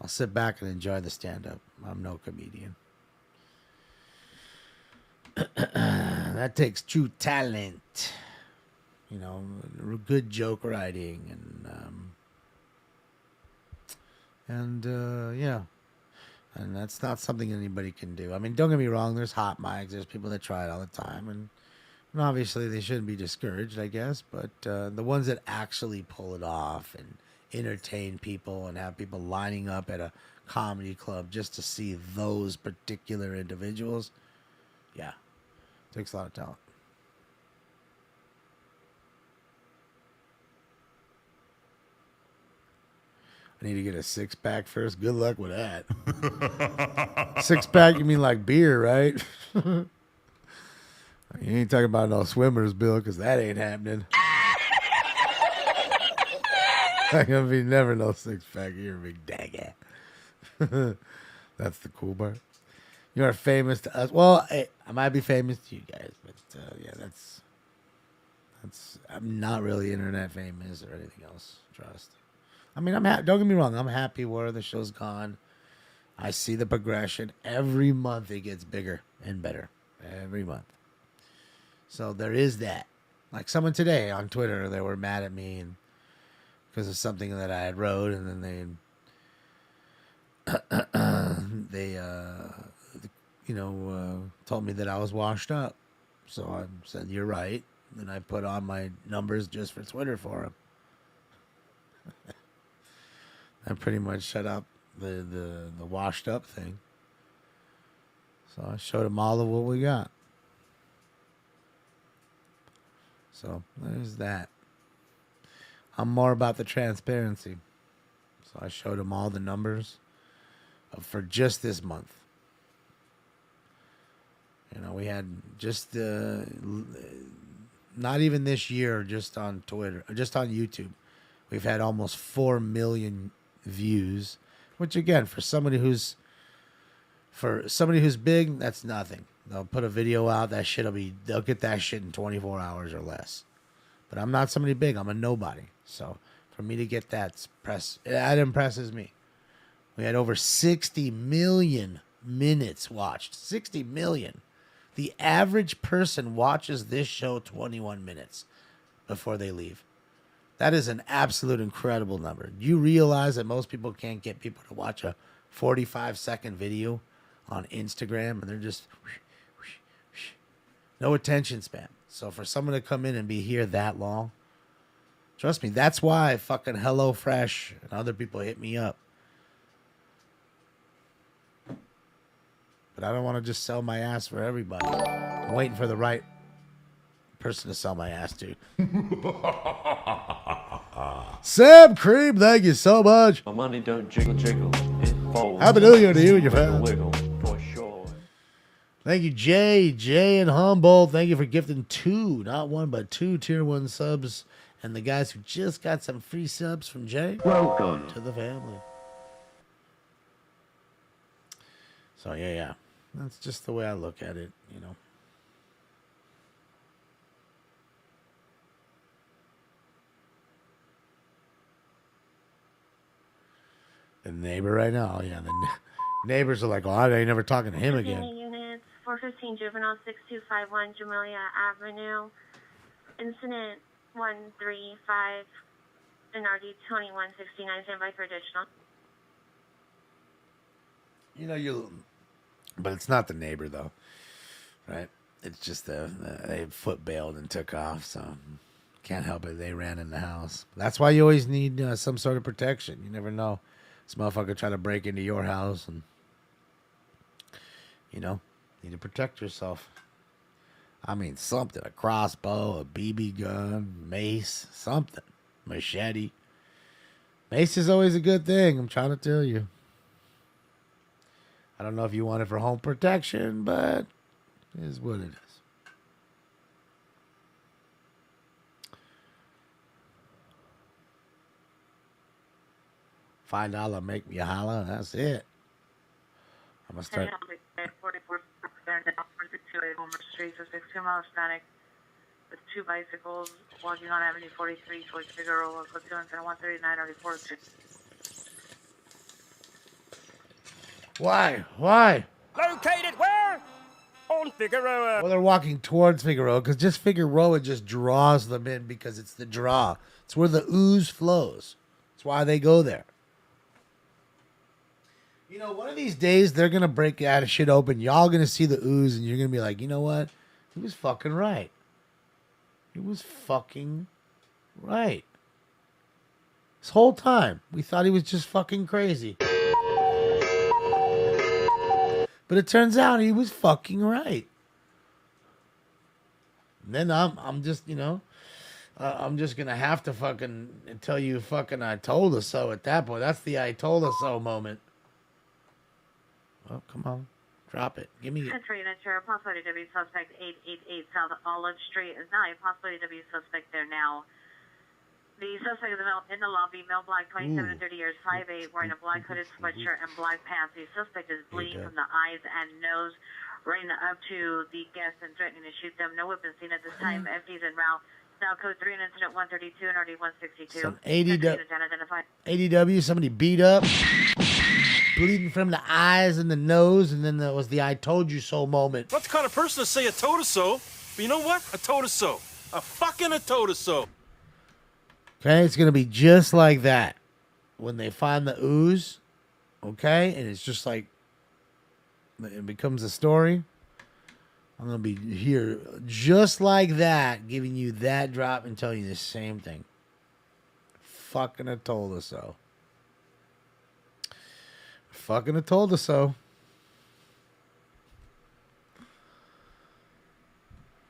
Speaker 8: I'll sit back and enjoy the stand-up. I'm no comedian. That takes true talent. Good joke writing yeah. And that's not something anybody can do. I mean, don't get me wrong. There's hot mics. There's people that try it all the time. And obviously they shouldn't be discouraged, I guess. But the ones that actually pull it off and entertain people and have people lining up at a comedy club just to see those particular individuals, yeah, takes a lot of talent. I need to get a six-pack first. Good luck with that. Six-pack, you mean like beer, right? You ain't talking about no swimmers, Bill, because that ain't happening. Ain't gonna be never no six-pack. You're a big dagger. That's the cool part. You are famous to us. Well, I might be famous to you guys, but yeah, that's. I'm not really internet famous or anything else. Trust. I mean, don't get me wrong. I'm happy where the show's gone. I see the progression. Every month it gets bigger and better. Every month. So there is that. Like someone today on Twitter, they were mad at me and because of something that I had wrote, and then they told me that I was washed up. So I said, "You're right." And I put on my numbers just for Twitter for them. I pretty much shut up the washed up thing. So I showed them all of what we got. So there's that. I'm more about the transparency. So I showed them all the numbers for just this month. We had just not even this year, just on Twitter, just on YouTube, we've had almost 4 million views, which again, for somebody who's big, that's nothing. They'll put a video out, they'll get that shit in 24 hours or less. But I'm not somebody big, I'm a nobody. So for me to get that impresses me. We had over 60 million minutes watched. 60 million. The average person watches this show 21 minutes before they leave. That is an absolute incredible number. You realize that most people can't get people to watch a 45-second video on Instagram, and they're just no attention span. So for someone to come in and be here that long, trust me, that's why fucking HelloFresh and other people hit me up. But I don't want to just sell my ass for everybody. I'm waiting for the right person to sell my ass to. Sam Cream, thank you so much.
Speaker 4: My money don't jiggle, jiggle. It folds.
Speaker 8: Happy New Year to you and your
Speaker 4: Wiggle,
Speaker 8: family.
Speaker 4: wiggle, for sure.
Speaker 8: Thank you, Jay and Humboldt. Thank you for gifting 2, not 1, but 2 tier 1 subs. And the guys who just got some free subs from Jay.
Speaker 18: Welcome
Speaker 8: to the family. So, yeah. That's just the way I look at it, you know. The neighbor right now, yeah, the neighbors are like, oh, I ain't never talking to him again.
Speaker 1: Units, 415 Juvenile 6251 Jamelia Avenue. Incident 135 NRD 2169. Stand by for additional.
Speaker 8: You know, but it's not the neighbor, though, right? It's just they foot bailed and took off, so can't help it. They ran in the house. That's why you always need some sort of protection. You never know. This motherfucker try to break into your house, and, you know, need to protect yourself. I mean, something. A crossbow, a BB gun, mace, something. Machete. Mace is always a good thing, I'm trying to tell you. I don't know if you want it for home protection, but it is what it is. $5 make me holler. That's it. I'm gonna start.
Speaker 19: 44 Homer Street, 62 miles static, with 2 bicycles walking on Avenue 43 towards Figueroa, Platoon 139 already 42.
Speaker 8: Why?
Speaker 12: Located where? On Figueroa.
Speaker 8: Well, they're walking towards Figueroa because just Figueroa just draws them in because it's the draw. It's where the ooze flows. That's why they go there. You know, one of these days they're gonna break that shit open. Y'all gonna see the ooze, and you're gonna be like, you know what? He was fucking right. He was fucking right. This whole time we thought he was just fucking crazy. But it turns out he was fucking right. And then I'm just, you know, I'm just going to have to fucking tell you fucking I told us so at that point. That's the I told us so moment. Oh, come on. Drop it. Give me it.
Speaker 1: Entry unit, possibility W suspect 888 South Olive Street is not a possibility W suspect there now. The suspect is in the lobby, male black, 27 to 30 years, 5'8", wearing a black hooded sweatshirt and black pants. The suspect is bleeding from the eyes and nose, running up to the guests and threatening to shoot them. No weapons seen at this time. FD's en route. Now code 3 and incident 132 and RD 162.
Speaker 8: Some ADW, somebody beat up, bleeding from the eyes and the nose, and then there was the I told you so moment.
Speaker 5: Not the kind of person to say I told her so, but you know what? I told her so. I told her so.
Speaker 8: Okay, it's going to be just like that when they find the ooze, okay? And it's just like, it becomes a story. I'm going to be here just like that, giving you that drop and telling you the same thing. Fucking I told us so. Fucking I told us so.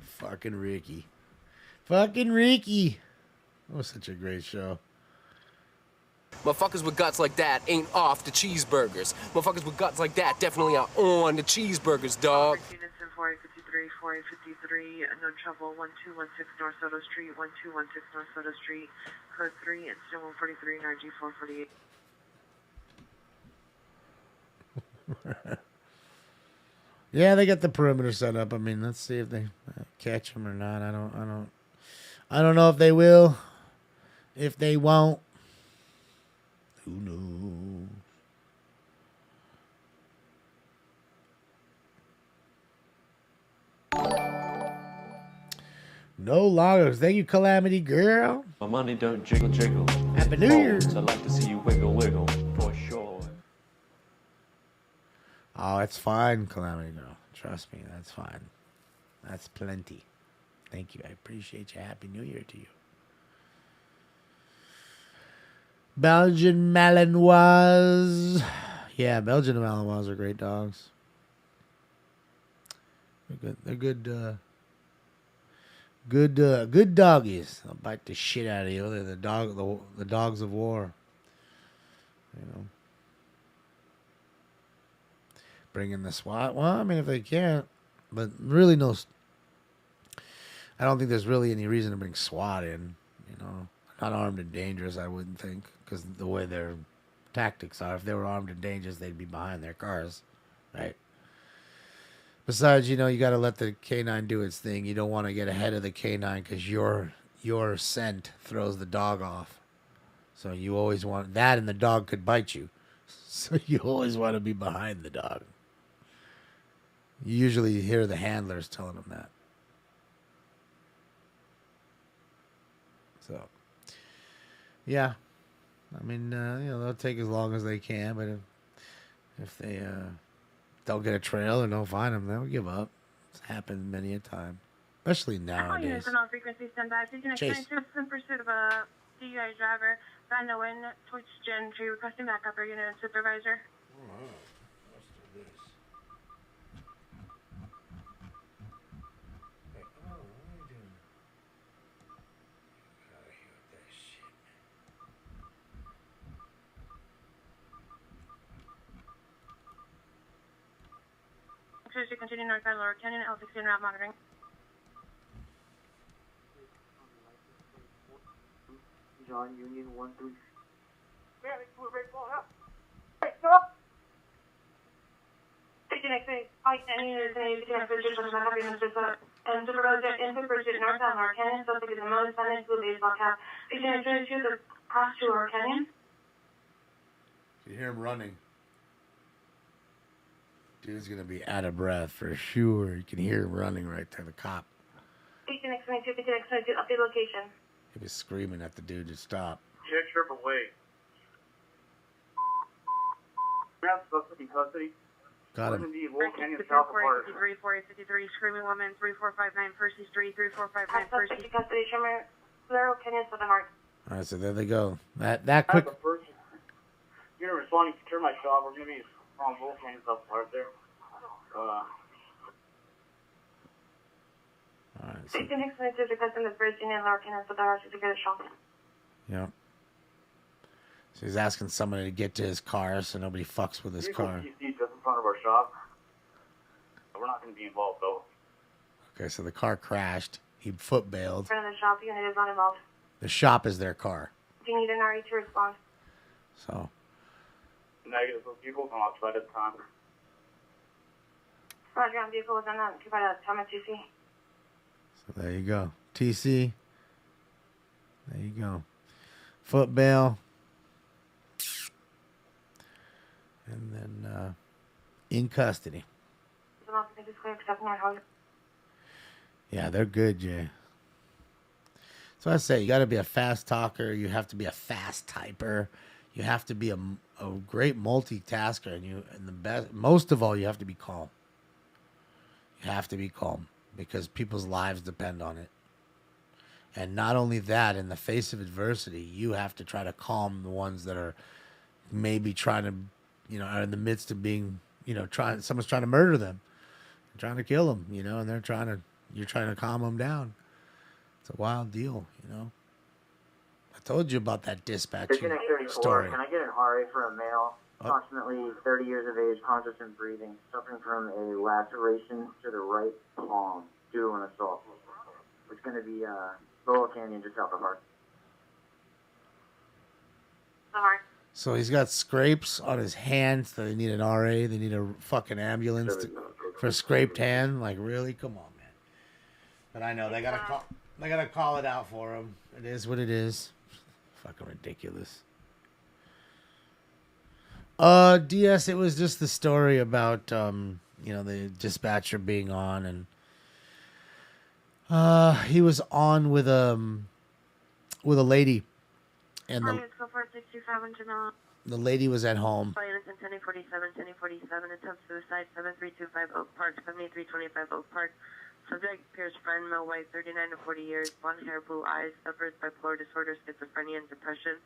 Speaker 8: Fucking Ricky. Fucking Ricky. That was such a great show.
Speaker 12: Motherfuckers with guts like that ain't off the cheeseburgers. Motherfuckers with guts like that definitely are on the cheeseburgers, dog.
Speaker 1: 123, 4853, no trouble, 1216 North Soto Street, 1216 North Soto Street, code 3, incident 143, NRG 448.
Speaker 8: Yeah, they got the perimeter set up. I mean, let's see if they catch him or not. I don't know if they will. If they won't, who knows? No loggers. Thank you, Calamity Girl.
Speaker 4: My money don't jiggle jiggle.
Speaker 8: Happy New Year.
Speaker 4: I'd like to see you wiggle wiggle for sure.
Speaker 8: Oh, it's fine, Calamity Girl. Trust me, that's fine. That's plenty. Thank you. I appreciate you. Happy New Year to you. Belgian Malinois. Yeah, Belgian Malinois are great dogs. They're good. Good doggies. They'll bite the shit out of you. They're the dogs of war. You know. Bring in the SWAT. Well, I mean, if they can't, but really no. I don't think there's really any reason to bring SWAT in. You know, not armed and dangerous. I wouldn't think, because the way their tactics are. If they were armed and dangerous, they'd be behind their cars, right? Besides, you know, you got to let the canine do its thing. You don't want to get ahead of the canine because your scent throws the dog off. So you always want that, and the dog could bite you. So you always want to be behind the dog. You usually hear the handlers telling them that. So, yeah. I mean, you know, they'll take as long as they can, but if they don't get a trail or don't find them, they'll give up. It's happened many a time, especially nowadays.
Speaker 1: On frequency standby.
Speaker 8: Chase.
Speaker 1: In pursuit of a DUI driver. Van Owen, Twitch Gen 3, requesting backup. Are you a supervisor? To continue northbound Lower Canyon, L16 route monitoring.
Speaker 11: John Union 13.
Speaker 1: And supervisor in pursuit northbound Lower Canyon, suspect is a motorcycle blue baseball cap. Agent 22 to cross to Lower Canyon.
Speaker 8: You hear him running. Dude's gonna be out of breath for sure. You can hear him running right there, the cop.
Speaker 1: Agent X22, update location.
Speaker 8: He was screaming at the dude to stop.
Speaker 11: Check triple way. We have suspect in custody.
Speaker 8: Got him.
Speaker 11: Indeed, Wolf Canyon South Park.
Speaker 1: 4853, screaming woman, 3459 Percy Street, 3459 Percy. Suspect in custody, Shimmer, Laurel Canyon, Southern Heart.
Speaker 8: All right, so there they go. That quick.
Speaker 11: You're responding to termite shop. We're gonna be on Wolf Canyon South Park there.
Speaker 8: All right. So,
Speaker 1: Agent X22 requesting the Virginia and Lower Canyon, Southern Heart to get a shot.
Speaker 8: yeah. So he's asking somebody to get to his car so nobody fucks with his car.
Speaker 11: Just in front of our shop. We're not going to be involved though.
Speaker 8: Okay, so the car crashed. He foot bailed.
Speaker 1: In front of the shop, unit is not involved.
Speaker 8: The shop is their car.
Speaker 1: Do you need an RE to respond?
Speaker 8: So.
Speaker 11: Negative. Those people come outside at the time.
Speaker 1: Roger, on vehicle was unoccupied at time of TC.
Speaker 8: So there you go. TC. There you go. Foot bail. And then in custody. Yeah, they're good, Jay. So I say you got to be a fast talker. You have to be a fast typer. You have to be a great multitasker, and the best. Most of all, you have to be calm. You have to be calm because people's lives depend on it. And not only that, in the face of adversity, you have to try to calm the ones that are maybe trying to, are in the midst of being, someone's trying to murder them, trying to kill them, and you're trying to calm them down. It's a wild deal, I told you about that dispatch story.
Speaker 11: Can I get an RA for a male
Speaker 9: approximately 30 years of age, conscious and breathing, suffering from a laceration to the right palm due to an assault. It's going to be Lower Canyon, just south of Hart.
Speaker 8: So he's got scrapes on his hands. So they need an RA. They need a fucking ambulance for a scraped hand. Like, really? Come on, man. But I know they gotta call it out for him. It is what it is. Fucking ridiculous. DS, it was just the story about the dispatcher being on, and he was on with a lady, and the lady was at home.
Speaker 1: Innocent 1047, 1047, attempt suicide, 73250 Oak Park, 7325 Oak Park. Subject appears friend, male, white, 39 to 40 years, blonde hair, blue eyes, suffers bipolar disorder, schizophrenia, and depression.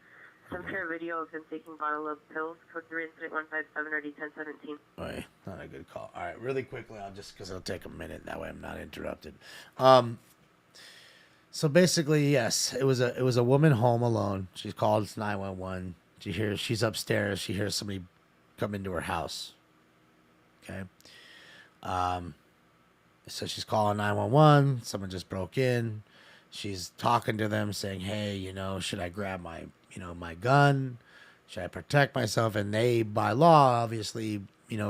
Speaker 1: Some care video of him taking bottle of pills. Code 3 incident 157 RD 1017.
Speaker 8: Wait, not a good call. All right, really quickly, because it'll take a minute. That way, I'm not interrupted. So basically, yes, it was a woman home alone. She called 911. She's upstairs. She hears somebody come into her house. Okay. So she's calling 911. Someone just broke in. She's talking to them, saying, "Hey, should I grab my gun? Should I protect myself?" And they, by law, obviously,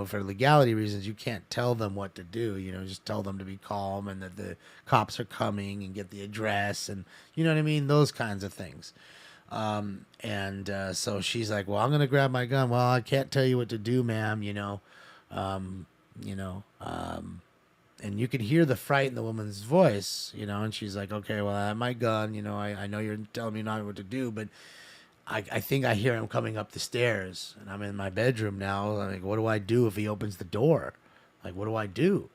Speaker 8: for legality reasons, you can't tell them what to do. Just tell them to be calm and that the cops are coming and get the address and, you know what I mean? Those kinds of things. So she's like, "Well, I'm going to grab my gun." "Well, I can't tell you what to do, ma'am, and you can hear the fright in the woman's voice, and she's like, "Okay, well, I have my gun, I know you're telling me not what to do, but I think I hear him coming up the stairs, and I'm in my bedroom now. Like, what do I do if he opens the door? Like, what do I do?"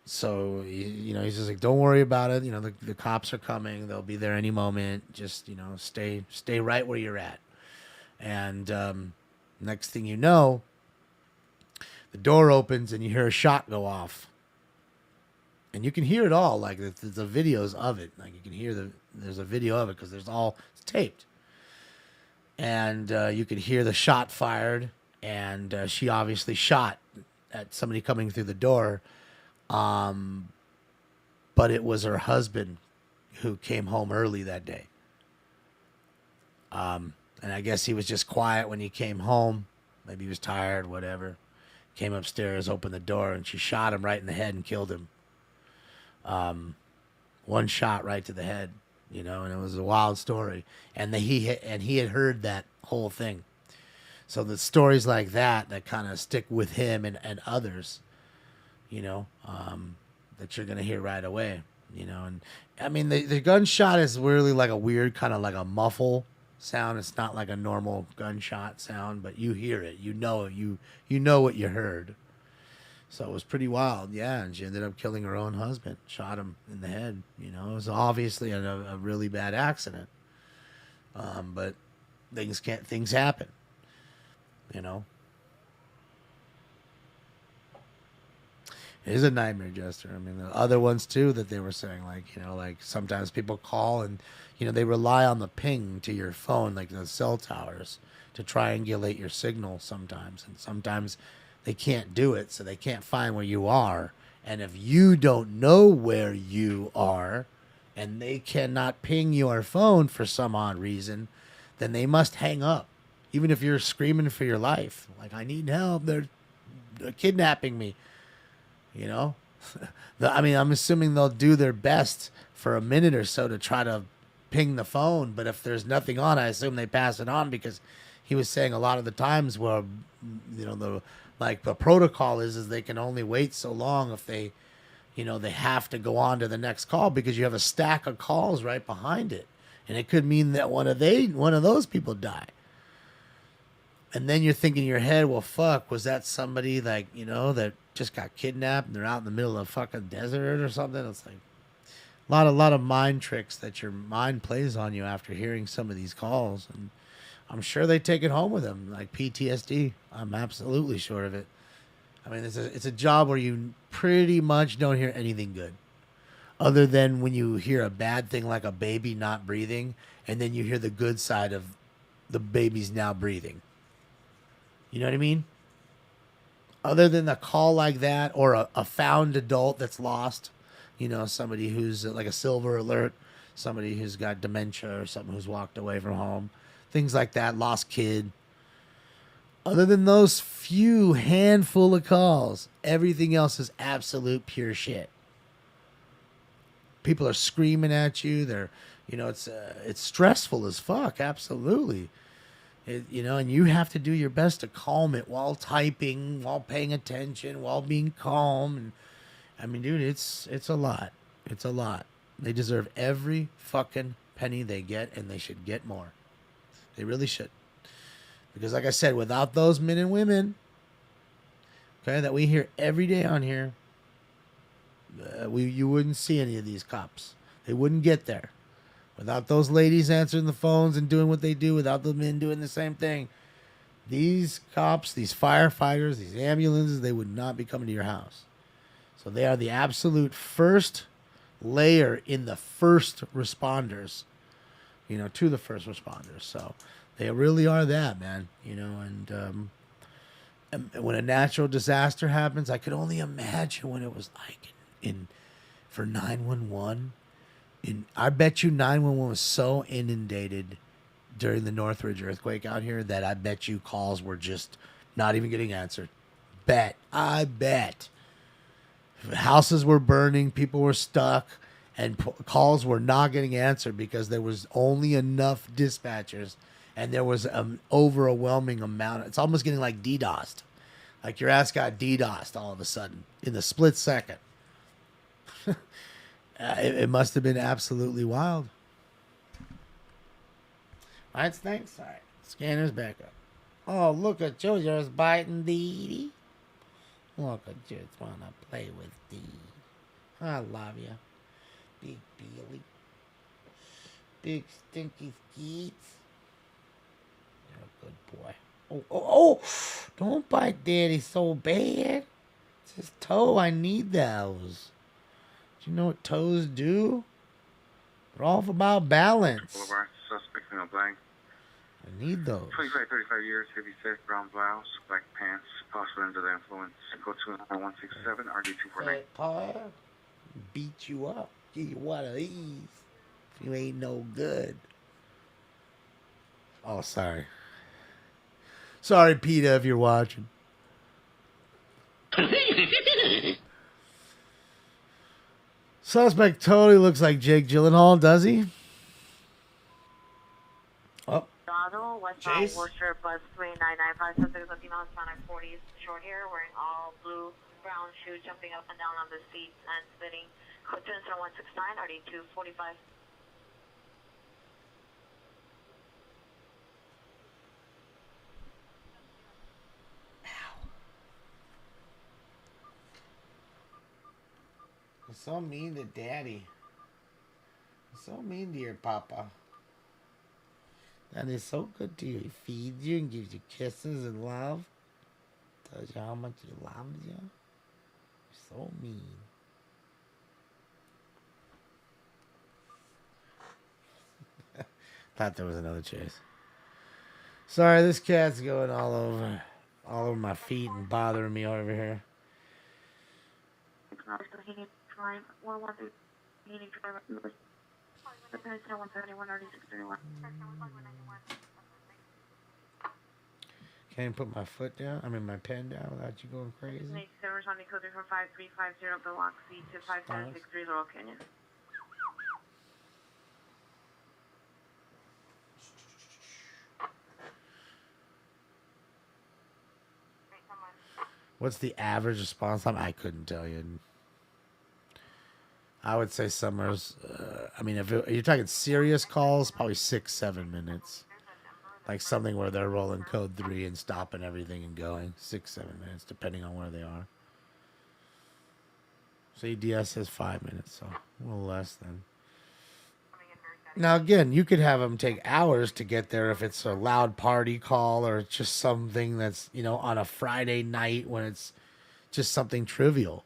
Speaker 8: So, he's just like, "Don't worry about it. The cops are coming. They'll be there any moment. Just, stay right where you're at." And next thing you know, the door opens and you hear a shot go off. And you can hear it all. Like, the videos of it. Like, you can hear there's a video of it because it's taped. And you can hear the shot fired. And she obviously shot at somebody coming through the door. But it was her husband who came home early that day. And I guess he was just quiet when he came home. Maybe he was tired, whatever. Came upstairs, opened the door, and she shot him right in the head and killed him. One shot right to the head, and it was a wild story. And he had heard that whole thing. So the stories like that kind of stick with him and others, that you're going to hear right away, And I mean, the gunshot is really like a weird kind of like a muffle sound. It's not like a normal gunshot sound, but you hear it. You know what you heard. So it was pretty wild, yeah. And she ended up killing her own husband, shot him in the head. It was obviously a really bad accident. But things happen. It is a nightmare, Jester. I mean, the other ones too that they were saying, like sometimes people call and, they rely on the ping to your phone, like the cell towers, to triangulate your signal sometimes. And sometimes they can't do it, so they can't find where you are. And if you don't know where you are and they cannot ping your phone for some odd reason, then they must hang up, even if you're screaming for your life. Like, "I need help. They're kidnapping me." I'm assuming they'll do their best for a minute or so to try to ping the phone, but if there's nothing on, I assume they pass it on, because he was saying a lot of the times where, the protocol is they can only wait so long if they, they have to go on to the next call, because you have a stack of calls right behind it, and it could mean that one of those people die. And then you're thinking in your head, well, fuck, was that somebody that just got kidnapped and they're out in the middle of a fucking desert or something? It's like a lot of mind tricks that your mind plays on you after hearing some of these calls. And I'm sure they take it home with them, like PTSD. I'm absolutely sure of it. I mean, it's a job where you pretty much don't hear anything good, other than when you hear a bad thing like a baby not breathing, and then you hear the good side of the baby's now breathing. You know what I mean? Other than a call like that or a found adult that's lost, you know, somebody who's like a silver alert, somebody who's got dementia or something who's walked away from home, things like that, lost kid. Other than those few handful of calls, everything else is absolute pure shit. People are screaming at you. They're, you know, it's stressful as fuck. Absolutely. You know, and you have to do your best to calm it while typing, while paying attention, while being calm. And I mean, dude, it's a lot. It's a lot. They deserve every fucking penny they get, and they should get more. They really should. Because like I said, without those men and women, okay, that we hear every day on here, you wouldn't see any of these cops. They wouldn't get there. Without those ladies answering the phones and doing what they do, without the men doing the same thing, these cops, these firefighters, these ambulances, they would not be coming to your house. So they are the absolute first layer in the first responders, you know, to the first responders. So they really are that, man, you know, and when a natural disaster happens, I could only imagine what it was like for 911. I bet you 911 was so inundated during the Northridge earthquake out here that I bet you calls were just not even getting answered. I bet. Houses were burning, people were stuck, and calls were not getting answered because there was only enough dispatchers, and there was an overwhelming amount. It's almost getting like DDoSed. Like your ass got DDoSed all of a sudden in the split second. It must have been absolutely wild. All right, thanks. All right, scanner's back up. Oh, look at you. You're just biting Dee. Look at you. Just want to play with Dee. I love you. Big Billy. Big stinky skeets. You're a good boy. Oh. Don't bite Daddy so bad. It's his toe. I need those. Do you know what toes do? They're all about balance.
Speaker 10: Boulevard, suspect in a blank.
Speaker 8: I need those.
Speaker 10: 25, 35 years, heavy set, brown blouse, black pants, possible under the influence. Go to 167, RD249.
Speaker 8: Paul, beat you up. Give you one of these. If you ain't no good. Oh, sorry. Sorry, PETA, if you're watching. Suspect totally looks like Jake Gyllenhaal, does he? Oh.
Speaker 1: Donald, westbound Worcester, bus 3995, suspect is female, Hispanic, 40s, short hair, wearing all blue, brown shoes, jumping up and down on the seats and spitting. Code 169, RD245. You're so mean to Daddy. You're so mean to your papa. That is so good to you. He feeds you and gives you kisses and love. Tells you how much he loves you. You're so mean. Thought there was another chase. Sorry, this cat's going all over my feet and bothering me over here. Can't put my foot down. I mean my pen down without you going crazy. Responding code from 5350 Block C to 5763 Laurel Canyon.
Speaker 8: What's the average response time? I couldn't tell you. I would say Summers. I mean, if you're talking serious calls, probably 6-7 minutes. Like something where they're rolling code 3 and stopping everything and going 6-7 minutes, depending on where they are. So EDS says 5 minutes, so a little less than. Now again, you could have them take hours to get there if it's a loud party call or it's just something that's, you know, on a Friday night when it's just something trivial.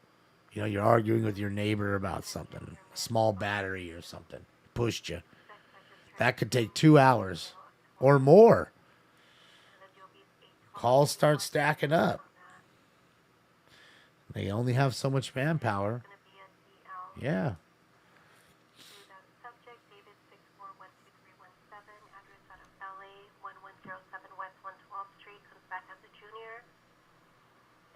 Speaker 8: You know, you're arguing with your neighbor about something, a small battery or something, pushed you. That could take 2 hours or more. calls start stacking up. They only have so much manpower. Yeah.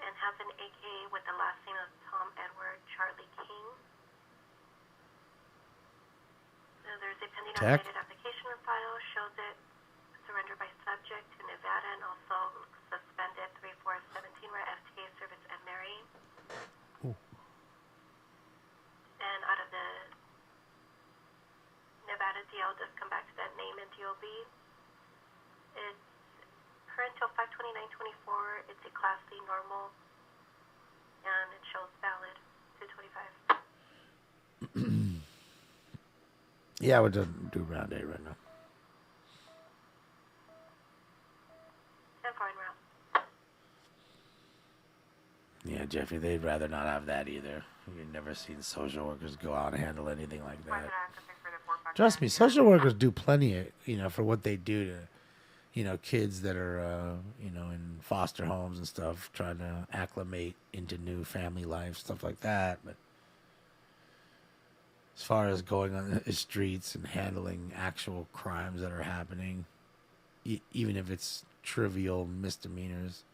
Speaker 13: And has an AK with the last name of Tom Edward Charlie King. So there's a pending
Speaker 8: Tech.
Speaker 13: updated application on file, shows it surrendered by subject to Nevada and also suspended 3417 where FTA service at Mary.
Speaker 8: Ooh.
Speaker 13: And out of the Nevada DL, just come back to that name and DOB. It's current till 5/29/24. It's a Class C normal, and it shows valid 225.
Speaker 8: Yeah, we're doing do round 8 right now.
Speaker 13: 10 foreign round.
Speaker 8: Yeah, Jeffrey, they'd rather not have that either. You've never seen social workers go out and handle anything like that. Trust me, social workers do plenty, for what they do to, kids that are, in foster homes and stuff, trying to acclimate into new family life, stuff like that. But as far as going on the streets and handling actual crimes that are happening, even if it's trivial misdemeanors,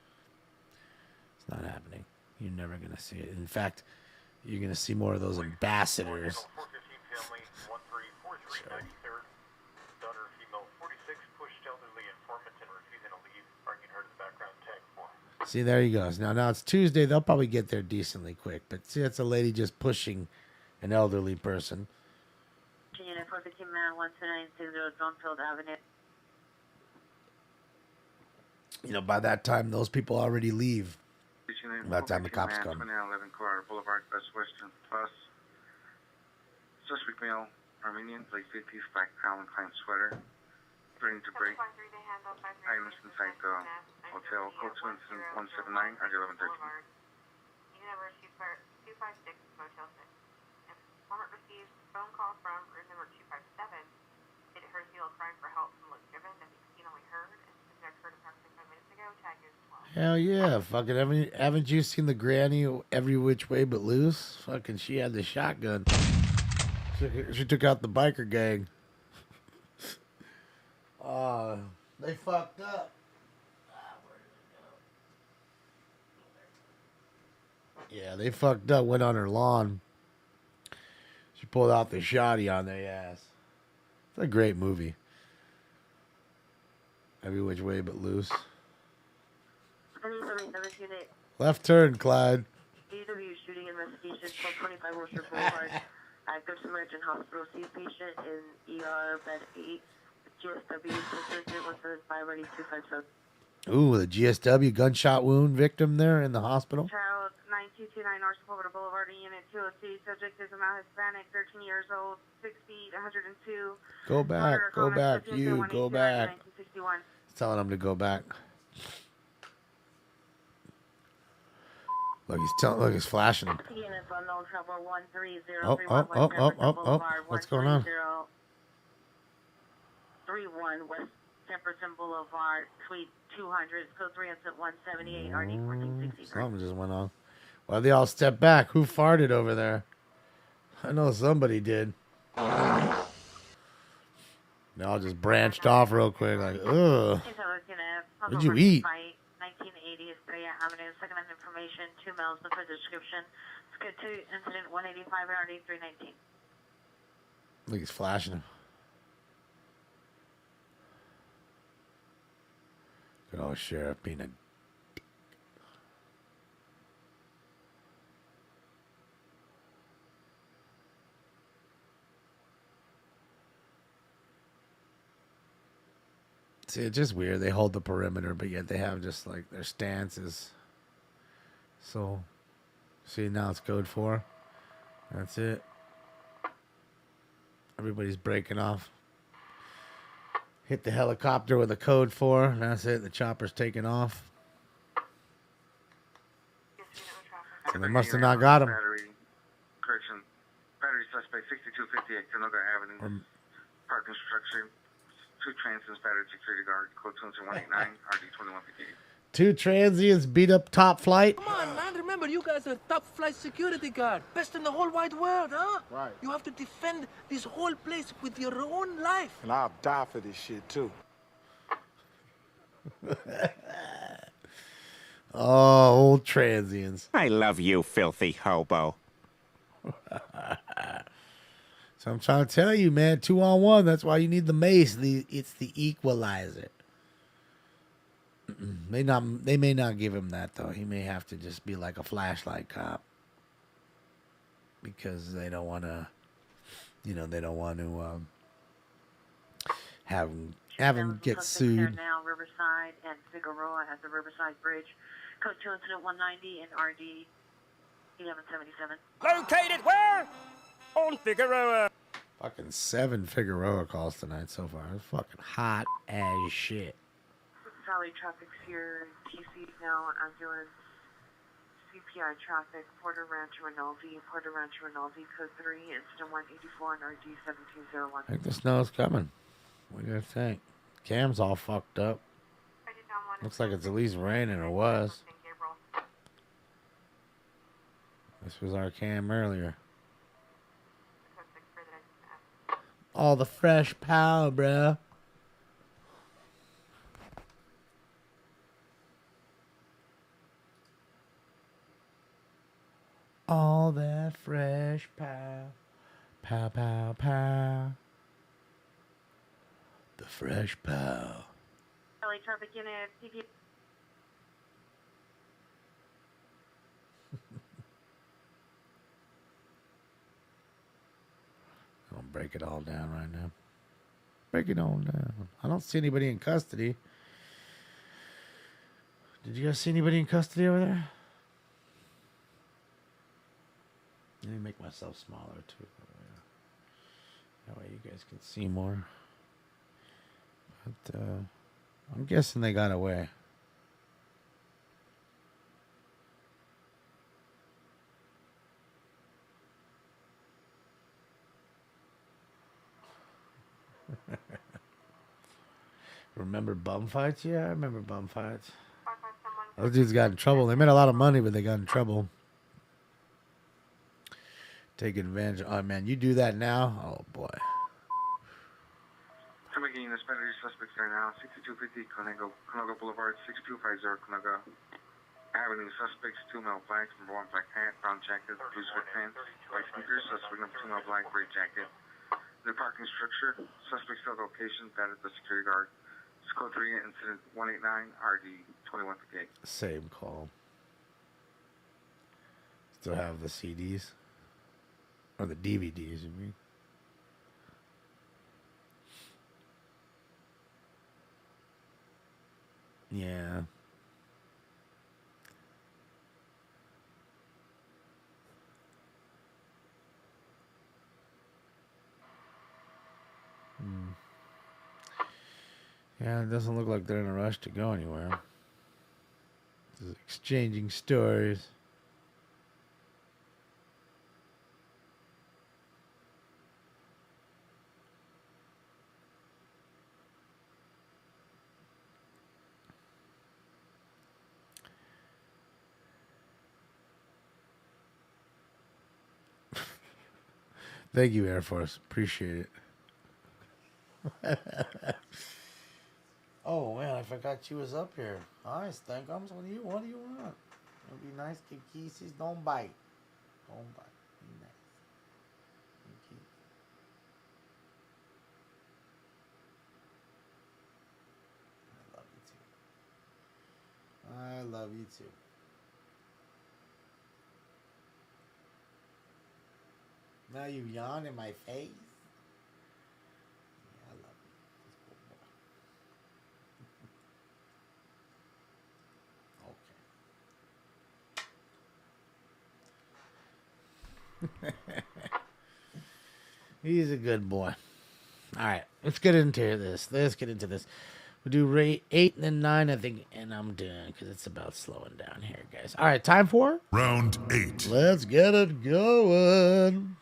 Speaker 8: it's not happening. You're never going to see it. In fact, you're going to see more of those ambassadors. See, there he goes. Now it's Tuesday. They'll probably get there decently quick. But see, that's a lady just pushing an elderly person.
Speaker 1: Unit 415 man 12960 Drumfield Avenue.
Speaker 10: By
Speaker 8: that time, those people already leave. By the time the cops come.
Speaker 10: 2911 Colorado Boulevard, Best Western Plus. Suspect male, Armenian, late 50s, black Calvin Klein sweater. Threatening to break items inside the hotel. Code 2 incident 179, RD 1113.
Speaker 13: University 256, Motel 6. Informant received phone call from room number 257. It heard deal a crime for help from Luke Given that he's seen only heard. And suspect occurred approximately 5 minutes ago. Tag is 12.
Speaker 8: Hell yeah. Fucking haven't you seen the granny Every Which Way But Loose? Fucking she had the shotgun. She took out the biker gang. They fucked up. Yeah, they fucked up. Went on her lawn. She pulled out the shotty on their ass. It's a great movie. Every Which Way But Loose. Left turn, Clyde.
Speaker 1: DW shooting investigation, 1225 Worcester Boulevard. Active Samaritan Hospital. See patient in ER bed 8. GSW assistant 175 ready 257.
Speaker 8: Ooh, the GSW gunshot wound victim there in the hospital.
Speaker 1: Child 9229 North Florida Boulevard, Unit 202. Subject is a male Hispanic, 13 years old, 6 feet, 102.
Speaker 8: Go back, go back, you, go back. Telling him to go back. Look, he's flashing him. Oh. What's going on?
Speaker 1: 31 West Jefferson Boulevard, Suite 200, code 3 incident 178, RD 1463.
Speaker 8: Something just went on. Why'd they all step back? Who farted over there? I know somebody did. They all just branched off real quick, like, ugh. What'd you eat?
Speaker 1: 1980 Estrella Avenue, second-hand information, 2 males, look for the description. Skid 2, incident 185, RD 319.
Speaker 8: Look, he's flashing him. Good old sheriff being a dick. See, it's just weird. They hold the perimeter, but yet they have just like their stances. So, see, now it's code 4. That's it. Everybody's breaking off. Hit the helicopter with a code 4. That's it. The chopper's taking off. So they must have not got him.
Speaker 10: Correction. Battery suspect 6258 Canoga Avenue. Parking structure. 2 transients, battery security guard. Code 2 189, RD 2158.
Speaker 8: 2 transients beat up top flight.
Speaker 6: Come on, man. Remember, you guys are top flight security guard. Best in the whole wide world, huh?
Speaker 17: Right.
Speaker 6: You have to defend this whole place with your own life.
Speaker 17: And I'll die for this shit, too.
Speaker 8: Oh, old transients.
Speaker 23: I love you, filthy hobo.
Speaker 8: So I'm trying to tell you, man, 2-on-1. That's why you need the mace. It's the equalizer. They may not give him that though. He may have to just be like a flashlight cop because they don't want to, they don't want to have him get sued.
Speaker 1: Now Riverside and Figueroa at the Riverside Bridge. Code 2 incident 190 and RD 1177.
Speaker 6: Located where? On Figueroa.
Speaker 8: Fucking 7 Figueroa calls tonight so far. It's fucking hot as shit.
Speaker 1: Valley traffic's here. TC now ambulance. CPI traffic. Porter Ranch Rinaldi. Porter Ranch Rinaldi. Code 3 incident 184 and RD 1701.
Speaker 8: I think the snow's coming. What do you think? Cam's all fucked up. Looks like it's at least raining or was. This was our cam earlier. All the fresh power, bro. All that fresh pow. Pow, pow, pow. The fresh pow.
Speaker 1: Valley traffic unit. PV.
Speaker 8: I'll break it all down right now. Break it all down. I don't see anybody in custody. Did you guys see anybody in custody over there? Let me make myself smaller too. That way you guys can see more. But I'm guessing they got away. Remember bum fights? Yeah, I remember bum fights. Those dudes got in trouble. They made a lot of money, but they got in trouble. Taking advantage. Oh, man, you do that now? Oh, boy.
Speaker 10: I'm making the Spanish suspects right now. 6250 Conogo Boulevard, 6250 Conogo Avenue. Suspects, 2 male blacks, number 1 black hat, brown jacket, blue sweatpants, white sneakers. Suspect number 2 male black, gray jacket. The parking structure. Suspect still location, that is the security guard. Code 3 incident 189 RD 2158.
Speaker 8: Same call. Still have the CDs. Or the DVDs, you mean? Yeah. Yeah, it doesn't look like they're in a rush to go anywhere. Just exchanging stories. Thank you, Air Force. Appreciate it. Oh, man, I forgot you was up here. Nice, thank you. What do you want? It'll be nice. Give kisses. Don't bite. Don't bite. Be nice. Give kisses. I love you too. Now you yawn in my face. Yeah, I love you. This good boy. Okay. He's a good boy. All right, let's get into this. We'll do rate 8 and then 9, I think, and I'm done because it's about slowing down here, guys. All right, time for
Speaker 18: round 8.
Speaker 8: Let's get it going.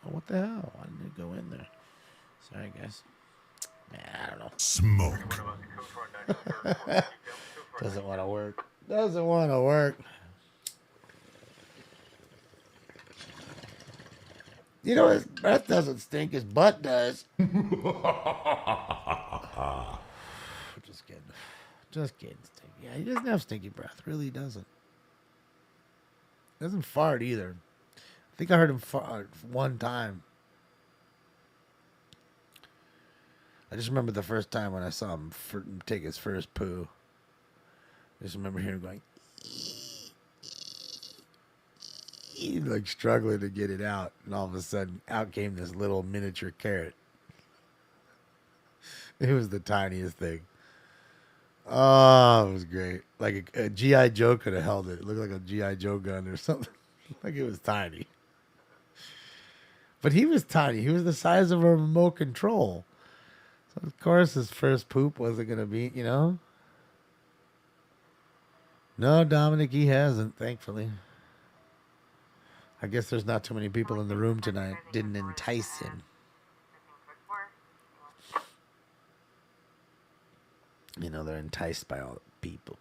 Speaker 8: Oh, what the hell? Why didn't it go in there? Sorry, guys. Man, I don't know.
Speaker 18: Smoke.
Speaker 8: Doesn't want to work. Doesn't want to work. You know, his breath doesn't stink. His butt does. Just kidding. Just kidding. Yeah, he doesn't have stinky breath. Really doesn't. Doesn't fart either. I think I heard him fart one time. I just remember the first time when I saw him take his first poo. I just remember hearing him going, like struggling to get it out. And all of a sudden, out came this little miniature carrot. It was the tiniest thing. Oh, it was great. Like a G.I. Joe could have held it. It looked like a G.I. Joe gun or something. Like it was tiny. But he was tiny. He was the size of a remote control. So, of course, his first poop wasn't going to be, you know. No, Dominic, he hasn't, thankfully. I guess there's not too many people in the room tonight. Didn't entice him. You know, they're enticed by all the people.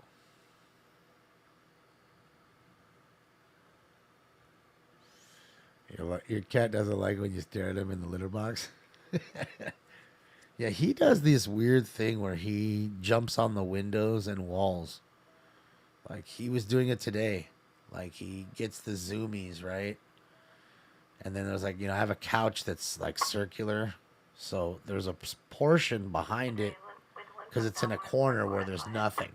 Speaker 8: Your cat doesn't like when you stare at him in the litter box. Yeah, he does this weird thing where he jumps on the windows and walls. Like, he was doing it today. Like, he gets the zoomies, right? And then there's like, you know, I have a couch that's like circular. So there's a portion behind it because it's in a corner where there's nothing.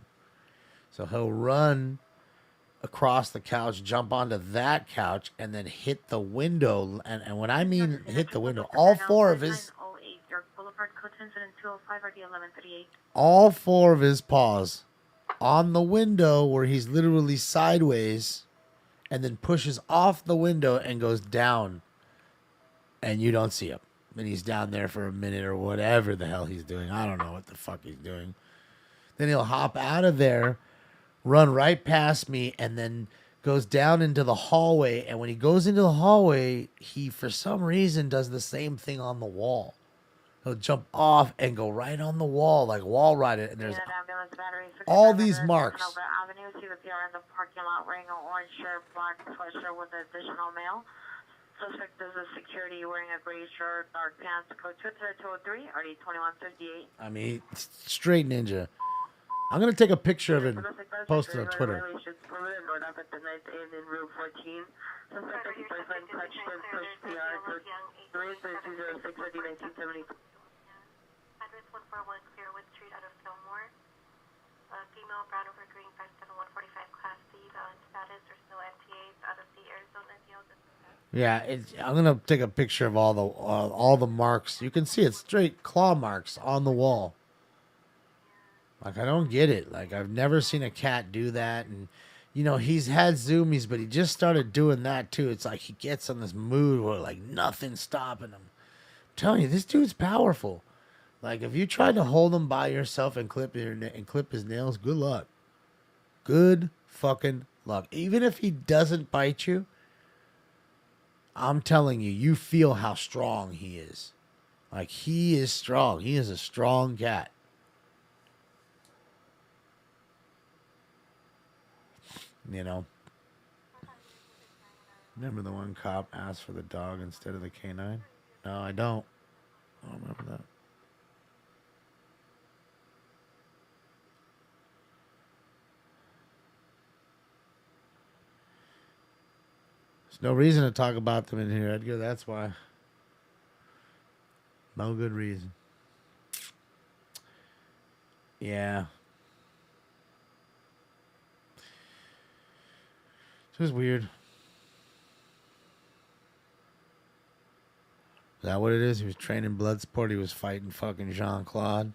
Speaker 8: So he'll run across the couch, jump onto that couch, and then hit the window. And when I mean hit the window, all four of his paws on the window where he's literally sideways, and then pushes off the window and goes down, and you don't see him. And he's down there for a minute or whatever the hell he's doing. I don't know what the fuck he's doing. Then he'll hop out of there, run right past me, and then goes down into the hallway. And when he goes into the hallway, he, for some reason, does the same thing on the wall. He'll jump off and go right on the wall, like wall ride it. And there's all these marks.
Speaker 1: Avenue, CVPR in the parking lot wearing an orange shirt, black sweatshirt with an additional mail. Suspect is a security wearing a gray shirt, dark pants, code 203, RD 2158.
Speaker 8: I mean, straight ninja. I'm going to take a picture of it and post it on Twitter.
Speaker 13: Address 141 Clearwood Street out of Fillmore. Female, brown over green, 57145, Class C, valid status. There's no MTAs out of the Arizona deal.
Speaker 8: Yeah, I'm gonna take a picture of all the marks. You can see it's straight claw marks on the wall. Like, I don't get it. Like, I've never seen a cat do that. And, you know, he's had zoomies, but he just started doing that too. It's like he gets in this mood where like nothing's stopping him. I'm telling you, this dude's powerful. Like, if you tried to hold him by yourself and clip his nails, good luck. Good fucking luck. Even if he doesn't bite you, I'm telling you, you feel how strong he is. Like, he is strong. He is a strong cat. You know? Remember the one cop asked for the dog instead of the canine? No, I don't. I don't remember that. There's no reason to talk about them in here, Edgar. That's why. No good reason. Yeah. It's just weird. Is that what it is? He was training Bloodsport. He was fighting fucking Jean-Claude.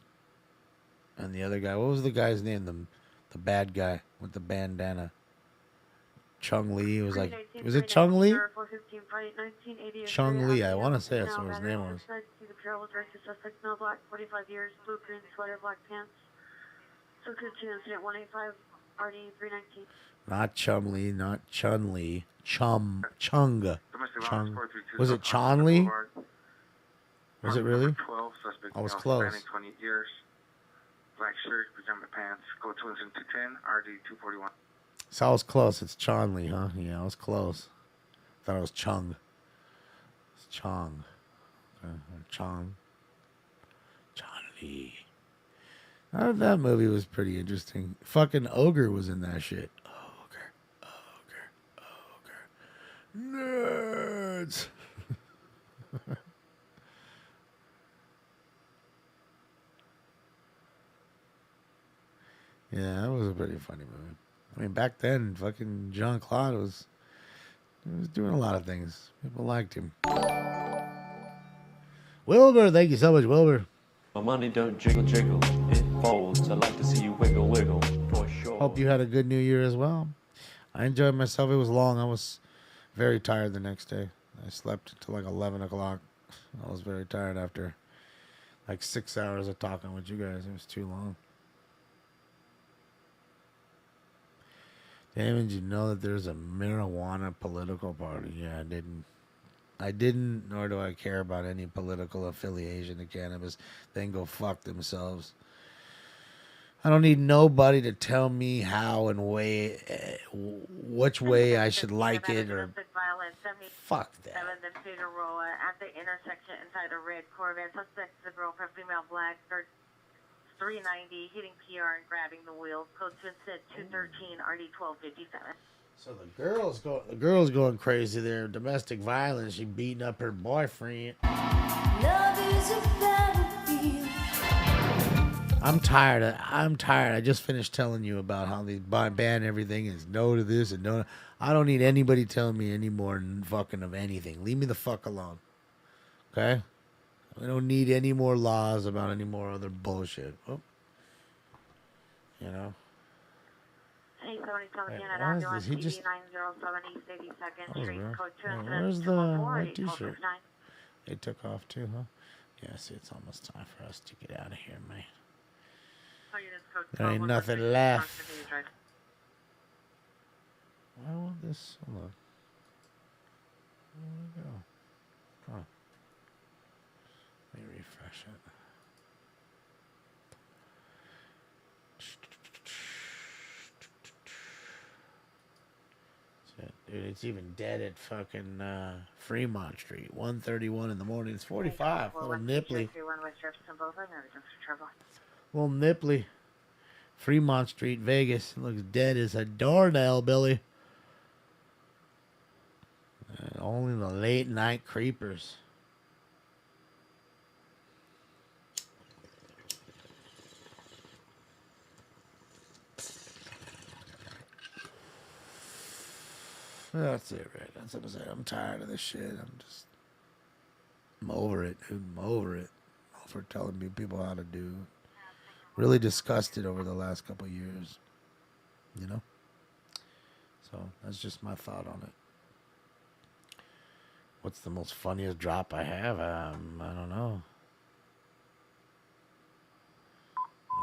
Speaker 8: And the other guy, what was the guy's name? The bad guy with the bandana. Chung Lee. It was like, was it Chung Lee? Chung Lee. I want to say that's what his name was.
Speaker 1: Black, 45 years, blue green sweater, black pants. So incident 185, RD 319.
Speaker 8: Not Chum Lee, not Chun Lee. Chung. Was it Chun Lee? Was it really? I was close.
Speaker 10: black shirt, pajama pants, code 210, RD 241.
Speaker 8: So I was close. It's Chonli, huh? Yeah, I was close. Thought it was Chung. It's Chong. Chong. Chonli. That movie was pretty interesting. Fucking Ogre was in that shit. Nerds. Yeah, that was a pretty funny movie. I mean, back then, fucking Jean-Claude was doing a lot of things. People liked him. Wilbur, thank you so much, Wilbur.
Speaker 4: My money don't jiggle jiggle, it folds. I like to see you wiggle wiggle, for sure.
Speaker 8: Hope you had a good New Year as well. I enjoyed myself. It was long. I was very tired the next day. I slept until like 11 o'clock. I was very tired after like 6 hours of talking with you guys. It was too long. Damn, did you know that there's a marijuana political party? Yeah, I didn't, nor do I care about any political affiliation to cannabis. They can go fuck themselves. I don't need nobody to tell me how and which way I should like it or fuck that.
Speaker 1: Then Figueroa at the intersection inside a red Corvette. Suspect is a girlfriend, female, black, 390, hitting PR and grabbing the wheel. Code said 213, RD 1257.
Speaker 8: So the girl's going crazy there. Domestic violence. She beating up her boyfriend.
Speaker 14: Love is a battlefield.
Speaker 8: I'm tired. I just finished telling you about how they ban everything. Is no to this and no. I don't need anybody telling me any more fucking of anything. Leave me the fuck alone. Okay? We don't need any more laws about any more other bullshit. Oh. You know?
Speaker 1: Hey, somebody telling me
Speaker 8: Why is this? He just...
Speaker 1: 907 East 82nd Street, code
Speaker 8: Where's the white t-shirt? They took off too, huh? Yeah, see, it's almost time for us to get out of here, man. There ain't nothing left. Why won't this... Hold on. Where did we go? Huh. Let me refresh it. Dude, it's even dead at fucking Fremont Street. 1:31 in the morning. It's 45. Little nipply. Little nipply. Fremont Street, Vegas. It looks dead as a doornail, Billy. Only the late night creepers. That's it, right? That's what I'm saying. I'm tired of this shit. I'm over it, dude. I'm over it. Over telling me people how to do. Really disgusted over the last couple of years. You know? So that's just my thought on it. What's the most funniest drop I have? I don't know.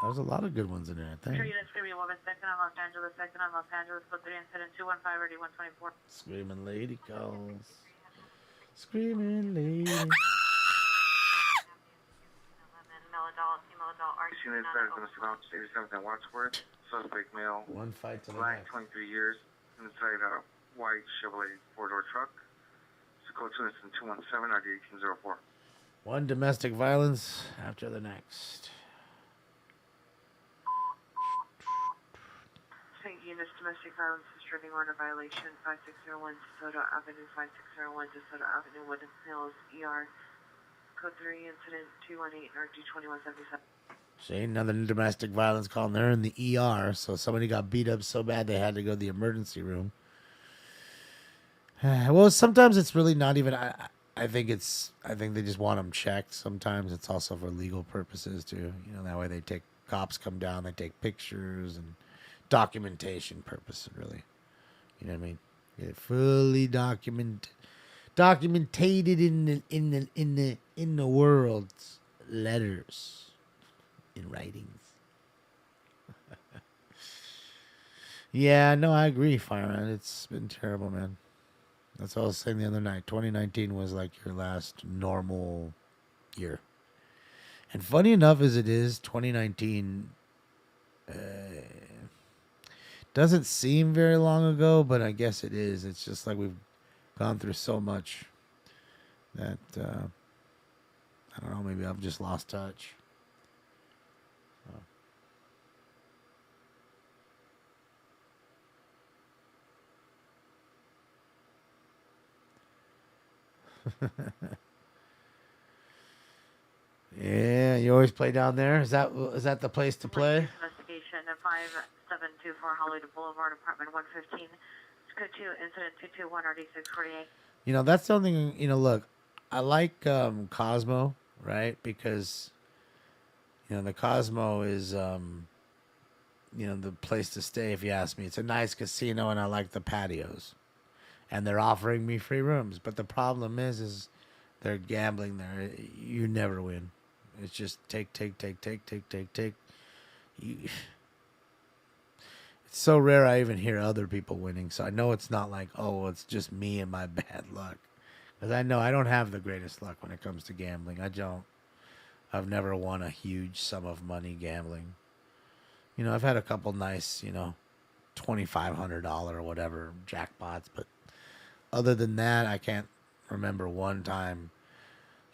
Speaker 8: There's a lot of good ones in there, I think. Screaming lady calls. Screaming lady.
Speaker 10: Unit is domestic violence, 87th and Wadsworth. Suspect male.
Speaker 8: One fight to the
Speaker 10: black,
Speaker 8: next.
Speaker 10: 23 years. Inside a white Chevrolet four-door truck. Code 217, RD 1804.
Speaker 8: One domestic violence after the next.
Speaker 1: St. Eunice domestic violence disturbing order violation 5601 DeSoto Avenue, 5601 DeSoto Avenue, Woodland Hills, ER. Code 3 incident 218 RD 2177.
Speaker 8: See, another domestic violence call, and they're in the ER. So somebody got beat up so bad they had to go to the emergency room. Well, sometimes it's really not even. I think they just want them checked. Sometimes it's also for legal purposes too. You know, that way cops come down, they take pictures and documentation purposes. Really, you know what I mean? Get it fully documented in the world's letters, in writings. Yeah, no, I agree, Fireman. It's been terrible, man. That's what I was saying the other night. 2019 was like your last normal year. And funny enough as it is, 2019 Doesn't seem very long ago, but I guess it is. It's just like we've gone through so much that I don't know. Maybe I've just lost touch. Yeah, you always play down there. Is that the place to play?
Speaker 1: Investigation at 5724 Hollywood Boulevard, apartment 115. Code 2, incident 221 RD648.
Speaker 8: You know, that's something. You know, look, I like Cosmo, right? Because the Cosmo is the place to stay. If you ask me, it's a nice casino, and I like the patios, and they're offering me free rooms. But the problem is they're gambling there. You never win. It's just take. It's so rare I even hear other people winning. So I know it's not like, oh, it's just me and my bad luck. Because I know I don't have the greatest luck when it comes to gambling. I don't. I've never won a huge sum of money gambling. I've had a couple nice, $2,500 or whatever jackpots. But other than that, I can't remember one time,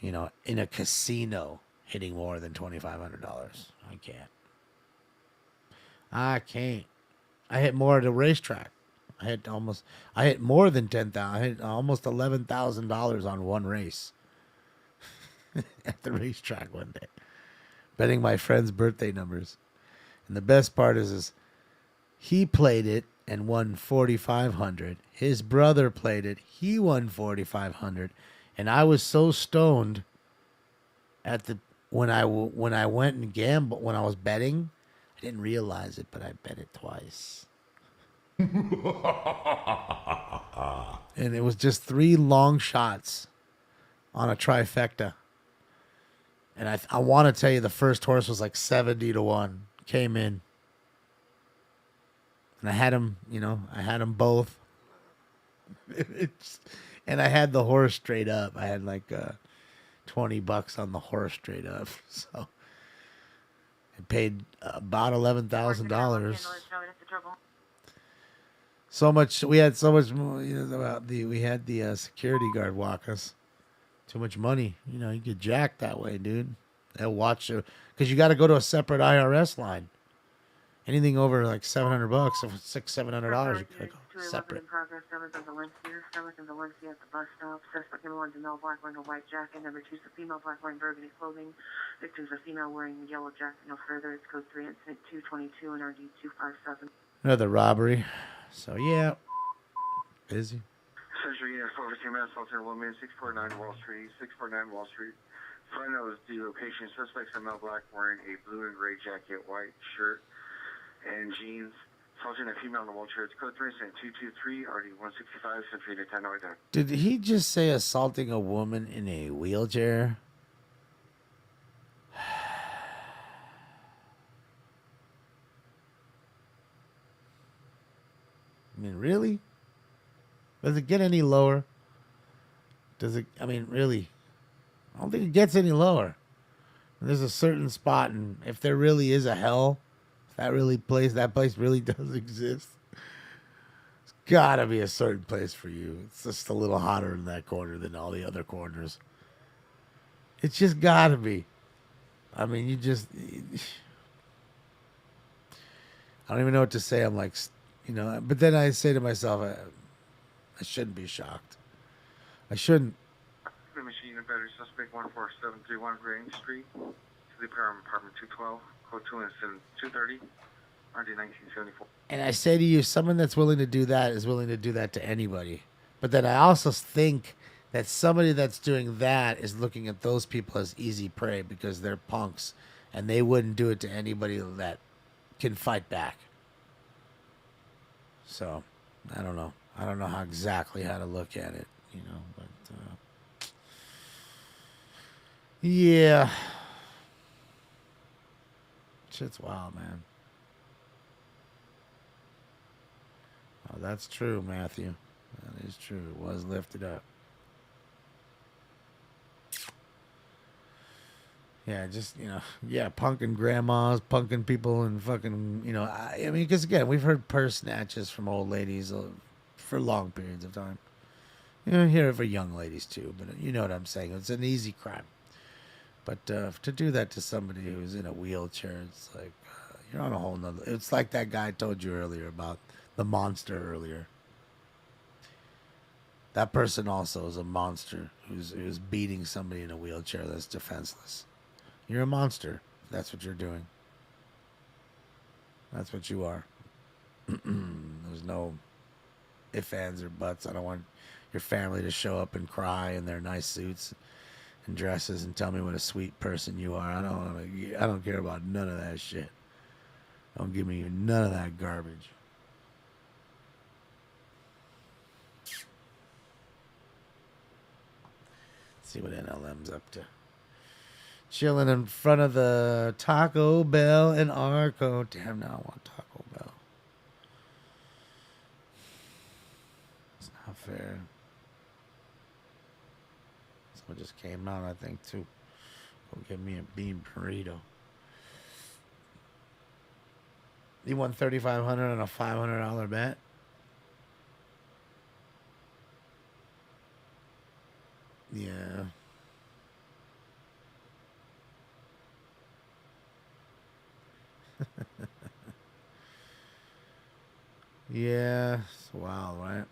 Speaker 8: in a casino hitting more than $2,500. I can't. I hit more at a racetrack. I hit more than 10,000. I hit almost $11,000 on one race at the racetrack one day, betting my friend's birthday numbers. And the best part is he played it and won $4,500. His brother played it. He won $4,500, and I was so stoned when I went and gambled, when I was betting, I didn't realize it, but I bet it twice. And it was just 3 long shots on a trifecta. And I want to tell you the first horse was like 70-1. Came in. And I had him, I had them both. And I had the horse straight up. I had like $20 on the horse straight up. So I paid about $11,000. So much. We had so much. We had the security guard walk us. Too much money. You get jacked that way, dude. They'll watch you because you got to go to a separate IRS line. Anything over like $700, $600-$700, you gotta go separate.
Speaker 1: In progress, numbers of Valencia at the bus stop. Suspect number 1 is a male black wearing a white jacket. Number 2 is a female black wearing burgundy clothing. Victim's a female wearing a yellow jacket. No further. It's code 3, incident 222 and RD 257.
Speaker 8: Another robbery. So yeah, busy.
Speaker 7: Century Unit 415 Assaulted a woman, 649 Wall Street, 649 Wall Street. Find out the location. Suspects are male black wearing a blue and gray jacket, white shirt, and jeans. Assaulting a female in the wheelchair. It's code 3, incident 223, RD 165, Century Unit 10 North.
Speaker 8: Did he just say assaulting a woman in a wheelchair? I mean, really? Does it get any lower? Really? I don't think it gets any lower. There's a certain spot, and if there really is a hell, if that place really does exist, it's gotta be a certain place for you. It's just a little hotter in that corner than all the other corners. It's just gotta be. I mean, I don't even know what to say. I'm like, but then I say to myself, I shouldn't be shocked. I shouldn't.
Speaker 7: The machine and better suspect 14731 Grange Street to the apartment 212, code 2 incident 230, RD 1974.
Speaker 8: And I say to you, someone that's willing to do that is willing to do that to anybody. But then I also think that somebody that's doing that is looking at those people as easy prey because they're punks and they wouldn't do it to anybody that can fight back. So, I don't know. I don't know how to look at it, but yeah. Shit's wild, man. Oh, that's true, Matthew. That is true. It was lifted up. Yeah, just, punking grandmas, punking people, and fucking, I mean, because again, we've heard purse snatches from old ladies for long periods of time. Hear it for young ladies too, but you know what I'm saying. It's an easy crime. But to do that to somebody who's in a wheelchair, it's like, you're on a whole nother. It's like that guy I told you earlier about the monster earlier. That person also is a monster who's beating somebody in a wheelchair that's defenseless. You're a monster. That's what you're doing. That's what you are. There's no ifs, ands, or buts. I don't want your family to show up and cry in their nice suits and dresses and tell me what a sweet person you are. I don't care about none of that shit. Don't give me none of that garbage. Let's see what NLM's up to. Chilling in front of the Taco Bell in Arco. Damn, now I want Taco Bell. It's not fair. Someone just came out, I think, too. Go get me a bean burrito. You won $3,500 on a $500 bet. Yeah. Yeah, it's wild, right?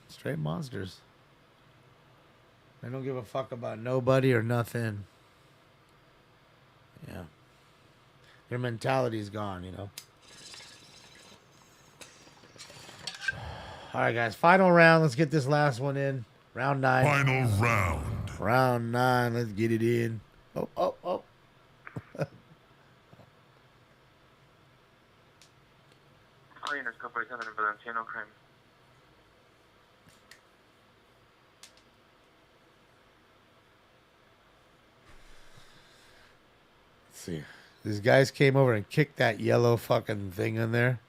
Speaker 8: Straight monsters. They don't give a fuck about nobody or nothing. Yeah. Their mentality's gone, All right, guys. Final round. Let's get this last one in. Round 9.
Speaker 18: Final round.
Speaker 8: Round 9. Let's get it in. Oh.
Speaker 10: Foreigners Corporation in Valenciano crime.
Speaker 8: Let's see. These guys came over and kicked that yellow fucking thing in there.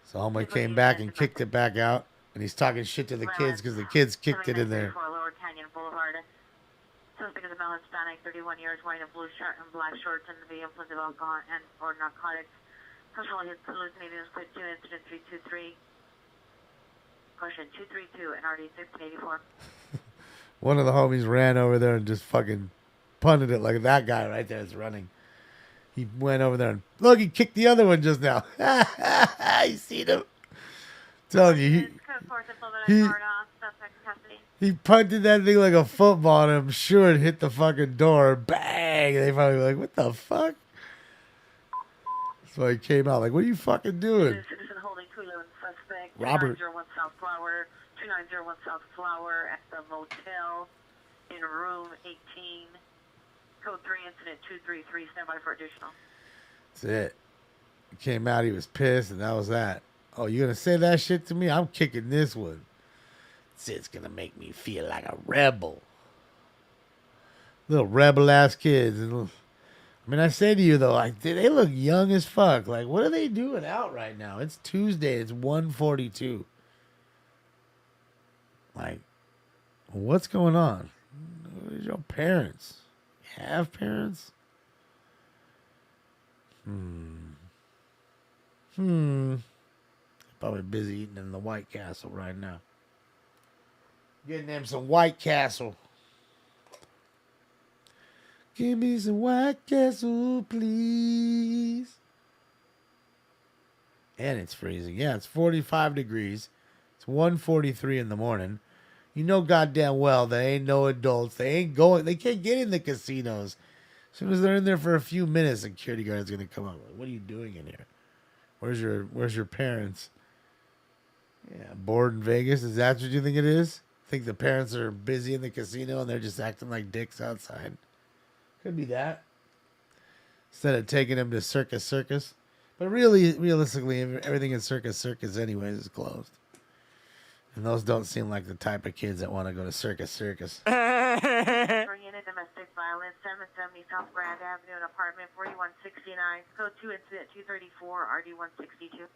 Speaker 8: So homeboy came back and kicked it back out. And he's talking shit to the kids because the kids kicked it in there.
Speaker 1: Lower Canyon Boulevard. Suspect is a male Hispanic, 31 years, wearing a blue shirt and black shorts and the influence of alcohol and or narcotics. Control his hallucinating is clear 2, incident 323. Question 232 and RD 1684.
Speaker 8: One of the homies ran over there and just fucking punted it like that guy right there is running. He went over there and look, he kicked the other one just now. You seen him? Telling you, he punted that thing like a football, and I'm sure it hit the fucking door. Bang! They probably were like, what the fuck? So he came out like, what are you fucking doing?
Speaker 1: Citizen holding 211 suspect.
Speaker 8: Robert.
Speaker 1: 2901 South Flower. 2901 South Flower at the motel in room 18. Code 3, incident 233. Stand by for additional.
Speaker 8: That's it. He came out, he was pissed, and that was that. Oh, you gonna say that shit to me? I'm kicking this one. It's gonna make me feel like a rebel. Little rebel ass kids. I mean, I say to you though, they look young as fuck. Like, what are they doing out right now? It's Tuesday. It's 1:42. Like, what's going on? Where's your parents? You have parents? Probably busy eating in the White Castle right now. Getting them some White Castle. Give me some White Castle, please. And it's freezing. Yeah, it's 45 degrees. It's 1:43 in the morning. You know goddamn well they ain't no adults. They can't get in the casinos. As soon as they're in there for a few minutes, the security guard's gonna come up. Like, what are you doing in here? Where's your parents? Yeah, bored in Vegas. Is that what you think it is? Think the parents are busy in the casino and they're just acting like dicks outside? Could be that. Instead of taking them to Circus. But really, realistically, everything in Circus anyways is closed. And those don't seem like the type of kids that want to go to Circus.
Speaker 1: Bring in a domestic violence, 770 South Grand Avenue, an apartment 4169, code 2, incident 234, RD 162.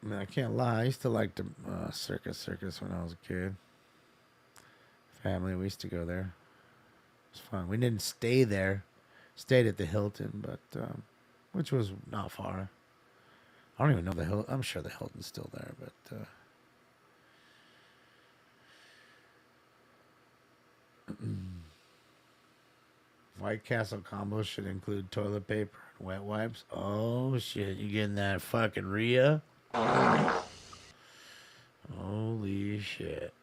Speaker 8: I mean, I can't lie. I used to like the Circus when I was a kid. family. We used to go there. It was fun. We didn't stay there. Stayed at the Hilton, but which was not far. I don't even know the Hilton. I'm sure the Hilton's still there, but White Castle combos should include toilet paper and wet wipes. Oh shit, you getting that fucking Rhea? Holy shit.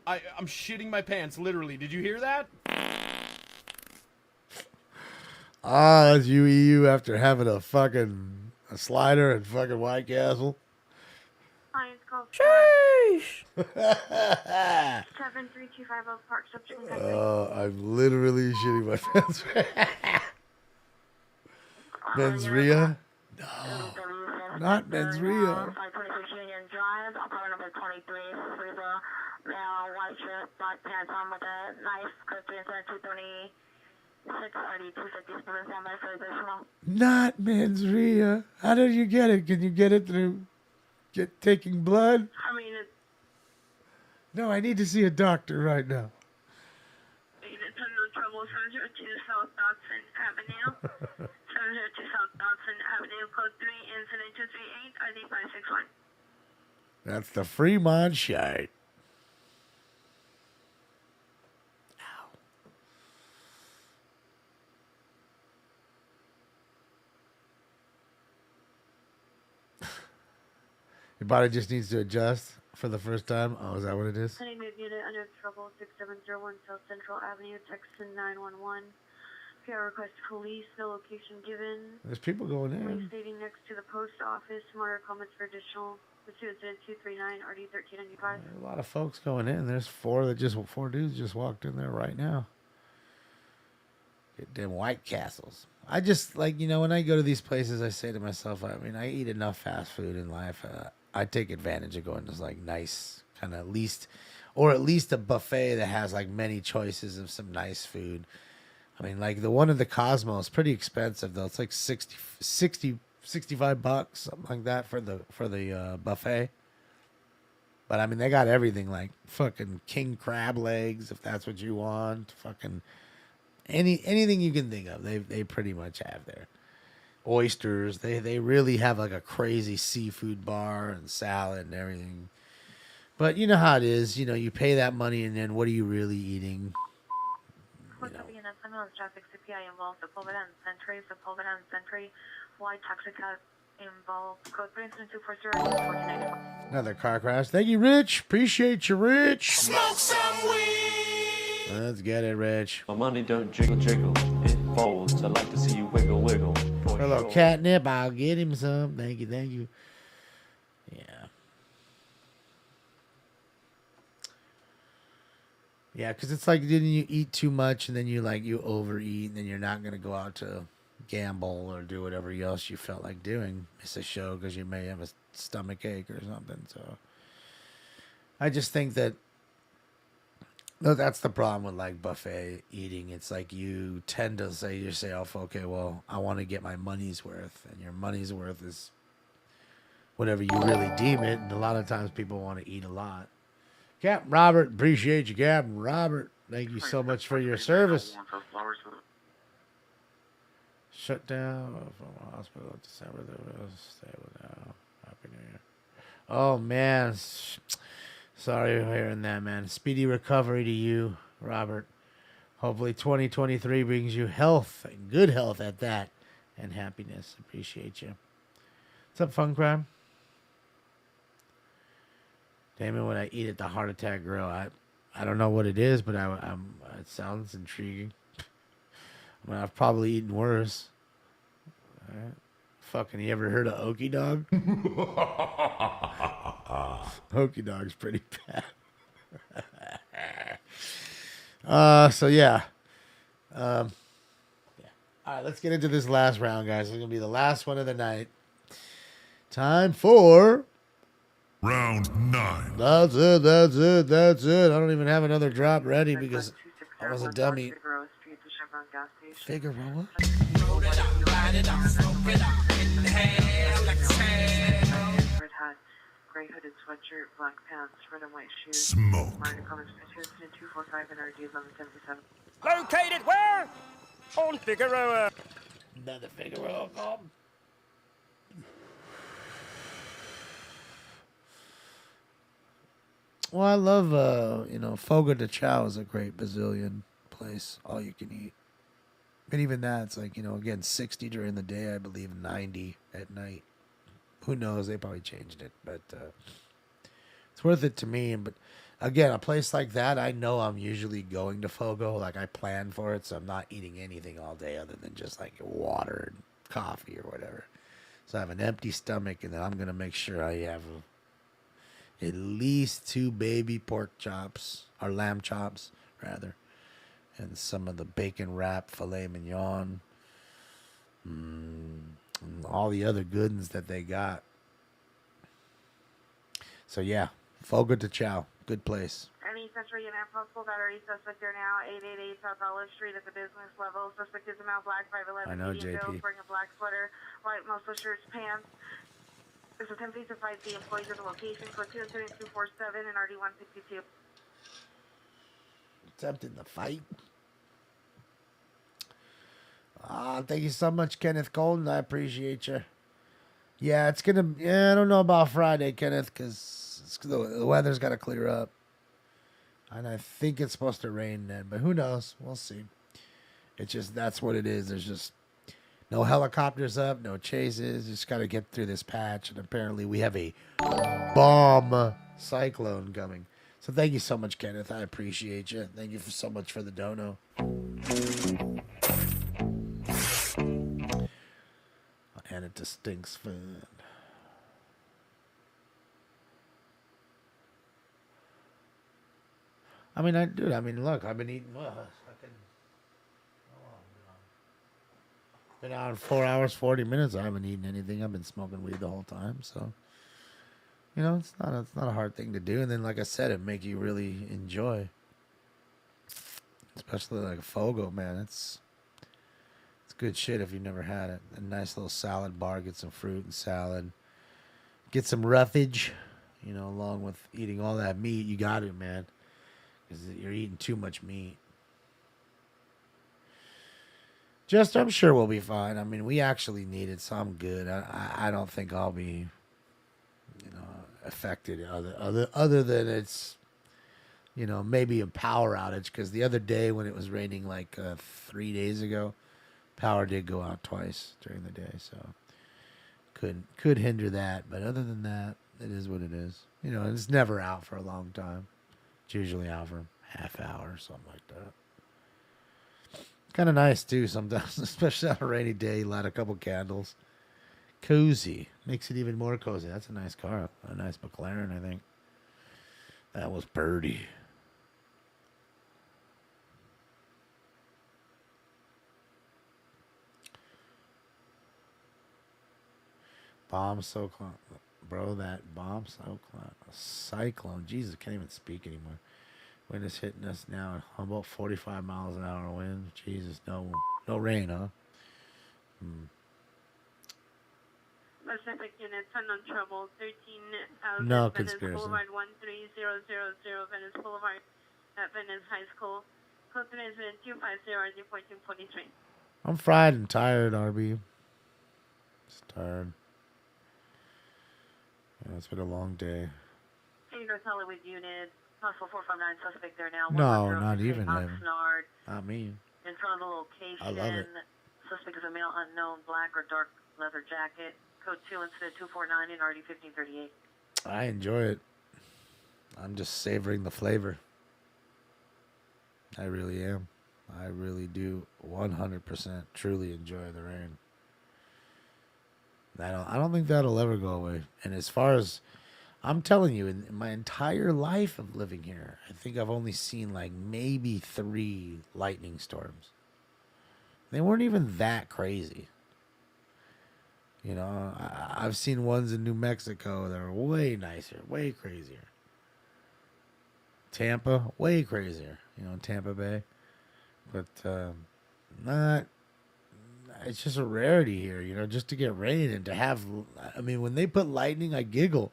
Speaker 20: I'm shitting my pants, literally. Did you hear that?
Speaker 8: Ah, that's UEU after having a slider at fucking White Castle.
Speaker 1: Sheesh. 73250 Park Subject.
Speaker 8: I'm literally shitting my pants. Men's Rhea? No. Not Men's Rhea.
Speaker 1: 526 Union Drive, apartment number 23, Freezer, male, white shirt, black pants on with a knife, code 30226, RD 250, spoon, standby for additional.
Speaker 8: Not Men's Rhea. How did you get it? Can you get it through taking blood?
Speaker 1: I mean, it's
Speaker 8: No, I need to see a doctor right now.
Speaker 1: under trouble, 702 South Dodson Avenue. 702 South Dodson Avenue, code 3, incident 238, ID 561.
Speaker 8: That's the Fremont shite. Your body just needs to adjust for the first time. Oh, is that what it is?
Speaker 1: Crimewave unit under trouble, 6701 South Central Avenue, Texas 911. PR request police, no location given.
Speaker 8: There's people going in.
Speaker 1: Police stating next to the post office. More comments for additional. Pursuit incident 239, RD 1395.
Speaker 8: A lot of folks going in. There's four dudes just walked in there right now. Get them White Castles. I just, like, when I go to these places, I say to myself, I mean, I eat enough fast food in life. I take advantage of going to, like, nice, kind of at least a buffet that has, like, many choices of some nice food. I mean, like, the one in the Cosmos, pretty expensive, though. It's like $65, something like that for the buffet. But, I mean, they got everything, like fucking king crab legs, if that's what you want. Fucking anything you can think of, they pretty much have there. Oysters, they really have like a crazy seafood bar and salad and everything. But you know how it is, you pay that money and then what are you really eating?
Speaker 1: Traffic CPI involved Sepulveda and Century, Sepulveda and Century, white taxi cab involved, code 30240,
Speaker 8: Another car crash. Thank you, Rich. Appreciate you, Rich.
Speaker 18: Smoke some weed.
Speaker 8: Let's get it, Rich.
Speaker 4: My money don't jiggle jiggle, it folds. I like to see you wiggle wiggle.
Speaker 8: Hello,
Speaker 4: Sure.
Speaker 8: Catnip. I'll get him some. Thank you. Yeah. Yeah, because it's like, didn't you eat too much and then you overeat and then you're not going to go out to gamble or do whatever else you felt like doing. Miss a show because you may have a stomach ache or something. So I just think that that's the problem with like buffet eating. It's like you tend to say to yourself, okay, well, I want to get my money's worth. And your money's worth is whatever you really deem it. And a lot of times people want to eat a lot. Captain Robert, appreciate you, Captain Robert. Thank you so much for your service. Shut down from hospital December. Stay with now. Happy New Year. Oh man, sorry for hearing that, man. Speedy recovery to you, Robert. Hopefully 2023 brings you health and good health at that, and happiness. Appreciate you. What's up, Fun Crime? Damn, when I eat at the Heart Attack Grill, I don't know what it is, but it sounds intriguing. I mean, I've probably eaten worse. All right. Fucking, you ever heard of Okie Dog? Okie Dog's pretty bad. So yeah. Yeah. All right, let's get into this last round, guys. It's gonna be the last one of the night. Time for
Speaker 18: Round 9.
Speaker 8: That's it. I don't even have another drop ready because I was a dummy. Figueroa?
Speaker 1: gray hooded sweatshirt, black pants, red and white shoes.
Speaker 18: Smoke.
Speaker 1: Minor comments, picture incident 245 NRG 1177.
Speaker 15: Located where? On Figueroa.
Speaker 8: Another Figueroa call. Well, I love, Fogo de Chao is a great Brazilian place. All you can eat. And even that, it's like, again, 60 during the day, I believe 90 at night. Who knows? They probably changed it. But it's worth it to me. But again, a place like that, I know I'm usually going to Fogo. Like, I plan for it, so I'm not eating anything all day other than just, like, water and coffee or whatever. So I have an empty stomach, and then I'm going to make sure I have at least 2 baby pork chops, or lamb chops, rather, and some of the bacon wrap filet mignon, and all the other goodness that they got. So yeah, Fogo de Chao, good place.
Speaker 1: Any Century and possible battery suspect there now, 888 South Olive Street at the business level. Suspect is a male, black, 5'11",
Speaker 8: I know,
Speaker 1: medium
Speaker 8: JP.
Speaker 1: build, wearing a black sweater, white muscle shirts, pants. Is attempting to find the employees at the location for 247 and RD 162.
Speaker 8: Attempting to fight. Thank you so much, Kenneth Golden. I appreciate you. Yeah, I don't know about Friday, Kenneth, because the weather's got to clear up. And I think it's supposed to rain then, but who knows? We'll see. It's just, that's what it is. There's just no helicopters up, no chases. Just got to get through this patch. And apparently we have a bomb cyclone coming. So thank you so much, Kenneth. I appreciate you. Thank you so much for the dono. And it just stinks food. Look, I've been eating, been out 4 hours, 40 minutes. I haven't eaten anything. I've been smoking weed the whole time. So, it's not a hard thing to do. And then, like I said, it makes you really enjoy. Especially like a Fogo, man. It's good shit if you've never had it. A nice little salad bar. Get some fruit and salad. Get some roughage, along with eating all that meat. You got it, man. Because you're eating too much meat. I'm sure we'll be fine. I mean, we actually need it, so I'm good. I don't think I'll be, affected other than it's, maybe a power outage. Because the other day when it was raining like 3 days ago, power did go out twice during the day, so could hinder that. But other than that, it is what it is. It's never out for a long time. It's usually out for half hour or something like that. Kind of nice too sometimes, especially on a rainy day. Light a couple candles. Cozy. Makes it even more cozy. That's a nice car. A nice McLaren, I think. That was Birdie. Bomb cyclone. Bro, that bomb cyclone. Jesus, I can't even speak anymore. Wind is hitting us now. About 45 miles an hour wind. Jesus, no rain, huh?
Speaker 1: Pacific units, unknown trouble, 13,000
Speaker 8: No
Speaker 1: Venice
Speaker 8: conspiracy.
Speaker 1: Boulevard, 13000 Venice Boulevard at Venice High School. Code to resident 250 RD 1443.
Speaker 8: I'm fried and tired, RB. Just tired. Yeah, it's been a long day.
Speaker 1: Hey, North Hollywood unit, possible 459 suspect there now.
Speaker 8: No,
Speaker 1: 110
Speaker 8: not even him.
Speaker 1: Oxnard.
Speaker 8: Not me.
Speaker 1: In front of the location.
Speaker 8: I love it.
Speaker 1: Suspect is a male unknown, black or dark leather jacket. Code 2 incident 249 in RD 1538.
Speaker 8: I enjoy it. I'm just savoring the flavor. I really am. I really do 100% truly enjoy the rain. I don't think that'll ever go away. And as far as I'm telling you, in my entire life of living here, I think I've only seen like maybe 3 lightning storms. They weren't even that crazy. I've seen ones in New Mexico that are way nicer, way crazier. Tampa, way crazier, Tampa Bay. But it's just a rarity here, just to get rain and to have, when they put lightning, I giggle.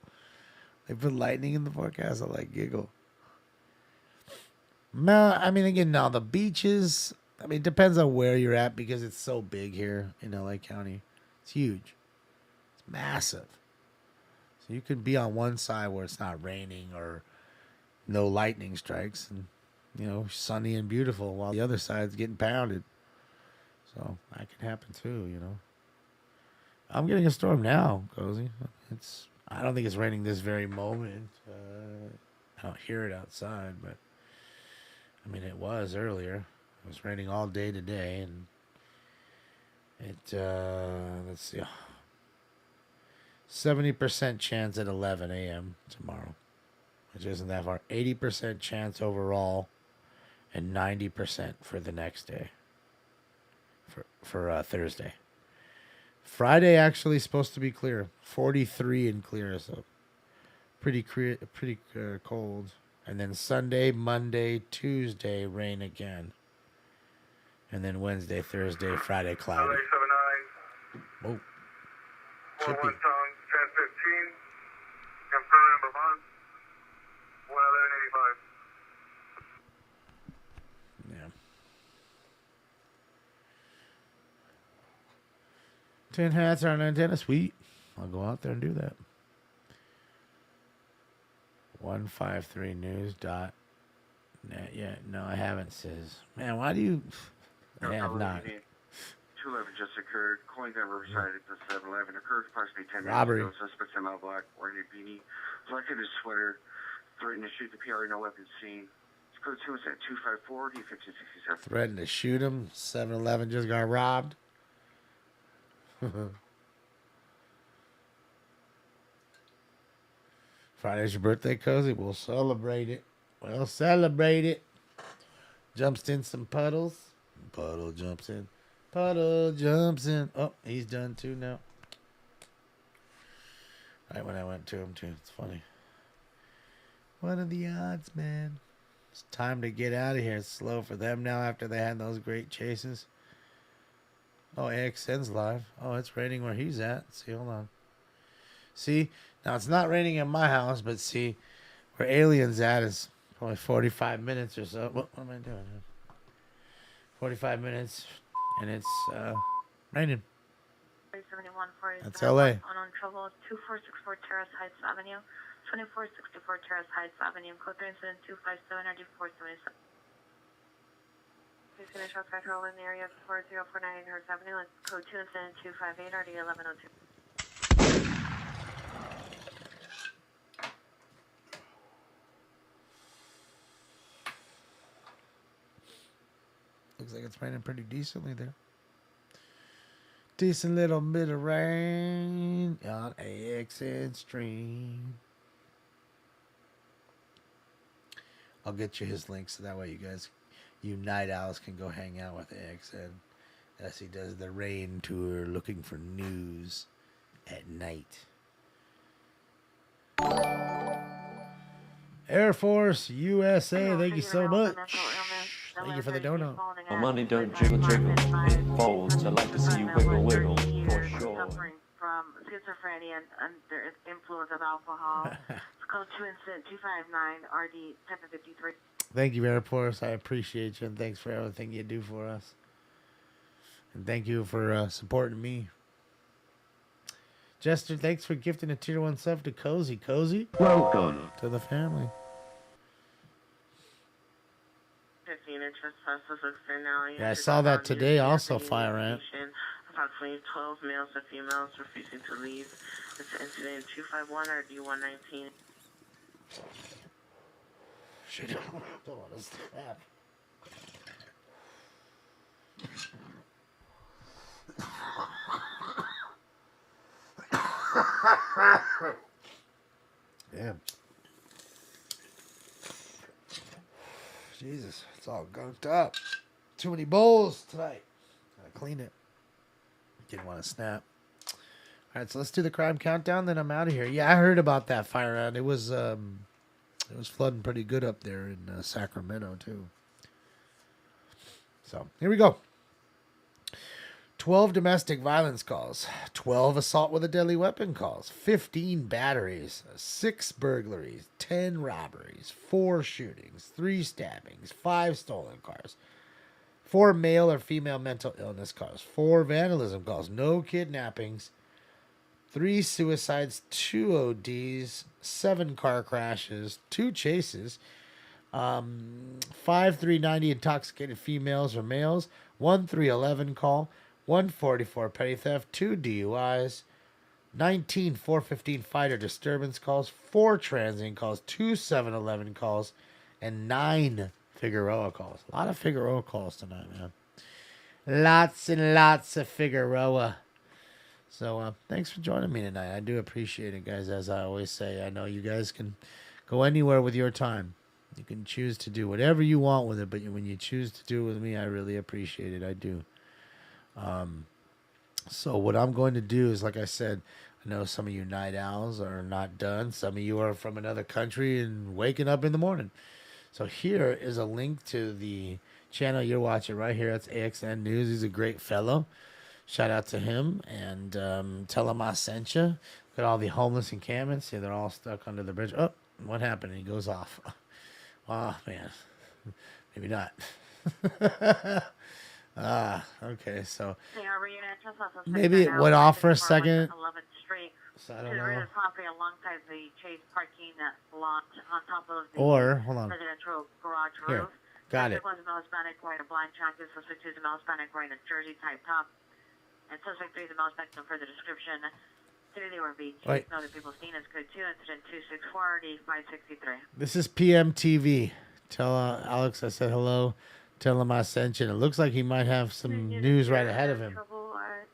Speaker 8: They put lightning in the forecast. I like giggle. No, I mean, again, no, the beaches, I mean, it depends on where you're at because it's so big here in LA County. It's huge. It's massive. So you could be on one side where it's not raining or no lightning strikes and, you know, sunny and beautiful while the other side's getting pounded. So that can happen too, you know. I'm getting a storm now, Cozy. I don't think it's raining this very moment. I don't hear it outside, but I mean, it was earlier. It was raining all day today, and let's see, 70% chance at 11 a.m. tomorrow, which isn't that far. 80% chance overall, and 90% for the next day. For Thursday. Friday actually supposed to be clear. 43 and clear, so pretty cold. And then Sunday, Monday, Tuesday, rain again. And then Wednesday, Thursday, Friday, cloudy. Oh, chippy.
Speaker 18: 1015, confirm the month, 11185.
Speaker 8: Yeah. 10 hats on an antenna. Sweet. I'll go out there and do that. 153news.net. Yeah, no, I haven't, sis. Man, why do you... I have not.
Speaker 10: 211 just occurred. Calling that Riverside at the 7-Eleven occurred approximately 10
Speaker 8: Robbery.
Speaker 10: minutes ago. Suspects in all black, wearing a beanie, black in his sweater, threatened to shoot the PR, no weapons seen. Code 2 is at 254 D1567.
Speaker 8: Threatened to shoot him. 7-Eleven just got robbed. Friday's your birthday, Cozy. We'll celebrate it. We'll celebrate it. Jumps in some puddles. Puddle jumps in. Puddle jumps in. Oh, he's done too now. Right when I went to him too. It's funny. What are the odds, man? It's time to get out of here. It's slow for them now after they had those great chases. Oh, AXN's live. Oh, it's raining where he's at. See, hold on. See, now it's not raining in my house, but see, where Alien's at is probably 45 minutes or so. What am I doing? 45 minutes, and it's raining.
Speaker 1: 371
Speaker 8: That's LA.
Speaker 1: Unknown trouble, 2464 Terrace Heights Avenue, 2464 Terrace Heights Avenue, code 3 incident 257 RD 477. Please finish our patrol in the area of 4049 Hertz Avenue. Let's code 2 incident 258 RD 1102.
Speaker 8: Looks like it's raining pretty decently there. Decent little bit of rain on AXN stream. I'll get you his link so that way you guys, you night owls, can go hang out with AXN as he does the rain tour looking for news at night. Air Force USA, thank you so much. Thank you for the donut.
Speaker 4: My money don't jiggle jiggle, it folds. I like to see you wiggle wiggle, for sure.
Speaker 1: Suffering from schizophrenia and under influence of alcohol. It's called 2 incident 259 RD 1053.
Speaker 8: Thank you, Air Force. I appreciate you, and thanks for everything you do for us. And thank you for supporting me. Jester, thanks for gifting a tier 1 sub to Cozy. Cozy, welcome to the family.
Speaker 1: 15-inch asbestos externality.
Speaker 8: Yeah, I saw that today also, Fire Ant.
Speaker 1: Approximately 12 males and females refusing to leave. This incident 251 or D119.
Speaker 8: Shit, I don't want to snap. Damn. Jesus, it's all gunked up. Too many bowls tonight. Gotta clean it. Didn't want to snap. All right, so let's do the crime countdown. Then I'm out of here. Yeah, I heard about that fire round. It was flooding pretty good up there in Sacramento too. So here we go. 12 domestic violence calls, 12 assault with a deadly weapon calls, 15 batteries, 6 burglaries, 10 robberies, 4 shootings, 3 stabbings, 5 stolen cars, 4 male or female mental illness calls, 4 vandalism calls, no kidnappings, 3 suicides, 2 ODs, 7 car crashes, 2 chases, 5 390 intoxicated females or males, 1 311 call, 144 petty theft, 2 DUIs, 19 415 fighter disturbance calls, 4 transient calls, 2 711 calls, and 9 Figueroa calls. A lot of Figueroa calls tonight, man. Lots and lots of Figueroa. So thanks for joining me tonight. I do appreciate it, guys. As I always say, I know you guys can go anywhere with your time. You can choose to do whatever you want with it, but when you choose to do it with me, I really appreciate it. I do. So what I'm going to do is, like I said, I know some of you night owls are not done. Some of you are from another country and waking up in the morning. So here is a link to the channel you're watching right here. That's AXN News. He's a great fellow. Shout out to him, and tell him I sent you. Look at all the homeless encampments. See, they're all stuck under the bridge. Oh, what happened? He goes off. Oh, man. Maybe not. Okay, so maybe it went off for a second.
Speaker 1: 11th Street.
Speaker 8: So I don't
Speaker 1: To the rear
Speaker 8: know.
Speaker 1: of the property alongside the Chase parking lot on top of the
Speaker 8: Or, hold on.
Speaker 1: residential garage
Speaker 8: Here,
Speaker 1: roof.
Speaker 8: got it.
Speaker 1: Suspect was a male Hispanic wearing a black jacket. Suspect 2 is a male Hispanic wearing a jersey type top. And suspect 3 is a male Hispanic, no further description. Today they were being
Speaker 8: Wait.
Speaker 1: chased. Other people seen as code 2, incident 264, D563.
Speaker 8: This is PMTV. Tell Alex I said hello. Tell him I sent you. And it looks like he might have some news right ahead of him.
Speaker 1: Trouble at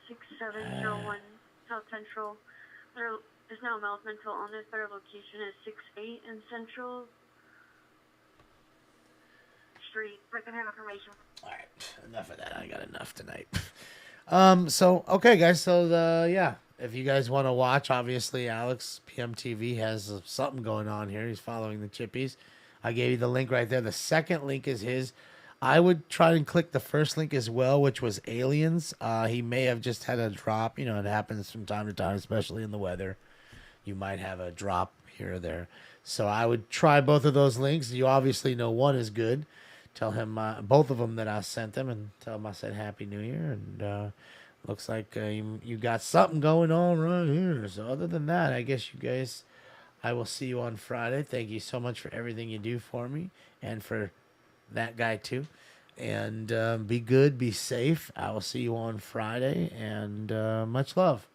Speaker 1: 6701 South Central. There is now a male with mental illness. Their location is 68 in Central Street. I can have information.
Speaker 8: All right, enough of that. I got enough tonight. So okay, guys. So yeah, if you guys want to watch, obviously Alex PMTV has something going on here. He's following the Chippies. I gave you the link right there. The second link is his. I would try and click the first link as well, which was aliens. He may have just had a drop. You know, it happens from time to time, especially in the weather. You might have a drop here or there. So I would try both of those links. You obviously know one is good. Tell him both of them that I sent them, and tell him I said Happy New Year. And looks like you got something going on right here. So other than that, I guess you guys, I will see you on Friday. Thank you so much for everything you do for me and for that guy too. And be good, be safe. I will see you on Friday, and much love.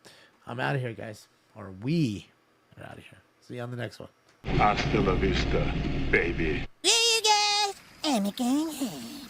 Speaker 8: I'm out of here, guys. Or we are out of here. See you on the next one.
Speaker 18: Hasta la vista, baby.
Speaker 15: Yeah, you guys. I'm going home.